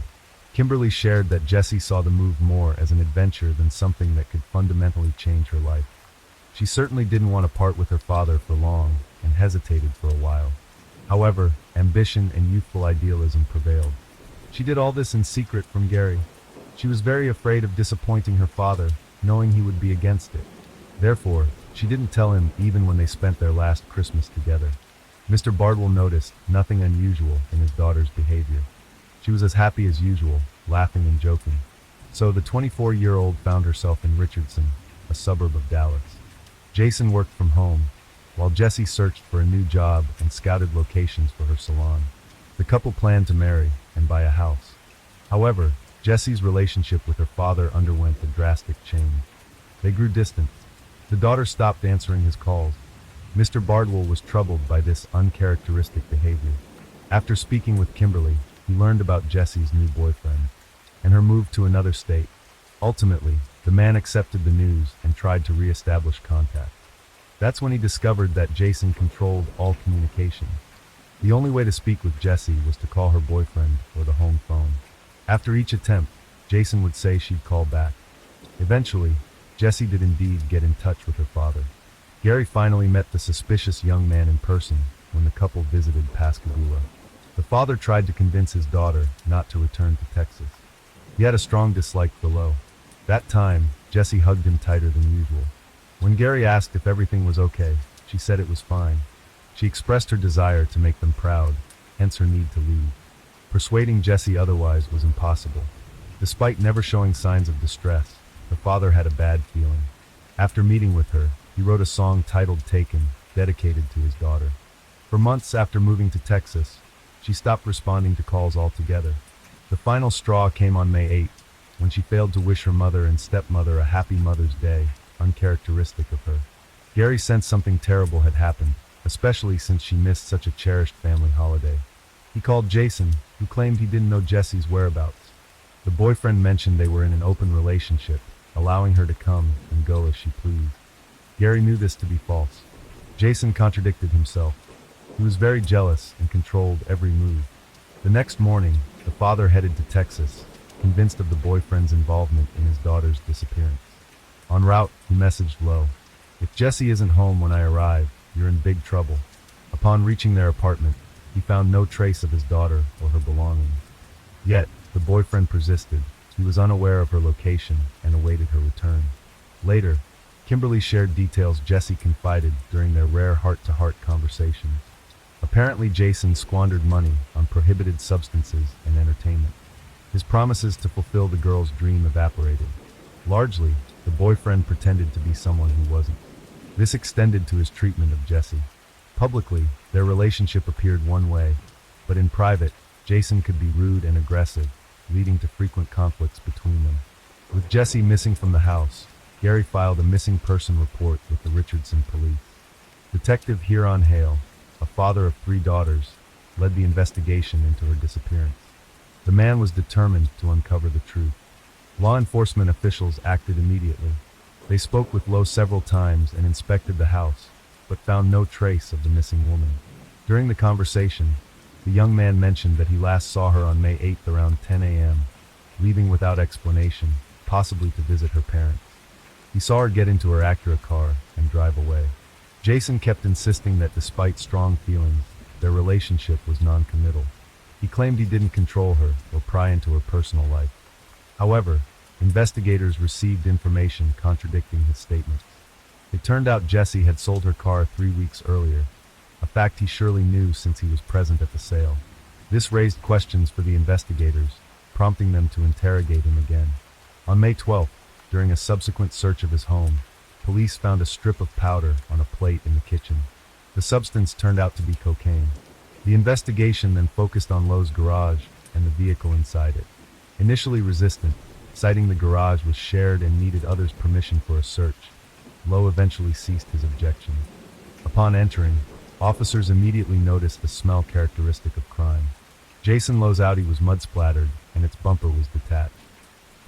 Kimberly shared that Jessie saw the move more as an adventure than something that could fundamentally change her life. She certainly didn't want to part with her father for long and hesitated for a while. However, ambition and youthful idealism prevailed. She did all this in secret from Gary. She was very afraid of disappointing her father, knowing he would be against it. Therefore, she didn't tell him even when they spent their last Christmas together. Mr. Bardwell noticed nothing unusual in his daughter's behavior. She was as happy as usual, laughing and joking. So the 24-year-old found herself in Richardson, a suburb of Dallas. Jason worked from home, while Jessie searched for a new job and scouted locations for her salon. The couple planned to marry and buy a house. However, Jessie's relationship with her father underwent a drastic change. They grew distant. The daughter stopped answering his calls. Mr. Bardwell was troubled by this uncharacteristic behavior. After speaking with Kimberly, he learned about Jessie's new boyfriend and her move to another state. Ultimately, the man accepted the news and tried to re-establish contact. That's when he discovered that Jason controlled all communication. The only way to speak with Jessie was to call her boyfriend or the home phone. After each attempt, Jason would say she'd call back. Eventually, Jessie did indeed get in touch with her father. Gary finally met the suspicious young man in person when the couple visited Pascagoula. The father tried to convince his daughter not to return to Texas. He had a strong dislike for Lowe. That time, Jessie hugged him tighter than usual. When Gary asked if everything was okay, she said it was fine. She expressed her desire to make them proud, hence her need to leave. Persuading Jessie otherwise was impossible. Despite never showing signs of distress, the father had a bad feeling. After meeting with her, he wrote a song titled Taken, dedicated to his daughter. For months after moving to Texas, she stopped responding to calls altogether. The final straw came on May 8th, when she failed to wish her mother and stepmother a happy Mother's Day, uncharacteristic of her. Gary sensed something terrible had happened, especially since she missed such a cherished family holiday. He called Jason, who claimed he didn't know Jessie's whereabouts. The boyfriend mentioned they were in an open relationship, allowing her to come and go as she pleased. Gary knew this to be false. Jason contradicted himself. He was very jealous and controlled every move. The next morning, the father headed to Texas, convinced of the boyfriend's involvement in his daughter's disappearance. En route, he messaged Lowe, "If Jessie isn't home when I arrive, you're in big trouble." Upon reaching their apartment, he found no trace of his daughter or her belongings. Yet, the boyfriend persisted. He was unaware of her location and awaited her return. Later, Kimberly shared details Jessie confided during their rare heart-to-heart conversations. Apparently, Jason squandered money on prohibited substances and entertainment. His promises to fulfill the girl's dream evaporated. Largely, the boyfriend pretended to be someone who wasn't. This extended to his treatment of Jessie. Publicly, their relationship appeared one way, but in private, Jason could be rude and aggressive, leading to frequent conflicts between them. With Jessie missing from the house, Gary filed a missing person report with the Richardson police. Detective Huron Hale, a father of 3 daughters, led the investigation into her disappearance. The man was determined to uncover the truth. Law enforcement officials acted immediately. They spoke with Lowe several times and inspected the house, but found no trace of the missing woman. During the conversation, the young man mentioned that he last saw her on May 8th around 10 a.m., leaving without explanation, possibly to visit her parents. He saw her get into her Acura car and drive away. Jason kept insisting that despite strong feelings, their relationship was non-committal. He claimed he didn't control her or pry into her personal life. However, investigators received information contradicting his statements. It turned out Jessie had sold her car 3 weeks earlier, a fact he surely knew since he was present at the sale. This raised questions for the investigators, prompting them to interrogate him again. On May 12th, during a subsequent search of his home, police found a strip of powder on a plate in the kitchen. The substance turned out to be cocaine. The investigation then focused on Lowe's garage and the vehicle inside it. Initially resistant, citing the garage was shared and needed others' permission for a search, Lowe eventually ceased his objection. Upon entering, officers immediately noticed the smell characteristic of crime. Jason Lowe's Audi was mud-splattered, and its bumper was detached.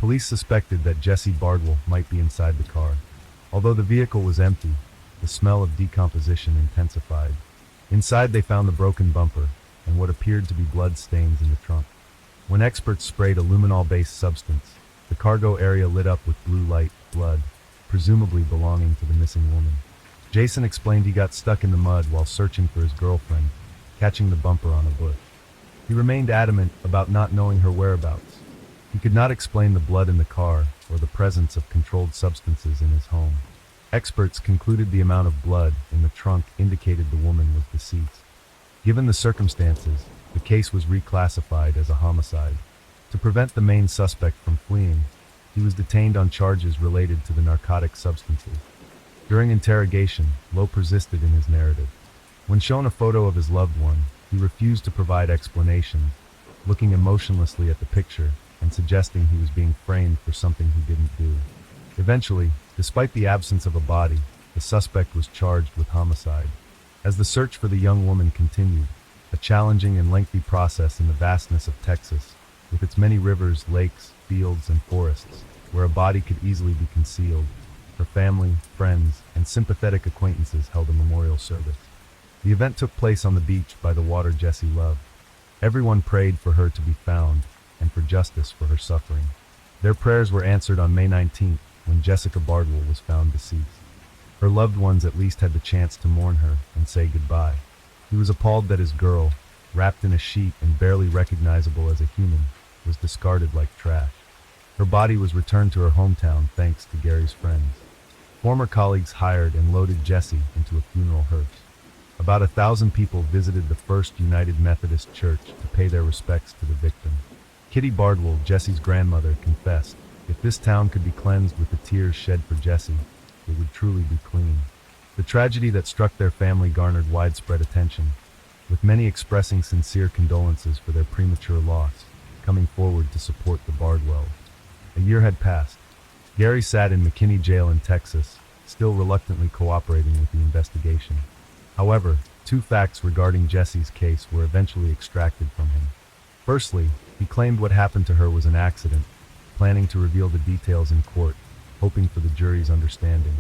Police suspected that Jessie Bardwell might be inside the car. Although the vehicle was empty, the smell of decomposition intensified. Inside they found the broken bumper and what appeared to be blood stains in the trunk. When experts sprayed a luminol-based substance, the cargo area lit up with blue light, blood, presumably belonging to the missing woman. Jason explained he got stuck in the mud while searching for his girlfriend, catching the bumper on a bush. He remained adamant about not knowing her whereabouts. He could not explain the blood in the car or the presence of controlled substances in his home. Experts concluded the amount of blood in the trunk indicated the woman was deceased. Given the circumstances, the case was reclassified as a homicide. To prevent the main suspect from fleeing, he was detained on charges related to the narcotic substances. During interrogation, Lowe persisted in his narrative. When shown a photo of his loved one, he refused to provide explanations, looking emotionlessly at the picture and suggesting he was being framed for something he didn't do. Eventually, despite the absence of a body, the suspect was charged with homicide. As the search for the young woman continued, a challenging and lengthy process in the vastness of Texas, with its many rivers, lakes, fields, and forests, where a body could easily be concealed, her family, friends, and sympathetic acquaintances held a memorial service. The event took place on the beach by the water Jessie loved. Everyone prayed for her to be found, and for justice for her suffering. Their prayers were answered on May 19th, when Jessica Bardwell was found deceased. Her loved ones at least had the chance to mourn her and say goodbye. He was appalled that his girl, wrapped in a sheet and barely recognizable as a human, was discarded like trash. Her body was returned to her hometown thanks to Gary's friends. Former colleagues hired and loaded Jessie into a funeral hearse. About 1,000 people visited the First United Methodist Church to pay their respects to the victim. Kitty Bardwell, Jessie's grandmother, confessed, "If this town could be cleansed with the tears shed for Jessie, it would truly be clean." The tragedy that struck their family garnered widespread attention, with many expressing sincere condolences for their premature loss, coming forward to support the Bardwells. A year had passed. Gary sat in McKinney Jail in Texas, still reluctantly cooperating with the investigation. However, two facts regarding Jessie's case were eventually extracted from him. Firstly, he claimed what happened to her was an accident, planning to reveal the details in court, hoping for the jury's understanding.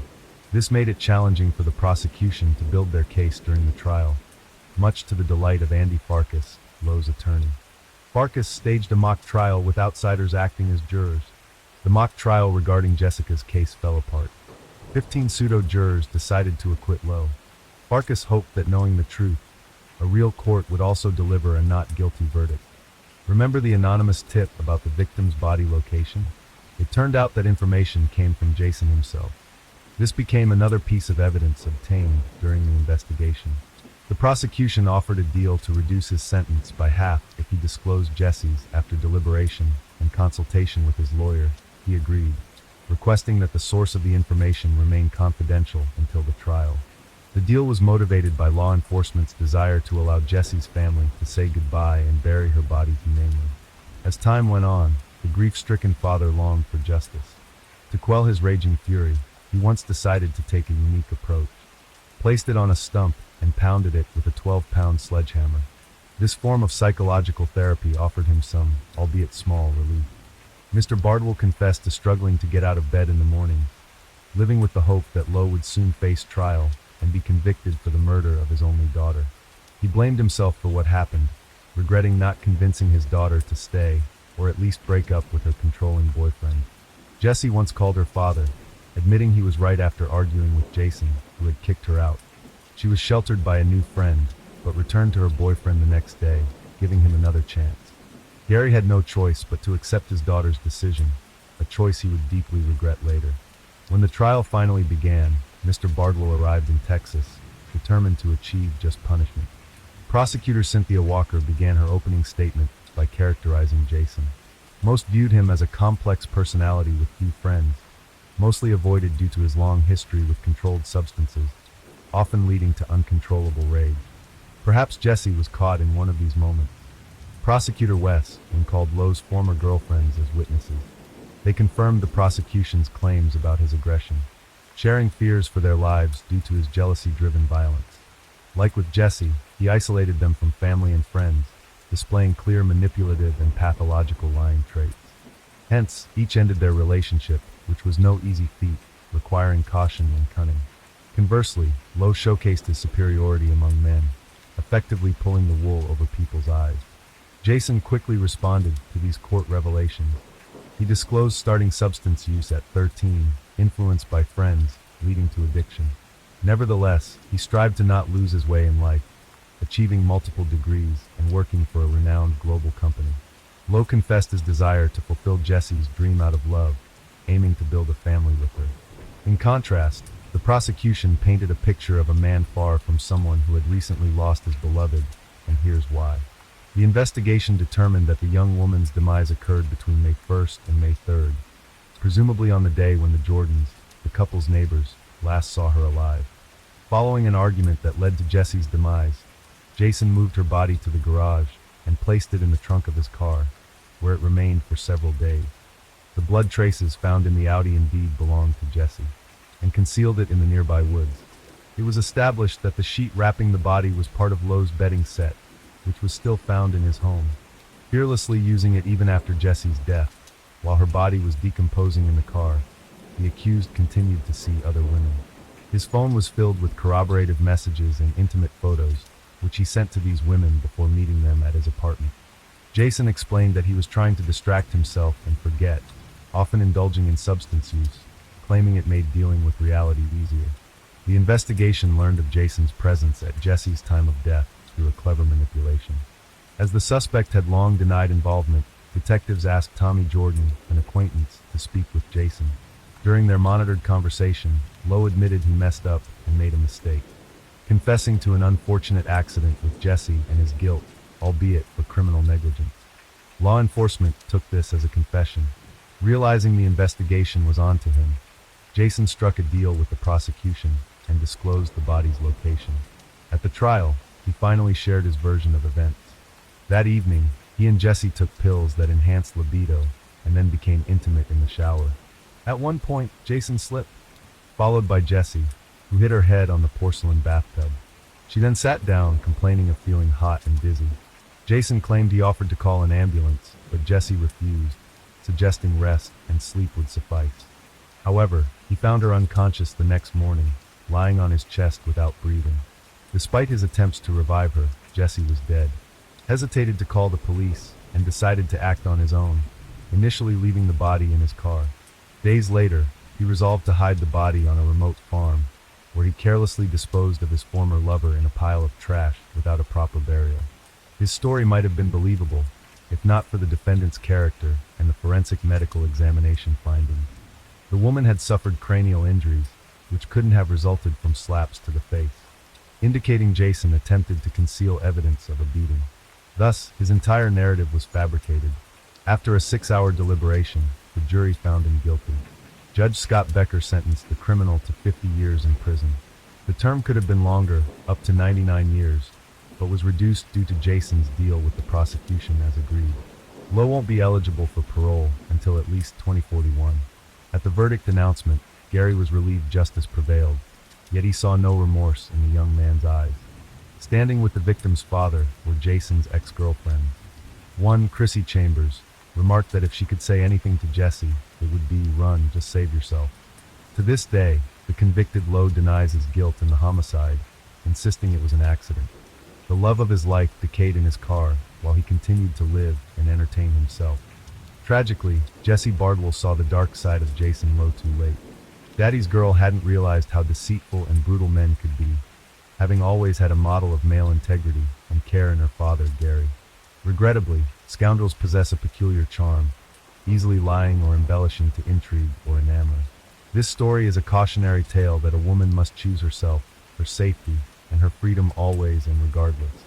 This made it challenging for the prosecution to build their case during the trial, much to the delight of Andy Farkas, Lowe's attorney. Farkas staged a mock trial with outsiders acting as jurors. The mock trial regarding Jessica's case fell apart. 15 pseudo-jurors decided to acquit Lowe. Farkas hoped that knowing the truth, a real court would also deliver a not guilty verdict. Remember the anonymous tip about the victim's body location? It turned out that information came from Jason himself. This became another piece of evidence obtained during the investigation. The prosecution offered a deal to reduce his sentence by half if he disclosed Jessie's after deliberation and consultation with his lawyer. He agreed, requesting that the source of the information remain confidential until the trial. The deal was motivated by law enforcement's desire to allow Jessie's family to say goodbye and bury her body humanely. As time went on, the grief-stricken father longed for justice. To quell his raging fury, he once decided to take a unique approach. Placed it on a stump and pounded it with a 12-pound sledgehammer. This form of psychological therapy offered him some, albeit small, relief. Mr. Bardwell confessed to struggling to get out of bed in the morning, living with the hope that Lowe would soon face trial and be convicted for the murder of his only daughter. He blamed himself for what happened, regretting not convincing his daughter to stay, or at least break up with her controlling boyfriend. Jessie once called her father, admitting he was right after arguing with Jason, who had kicked her out. She was sheltered by a new friend, but returned to her boyfriend the next day, giving him another chance. Gary had no choice but to accept his daughter's decision, a choice he would deeply regret later. When the trial finally began, Mr. Bardwell arrived in Texas, determined to achieve just punishment. Prosecutor Cynthia Walker began her opening statement by characterizing Jason. Most viewed him as a complex personality with few friends, mostly avoided due to his long history with controlled substances, often leading to uncontrollable rage. Perhaps Jessie was caught in one of these moments. Prosecutor West then called Lowe's former girlfriends as witnesses. They confirmed the prosecution's claims about his aggression, sharing fears for their lives due to his jealousy-driven violence. Like with Jessie, he isolated them from family and friends, displaying clear manipulative and pathological lying traits. Hence, each ended their relationship, which was no easy feat, requiring caution and cunning. Conversely, Lowe showcased his superiority among men, effectively pulling the wool over people's eyes. Jason quickly responded to these court revelations. He disclosed starting substance use at 13, influenced by friends, leading to addiction. Nevertheless, he strived to not lose his way in life, achieving multiple degrees and working for a renowned global company. Lowe confessed his desire to fulfill Jesse's dream out of love, aiming to build a family with her. In contrast, the prosecution painted a picture of a man far from someone who had recently lost his beloved, and here's why. The investigation determined that the young woman's demise occurred between May 1st and May 3rd, presumably on the day when the Jordans, the couple's neighbors, last saw her alive. Following an argument that led to Jesse's demise, Jason moved her body to the garage and placed it in the trunk of his car, where it remained for several days. The blood traces found in the Audi indeed belonged to Jesse, and concealed it in the nearby woods. It was established that the sheet wrapping the body was part of Lowe's bedding set, which was still found in his home, fearlessly using it even after Jesse's death. While her body was decomposing in the car, the accused continued to see other women. His phone was filled with corroborative messages and intimate photos, which he sent to these women before meeting them at his apartment. Jason explained that he was trying to distract himself and forget, often indulging in substance use, claiming it made dealing with reality easier. The investigation learned of Jason's presence at Jesse's time of death through a clever manipulation. As the suspect had long denied involvement, detectives asked Tommy Jordan, an acquaintance, to speak with Jason. During their monitored conversation, Lowe admitted he messed up and made a mistake, confessing to an unfortunate accident with Jesse and his guilt, albeit for criminal negligence. Law enforcement took this as a confession. Realizing the investigation was on to him, Jason struck a deal with the prosecution and disclosed the body's location. At the trial, he finally shared his version of events. That evening, he and Jesse took pills that enhanced libido and then became intimate in the shower. At one point, Jason slipped, followed by Jesse, who hit her head on the porcelain bathtub. She then sat down, complaining of feeling hot and dizzy. Jason claimed he offered to call an ambulance, but Jesse refused, suggesting rest and sleep would suffice. However, he found her unconscious the next morning, lying on his chest without breathing. Despite his attempts to revive her, Jesse was dead. Hesitated to call the police and decided to act on his own, initially leaving the body in his car. Days later, he resolved to hide the body on a remote farm, where he carelessly disposed of his former lover in a pile of trash without a proper burial. His story might have been believable, if not for the defendant's character and the forensic medical examination findings. The woman had suffered cranial injuries, which couldn't have resulted from slaps to the face, indicating Jason attempted to conceal evidence of a beating. Thus, his entire narrative was fabricated. After a 6-hour deliberation, the jury found him guilty. Judge Scott Becker sentenced the criminal to 50 years in prison. The term could have been longer, up to 99 years, but was reduced due to Jason's deal with the prosecution as agreed. Lowe won't be eligible for parole until at least 2041. At the verdict announcement, Gary was relieved justice prevailed, yet he saw no remorse in the young man's eyes. Standing with the victim's father were Jason's ex-girlfriends. One, Chrissy Chambers, remarked that if she could say anything to Jesse, it would be, "Run, just save yourself." To this day, the convicted Lowe denies his guilt in the homicide, insisting it was an accident. The love of his life decayed in his car while he continued to live and entertain himself. Tragically, Jesse Bardwell saw the dark side of Jason Lowe too late. Daddy's girl hadn't realized how deceitful and brutal men could be, having always had a model of male integrity and care in her father, Gary. Regrettably, scoundrels possess a peculiar charm, easily lying or embellishing to intrigue or enamor. This story is a cautionary tale that a woman must choose herself, her safety, and her freedom always and regardless.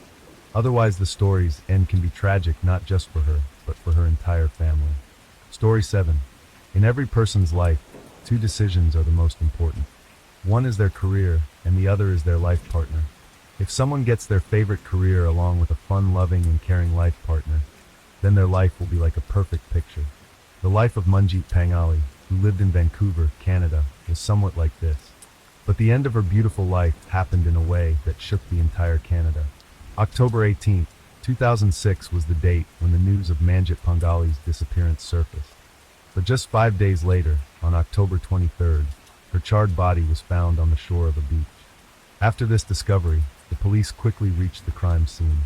Otherwise, the story's end can be tragic not just for her, but for her entire family. Story 7. In every person's life, 2 decisions are the most important. One is their career, and the other is their life partner. If someone gets their favorite career along with a fun-loving and caring life partner, then their life will be like a perfect picture. The life of Manjeet Pangali, who lived in Vancouver, Canada, was somewhat like this. But the end of her beautiful life happened in a way that shook the entire Canada. October 18, 2006 was the date when the news of Manjeet Pangali's disappearance surfaced. But just 5 days later, on October 23rd, her charred body was found on the shore of a beach. After this discovery, the police quickly reached the crime scene.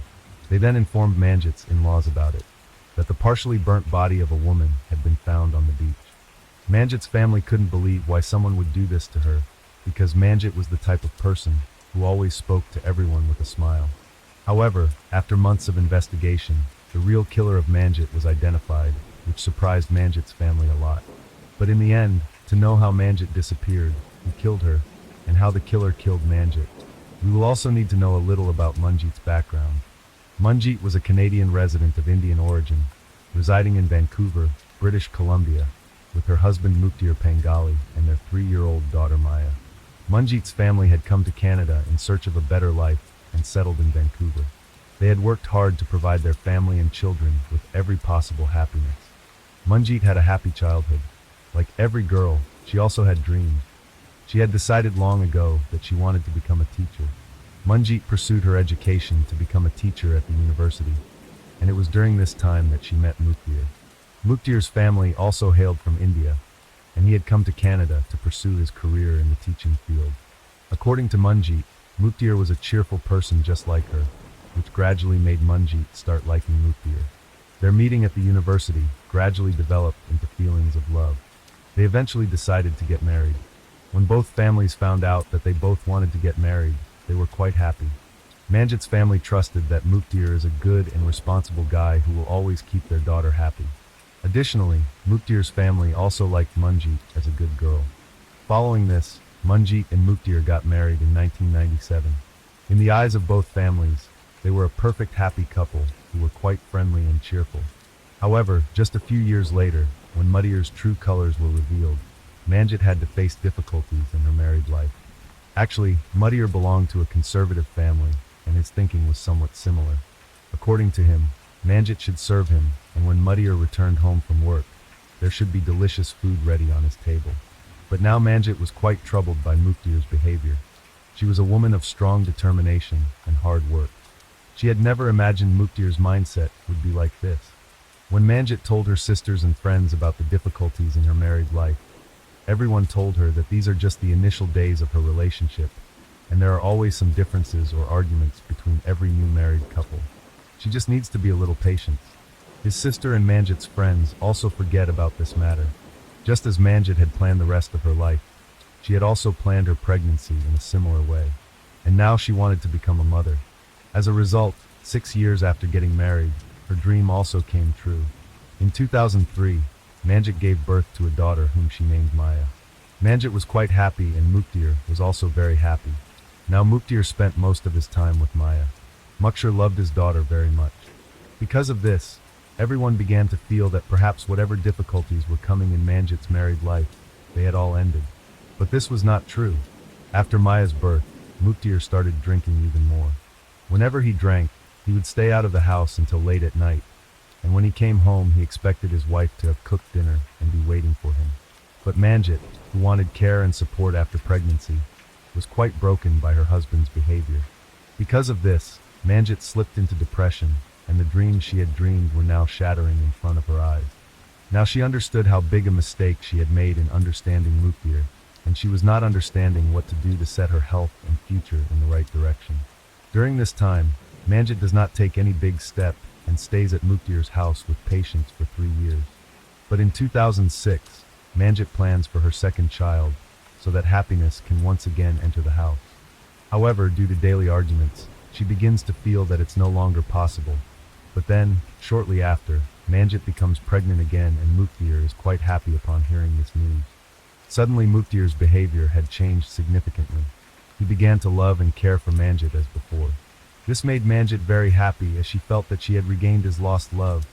They then informed Manjit's in-laws about it, that the partially burnt body of a woman had been found on the beach. Manjit's family couldn't believe why someone would do this to her, because Manjit was the type of person who always spoke to everyone with a smile. However, after months of investigation, the real killer of Manjit was identified, which surprised Manjit's family a lot. But in the end, to know how Manjit disappeared, who killed her, and how the killer killed Manjit, we will also need to know a little about Manjit's background. Manjit was a Canadian resident of Indian origin, residing in Vancouver, British Columbia, with her husband Muktir Pangali and their 3-year-old daughter Maya. Manjit's family had come to Canada in search of a better life and settled in Vancouver. They had worked hard to provide their family and children with every possible happiness. Manjit had a happy childhood. Like every girl, she also had dreams. She had decided long ago that she wanted to become a teacher. Manjit pursued her education to become a teacher at the university, and it was during this time that she met Muktir. Muktir's family also hailed from India, and he had come to Canada to pursue his career in the teaching field. According to Manjit, Muktir was a cheerful person just like her, which gradually made Manjit start liking Muktir. Their meeting at the university gradually developed into feelings of love. They eventually decided to get married. When both families found out that they both wanted to get married, they were quite happy. Manjit's family trusted that Muktir is a good and responsible guy who will always keep their daughter happy. Additionally, Muktir's family also liked Manjit as a good girl. Following this, Manjit and Muktir got married in 1997. In the eyes of both families, they were a perfect happy couple who were quite friendly and cheerful. However, just a few years later, when Muktir's true colors were revealed, Manjit had to face difficulties in her married life. Actually, Muktir belonged to a conservative family, and his thinking was somewhat similar. According to him, Manjit should serve him, and when Muktir returned home from work, there should be delicious food ready on his table. But now Manjit was quite troubled by Muktir's behavior. She was a woman of strong determination and hard work. She had never imagined Muktir's mindset would be like this. When Manjit told her sisters and friends about the difficulties in her married life, everyone told her that these are just the initial days of her relationship, and there are always some differences or arguments between every new married couple. She just needs to be a little patient. His sister and Manjit's friends also forget about this matter. Just as Manjit had planned the rest of her life, she had also planned her pregnancy in a similar way, and now she wanted to become a mother. As a result, 6 years after getting married, her dream also came true. In 2003, Manjit gave birth to a daughter whom she named Maya. Manjit was quite happy and Muktir was also very happy. Now Muktir spent most of his time with Maya. Muktir loved his daughter very much. Because of this, everyone began to feel that perhaps whatever difficulties were coming in Manjit's married life, they had all ended. But this was not true. After Maya's birth, Muktir started drinking even more. Whenever he drank, he would stay out of the house until late at night, and when he came home he expected his wife to have cooked dinner and be waiting for him. But Manjit, who wanted care and support after pregnancy, was quite broken by her husband's behavior. Because of this, Manjit slipped into depression, and the dreams she had dreamed were now shattering in front of her eyes. Now she understood how big a mistake she had made in understanding Muktir, and she was not understanding what to do to set her health and future in the right direction. During this time, Manjit does not take any big step and stays at Muktir's house with patience for 3 years. But in 2006, Manjit plans for her second child, so that happiness can once again enter the house. However, due to daily arguments, she begins to feel that it's no longer possible. But then, shortly after, Manjit becomes pregnant again and Muktir is quite happy upon hearing this news. Suddenly Muktir's behavior had changed significantly. He began to love and care for Manjit as before. This made Manjit very happy as she felt that she had regained his lost love,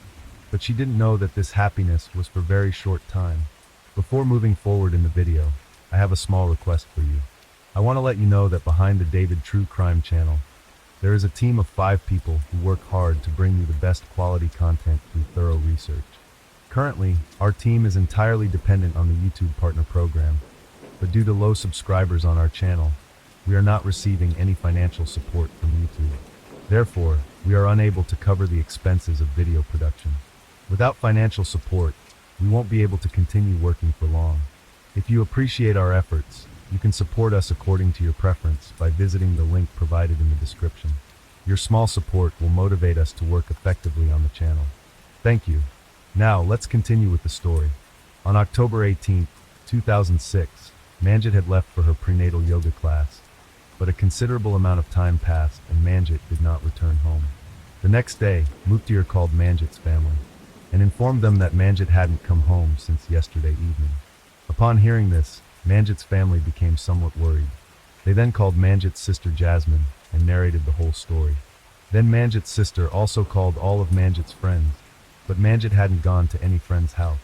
but she didn't know that this happiness was for very short time. Before moving forward in the video, I have a small request for you. I want to let you know that behind the David True Crime channel, there is a team of 5 people who work hard to bring you the best quality content through thorough research. Currently, our team is entirely dependent on the YouTube Partner Program, but due to low subscribers on our channel, we are not receiving any financial support from YouTube. Therefore, we are unable to cover the expenses of video production. Without financial support, we won't be able to continue working for long. If you appreciate our efforts, you can support us according to your preference by visiting the link provided in the description. Your small support will motivate us to work effectively on the channel. Thank you. Now, let's continue with the story. On October 18, 2006, Manjit had left for her prenatal yoga class, but a considerable amount of time passed and Manjit did not return home. The next day, Muktir called Manjit's family and informed them that Manjit hadn't come home since yesterday evening. Upon hearing this, Manjit's family became somewhat worried. They then called Manjit's sister Jasmine and narrated the whole story. Then Manjit's sister also called all of Manjit's friends, but Manjit hadn't gone to any friend's house.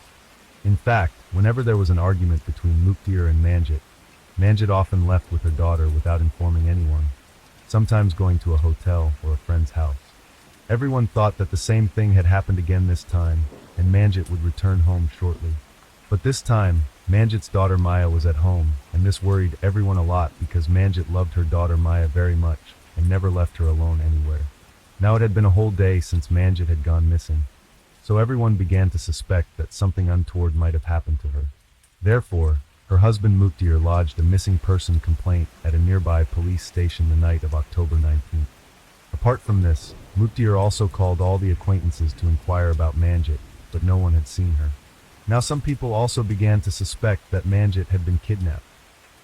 In fact, whenever there was an argument between Muktir and Manjit, Manjit often left with her daughter without informing anyone, sometimes going to a hotel or a friend's house. Everyone thought that the same thing had happened again this time, and Manjit would return home shortly. But this time, Manjit's daughter Maya was at home, and this worried everyone a lot because Manjit loved her daughter Maya very much and never left her alone anywhere. Now it had been a whole day since Manjit had gone missing, so everyone began to suspect that something untoward might have happened to her. Therefore, her husband Muktir lodged a missing person complaint at a nearby police station the night of October 19th. Apart from this, Muktir also called all the acquaintances to inquire about Manjit, but no one had seen her. Now some people also began to suspect that Manjit had been kidnapped.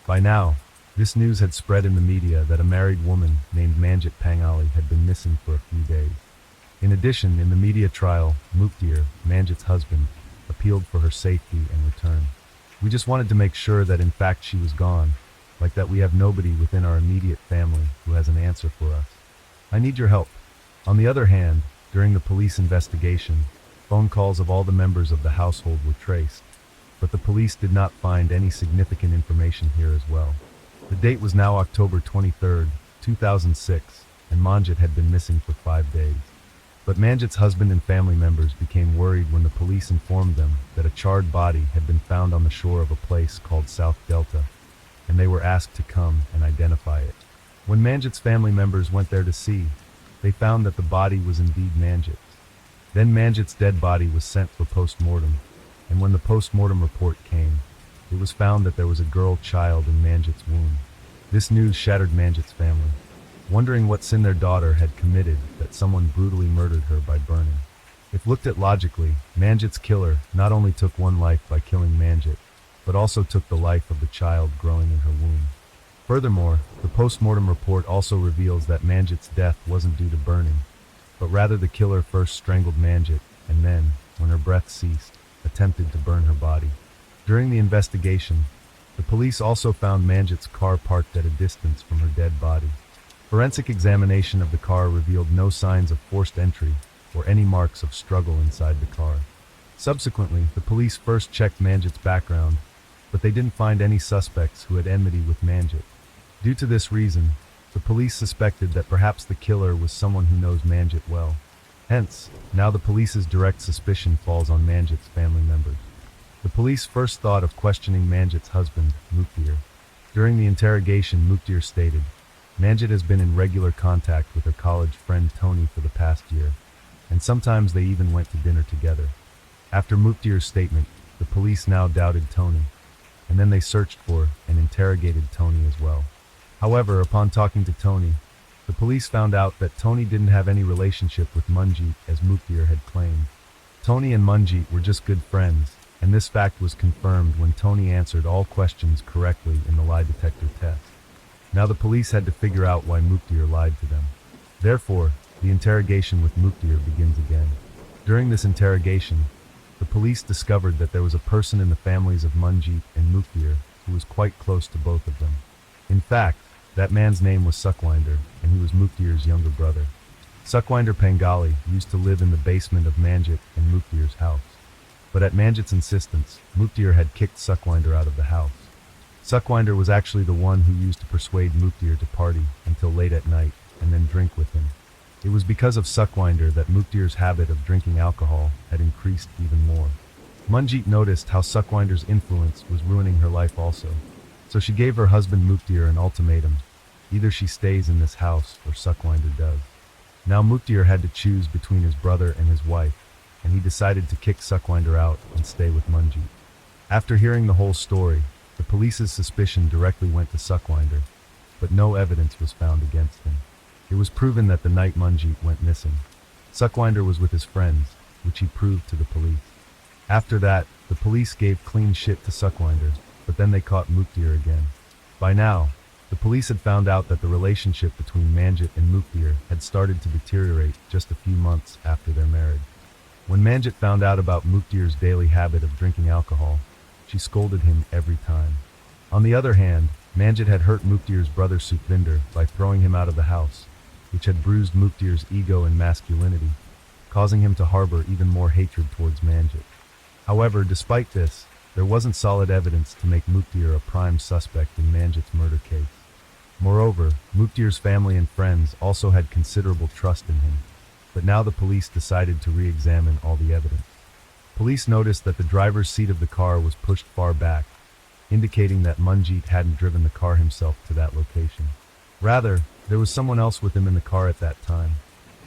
By now, this news had spread in the media that a married woman named Manjit Pangali had been missing for a few days. In addition, in the media trial, Muktir, Manjit's husband, appealed for her safety and return. We just wanted to make sure that in fact she was gone, like that we have nobody within our immediate family who has an answer for us. I need your help. On the other hand, during the police investigation, phone calls of all the members of the household were traced, but the police did not find any significant information here as well. The date was now October 23, 2006, and Manjit had been missing for 5 days. But Manjit's husband and family members became worried when the police informed them that a charred body had been found on the shore of a place called South Delta, and they were asked to come and identify it. When Manjit's family members went there to see, they found that the body was indeed Manjit's. Then Manjit's dead body was sent for post-mortem, and when the post-mortem report came, it was found that there was a girl child in Manjit's womb. This news shattered Manjit's family, wondering what sin their daughter had committed that someone brutally murdered her by burning. If looked at logically, Manjit's killer not only took one life by killing Manjit, but also took the life of the child growing in her womb. Furthermore, the post-mortem report also reveals that Manjit's death wasn't due to burning, but rather the killer first strangled Manjit and then, when her breath ceased, attempted to burn her body. During the investigation, the police also found Manjit's car parked at a distance from her dead body. Forensic examination of the car revealed no signs of forced entry or any marks of struggle inside the car. Subsequently, the police first checked Manjit's background, but they didn't find any suspects who had enmity with Manjit. Due to this reason, the police suspected that perhaps the killer was someone who knows Manjit well. Hence, now the police's direct suspicion falls on Manjit's family members. The police first thought of questioning Manjit's husband, Muktir. During the interrogation, Muktir stated, Manjit has been in regular contact with her college friend Tony for the past year, and sometimes they even went to dinner together. After Muktir's statement, the police now doubted Tony, and then they searched for and interrogated Tony as well. However, upon talking to Tony, the police found out that Tony didn't have any relationship with Manjit as Muktir had claimed. Tony and Manjit were just good friends, and this fact was confirmed when Tony answered all questions correctly in the lie detector test. Now the police had to figure out why Muktir lied to them. Therefore, the interrogation with Muktir begins again. During this interrogation, the police discovered that there was a person in the families of Manjit and Muktir who was quite close to both of them. In fact, that man's name was Sukhwinder, and he was Muktir's younger brother. Sukhwinder Pangali used to live in the basement of Manjit and Muktir's house. But at Manjit's insistence, Muktir had kicked Sukhwinder out of the house. Sukhwinder was actually the one who used to persuade Muktir to party until late at night and then drink with him. It was because of Sukhwinder that Muktir's habit of drinking alcohol had increased even more. Manjit noticed how Sukhwinder's influence was ruining her life also, so she gave her husband Muktir an ultimatum: either she stays in this house or Sukhwinder does. Now Muktir had to choose between his brother and his wife, and he decided to kick Sukhwinder out and stay with Manjit. After hearing the whole story, the police's suspicion directly went to Sukhwinder, but no evidence was found against him. It was proven that the night Manjeet went missing, Sukhwinder was with his friends, which he proved to the police. After that, the police gave clean shit to Sukhwinder, but then they caught Muktir again. By now, the police had found out that the relationship between Manjit and Muktir had started to deteriorate just a few months after their marriage. When Manjit found out about Muktir's daily habit of drinking alcohol, she scolded him every time. On the other hand, Manjit had hurt Muktir's brother Sukhvinder by throwing him out of the house, which had bruised Muktir's ego and masculinity, causing him to harbor even more hatred towards Manjit. However, despite this, there wasn't solid evidence to make Muktir a prime suspect in Manjit's murder case. Moreover, Muktir's family and friends also had considerable trust in him, but now the police decided to re-examine all the evidence. Police noticed that the driver's seat of the car was pushed far back, indicating that Manjeet hadn't driven the car himself to that location. Rather, there was someone else with him in the car at that time.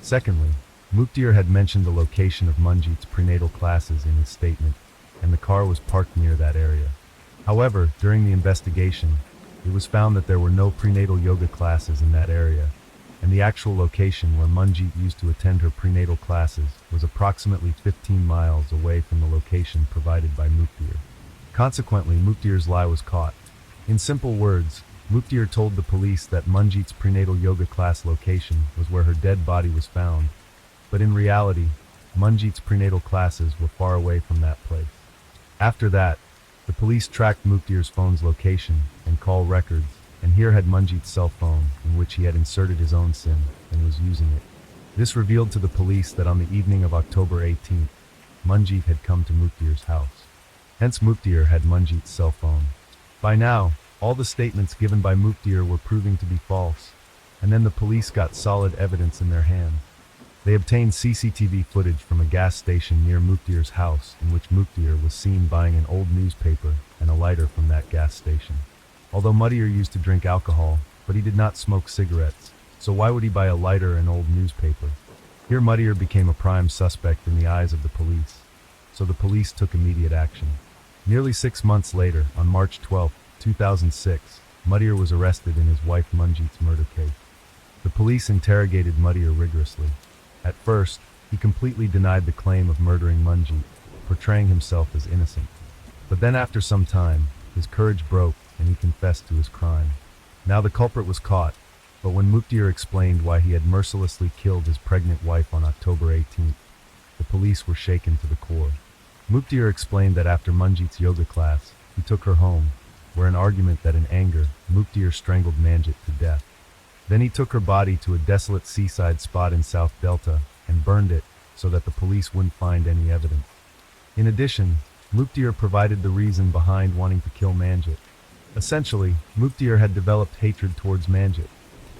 Secondly, Muktir had mentioned the location of Manjeet's prenatal classes in his statement, and the car was parked near that area. However, during the investigation, it was found that there were no prenatal yoga classes in that area, and the actual location where Manjeet used to attend her prenatal classes was approximately 15 miles away from the location provided by Muktir. Consequently, Muktir's lie was caught. In simple words, Muktir told the police that Manjeet's prenatal yoga class location was where her dead body was found, but in reality, Manjeet's prenatal classes were far away from that place. After that, the police tracked Muktir's phone's location and call records, and here had Manjeet's cell phone, in which he had inserted his own SIM and was using it. This revealed to the police that on the evening of October 18th, Manjeet had come to Muktir's house. Hence Muktir had Manjeet's cell phone. By now, all the statements given by Muktir were proving to be false, and then the police got solid evidence in their hands. They obtained CCTV footage from a gas station near Muktir's house in which Muktir was seen buying an old newspaper and a lighter from that gas station. Although Muktir used to drink alcohol, but he did not smoke cigarettes, so why would he buy a lighter and old newspaper? Here Muktir became a prime suspect in the eyes of the police, so the police took immediate action. Nearly 6 months later, on March 12, 2006, Muktir was arrested in his wife Manjeet's murder case. The police interrogated Muktir rigorously. At first, he completely denied the claim of murdering Manjeet, portraying himself as innocent. But then after some time, his courage broke and he confessed to his crime. Now the culprit was caught, but when Muktir explained why he had mercilessly killed his pregnant wife on October 18th, the police were shaken to the core. Muktir explained that after Manjeet's yoga class, he took her home, where in argument that in anger, Muktir strangled Manjeet to death. Then he took her body to a desolate seaside spot in South Delta and burned it so that the police wouldn't find any evidence. In addition, Muktir provided the reason behind wanting to kill Manjeet. Essentially, Muktir had developed hatred towards Manjeet.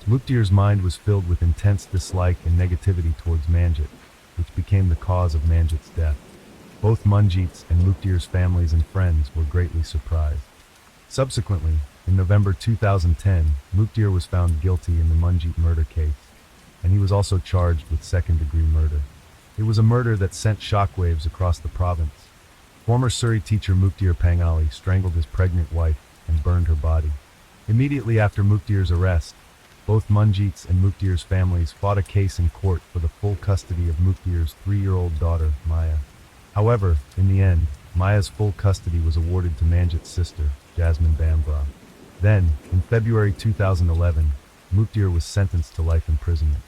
Muktir's mind was filled with intense dislike and negativity towards Manjeet, which became the cause of Manjeet's death. Both Manjeet's and Muktir's families and friends were greatly surprised. Subsequently, in November 2010, Muktir was found guilty in the Manjeet murder case, and he was also charged with second-degree murder. It was a murder that sent shockwaves across the province. Former Surrey teacher Muktir Pangali strangled his pregnant wife and burned her body. Immediately after Muktir's arrest, both Manjeet's and Muktir's families fought a case in court for the full custody of Muktir's 3-year-old daughter, Maya. However, in the end, Maya's full custody was awarded to Manjeet's sister, Jasmine Bambra. Then, in February 2011, Muktir was sentenced to life imprisonment.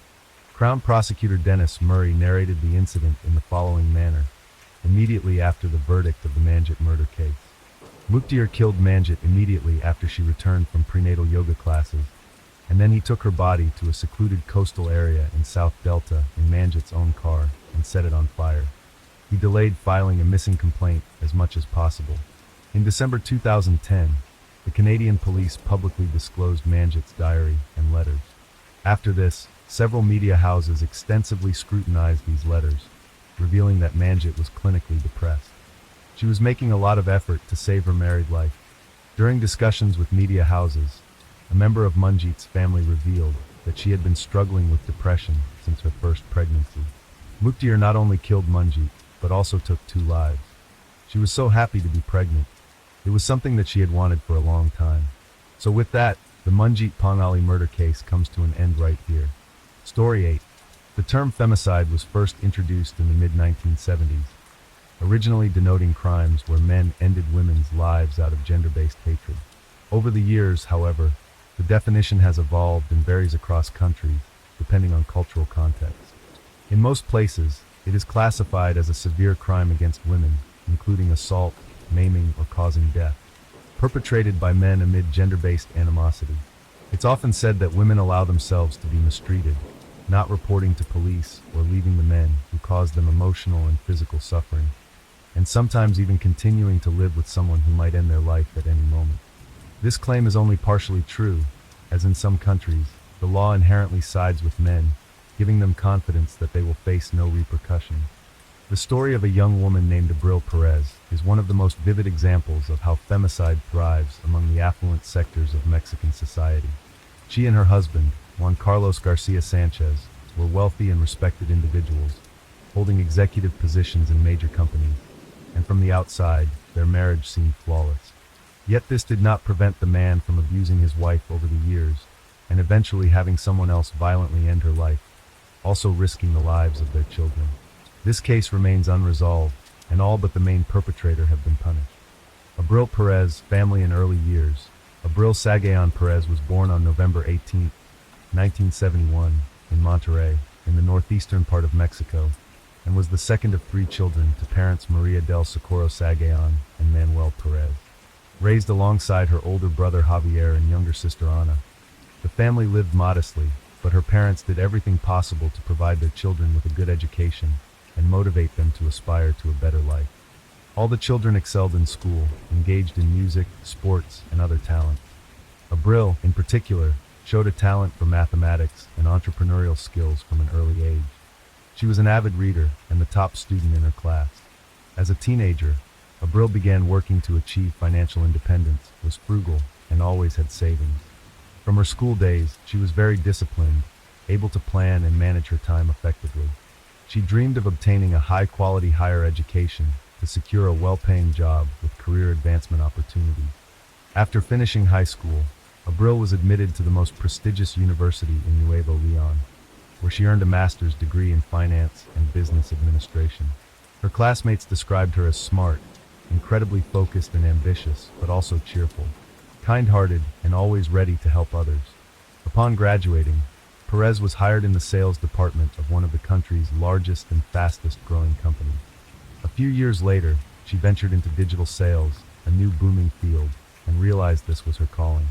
Crown Prosecutor Dennis Murray narrated the incident in the following manner, immediately after the verdict of the Manjeet murder case. Muktir killed Manjeet immediately after she returned from prenatal yoga classes, and then he took her body to a secluded coastal area in South Delta in Manjeet's own car and set it on fire. He delayed filing a missing complaint as much as possible. In December 2010, the Canadian police publicly disclosed Manjeet's diary and letters. After this, several media houses extensively scrutinized these letters, revealing that Manjeet was clinically depressed. She was making a lot of effort to save her married life. During discussions with media houses, a member of Manjeet's family revealed that she had been struggling with depression since her first pregnancy. Muktir not only killed Manjeet, but also took 2 lives. She was so happy to be pregnant. It was something that she had wanted for a long time. So with that, the Manjeet Pangali murder case comes to an end right here. Story 8. The term femicide was first introduced in the mid-1970s, originally denoting crimes where men ended women's lives out of gender-based hatred. Over the years, however, the definition has evolved and varies across countries, depending on cultural context. In most places, it is classified as a severe crime against women, including assault, maiming, or causing death, perpetrated by men amid gender-based animosity. It's often said that women allow themselves to be mistreated, not reporting to police or leaving the men who cause them emotional and physical suffering, and sometimes even continuing to live with someone who might end their life at any moment. This claim is only partially true, as in some countries, the law inherently sides with men, giving them confidence that they will face no repercussions. The story of a young woman named Abril Perez is one of the most vivid examples of how femicide thrives among the affluent sectors of Mexican society. She and her husband, Juan Carlos Garcia Sanchez, were wealthy and respected individuals, holding executive positions in major companies, and from the outside, their marriage seemed flawless. Yet this did not prevent the man from abusing his wife over the years, and eventually having someone else violently end her life, also risking the lives of their children. This case remains unresolved, and all but the main perpetrator have been punished. Abril Perez, family and early years. Abril Sagayan Perez was born on November 18, 1971, in Monterrey, in the northeastern part of Mexico, and was the second of 3 children to parents Maria del Socorro Sagayan and Manuel Perez. Raised alongside her older brother Javier and younger sister Ana, the family lived modestly, but her parents did everything possible to provide their children with a good education and motivate them to aspire to a better life. All the children excelled in school, engaged in music, sports, and other talents. Abril, in particular, showed a talent for mathematics and entrepreneurial skills from an early age. She was an avid reader and the top student in her class. As a teenager, Abril began working to achieve financial independence, was frugal, and always had savings. From her school days, she was very disciplined, able to plan and manage her time effectively. She dreamed of obtaining a high-quality higher education to secure a well-paying job with career advancement opportunities. After finishing high school, Abril was admitted to the most prestigious university in Nuevo Leon, where she earned a master's degree in finance and business administration. Her classmates described her as smart, incredibly focused and ambitious, but also cheerful, kind-hearted, and always ready to help others. Upon graduating, Perez was hired in the sales department of one of the country's largest and fastest-growing companies. A few years later, she ventured into digital sales, a new booming field, and realized this was her calling.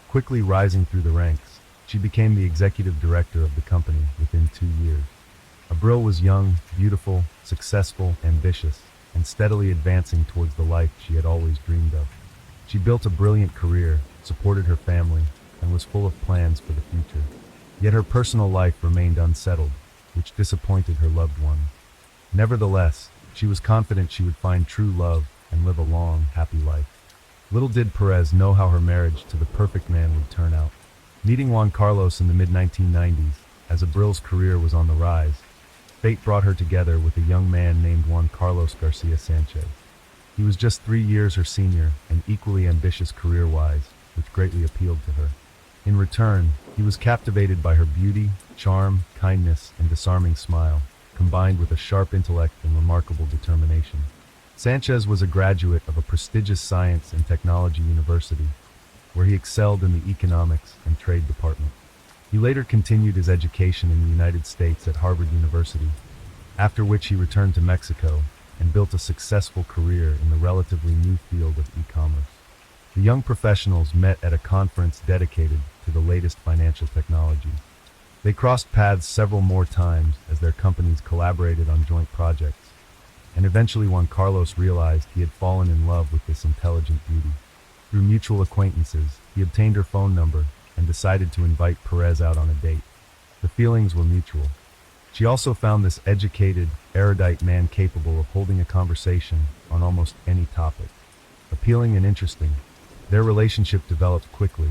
Quickly rising through the ranks, she became the executive director of the company within 2 years. Abril was young, beautiful, successful, ambitious, and steadily advancing towards the life she had always dreamed of. She built a brilliant career, supported her family, and was full of plans for the future. Yet her personal life remained unsettled, which disappointed her loved ones. Nevertheless, she was confident she would find true love and live a long, happy life. Little did Perez know how her marriage to the perfect man would turn out. Meeting Juan Carlos in the mid-1990s, as Abril's career was on the rise, fate brought her together with a young man named Juan Carlos Garcia Sanchez. He was just 3 years her senior and equally ambitious career-wise, which greatly appealed to her. In return, he was captivated by her beauty, charm, kindness, and disarming smile, combined with a sharp intellect and remarkable determination. Sanchez was a graduate of a prestigious science and technology university, where he excelled in the economics and trade department. He later continued his education in the United States at Harvard University, after which he returned to Mexico and built a successful career in the relatively new field of e-commerce. The young professionals met at a conference dedicated to the latest financial technology. They crossed paths several more times as their companies collaborated on joint projects, and eventually Juan Carlos realized he had fallen in love with this intelligent beauty. Through mutual acquaintances, he obtained her phone number and decided to invite Perez out on a date. The feelings were mutual. She also found this educated, erudite man capable of holding a conversation on almost any topic. Appealing and interesting, their relationship developed quickly,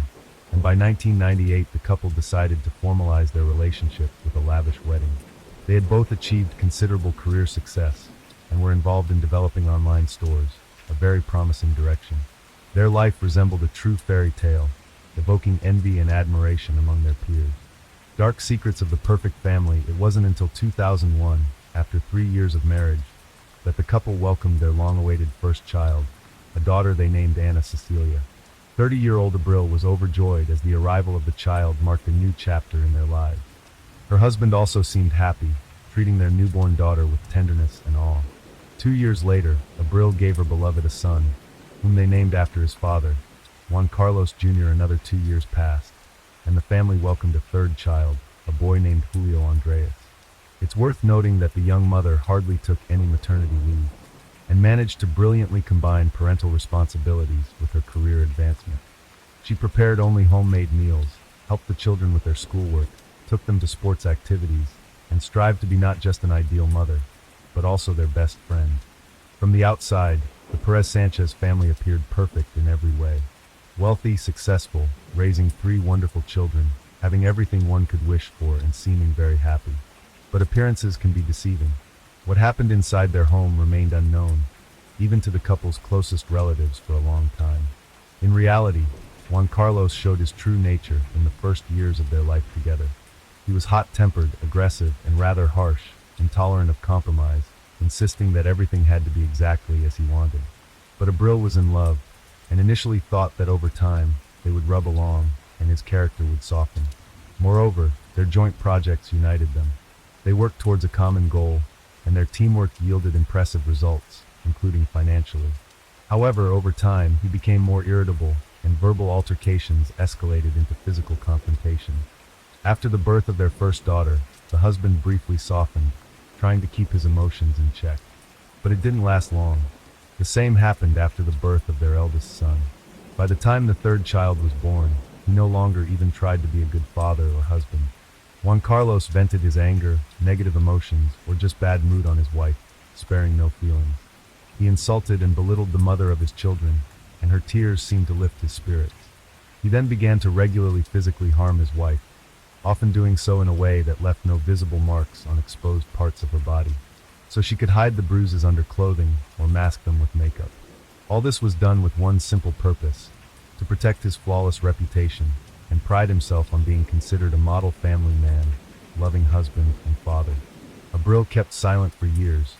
and by 1998 the couple decided to formalize their relationship with a lavish wedding. They had both achieved considerable career success and were involved in developing online stores, a very promising direction. Their life resembled a true fairy tale, evoking envy and admiration among their peers. Dark Secrets of the Perfect Family. It wasn't until 2001, after 3 years of marriage, that the couple welcomed their long-awaited first child, a daughter they named Anna Cecilia. 30-year-old Abril was overjoyed as the arrival of the child marked a new chapter in their lives. Her husband also seemed happy, treating their newborn daughter with tenderness and awe. 2 years later, Abril gave her beloved a son, whom they named after his father, Juan Carlos Jr. Another 2 years passed, and the family welcomed a third child, a boy named Julio Andres. It's worth noting that the young mother hardly took any maternity leave, and managed to brilliantly combine parental responsibilities with her career advancement. She prepared only homemade meals, helped the children with their schoolwork, took them to sports activities, and strived to be not just an ideal mother, but also their best friend. From the outside, the Perez Sanchez family appeared perfect in every way. Wealthy, successful, raising 3 wonderful children, having everything one could wish for and seeming very happy. But appearances can be deceiving. What happened inside their home remained unknown, even to the couple's closest relatives for a long time. In reality, Juan Carlos showed his true nature in the first years of their life together. He was hot-tempered, aggressive, and rather harsh, intolerant of compromise, insisting that everything had to be exactly as he wanted. But Abril was in love, and initially thought that over time, they would rub along, and his character would soften. Moreover, their joint projects united them. They worked towards a common goal, and their teamwork yielded impressive results, including financially. However, over time, he became more irritable, and verbal altercations escalated into physical confrontation. After the birth of their first daughter, the husband briefly softened, trying to keep his emotions in check. But it didn't last long. The same happened after the birth of their eldest son. By the time the third child was born, he no longer even tried to be a good father or husband. Juan Carlos vented his anger, negative emotions, or just bad mood on his wife, sparing no feelings. He insulted and belittled the mother of his children, and her tears seemed to lift his spirits. He then began to regularly physically harm his wife, often doing so in a way that left no visible marks on exposed parts of her body, so she could hide the bruises under clothing or mask them with makeup. All this was done with one simple purpose: to protect his flawless reputation and pride himself on being considered a model family man, loving husband and father. Abril kept silent for years,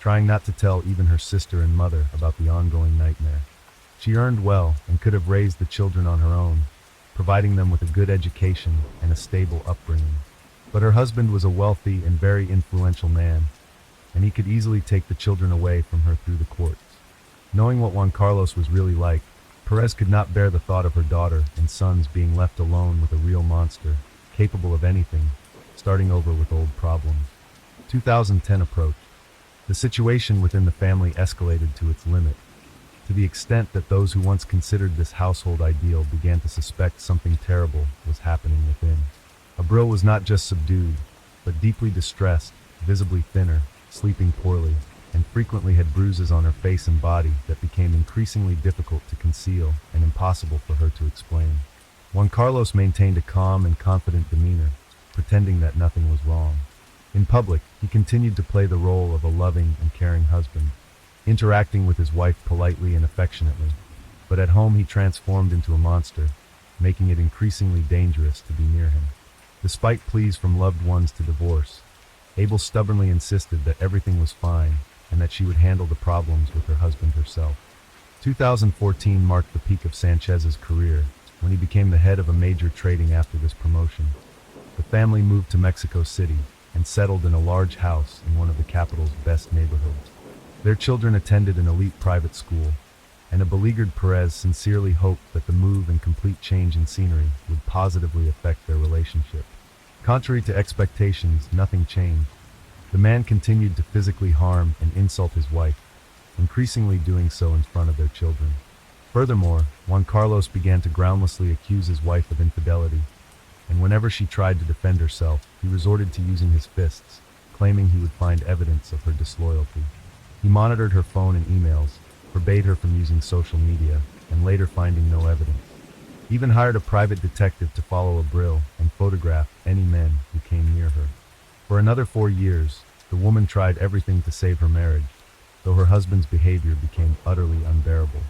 trying not to tell even her sister and mother about the ongoing nightmare. She earned well and could have raised the children on her own, providing them with a good education and a stable upbringing. But her husband was a wealthy and very influential man, and he could easily take the children away from her through the courts. Knowing what Juan Carlos was really like, Perez could not bear the thought of her daughter and sons being left alone with a real monster, capable of anything, starting over with old problems. 2010 approached. The situation within the family escalated to its limit, to the extent that those who once considered this household ideal began to suspect something terrible was happening within. Abril was not just subdued, but deeply distressed, visibly thinner, sleeping poorly, and frequently had bruises on her face and body that became increasingly difficult to conceal and impossible for her to explain. Juan Carlos maintained a calm and confident demeanor, pretending that nothing was wrong. In public, he continued to play the role of a loving and caring husband, interacting with his wife politely and affectionately, but at home he transformed into a monster, making it increasingly dangerous to be near him. Despite pleas from loved ones to divorce, Abel stubbornly insisted that everything was fine and that she would handle the problems with her husband herself. 2014 marked the peak of Sanchez's career, when he became the head of a major trading after this promotion. The family moved to Mexico City and settled in a large house in one of the capital's best neighborhoods. Their children attended an elite private school, and a beleaguered Perez sincerely hoped that the move and complete change in scenery would positively affect their relationship. Contrary to expectations, nothing changed. The man continued to physically harm and insult his wife, increasingly doing so in front of their children. Furthermore, Juan Carlos began to groundlessly accuse his wife of infidelity, and whenever she tried to defend herself, he resorted to using his fists, claiming he would find evidence of her disloyalty. He monitored her phone and emails, forbade her from using social media, and later finding no evidence. He even hired a private detective to follow Abril and photograph any men who came near her. For another 4 years, the woman tried everything to save her marriage, though her husband's behavior became utterly unbearable.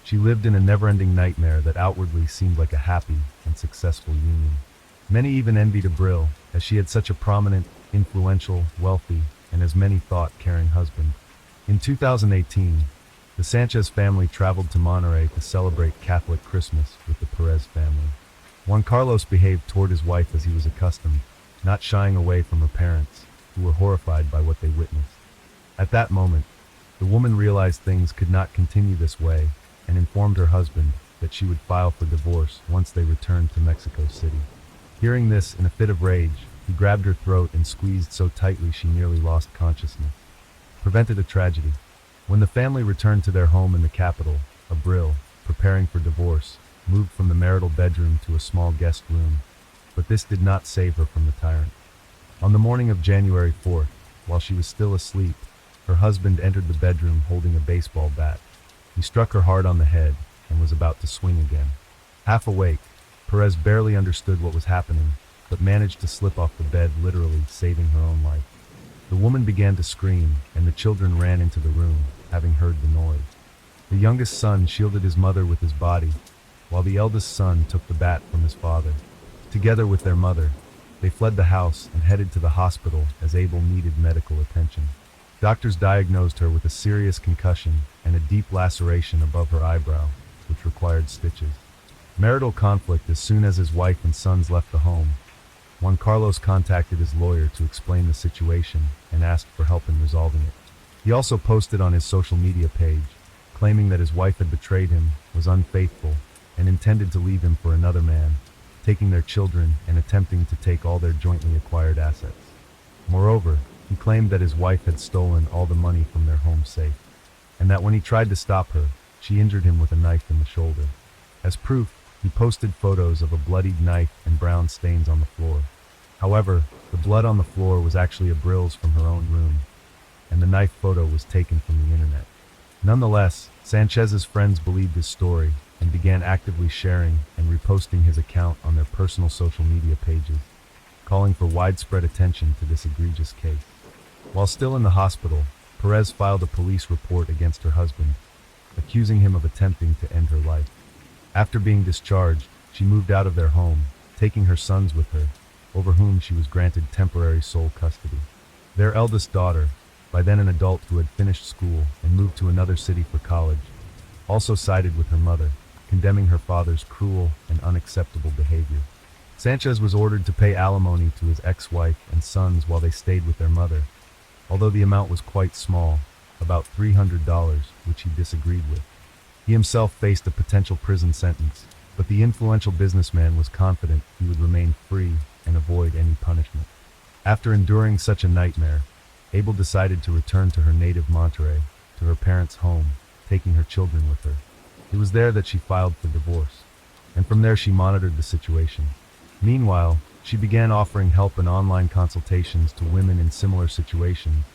She lived in a never-ending nightmare that outwardly seemed like a happy and successful union. Many even envied Abril, as she had such a prominent, influential, wealthy, and as many thought, caring husband. In 2018, the Sanchez family traveled to Monterrey to celebrate Catholic Christmas with the Perez family. Juan Carlos behaved toward his wife as he was accustomed, not shying away from her parents, who were horrified by what they witnessed. At that moment, the woman realized things could not continue this way and informed her husband that she would file for divorce once they returned to Mexico City. Hearing this, in a fit of rage, he grabbed her throat and squeezed so tightly she nearly lost consciousness. Prevented a tragedy. When the family returned to their home in the capital, Abril, preparing for divorce, moved from the marital bedroom to a small guest room, but this did not save her from the tyrant. On the morning of January 4th, while she was still asleep, her husband entered the bedroom holding a baseball bat. He struck her hard on the head and was about to swing again. Half awake, Perez barely understood what was happening, but managed to slip off the bed, literally saving her own life. The woman began to scream, and the children ran into the room, having heard the noise. The youngest son shielded his mother with his body, while the eldest son took the bat from his father. Together with their mother, they fled the house and headed to the hospital as Abel needed medical attention. Doctors diagnosed her with a serious concussion and a deep laceration above her eyebrow, which required stitches. Marital conflict as soon as his wife and sons left the home. Juan Carlos contacted his lawyer to explain the situation and asked for help in resolving it. He also posted on his social media page, claiming that his wife had betrayed him, was unfaithful, and intended to leave him for another man, taking their children and attempting to take all their jointly acquired assets. Moreover, he claimed that his wife had stolen all the money from their home safe, and that when he tried to stop her, she injured him with a knife in the shoulder. As proof, he posted photos of a bloodied knife and brown stains on the floor. However, the blood on the floor was actually Abril's from her own room, and the knife photo was taken from the internet. Nonetheless, Sanchez's friends believed his story and began actively sharing and reposting his account on their personal social media pages, calling for widespread attention to this egregious case. While still in the hospital, Perez filed a police report against her husband, accusing him of attempting to end her life. After being discharged, she moved out of their home, taking her sons with her, over whom she was granted temporary sole custody. Their eldest daughter, by then an adult who had finished school and moved to another city for college, also sided with her mother, condemning her father's cruel and unacceptable behavior. Sanchez was ordered to pay alimony to his ex-wife and sons while they stayed with their mother, although the amount was quite small, about $300, which he disagreed with. He himself faced a potential prison sentence, but the influential businessman was confident he would remain free and avoid any punishment. After enduring such a nightmare, Abel decided to return to her native Monterrey, to her parents' home, taking her children with her. It was there that she filed for divorce, and from there she monitored the situation. Meanwhile, she began offering help and online consultations to women in similar situations,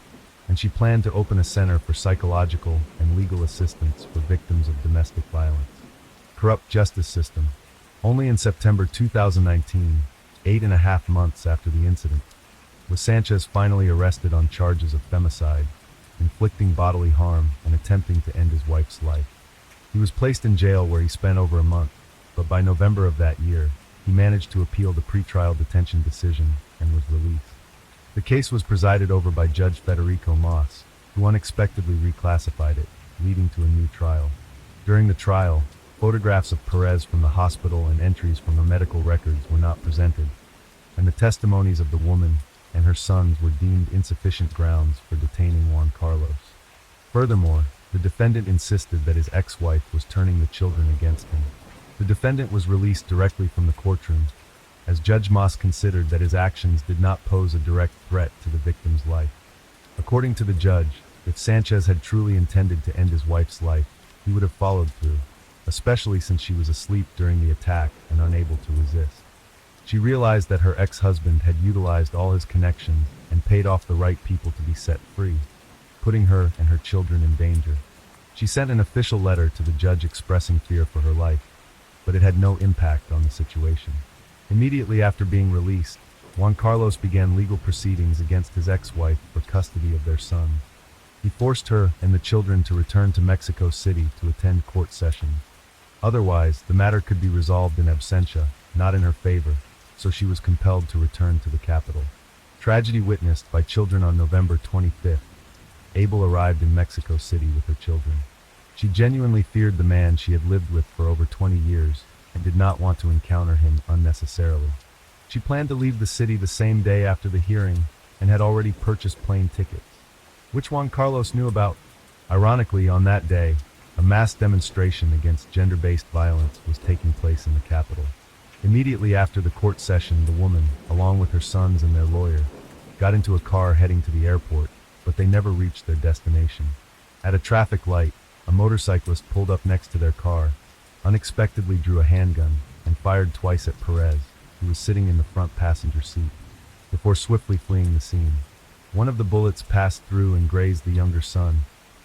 and she planned to open a center for psychological and legal assistance for victims of domestic violence. Corrupt justice system. Only in September 2019, 8.5 months after the incident, was Sanchez finally arrested on charges of femicide, inflicting bodily harm, and attempting to end his wife's life. He was placed in jail where he spent over a month, but by November of that year, he managed to appeal the pretrial detention decision and was released. The case was presided over by Judge Federico Mas, who unexpectedly reclassified it, leading to a new trial. During the trial, photographs of Perez from the hospital and entries from her medical records were not presented, and the testimonies of the woman and her sons were deemed insufficient grounds for detaining Juan Carlos. Furthermore, the defendant insisted that his ex-wife was turning the children against him. The defendant was released directly from the courtroom, as Judge Mas considered that his actions did not pose a direct threat to the victim's life. According to the judge, if Sanchez had truly intended to end his wife's life, he would have followed through, especially since she was asleep during the attack and unable to resist. She realized that her ex-husband had utilized all his connections and paid off the right people to be set free, putting her and her children in danger. She sent an official letter to the judge expressing fear for her life, but it had no impact on the situation. Immediately after being released, Juan Carlos began legal proceedings against his ex-wife for custody of their son. He forced her and the children to return to Mexico City to attend court sessions. Otherwise, the matter could be resolved in absentia, not in her favor. so she was compelled to return to the capital. Tragedy witnessed by children on November 25th. Abel arrived in Mexico City with her children. She genuinely feared the man she had lived with for over 20 years and did not want to encounter him unnecessarily. She planned to leave the city the same day after the hearing and had already purchased plane tickets, which Juan Carlos knew about. Ironically, on that day, a mass demonstration against gender-based violence was taking place in the capital. Immediately after the court session, the woman, along with her sons and their lawyer, got into a car heading to the airport, but they never reached their destination. At a traffic light, a motorcyclist pulled up next to their car, unexpectedly drew a handgun, and fired twice at Perez, who was sitting in the front passenger seat, before swiftly fleeing the scene. One of the bullets passed through and grazed the younger son,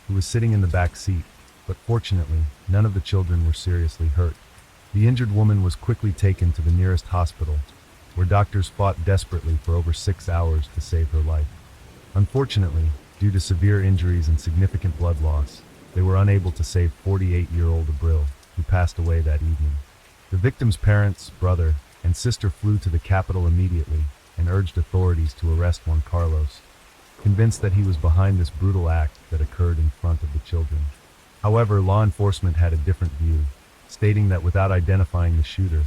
who was sitting in the back seat, but fortunately, none of the children were seriously hurt. The injured woman was quickly taken to the nearest hospital, where doctors fought desperately for over 6 hours to save her life. Unfortunately, due to severe injuries and significant blood loss, they were unable to save 48-year-old Abril, who passed away that evening. The victim's parents, brother, and sister flew to the capital immediately and urged authorities to arrest Juan Carlos, convinced that he was behind this brutal act that occurred in front of the children. However, law enforcement had a different view, stating that without identifying the shooter,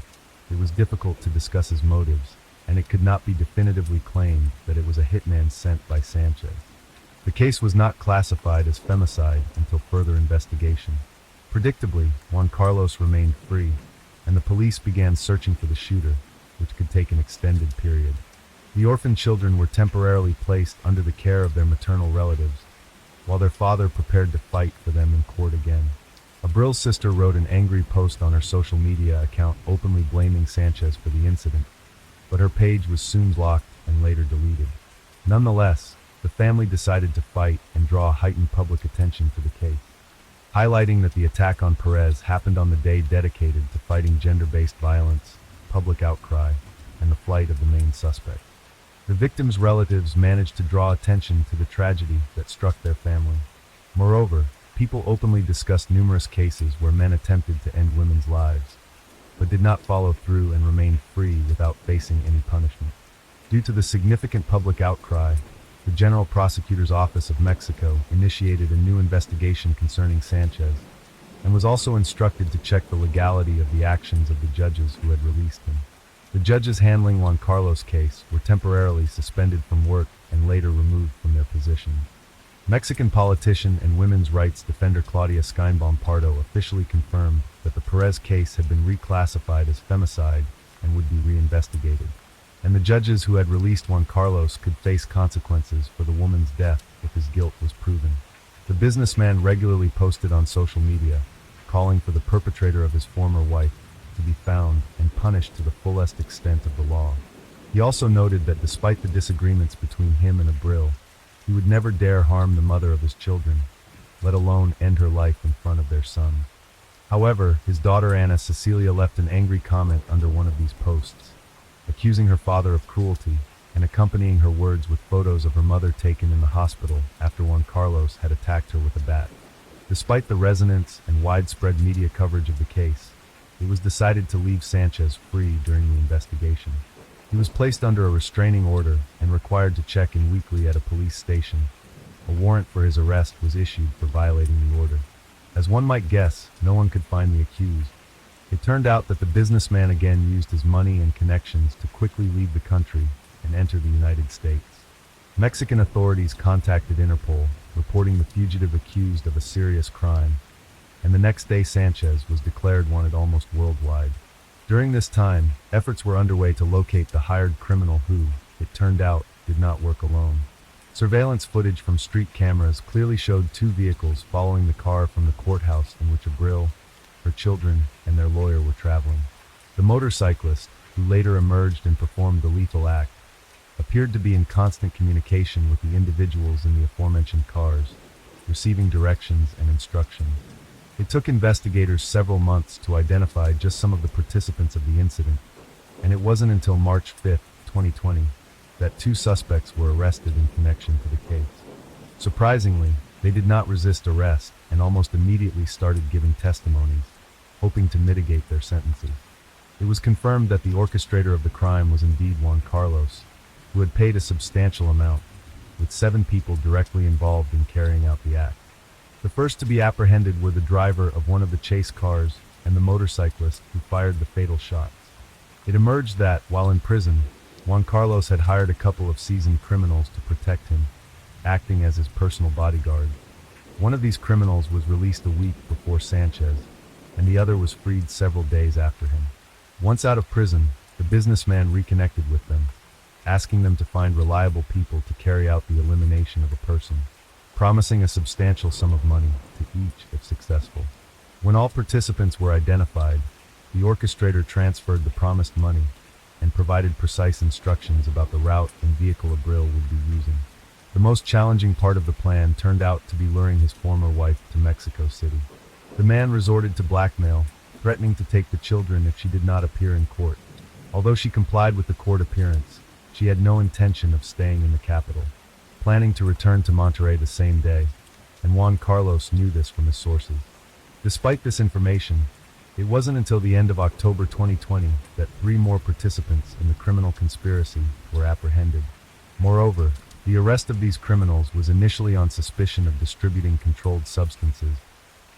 it was difficult to discuss his motives, and it could not be definitively claimed that it was a hitman sent by Sanchez. The case was not classified as femicide until further investigation. Predictably, Juan Carlos remained free, and the police began searching for the shooter, which could take an extended period. The orphan children were temporarily placed under the care of their maternal relatives, while their father prepared to fight for them in court again. Abril's sister wrote an angry post on her social media account openly blaming Sanchez for the incident, but her page was soon blocked and later deleted. Nonetheless, the family decided to fight and draw heightened public attention to the case, highlighting that the attack on Perez happened on the day dedicated to fighting gender-based violence, public outcry, and the flight of the main suspect. The victims' relatives managed to draw attention to the tragedy that struck their family. Moreover, people openly discussed numerous cases where men attempted to end women's lives, but did not follow through and remained free without facing any punishment. Due to the significant public outcry, the General Prosecutor's Office of Mexico initiated a new investigation concerning Sanchez, and was also instructed to check the legality of the actions of the judges who had released him. The judges handling Juan Carlos' case were temporarily suspended from work and later removed from their positions. Mexican politician and women's rights defender Claudia Sheinbaum Pardo officially confirmed that the Perez case had been reclassified as femicide and would be reinvestigated, and the judges who had released Juan Carlos could face consequences for the woman's death if his guilt was proven. The businessman regularly posted on social media, calling for the perpetrator of his former wife to be found and punished to the fullest extent of the law. He also noted that despite the disagreements between him and Abril, he would never dare harm the mother of his children, let alone end her life in front of their son. However, his daughter Ana Cecilia left an angry comment under one of these posts, accusing her father of cruelty and accompanying her words with photos of her mother taken in the hospital after Juan Carlos had attacked her with a bat. Despite the resonance and widespread media coverage of the case, it was decided to leave Sanchez free during the investigation. He was placed under a restraining order and required to check in weekly at a police station. A warrant for his arrest was issued for violating the order. As one might guess, no one could find the accused. It turned out that the businessman again used his money and connections to quickly leave the country and enter the United States. Mexican authorities contacted Interpol, reporting the fugitive accused of a serious crime, and the next day Sanchez was declared wanted almost worldwide. During this time, efforts were underway to locate the hired criminal who, it turned out, did not work alone. Surveillance footage from street cameras clearly showed two vehicles following the car from the courthouse in which Abril, her children, and their lawyer were traveling. The motorcyclist, who later emerged and performed the lethal act, appeared to be in constant communication with the individuals in the aforementioned cars, receiving directions and instructions. It took investigators several months to identify just some of the participants of the incident, and it wasn't until March 5, 2020, that two suspects were arrested in connection to the case. Surprisingly, they did not resist arrest and almost immediately started giving testimonies, hoping to mitigate their sentences. It was confirmed that the orchestrator of the crime was indeed Juan Carlos, who had paid a substantial amount, with 7 people directly involved in carrying out the act. The first to be apprehended were the driver of one of the chase cars and the motorcyclist who fired the fatal shots. It emerged that, while in prison, Juan Carlos had hired a couple of seasoned criminals to protect him, acting as his personal bodyguard. One of these criminals was released a week before Sanchez, and the other was freed several days after him. Once out of prison, the businessman reconnected with them, asking them to find reliable people to carry out the elimination of a person, promising a substantial sum of money to each if successful. When all participants were identified, the orchestrator transferred the promised money and provided precise instructions about the route and vehicle Abril would be using. The most challenging part of the plan turned out to be luring his former wife to Mexico City. The man resorted to blackmail, threatening to take the children if she did not appear in court. Although she complied with the court appearance, she had no intention of staying in the capital, planning to return to Monterrey the same day, and Juan Carlos knew this from his sources. Despite this information, it wasn't until the end of October 2020 that 3 more participants in the criminal conspiracy were apprehended. Moreover, the arrest of these criminals was initially on suspicion of distributing controlled substances,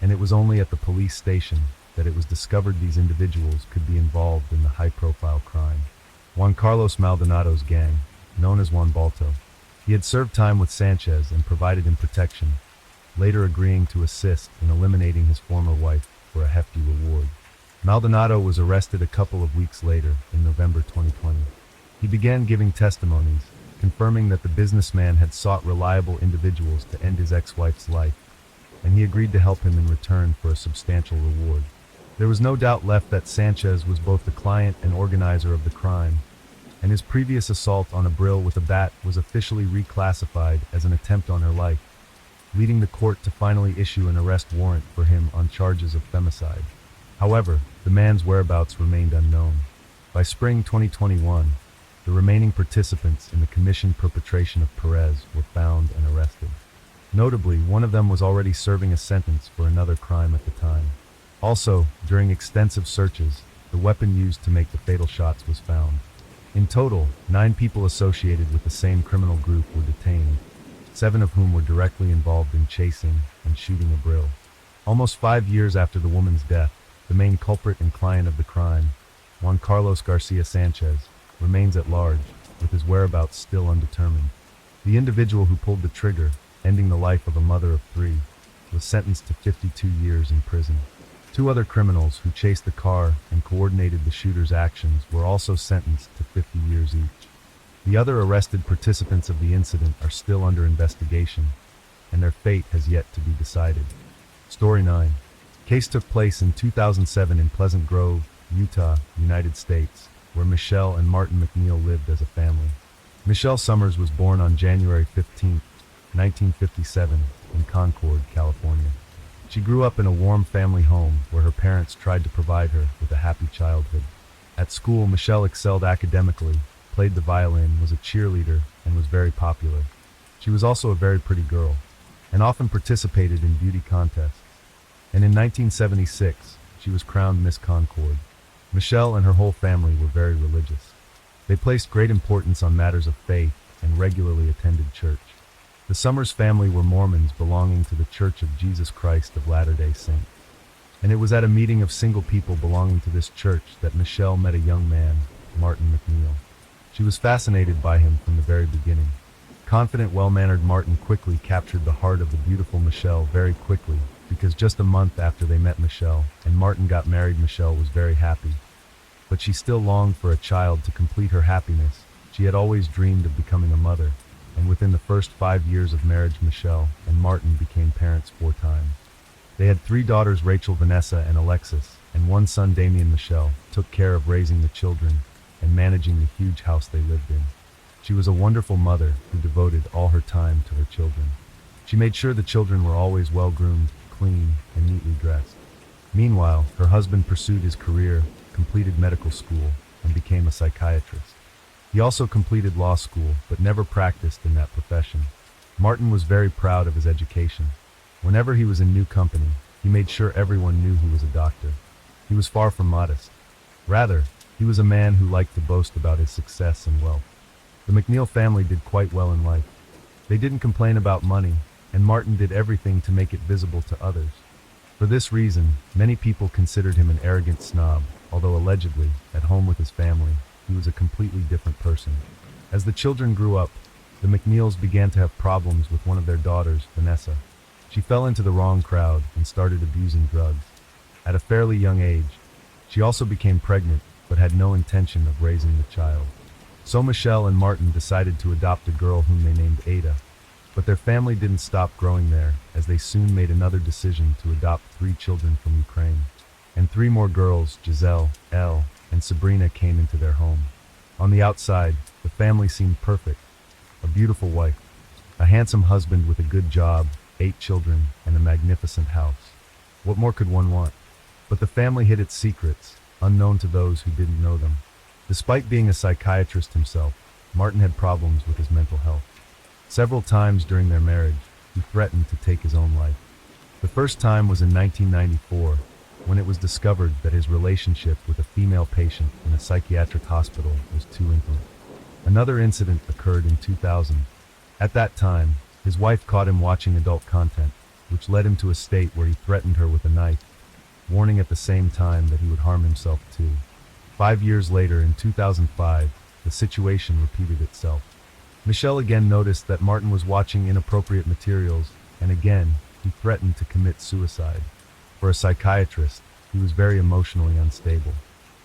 and it was only at the police station that it was discovered these individuals could be involved in the high-profile crime. Juan Carlos Maldonado's gang, known as Juan Balto. He had served time with Sanchez and provided him protection, later agreeing to assist in eliminating his former wife for a hefty reward. Maldonado was arrested a couple of weeks later, in November 2020. He began giving testimonies, confirming that the businessman had sought reliable individuals to end his ex-wife's life, and he agreed to help him in return for a substantial reward. There was no doubt left that Sanchez was both the client and organizer of the crime, and his previous assault on Abril with a bat was officially reclassified as an attempt on her life, leading the court to finally issue an arrest warrant for him on charges of femicide. However, the man's whereabouts remained unknown. By spring 2021, the remaining participants in the commissioned perpetration of Perez were found and arrested. Notably, one of them was already serving a sentence for another crime at the time. Also, during extensive searches, the weapon used to make the fatal shots was found. In total, 9 people associated with the same criminal group were detained, 7 of whom were directly involved in chasing and shooting Abril. Almost 5 years after the woman's death, the main culprit and client of the crime, Juan Carlos Garcia Sanchez, remains at large, with his whereabouts still undetermined. The individual who pulled the trigger, ending the life of a mother of 3, was sentenced to 52 years in prison. 2 other criminals who chased the car and coordinated the shooter's actions were also sentenced to 50 years each. The other arrested participants of the incident are still under investigation, and their fate has yet to be decided. Story 9. Case took place in 2007 in Pleasant Grove, Utah, United States, where Michelle and Martin McNeil lived as a family. Michelle Summers was born on January 15, 1957, in Concord, California. She grew up in a warm family home where her parents tried to provide her with a happy childhood. At school, Michelle excelled academically, played the violin, was a cheerleader, and was very popular. She was also a very pretty girl, and often participated in beauty contests. And in 1976, she was crowned Miss Concord. Michelle and her whole family were very religious. They placed great importance on matters of faith and regularly attended church. The Summers family were Mormons belonging to the Church of Jesus Christ of Latter-day Saints. And it was at a meeting of single people belonging to this church that Michelle met a young man, Martin McNeil. She was fascinated by him from the very beginning. Confident, well-mannered Martin quickly captured the heart of the beautiful Michelle very quickly, because just a month after they met Michelle and Martin got married, Michelle was very happy. But she still longed for a child to complete her happiness. She had always dreamed of becoming a mother, and within the first 5 years of marriage, Michelle and Martin became parents 4 times. They had 3 daughters, Rachel, Vanessa, and Alexis, and 1 son, Damien. Michelle took care of raising the children and managing the huge house they lived in. She was a wonderful mother who devoted all her time to her children. She made sure the children were always well-groomed, clean, and neatly dressed. Meanwhile, her husband pursued his career, completed medical school, and became a psychiatrist. He also completed law school, but never practiced in that profession. Martin was very proud of his education. Whenever he was in new company, he made sure everyone knew he was a doctor. He was far from modest. Rather, he was a man who liked to boast about his success and wealth. The McNeil family did quite well in life. They didn't complain about money, and Martin did everything to make it visible to others. For this reason, many people considered him an arrogant snob, although allegedly, at home with his family, he was a completely different person. As the children grew up, the McNeils began to have problems with one of their daughters, Vanessa. She fell into the wrong crowd and started abusing drugs. At a fairly young age, she also became pregnant, but had no intention of raising the child. So Michelle and Martin decided to adopt a girl whom they named Ada. But their family didn't stop growing there, as they soon made another decision to adopt 3 children from Ukraine. And 3 more girls, Giselle, Elle, and Sabrina, came into their home. On the outside, the family seemed perfect. A beautiful wife, a handsome husband with a good job, 8 children, and a magnificent house. What more could one want? But the family hid its secrets, unknown to those who didn't know them. Despite being a psychiatrist himself, Martin had problems with his mental health. Several times during their marriage, he threatened to take his own life. The first time was in 1994, when it was discovered that his relationship with a female patient in a psychiatric hospital was too intimate. Another incident occurred in 2000. At that time, his wife caught him watching adult content, which led him to a state where he threatened her with a knife, warning at the same time that he would harm himself too. 5 years later, in 2005, the situation repeated itself. Michelle again noticed that Martin was watching inappropriate materials, and again, he threatened to commit suicide. For a psychiatrist, he was very emotionally unstable.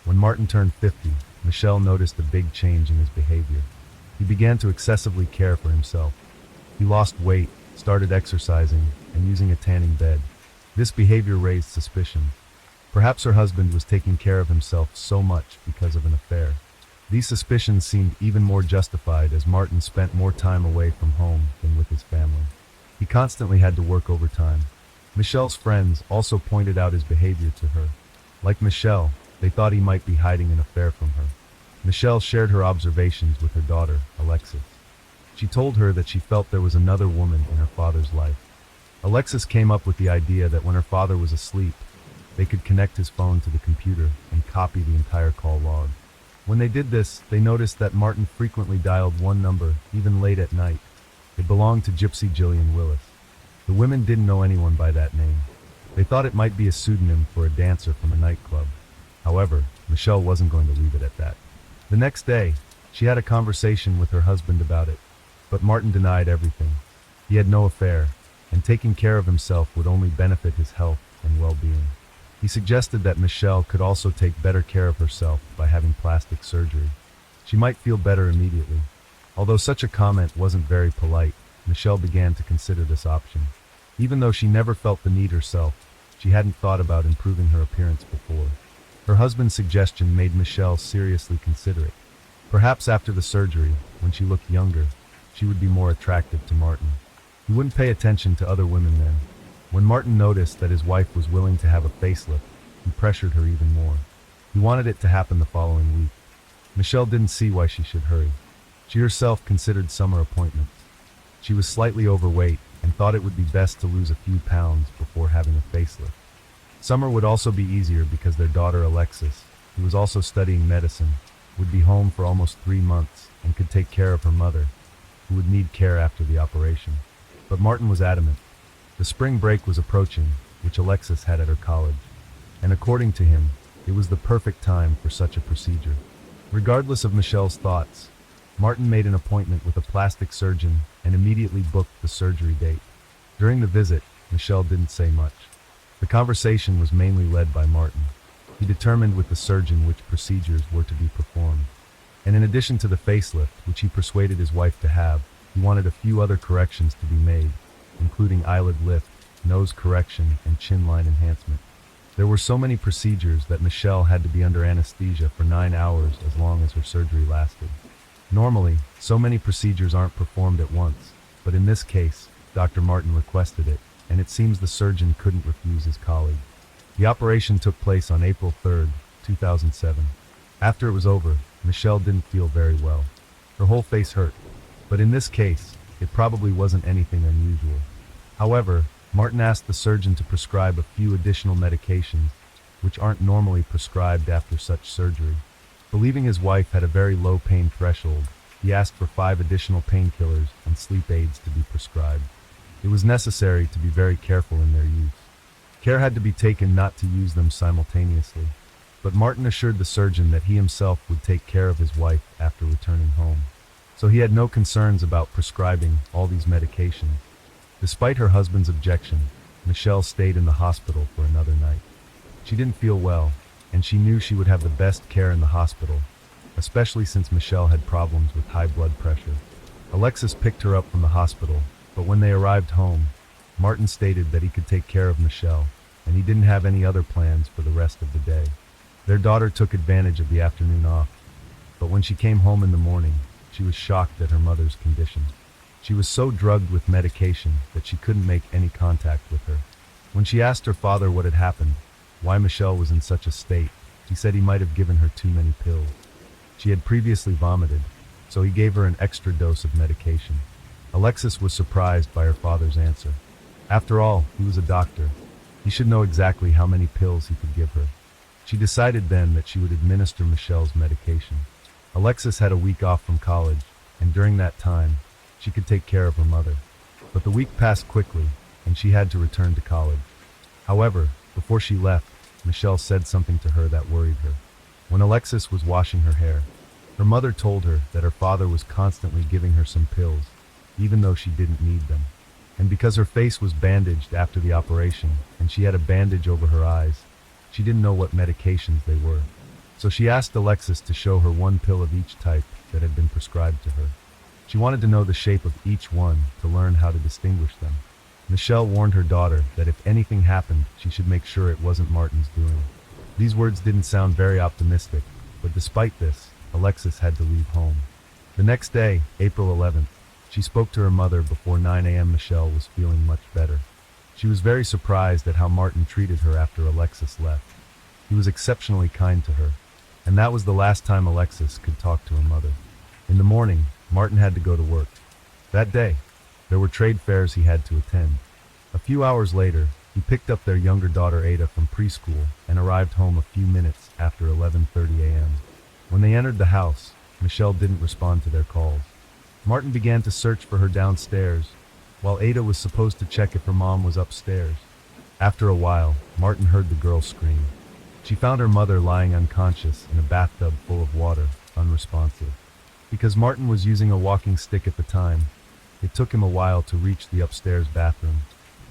When Martin turned 50, Michelle noticed a big change in his behavior. He began to excessively care for himself. He lost weight, started exercising, and using a tanning bed. This behavior raised suspicion. Perhaps her husband was taking care of himself so much because of an affair. These suspicions seemed even more justified as Martin spent more time away from home than with his family. He constantly had to work overtime. Michelle's friends also pointed out his behavior to her. Like Michelle, they thought he might be hiding an affair from her. Michelle shared her observations with her daughter, Alexis. She told her that she felt there was another woman in her father's life. Alexis came up with the idea that when her father was asleep, they could connect his phone to the computer and copy the entire call log. When they did this, they noticed that Martin frequently dialed one number, even late at night. It belonged to Gypsy Jillian Willis. The women didn't know anyone by that name. They thought it might be a pseudonym for a dancer from a nightclub. However, Michelle wasn't going to leave it at that. The next day, she had a conversation with her husband about it, but Martin denied everything. He had no affair, and taking care of himself would only benefit his health and well-being. He suggested that Michelle could also take better care of herself by having plastic surgery. She might feel better immediately. Although such a comment wasn't very polite, Michelle began to consider this option. Even though she never felt the need herself, she hadn't thought about improving her appearance before. Her husband's suggestion made Michelle seriously consider it. Perhaps after the surgery, when she looked younger, she would be more attractive to Martin. He wouldn't pay attention to other women then. When Martin noticed that his wife was willing to have a facelift, he pressured her even more. He wanted it to happen the following week. Michelle didn't see why she should hurry. She herself considered summer appointments. She was slightly overweight and thought it would be best to lose a few pounds before having a facelift. Summer would also be easier because their daughter Alexis, who was also studying medicine, would be home for almost 3 months and could take care of her mother, who would need care after the operation. But Martin was adamant. The spring break was approaching, which Alexis had at her college, and according to him, it was the perfect time for such a procedure. Regardless of Michelle's thoughts, Martin made an appointment with a plastic surgeon and immediately booked the surgery date. During the visit, Michelle didn't say much. The conversation was mainly led by Martin. He determined with the surgeon which procedures were to be performed. And in addition to the facelift, which he persuaded his wife to have, he wanted a few other corrections to be made, including eyelid lift, nose correction, and chin line enhancement. There were so many procedures that Michelle had to be under anesthesia for 9 hours as long as her surgery lasted. Normally, so many procedures aren't performed at once, but in this case, Dr. Martin requested it, and it seems the surgeon couldn't refuse his colleague. The operation took place on April 3, 2007. After it was over, Michelle didn't feel very well. Her whole face hurt, but in this case, it probably wasn't anything unusual. However, Martin asked the surgeon to prescribe a few additional medications, which aren't normally prescribed after such surgery. Believing his wife had a very low pain threshold, he asked for 5 additional painkillers and sleep aids to be prescribed. It was necessary to be very careful in their use. Care had to be taken not to use them simultaneously, but Martin assured the surgeon that he himself would take care of his wife after returning home. So he had no concerns about prescribing all these medications. Despite her husband's objection, Michelle stayed in the hospital for another night. She didn't feel well, and she knew she would have the best care in the hospital, especially since Michelle had problems with high blood pressure. Alexis picked her up from the hospital, but when they arrived home, Martin stated that he could take care of Michelle, and he didn't have any other plans for the rest of the day. Their daughter took advantage of the afternoon off, but when she came home in the morning, she was shocked at her mother's condition. She was so drugged with medication that she couldn't make any contact with her. When she asked her father what had happened, why Michelle was in such a state, he said he might have given her too many pills. She had previously vomited, so he gave her an extra dose of medication. Alexis was surprised by her father's answer. After all, he was a doctor. He should know exactly how many pills he could give her. She decided then that she would administer Michelle's medication. Alexis had a week off from college, and during that time, she could take care of her mother. But the week passed quickly, and she had to return to college. However, before she left, Michelle said something to her that worried her. When Alexis was washing her hair, her mother told her that her father was constantly giving her some pills, even though she didn't need them. And because her face was bandaged after the operation, and she had a bandage over her eyes, she didn't know what medications they were. So she asked Alexis to show her 1 pill of each type that had been prescribed to her. She wanted to know the shape of each one to learn how to distinguish them. Michelle warned her daughter that if anything happened, she should make sure it wasn't Martin's doing. These words didn't sound very optimistic, but despite this, Alexis had to leave home. The next day, April 11th, she spoke to her mother before 9 a.m. Michelle was feeling much better. She was very surprised at how Martin treated her after Alexis left. He was exceptionally kind to her, and that was the last time Alexis could talk to her mother. In the morning, Martin had to go to work. That day, there were trade fairs he had to attend. A few hours later, he picked up their younger daughter Ada from preschool and arrived home a few minutes after 11:30 a.m. When they entered the house, Michelle didn't respond to their calls. Martin began to search for her downstairs, while Ada was supposed to check if her mom was upstairs. After a while, Martin heard the girl scream. She found her mother lying unconscious in a bathtub full of water, unresponsive. Because Martin was using a walking stick at the time, it took him a while to reach the upstairs bathroom.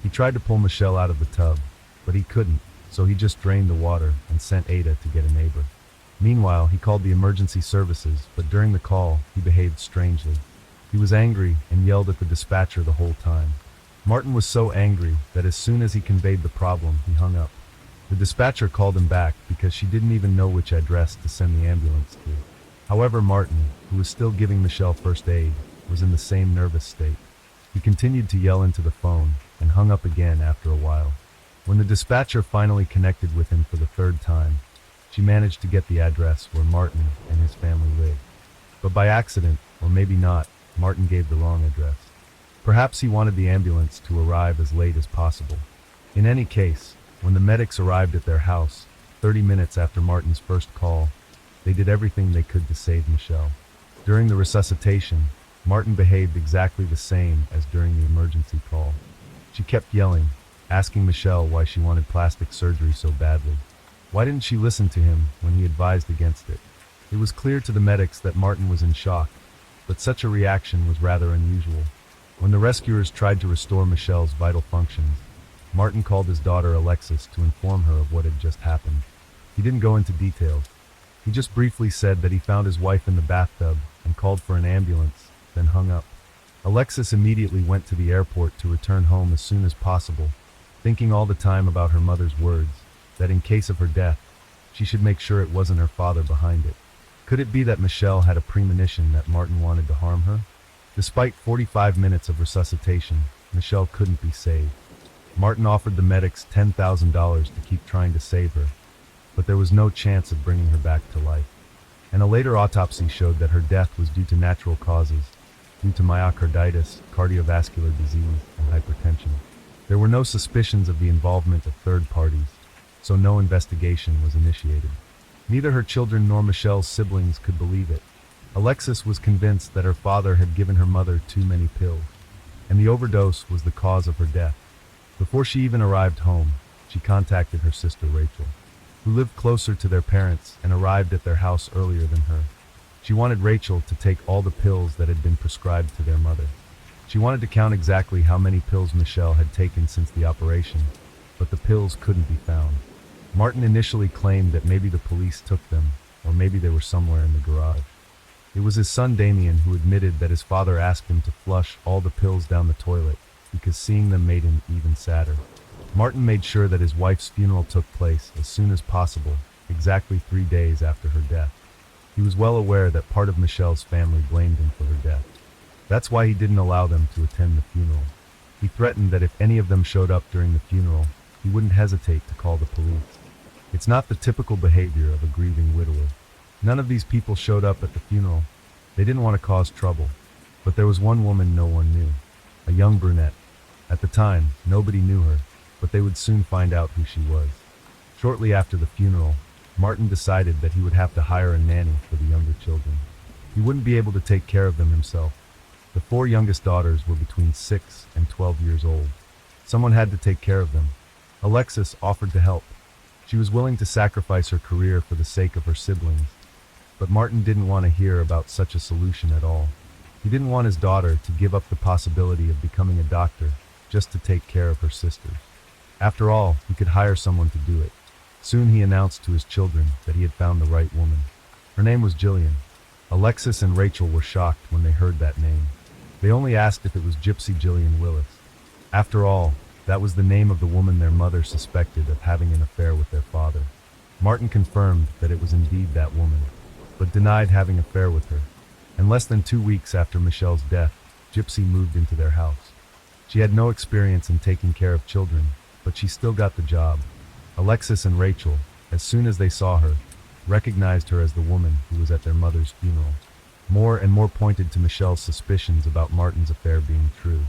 He tried to pull Michelle out of the tub, but he couldn't, so he just drained the water and sent Ada to get a neighbor. Meanwhile, he called the emergency services, but during the call, he behaved strangely. He was angry and yelled at the dispatcher the whole time. Martin was so angry that as soon as he conveyed the problem, he hung up. The dispatcher called him back because she didn't even know which address to send the ambulance to. However, Martin, who was still giving Michelle first aid, was in the same nervous state. He continued to yell into the phone and hung up again after a while. When the dispatcher finally connected with him for the 3rd time, she managed to get the address where Martin and his family lived. But by accident, or maybe not, Martin gave the wrong address. Perhaps he wanted the ambulance to arrive as late as possible. In any case, when the medics arrived at their house, 30 minutes after Martin's first call, they did everything they could to save Michelle. During the resuscitation, Martin behaved exactly the same as during the emergency call. She kept yelling, asking Michelle why she wanted plastic surgery so badly. Why didn't she listen to him when he advised against it? It was clear to the medics that Martin was in shock, but such a reaction was rather unusual. When the rescuers tried to restore Michelle's vital functions, Martin called his daughter Alexis to inform her of what had just happened. He didn't go into details. He just briefly said that he found his wife in the bathtub and called for an ambulance, then hung up. Alexis immediately went to the airport to return home as soon as possible, thinking all the time about her mother's words, that in case of her death, she should make sure it wasn't her father behind it. Could it be that Michelle had a premonition that Martin wanted to harm her? Despite 45 minutes of resuscitation, Michelle couldn't be saved. Martin offered the medics $10,000 to keep trying to save her, but there was no chance of bringing her back to life. And a later autopsy showed that her death was due to natural causes, due to myocarditis, cardiovascular disease, and hypertension. There were no suspicions of the involvement of third parties. so no investigation was initiated. Neither her children nor Michelle's siblings could believe it. Alexis was convinced that her father had given her mother too many pills, and the overdose was the cause of her death. Before she even arrived home, she contacted her sister Rachel, who lived closer to their parents and arrived at their house earlier than her. She wanted Rachel to take all the pills that had been prescribed to their mother. She wanted to count exactly how many pills Michelle had taken since the operation, but the pills couldn't be found. Martin initially claimed that maybe the police took them, or maybe they were somewhere in the garage. It was his son Damien who admitted that his father asked him to flush all the pills down the toilet because seeing them made him even sadder. Martin made sure that his wife's funeral took place as soon as possible, exactly 3 days after her death. He was well aware that part of Michelle's family blamed him for her death. That's why he didn't allow them to attend the funeral. He threatened that if any of them showed up during the funeral, he wouldn't hesitate to call the police. It's not the typical behavior of a grieving widower. None of these people showed up at the funeral. They didn't want to cause trouble. But there was one woman no one knew, a young brunette. At the time, nobody knew her, but they would soon find out who she was. Shortly after the funeral, Martin decided that he would have to hire a nanny for the younger children. He wouldn't be able to take care of them himself. The 4 youngest daughters were between 6 and 12 years old. Someone had to take care of them. Alexis offered to help. She was willing to sacrifice her career for the sake of her siblings. But Martin didn't want to hear about such a solution at all. He didn't want his daughter to give up the possibility of becoming a doctor just to take care of her sisters. After all, he could hire someone to do it. Soon he announced to his children that he had found the right woman. Her name was Jillian. Alexis and Rachel were shocked when they heard that name. They only asked if it was Gypsy Jillian Willis. After all, that was the name of the woman their mother suspected of having an affair with their father. Martin confirmed that it was indeed that woman, but denied having an affair with her. And less than 2 weeks after Michelle's death, Gypsy moved into their house. She had no experience in taking care of children, but she still got the job. Alexis and Rachel, as soon as they saw her, recognized her as the woman who was at their mother's funeral. More and more pointed to Michelle's suspicions about Martin's affair being true.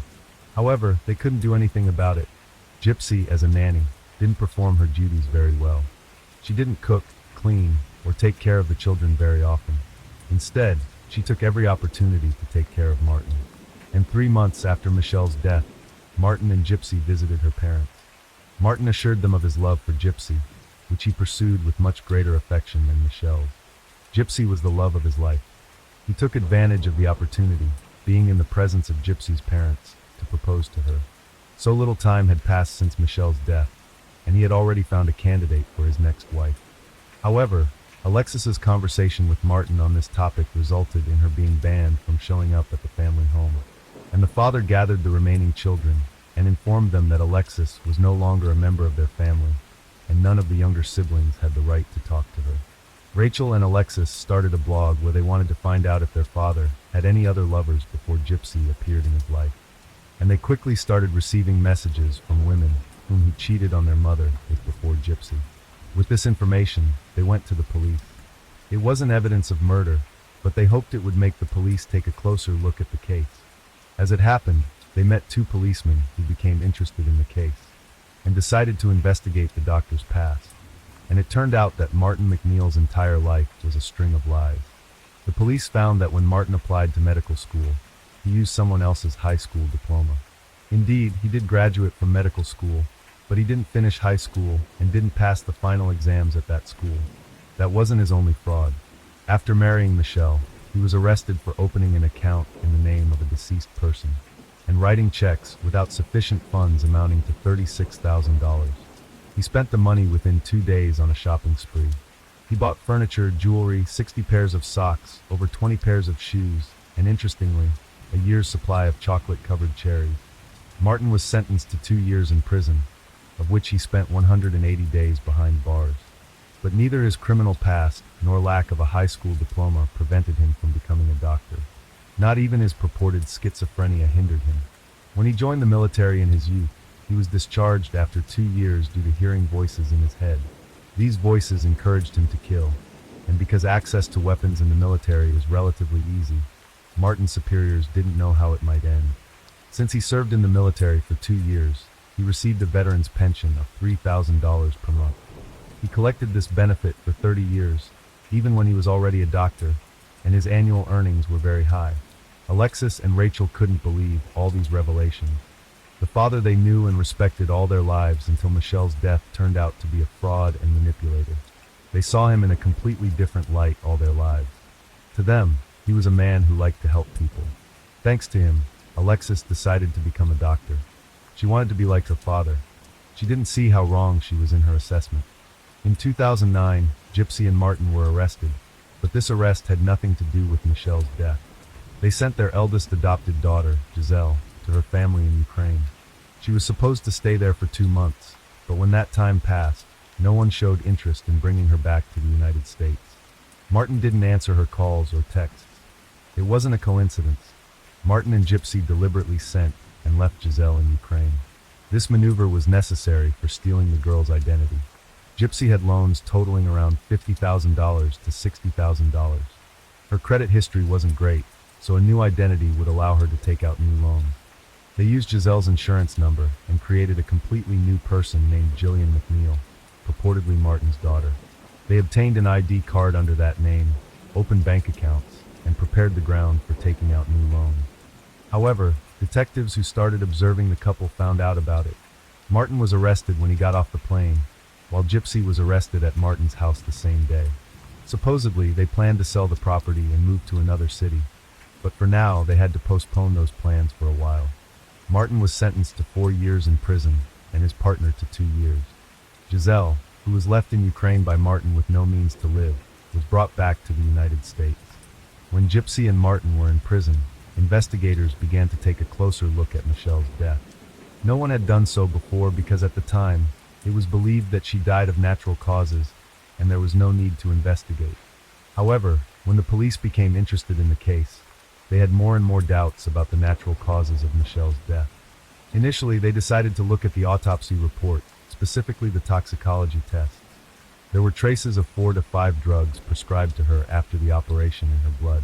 However, they couldn't do anything about it. Gypsy, as a nanny, didn't perform her duties very well. She didn't cook, clean, or take care of the children very often. Instead, she took every opportunity to take care of Martin. And 3 months after Michelle's death, Martin and Gypsy visited her parents. Martin assured them of his love for Gypsy, which he pursued with much greater affection than Michelle's. Gypsy was the love of his life. He took advantage of the opportunity, being in the presence of Gypsy's parents, to propose to her. So little time had passed since Michelle's death, and he had already found a candidate for his next wife. However, Alexis's conversation with Martin on this topic resulted in her being banned from showing up at the family home. And the father gathered the remaining children and informed them that Alexis was no longer a member of their family, and none of the younger siblings had the right to talk to her. Rachel and Alexis started a blog where they wanted to find out if their father had any other lovers before Gypsy appeared in his life. And they quickly started receiving messages from women whom he cheated on their mother with before Gypsy. With this information, they went to the police. It wasn't evidence of murder, but they hoped it would make the police take a closer look at the case. As it happened, they met 2 policemen who became interested in the case and decided to investigate the doctor's past. And it turned out that Martin McNeil's entire life was a string of lies. The police found that when Martin applied to medical school, he used someone else's high school diploma. Indeed, he did graduate from medical school, but he didn't finish high school and didn't pass the final exams at that school. That wasn't his only fraud. After marrying Michelle, he was arrested for opening an account in the name of a deceased person and writing checks without sufficient funds amounting to $36,000. He spent the money within 2 days on a shopping spree. He bought furniture, jewelry, 60 pairs of socks, over 20 pairs of shoes, and interestingly, a year's supply of chocolate-covered cherries. Martin was sentenced to 2 years in prison, of which he spent 180 days behind bars. But neither his criminal past nor lack of a high school diploma prevented him from becoming a doctor. Not even his purported schizophrenia hindered him. When he joined the military in his youth, he was discharged after 2 years due to hearing voices in his head. These voices encouraged him to kill, and because access to weapons in the military is relatively easy, Martin's superiors didn't know how it might end. Since he served in the military for 2 years, he received a veteran's pension of $3,000 per month. He collected this benefit for 30 years, even when he was already a doctor, and his annual earnings were very high. Alexis and Rachel couldn't believe all these revelations. The father they knew and respected all their lives until Michelle's death turned out to be a fraud and manipulator. They saw him in a completely different light all their lives. To them, he was a man who liked to help people. Thanks to him, Alexis decided to become a doctor. She wanted to be like her father. She didn't see how wrong she was in her assessment. In 2009, Gypsy and Martin were arrested, but this arrest had nothing to do with Michelle's death. They sent their eldest adopted daughter, Giselle, to her family in Ukraine. She was supposed to stay there for 2 months, but when that time passed, no one showed interest in bringing her back to the United States. Martin didn't answer her calls or texts. It wasn't a coincidence. Martin and Gypsy deliberately sent and left Giselle in Ukraine. This maneuver was necessary for stealing the girl's identity. Gypsy had loans totaling around $50,000 to $60,000. Her credit history wasn't great, so a new identity would allow her to take out new loans. They used Giselle's insurance number and created a completely new person named Jillian McNeil, purportedly Martin's daughter. They obtained an ID card under that name, opened bank accounts, and prepared the ground for taking out new loans. However, detectives who started observing the couple found out about it. Martin was arrested when he got off the plane, while Gypsy was arrested at Martin's house the same day. Supposedly, they planned to sell the property and move to another city, but for now, they had to postpone those plans for a while. Martin was sentenced to 4 years in prison, and his partner to 2 years. Giselle, who was left in Ukraine by Martin with no means to live, was brought back to the United States. When Gypsy and Martin were in prison, investigators began to take a closer look at Michelle's death. No one had done so before because at the time, it was believed that she died of natural causes, and there was no need to investigate. However, when the police became interested in the case, they had more and more doubts about the natural causes of Michelle's death. Initially, they decided to look at the autopsy report, specifically the toxicology tests. There were traces of 4 to 5 drugs prescribed to her after the operation in her blood.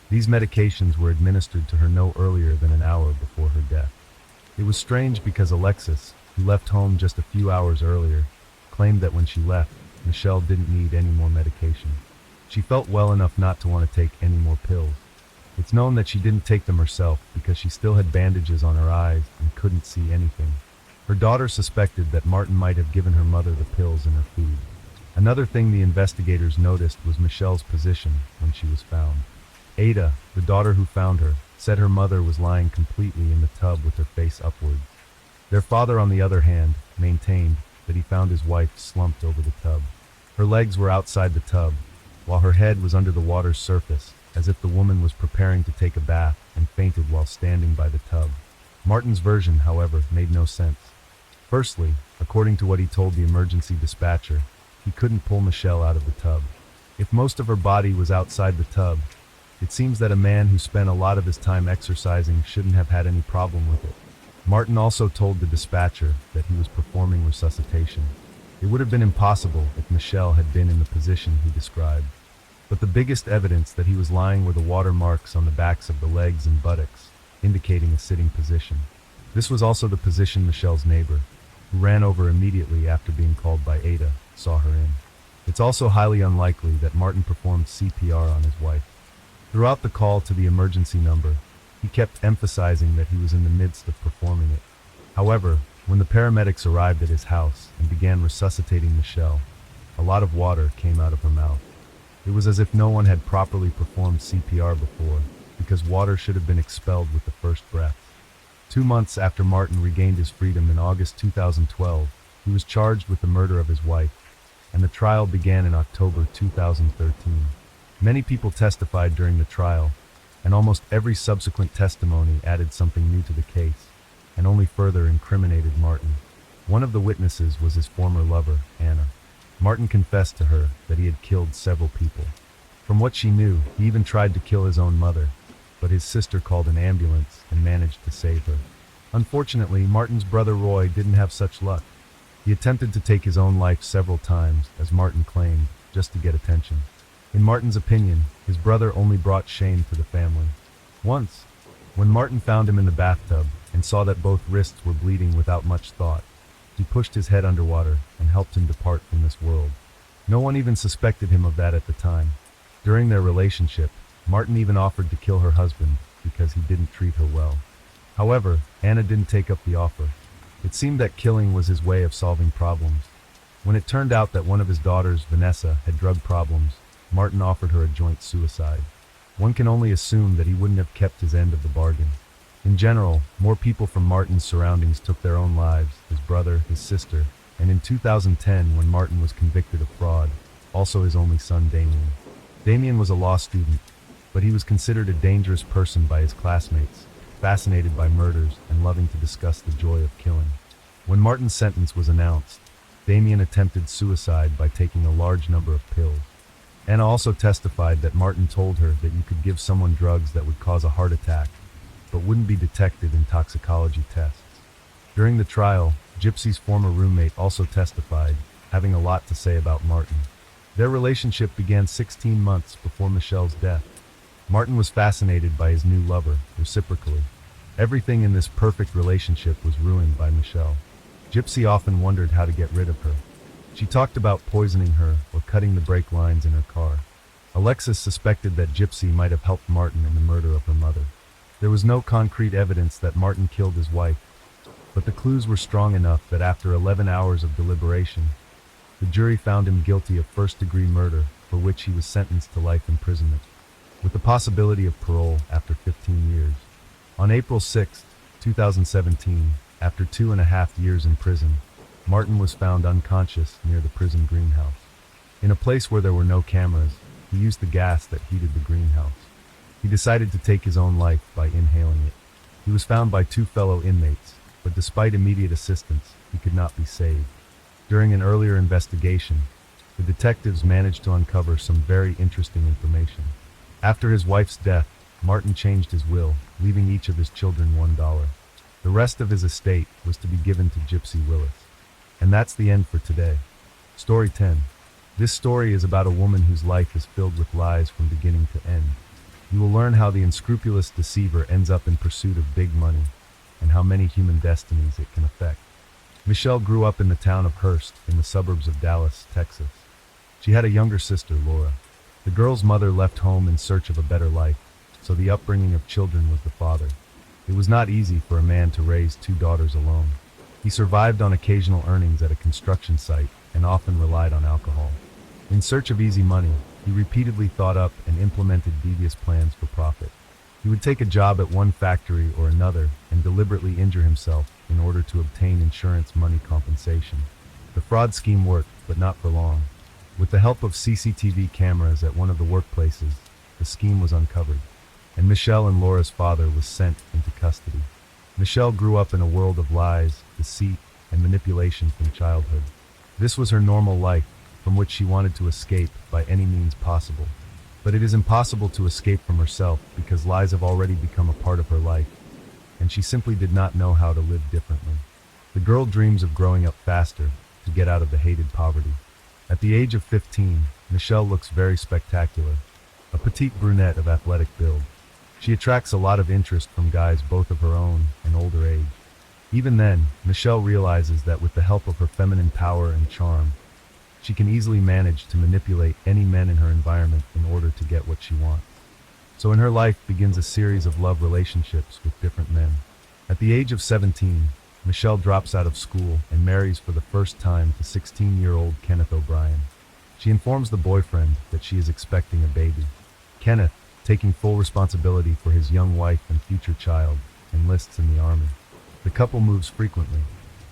These medications were administered to her no earlier than an hour before her death. It was strange because Alexis, who left home just a few hours earlier, claimed that when she left, Michelle didn't need any more medication. She felt well enough not to want to take any more pills. It's known that she didn't take them herself because she still had bandages on her eyes and couldn't see anything. Her daughter suspected that Martin might have given her mother the pills in her food. Another thing the investigators noticed was Michelle's position when she was found. Ada, the daughter who found her, said her mother was lying completely in the tub with her face upwards. Their father, on the other hand, maintained that he found his wife slumped over the tub. Her legs were outside the tub, while her head was under the water's surface, as if the woman was preparing to take a bath and fainted while standing by the tub. Martin's version, however, made no sense. Firstly, according to what he told the emergency dispatcher, he couldn't pull Michelle out of the tub. If most of her body was outside the tub, it seems that a man who spent a lot of his time exercising shouldn't have had any problem with it. Martin also told the dispatcher that he was performing resuscitation. It would have been impossible if Michelle had been in the position he described. But the biggest evidence that he was lying were the water marks on the backs of the legs and buttocks, indicating a sitting position. This was also the position Michelle's neighbor, who ran over immediately after being called by Ada, saw her in. It's also highly unlikely that Martin performed CPR on his wife. Throughout the call to the emergency number, he kept emphasizing that he was in the midst of performing it. However, when the paramedics arrived at his house and began resuscitating Michelle, a lot of water came out of her mouth. It was as if no one had properly performed CPR before, because water should have been expelled with the first breath. 2 months after Martin regained his freedom in August 2012, he was charged with the murder of his wife, and the trial began in October 2013. Many people testified during the trial, and almost every subsequent testimony added something new to the case, and only further incriminated Martin. One of the witnesses was his former lover, Anna. Martin confessed to her that he had killed several people. From what she knew, he even tried to kill his own mother, but his sister called an ambulance and managed to save her. Unfortunately, Martin's brother Roy didn't have such luck. He attempted to take his own life several times, as Martin claimed, just to get attention. In Martin's opinion, his brother only brought shame to the family. Once, when Martin found him in the bathtub and saw that both wrists were bleeding without much thought, he pushed his head underwater and helped him depart from this world. No one even suspected him of that at the time. During their relationship, Martin even offered to kill her husband because he didn't treat her well. However, Anna didn't take up the offer. It seemed that killing was his way of solving problems. When it turned out that one of his daughters, Vanessa, had drug problems, Martin offered her a joint suicide. One can only assume that he wouldn't have kept his end of the bargain. In general, more people from Martin's surroundings took their own lives, his brother, his sister, and in 2010, when Martin was convicted of fraud, also his only son, Damien. Damien was a law student, but he was considered a dangerous person by his classmates, fascinated by murders and loving to discuss the joy of killing. When Martin's sentence was announced, Damien attempted suicide by taking a large number of pills. Anna also testified that Martin told her that you could give someone drugs that would cause a heart attack, but wouldn't be detected in toxicology tests. During the trial, Gypsy's former roommate also testified, having a lot to say about Martin. Their relationship began 16 months before Michelle's death. Martin was fascinated by his new lover, reciprocally. Everything in this perfect relationship was ruined by Michelle. Gypsy often wondered how to get rid of her. She talked about poisoning her or cutting the brake lines in her car. Alexis suspected that Gypsy might have helped Martin in the murder of her mother. There was no concrete evidence that Martin killed his wife, but the clues were strong enough that after 11 hours of deliberation, the jury found him guilty of first-degree murder, for which he was sentenced to life imprisonment, with the possibility of parole after 15 years. On April 6, 2017, after 2.5 years in prison, Martin was found unconscious near the prison greenhouse. In a place where there were no cameras, he used the gas that heated the greenhouse. He decided to take his own life by inhaling it. He was found by 2 fellow inmates, but despite immediate assistance, he could not be saved. During an earlier investigation, the detectives managed to uncover some very interesting information. After his wife's death, Martin changed his will, leaving each of his children $1. The rest of his estate was to be given to Gypsy Willis. And that's the end for today. Story 10. This story is about a woman whose life is filled with lies from beginning to end. You will learn how the unscrupulous deceiver ends up in pursuit of big money, and how many human destinies it can affect. Michelle grew up in the town of Hearst, in the suburbs of Dallas, Texas. She had a younger sister, Laura. The girl's mother left home in search of a better life, so the upbringing of children was the father. It was not easy for a man to raise 2 daughters alone. He survived on occasional earnings at a construction site and often relied on alcohol. In search of easy money, he repeatedly thought up and implemented devious plans for profit. He would take a job at one factory or another and deliberately injure himself in order to obtain insurance money compensation. The fraud scheme worked, but not for long. With the help of CCTV cameras at one of the workplaces, the scheme was uncovered, and Michelle and Laura's father was sent into custody. Michelle grew up in a world of lies, deceit, and manipulation from childhood. This was her normal life, from which she wanted to escape by any means possible. But it is impossible to escape from herself because lies have already become a part of her life, and she simply did not know how to live differently. The girl dreams of growing up faster to get out of the hated poverty. At the age of 15, Michelle looks very spectacular, a petite brunette of athletic build. She attracts a lot of interest from guys both of her own and older age. Even then, Michelle realizes that with the help of her feminine power and charm, she can easily manage to manipulate any men in her environment in order to get what she wants. So in her life begins a series of love relationships with different men. At the age of 17, Michelle drops out of school and marries for the first time to 16-year-old Kenneth O'Brien. She informs the boyfriend that she is expecting a baby. Kenneth, taking full responsibility for his young wife and future child, enlists in the army. The couple moves frequently.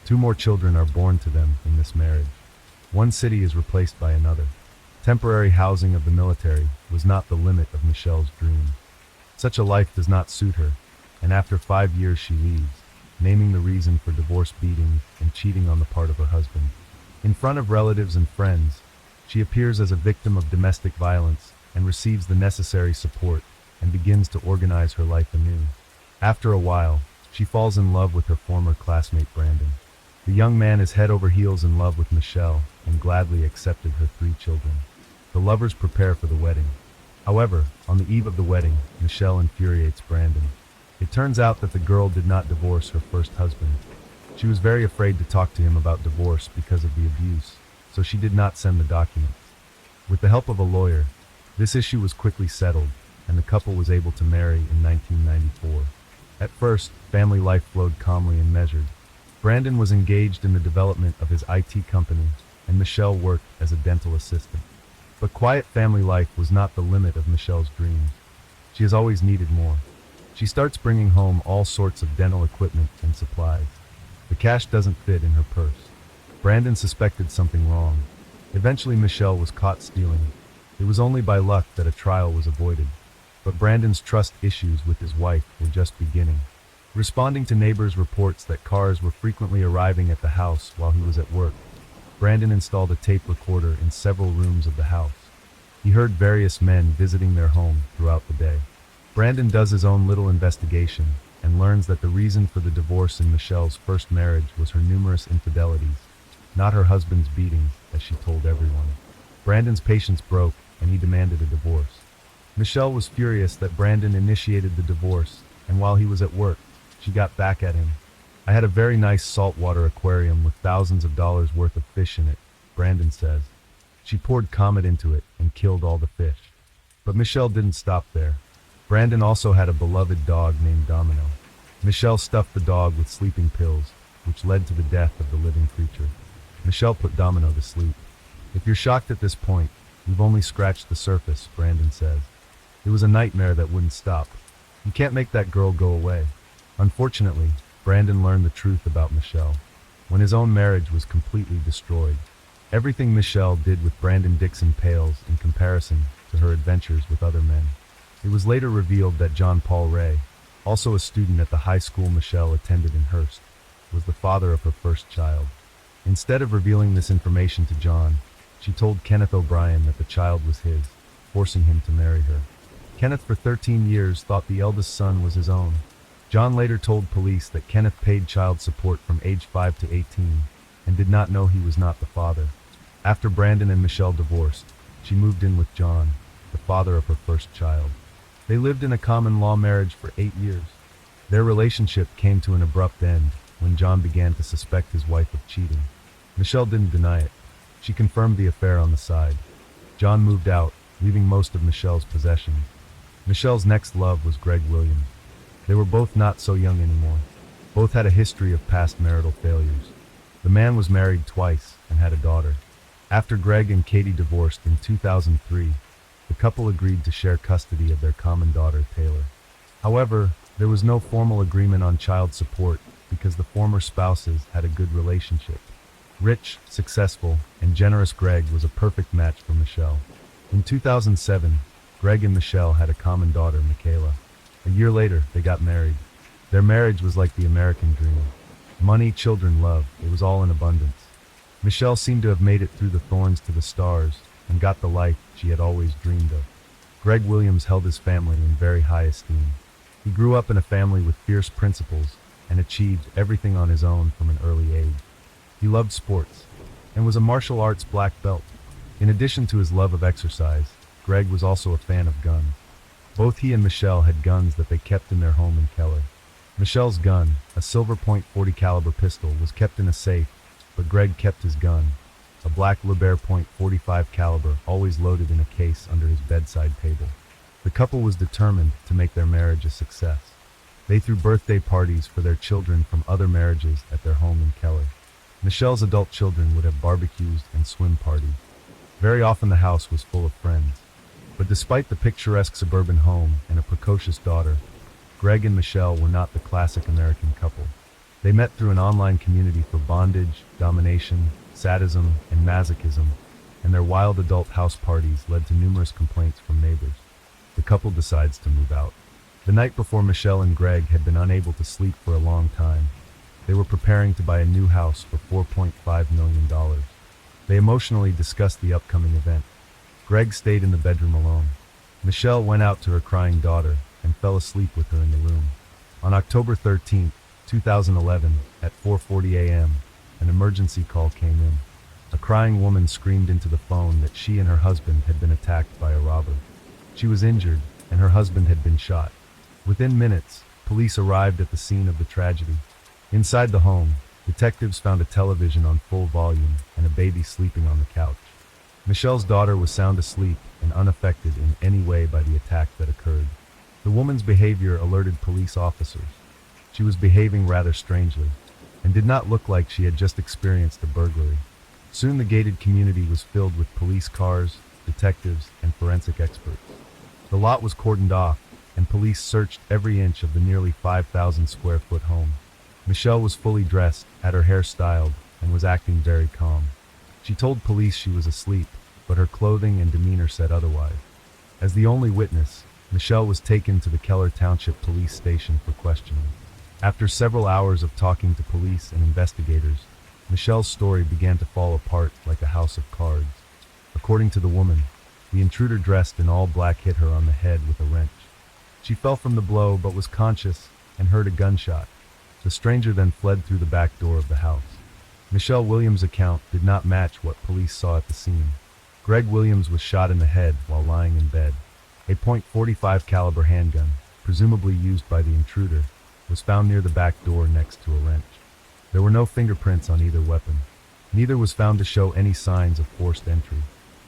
2 more children are born to them in this marriage. One city is replaced by another. Temporary housing of the military was not the limit of Michelle's dream. Such a life does not suit her, and after 5 years she leaves, naming the reason for divorce beatings and cheating on the part of her husband. In front of relatives and friends, she appears as a victim of domestic violence and receives the necessary support and begins to organize her life anew. After a while, she falls in love with her former classmate Brandon. The young man is head over heels in love with Michelle and gladly accepted her 3 children. The lovers prepare for the wedding. However, on the eve of the wedding, Michelle infuriates Brandon. It turns out that the girl did not divorce her first husband. She was very afraid to talk to him about divorce because of the abuse, so she did not send the documents. With the help of a lawyer, this issue was quickly settled, and the couple was able to marry in 1994. At first, family life flowed calmly and measured. Brandon was engaged in the development of his IT company, and Michelle worked as a dental assistant. But quiet family life was not the limit of Michelle's dreams. She has always needed more. She starts bringing home all sorts of dental equipment and supplies. The cash doesn't fit in her purse. Brandon suspected something wrong. Eventually, Michelle was caught stealing. It was only by luck that a trial was avoided. But Brandon's trust issues with his wife were just beginning. Responding to neighbors' reports that cars were frequently arriving at the house while he was at work, Brandon installed a tape recorder in several rooms of the house. He heard various men visiting their home throughout the day. Brandon does his own little investigation and learns that the reason for the divorce in Michelle's first marriage was her numerous infidelities, not her husband's beatings, as she told everyone. Brandon's patience broke and he demanded a divorce. Michelle was furious that Brandon initiated the divorce, and while he was at work, she got back at him. "I had a very nice saltwater aquarium with thousands of dollars worth of fish in it," Brandon says. "She poured Comet into it and killed all the fish." But Michelle didn't stop there. Brandon also had a beloved dog named Domino. Michelle stuffed the dog with sleeping pills, which led to the death of the living creature. Michelle put Domino to sleep. "If you're shocked at this point, we've only scratched the surface," Brandon says. "It was a nightmare that wouldn't stop. You can't make that girl go away." Unfortunately, Brandon learned the truth about Michelle when his own marriage was completely destroyed. Everything Michelle did with Brandon Dixon pales in comparison to her adventures with other men. It was later revealed that John Paul Ray, also a student at the high school Michelle attended in Hearst, was the father of her first child. Instead of revealing this information to John, she told Kenneth O'Brien that the child was his, forcing him to marry her. Kenneth for 13 years thought the eldest son was his own. John later told police that Kenneth paid child support from age 5 to 18 and did not know he was not the father. After Brandon and Michelle divorced, she moved in with John, the father of her first child. They lived in a common-law marriage for 8 years. Their relationship came to an abrupt end when John began to suspect his wife of cheating. Michelle didn't deny it. She confirmed the affair on the side. John moved out, leaving most of Michelle's possessions. Michelle's next love was Greg Williams. They were both not so young anymore. Both had a history of past marital failures. The man was married twice and had a daughter. After Greg and Katie divorced in 2003, the couple agreed to share custody of their common daughter, Taylor. However, there was no formal agreement on child support because the former spouses had a good relationship. Rich, successful, and generous Greg was a perfect match for Michelle. In 2007, Greg and Michelle had a common daughter, Michaela. A year later, they got married. Their marriage was like the American dream. Money, children, love, it was all in abundance. Michelle seemed to have made it through the thorns to the stars and got the life she had always dreamed of. Greg Williams held his family in very high esteem. He grew up in a family with fierce principles and achieved everything on his own from an early age. He loved sports and was a martial arts black belt. In addition to his love of exercise, Greg was also a fan of guns. Both he and Michelle had guns that they kept in their home in Keller. Michelle's gun, a silver .40 caliber pistol, was kept in a safe, but Greg kept his gun, a black Liebherr .45 caliber, always loaded in a case under his bedside table. The couple was determined to make their marriage a success. They threw birthday parties for their children from other marriages at their home in Keller. Michelle's adult children would have barbecues and swim parties. Very often the house was full of friends. But despite the picturesque suburban home and a precocious daughter, Greg and Michelle were not the classic American couple. They met through an online community for bondage, domination, sadism, and masochism, and their wild adult house parties led to numerous complaints from neighbors. The couple decides to move out. The night before, Michelle and Greg had been unable to sleep for a long time. They were preparing to buy a new house for $4.5 million. They emotionally discussed the upcoming event. Greg stayed in the bedroom alone. Michelle went out to her crying daughter and fell asleep with her in the room. On October 13, 2011, at 4:40 a.m., an emergency call came in. A crying woman screamed into the phone that she and her husband had been attacked by a robber. She was injured, and her husband had been shot. Within minutes, police arrived at the scene of the tragedy. Inside the home, detectives found a television on full volume and a baby sleeping on the couch. Michelle's daughter was sound asleep and unaffected in any way by the attack that occurred. The woman's behavior alerted police officers. She was behaving rather strangely and did not look like she had just experienced a burglary. Soon the gated community was filled with police cars, detectives, and forensic experts. The lot was cordoned off, and police searched every inch of the nearly 5,000 square foot home. Michelle was fully dressed, had her hair styled, and was acting very calm. She told police she was asleep, but her clothing and demeanor said otherwise. As the only witness, Michelle was taken to the Keller Township Police Station for questioning. After several hours of talking to police and investigators, Michelle's story began to fall apart like a house of cards. According to the woman, the intruder dressed in all black hit her on the head with a wrench. She fell from the blow but was conscious and heard a gunshot. The stranger then fled through the back door of the house. Michelle Williams' account did not match what police saw at the scene. Greg Williams was shot in the head while lying in bed. A .45 caliber handgun, presumably used by the intruder, was found near the back door next to a wrench. There were no fingerprints on either weapon. Neither was found to show any signs of forced entry.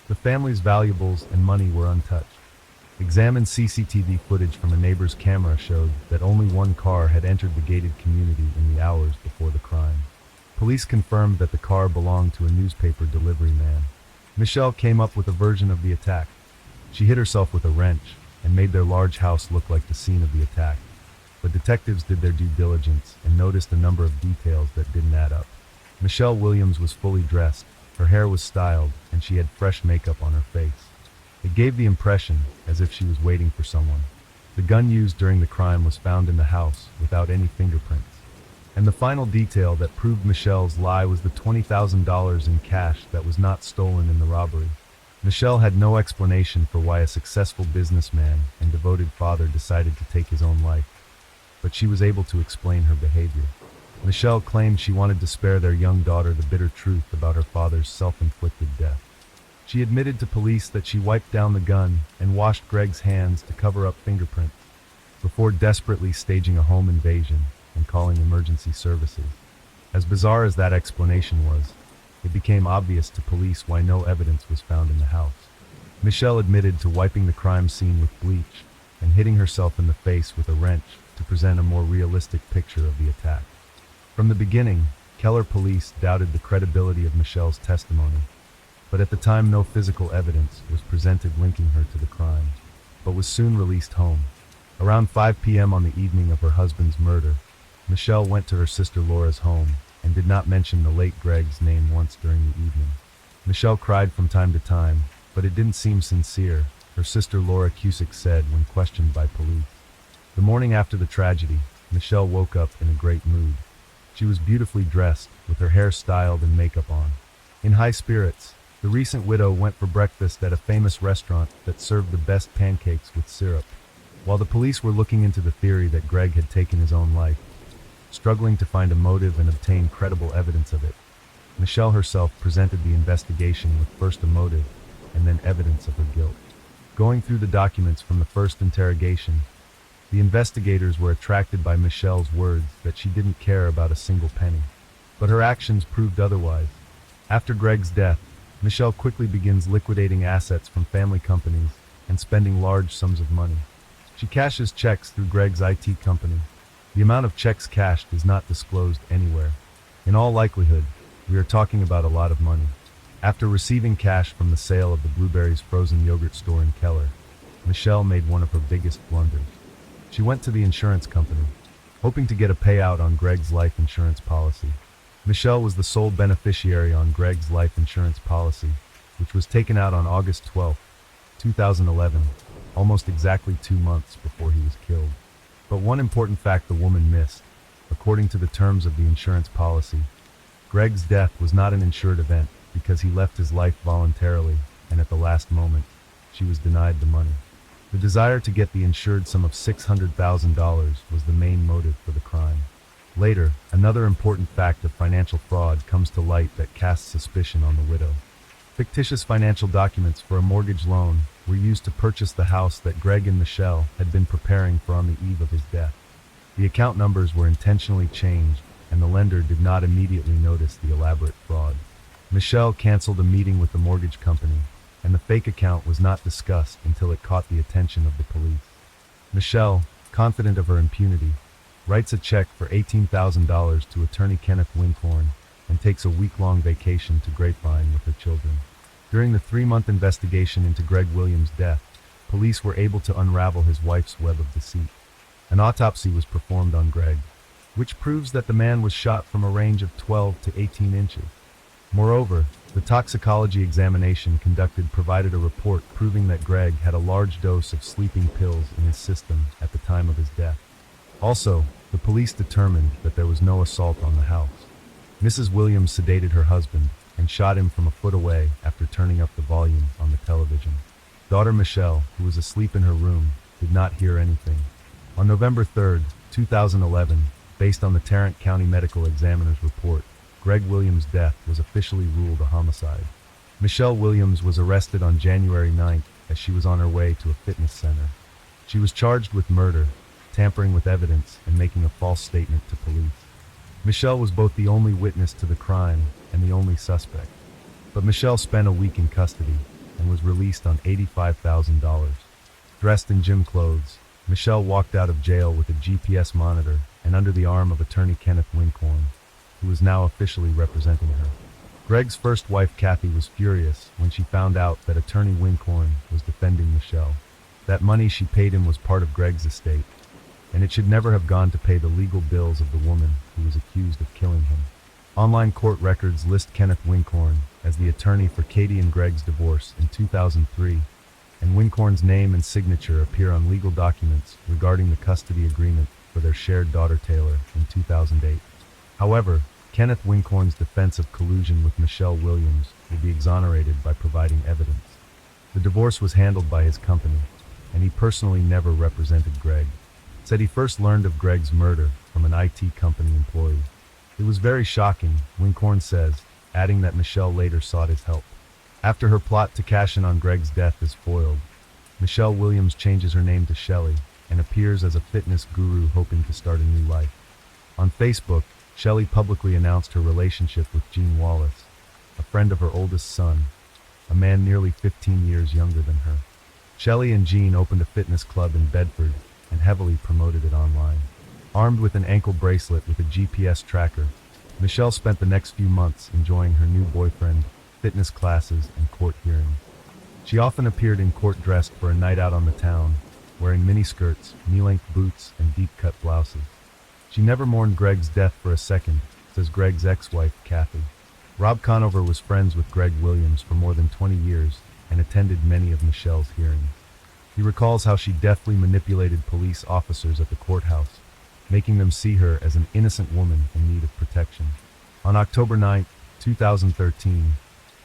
The family's valuables and money were untouched. Examined CCTV footage from a neighbor's camera showed that only one car had entered the gated community in the hours before the crime. Police confirmed that the car belonged to a newspaper delivery man. Michelle came up with a version of the attack. She hit herself with a wrench and made their large house look like the scene of the attack. But detectives did their due diligence and noticed a number of details that didn't add up. Michelle Williams was fully dressed, her hair was styled, and she had fresh makeup on her face. It gave the impression as if she was waiting for someone. The gun used during the crime was found in the house without any fingerprints. And the final detail that proved Michelle's lie was the $20,000 in cash that was not stolen in the robbery. Michelle had no explanation for why a successful businessman and devoted father decided to take his own life, but she was able to explain her behavior. Michelle claimed she wanted to spare their young daughter the bitter truth about her father's self-inflicted death. She admitted to police that she wiped down the gun and washed Greg's hands to cover up fingerprints, before desperately staging a home invasion and calling emergency services. As bizarre as that explanation was, it became obvious to police why no evidence was found in the house. Michelle admitted to wiping the crime scene with bleach and hitting herself in the face with a wrench to present a more realistic picture of the attack. From the beginning, Keller police doubted the credibility of Michelle's testimony, but at the time no physical evidence was presented linking her to the crime, but was soon released home. Around 5 p.m. on the evening of her husband's murder, Michelle went to her sister Laura's home and did not mention the late Greg's name once during the evening. Michelle cried from time to time, but it didn't seem sincere, her sister Laura Cusick said when questioned by police. The morning after the tragedy, Michelle woke up in a great mood. She was beautifully dressed, with her hair styled and makeup on. In high spirits, the recent widow went for breakfast at a famous restaurant that served the best pancakes with syrup. While the police were looking into the theory that Greg had taken his own life, struggling to find a motive and obtain credible evidence of it, Michelle herself presented the investigation with first a motive and then evidence of her guilt. Going through the documents from the first interrogation, the investigators were attracted by Michelle's words that she didn't care about a single penny. But her actions proved otherwise. After Greg's death, Michelle quickly begins liquidating assets from family companies and spending large sums of money. She cashes checks through Greg's IT company. The amount of checks cashed is not disclosed anywhere. In all likelihood, we are talking about a lot of money. After receiving cash from the sale of the Blueberries frozen yogurt store in Keller, Michelle made one of her biggest blunders. She went to the insurance company, hoping to get a payout on Greg's life insurance policy. Michelle was the sole beneficiary on Greg's life insurance policy, which was taken out on August 12, 2011, almost exactly 2 months before he was killed. But one important fact the woman missed. According to the terms of the insurance policy, Greg's death was not an insured event because he left his life voluntarily, and at the last moment, she was denied the money. The desire to get the insured sum of $600,000 was the main motive for the crime. Later, another important fact of financial fraud comes to light that casts suspicion on the widow. Fictitious financial documents for a mortgage loan were used to purchase the house that Greg and Michelle had been preparing for on the eve of his death. The account numbers were intentionally changed, and the lender did not immediately notice the elaborate fraud. Michelle canceled a meeting with the mortgage company, and the fake account was not discussed until it caught the attention of the police. Michelle, confident of her impunity, writes a check for $18,000 to attorney Kenneth Winkhorn and takes a week-long vacation to Grapevine with her children. During the 3-month investigation into Greg Williams' death, police were able to unravel his wife's web of deceit. An autopsy was performed on Greg, which proves that the man was shot from a range of 12 to 18 inches. Moreover, the toxicology examination conducted provided a report proving that Greg had a large dose of sleeping pills in his system at the time of his death. Also, the police determined that there was no assault on the house. Mrs. Williams sedated her husband and shot him from a foot away after turning up the volume on the television. Daughter Michelle, who was asleep in her room, did not hear anything. On November 3, 2011, based on the Tarrant County Medical Examiner's report, Greg Williams' death was officially ruled a homicide. Michelle Williams was arrested on January 9th as she was on her way to a fitness center. She was charged with murder, tampering with evidence, and making a false statement to police. Michelle was both the only witness to the crime and the only suspect. But Michelle spent a week in custody and was released on $85,000. Dressed in gym clothes, Michelle walked out of jail with a GPS monitor and under the arm of attorney Kenneth Winkhorn, who is now officially representing her. Greg's first wife, Kathy, was furious when she found out that attorney Winkhorn was defending Michelle. That money she paid him was part of Greg's estate, and it should never have gone to pay the legal bills of the woman who was accused of killing him. Online court records list Kenneth Winkhorn as the attorney for Katie and Greg's divorce in 2003, and Winkhorn's name and signature appear on legal documents regarding the custody agreement for their shared daughter Taylor in 2008. However, Kenneth Winkhorn's defense of collusion with Michelle Williams will be exonerated by providing evidence. The divorce was handled by his company, and he personally never represented Greg. Said he first learned of Greg's murder from an IT company employee. It was very shocking, Winkhorn says, adding that Michelle later sought his help. After her plot to cash in on Greg's death is foiled, Michelle Williams changes her name to Shelley and appears as a fitness guru hoping to start a new life. On Facebook, Shelley publicly announced her relationship with Gene Wallace, a friend of her oldest son, a man nearly 15 years younger than her. Shelley and Gene opened a fitness club in Bedford and heavily promoted it online. Armed with an ankle bracelet with a GPS tracker, Michelle spent the next few months enjoying her new boyfriend, fitness classes, and court hearings. She often appeared in court dressed for a night out on the town, wearing miniskirts, knee-length boots, and deep-cut blouses. She never mourned Greg's death for a second, says Greg's ex-wife, Kathy. Rob Conover was friends with Greg Williams for more than 20 years and attended many of Michelle's hearings. He recalls how she deftly manipulated police officers at the courthouse, making them see her as an innocent woman in need of protection. On October 9, 2013,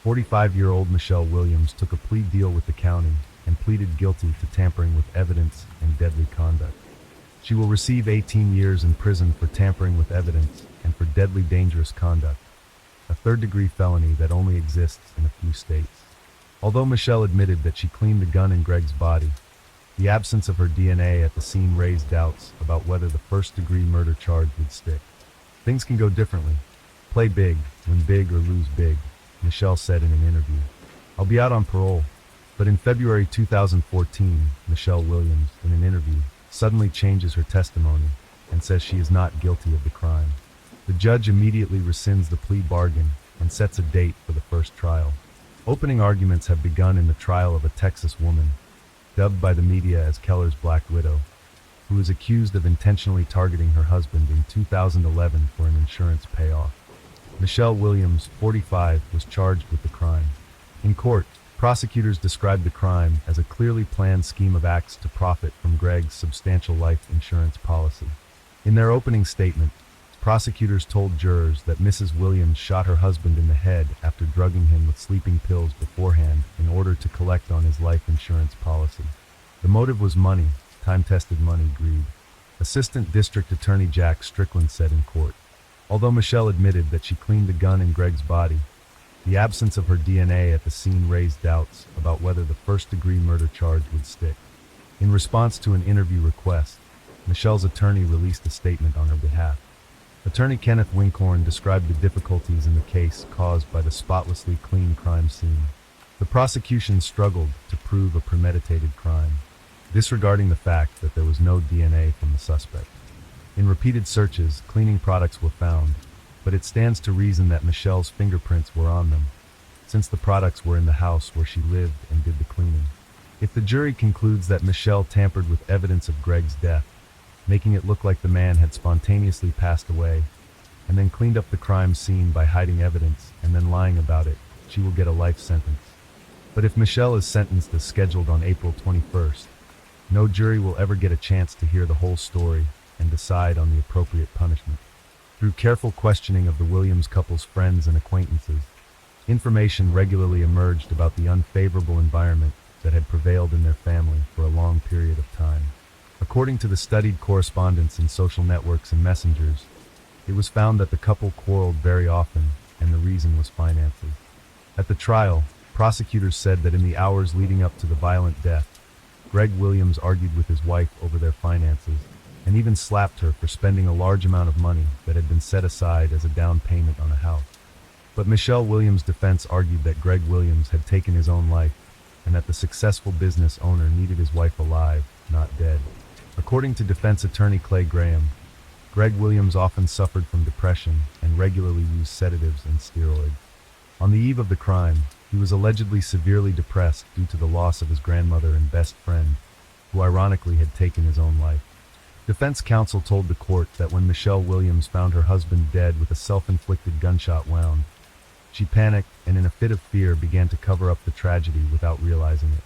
45-year-old Michelle Williams took a plea deal with the county and pleaded guilty to tampering with evidence and deadly conduct. She will receive 18 years in prison for tampering with evidence and for deadly dangerous conduct, a third-degree felony that only exists in a few states. Although Michelle admitted that she cleaned the gun in Greg's body, the absence of her DNA at the scene raised doubts about whether the first-degree murder charge would stick. Things can go differently. Play big, win big, or lose big, Michelle said in an interview. I'll be out on parole. But in February 2014, Michelle Williams, in an interview, suddenly changes her testimony and says she is not guilty of the crime. The judge immediately rescinds the plea bargain and sets a date for the first trial. Opening arguments have begun in the trial of a Texas woman, dubbed by the media as Keller's Black Widow, who is accused of intentionally targeting her husband in 2011 for an insurance payoff. Michelle Williams, 45, was charged with the crime. In court, prosecutors described the crime as a clearly planned scheme of acts to profit from Greg's substantial life insurance policy. In their opening statement, prosecutors told jurors that Mrs. Williams shot her husband in the head after drugging him with sleeping pills beforehand in order to collect on his life insurance policy. The motive was money, time-tested money, greed. Assistant District Attorney Jack Strickland said in court. Although Michelle admitted that she cleaned the gun in Greg's body, the absence of her DNA at the scene raised doubts about whether the first-degree murder charge would stick. In response to an interview request, Michelle's attorney released a statement on her behalf. Attorney Kenneth Winkhorn described the difficulties in the case caused by the spotlessly clean crime scene. The prosecution struggled to prove a premeditated crime, disregarding the fact that there was no DNA from the suspect. In repeated searches, cleaning products were found, but it stands to reason that Michelle's fingerprints were on them, since the products were in the house where she lived and did the cleaning. If the jury concludes that Michelle tampered with evidence of Greg's death, making it look like the man had spontaneously passed away, and then cleaned up the crime scene by hiding evidence and then lying about it, she will get a life sentence. But if Michelle is sentenced as scheduled on April 21st, no jury will ever get a chance to hear the whole story and decide on the appropriate punishment. Through careful questioning of the Williams couple's friends and acquaintances, information regularly emerged about the unfavorable environment that had prevailed in their family for a long period of time. According to the studied correspondence in social networks and messengers, it was found that the couple quarreled very often, and the reason was finances. At the trial, prosecutors said that in the hours leading up to the violent death, Greg Williams argued with his wife over their finances, and even slapped her for spending a large amount of money that had been set aside as a down payment on a house. But Michelle Williams' defense argued that Greg Williams had taken his own life, and that the successful business owner needed his wife alive, not dead. According to defense attorney Clay Graham, Greg Williams often suffered from depression and regularly used sedatives and steroids. On the eve of the crime, he was allegedly severely depressed due to the loss of his grandmother and best friend, who ironically had taken his own life. Defense counsel told the court that when Michelle Williams found her husband dead with a self-inflicted gunshot wound, she panicked and in a fit of fear began to cover up the tragedy without realizing it.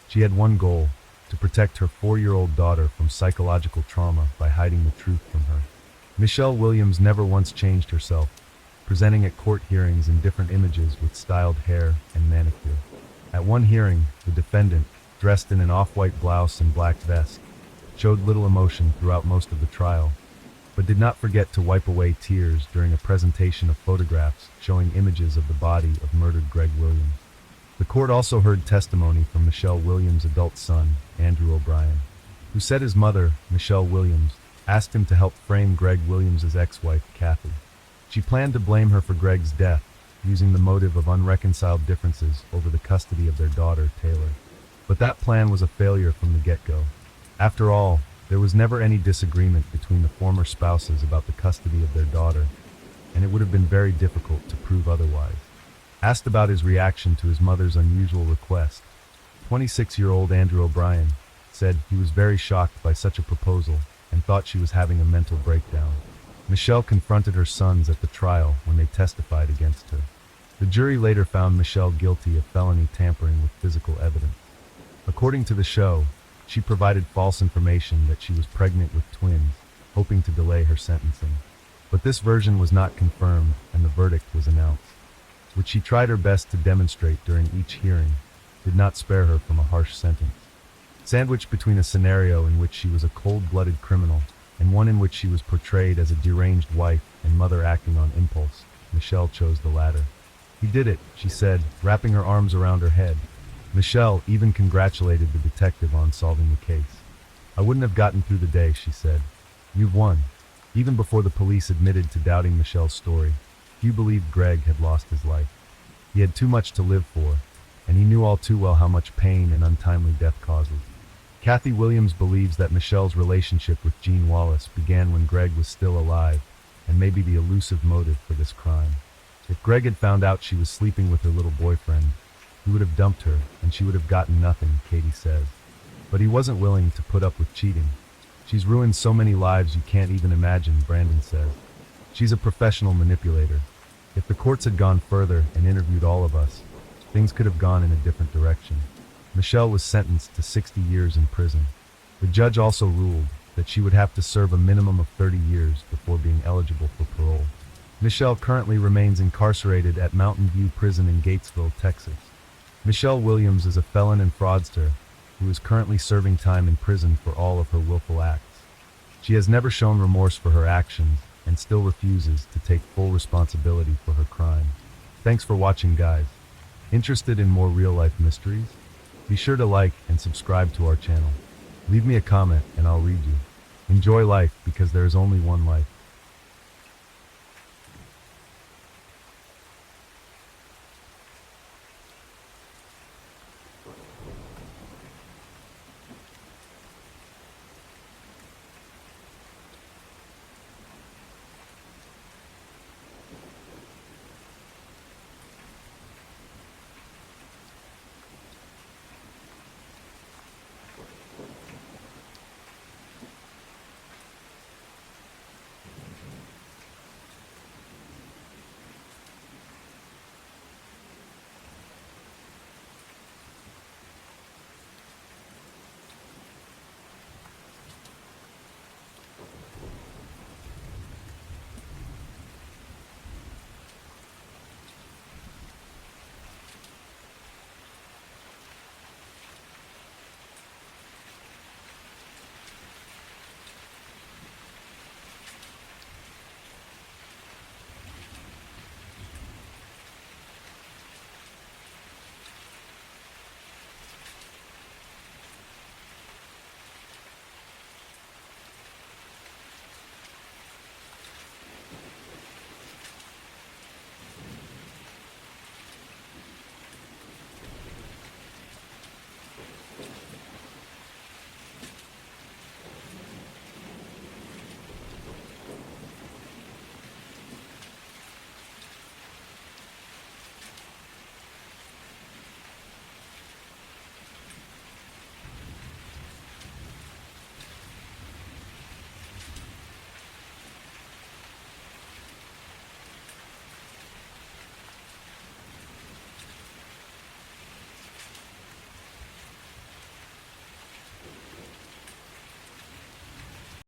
She had one goal: to protect her 4-year-old daughter from psychological trauma by hiding the truth from her. Michelle Williams never once changed herself, presenting at court hearings in different images with styled hair and manicure. At one hearing, the defendant, dressed in an off-white blouse and black vest, showed little emotion throughout most of the trial, but did not forget to wipe away tears during a presentation of photographs showing images of the body of murdered Greg Williams. The court also heard testimony from Michelle Williams' adult son, Andrew O'Brien, who said his mother, Michelle Williams, asked him to help frame Greg Williams' ex-wife, Kathy. She planned to blame her for Greg's death, using the motive of unreconciled differences over the custody of their daughter, Taylor. But that plan was a failure from the get-go. After all, there was never any disagreement between the former spouses about the custody of their daughter, and it would have been very difficult to prove otherwise. Asked about his reaction to his mother's unusual request, 26-year-old Andrew O'Brien said he was very shocked by such a proposal and thought she was having a mental breakdown. Michelle confronted her sons at the trial when they testified against her. The jury later found Michelle guilty of felony tampering with physical evidence. According to the show, she provided false information that she was pregnant with twins, hoping to delay her sentencing. But this version was not confirmed, and the verdict was announced, which she tried her best to demonstrate during each hearing, did not spare her from a harsh sentence. Sandwiched between a scenario in which she was a cold-blooded criminal and one in which she was portrayed as a deranged wife and mother acting on impulse, Michelle chose the latter. "He did it," she said, wrapping her arms around her head. Michelle even congratulated the detective on solving the case. "I wouldn't have gotten through the day," she said. "You've won." Even before the police admitted to doubting Michelle's story, few believed Greg had lost his life. He had too much to live for, and he knew all too well how much pain and untimely death causes. Kathy Williams believes that Michelle's relationship with Gene Wallace began when Greg was still alive, and may be the elusive motive for this crime. If Greg had found out she was sleeping with her little boyfriend, he would have dumped her, and she would have gotten nothing, Katie says. But he wasn't willing to put up with cheating. "She's ruined so many lives you can't even imagine," Brandon says. "She's a professional manipulator. If the courts had gone further and interviewed all of us, things could have gone in a different direction." Michelle was sentenced to 60 years in prison. The judge also ruled that she would have to serve a minimum of 30 years before being eligible for parole. Michelle currently remains incarcerated at Mountain View Prison in Gatesville, Texas. Michelle Williams is a felon and fraudster who is currently serving time in prison for all of her willful acts. She has never shown remorse for her actions and still refuses to take full responsibility for her crime. Thanks for watching, guys. Interested in more real-life mysteries? Be sure to like and subscribe to our channel. Leave me a comment and I'll read you. Enjoy life because there is only one life.